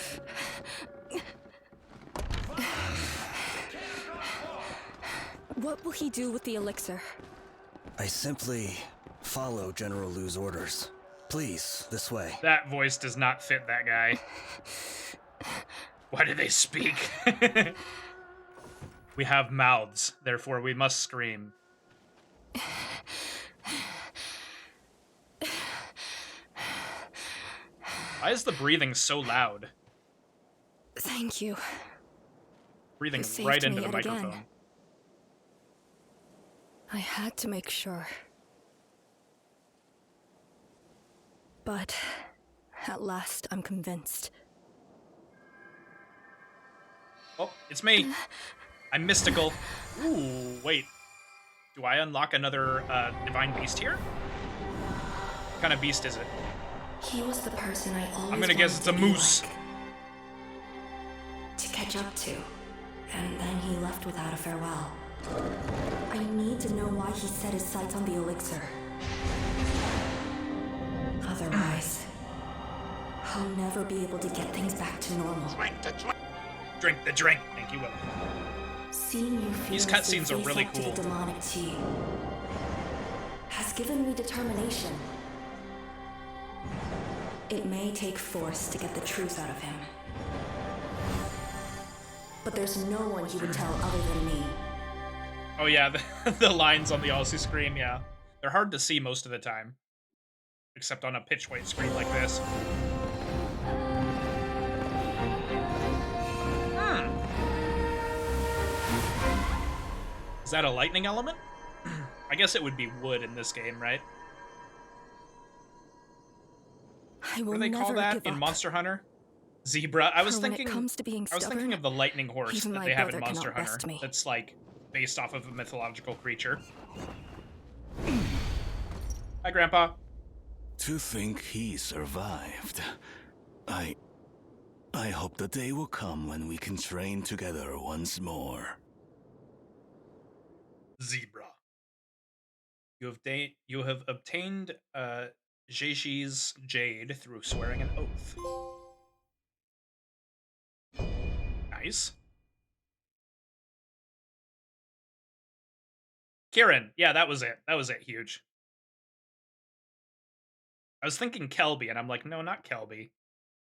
What will he do with the elixir? I simply follow General Lu's orders. Please, this way. That voice does not fit that guy. Why do they speak? We have mouths, therefore we must scream. Why is the breathing so loud? Thank you. Breathing You saved right me into the yet microphone. again. I had to make sure. But at last I'm convinced. Oh, it's me. I'm mystical. Ooh, wait. Do I unlock another divine beast here? What kind of beast is it? He was the person I always I'm gonna guess it's a moose. To catch up to. And then he left without a farewell. I need to know why he set his sights on the elixir. Otherwise, I'll never be able to get things back to normal. Drink the drink. Drink the drink. Thank you, Will. Seeing you These fearlessly cutscenes are face really up to cool. the demonic tea has given me determination. It may take force to get the truth out of him. But there's no one he would tell other than me. Oh yeah, the lines on the Aussie screen, yeah. They're hard to see most of the time. Except on a pitch white screen like this. Is that a lightning element? I guess it would be wood in this game, right? I will What do they call never that give in up. Monster Hunter? Zebra. I was For when thinking. it comes to being I was thinking stubborn, of the lightning horse even that my they have in brother Monster cannot Hunter. best me. That's like based off of a mythological creature. Hi, Grandpa. To think he survived. I hope the day will come when we can train together once more. Zebra. You have obtained Jeji's jade through swearing an oath. Nice. Kieran. Yeah, that was it. That was it. Huge. I was thinking Kelby, and I'm like, no, not Kelby.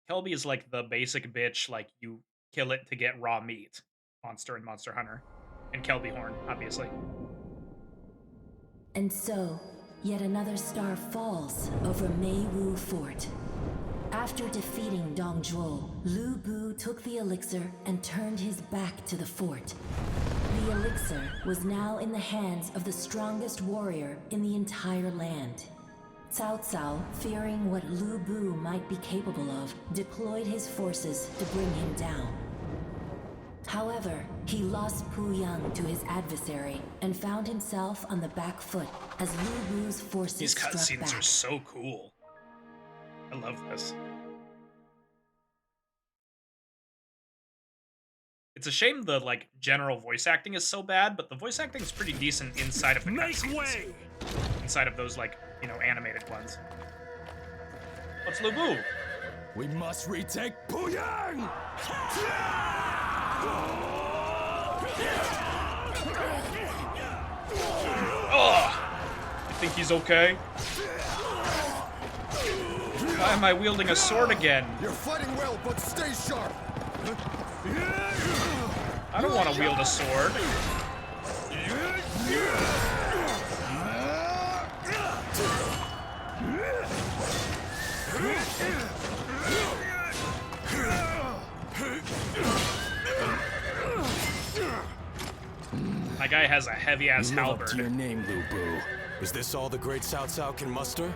Kelby is like the basic bitch, like you kill it to get raw meat monster in Monster Hunter. And Kelby Horn, obviously. And so, yet another star falls over Meiwu Fort. After defeating Dong Zhuo, Lu Bu took the elixir and turned his back to the fort. The elixir was now in the hands of the strongest warrior in the entire land. Cao Cao, fearing what Lu Bu might be capable of, deployed his forces to bring him down. However, he lost Pu Yang to his adversary and found himself on the back foot as Lu Bu's forces These struck cutscenes back. are so cool. I love this. It's a shame the like general voice acting is so bad, but the voice acting is pretty decent inside of the cutscenes. Inside of those like, you know, animated ones. What's Lu Bu? We must retake Puyang! Oh! You think he's okay? Why am I wielding a sword again? You're fighting well, but stay sharp! I don't want to wield a sword. My guy has a heavy-ass Live up halberd. to your name, Lu Bu. Is this all the great Cao Cao can muster?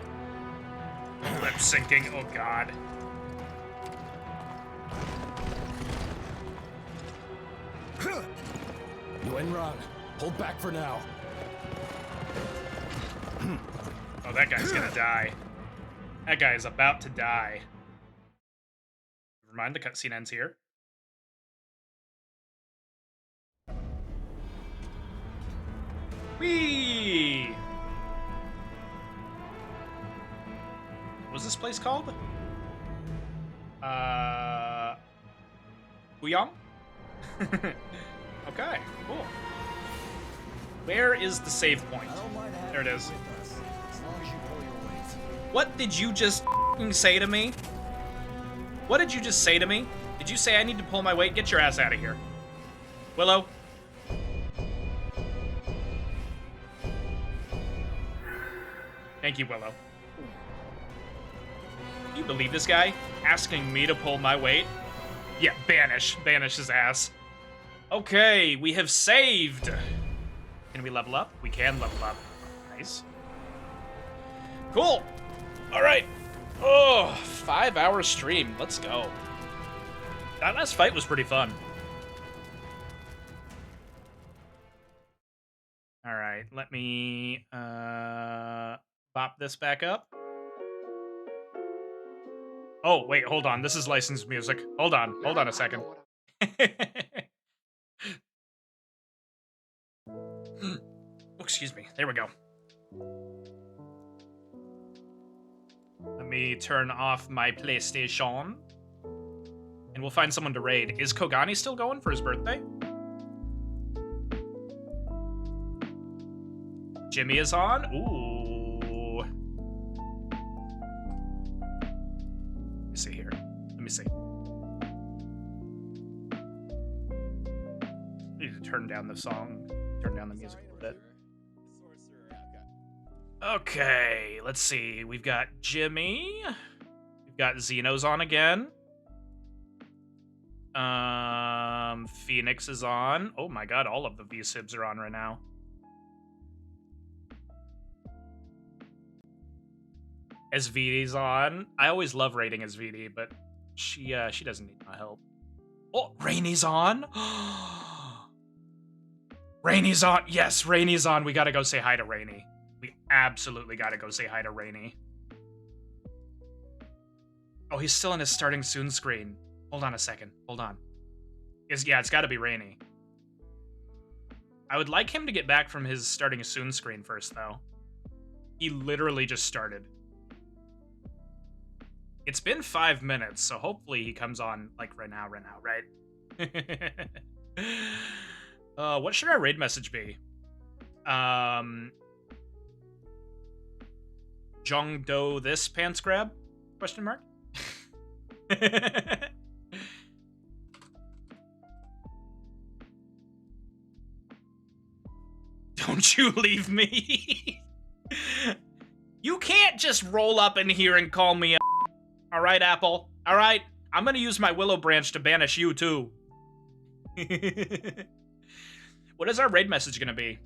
Lip syncing, oh god. Gwen Run, hold back for now. Oh, that guy's gonna die. That guy is about to die. Never mind, the cutscene ends here. Whee! What was this place called? Huyang? Okay, cool. Where is the save point? There it is. What did you just say to me? What did you just say to me? Did you say I need to pull my weight? Get your ass out of here. Willow? Thank you, Willow. Can you believe this guy? Asking me to pull my weight? Yeah, banish. Banish his ass. Okay, we have saved. Can we level up? We can level up. Nice. Cool. All right. Oh, 5-hour stream. Let's go. That last fight was pretty fun. All right, let me bop this back up. Oh, wait, hold on. This is licensed music. Hold on a second. Excuse me. There we go. Let me turn off my PlayStation. And we'll find someone to raid. Is Kogani still going for his birthday? Jimmy is on? Ooh. Let me see here. Let me see. I need to turn down the song. Turn down the music a little bit. Okay, let's see. We've got Jimmy. We've got Xeno's on again. Phoenix is on. Oh my god, all of the V-Sibs are on right now. SVD's on. I always love rating SVD, but she doesn't need my help. Oh, Rainy's on. Rainy's on. Yes, Rainy's on. We gotta go say hi to Rainy. We absolutely gotta go say hi to Rainy. Oh, he's still in his starting soon screen. Hold on a second. Hold on. Yeah, it's gotta be Rainy. I would like him to get back from his starting soon screen first, though. He literally just started. It's been 5 minutes, so hopefully he comes on, like, right now, right? What should our raid message be? Jongdo this pants grab? Question mark? Don't you leave me. You can't just roll up in here and call me a all right, Apple. All right, I'm gonna use my willow branch to banish you too. What is our raid message gonna be?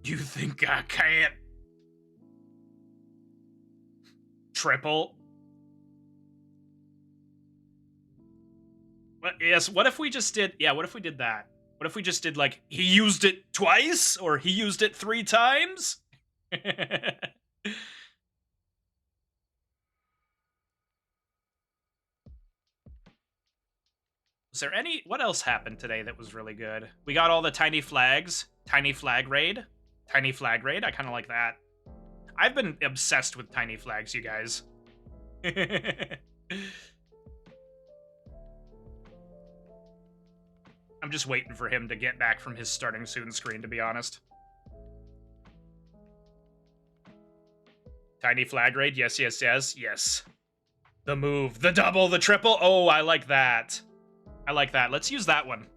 You think I can't? Triple? What, yes, what if we just did, yeah, what if we did that? What if we just did, like, he used it twice? Or he used it 3 times? Was there any... What else happened today that was really good? We got all the tiny flags. Tiny flag raid. Tiny flag raid. I kind of like that. I've been obsessed with tiny flags, you guys. I'm just waiting for him to get back from his starting soon screen, to be honest. Tiny flag raid. Yes, yes, yes, yes. The move. The double. The triple. Oh, I like that. I like that. Let's use that one.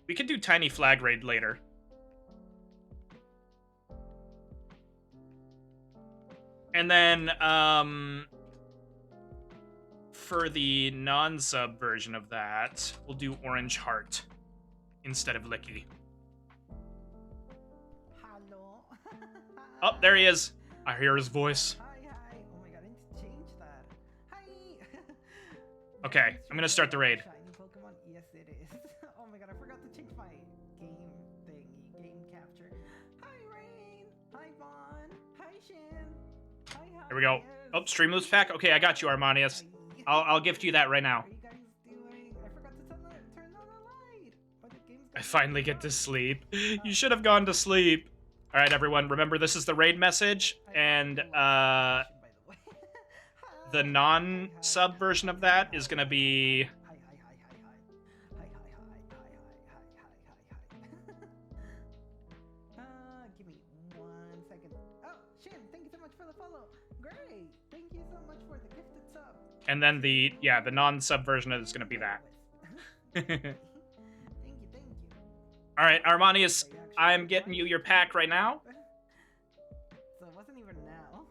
We could do tiny flag raid later. And then, for the non-sub version of that, we'll do Orange Heart instead of Licky. Hello. Oh, there he is. I hear his voice. Hi. Oh my god, I need to change that. Hi. Okay, I'm gonna start the raid. Shiny Pokemon? Yes, it is. Oh my god, I forgot to change my game thingy, game capture. Hi, Rain. Hi, Vaughn. Hi, Shin. Hi. Here we go. Oh, Streamloops pack. Okay, I got you, Armanius. I'll gift you that right now. What are you guys doing? I forgot to turn on the light. Or the game's I finally get to sleep. You should have gone to sleep. All right, everyone. Remember, this is the raid message, and the non-sub version of that is gonna be. Give me 1 second. Oh, Shin, thank you so much for the follow. Great. Thank you so much for the gifted sub. And then the non-sub version is gonna be that. Thank you. All right, Armanius, I'm getting you your pack right now. So it wasn't even now.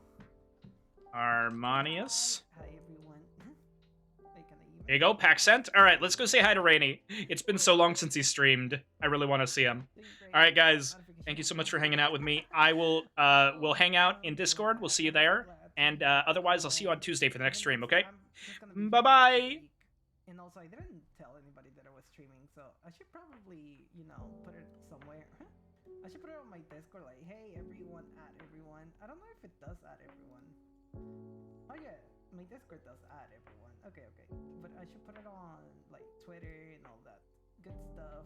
Armanius. Hi, everyone. There you go, pack sent. All right, let's go say hi to Rainy. It's been so long since he streamed. I really want to see him. All right, guys, thank you so much for hanging out with me. I will, we'll hang out in Discord. We'll see you there. And otherwise, I'll see you on Tuesday for the next stream, okay? Bye-bye. And also, I didn't tell anybody that I was streaming, so I should probably, you know, put it somewhere. I should put it on my Discord, like, hey, everyone, add everyone. I don't know if it does add everyone. Oh, yeah, my Discord does add everyone. Okay. But I should put it on, like, Twitter and all that good stuff.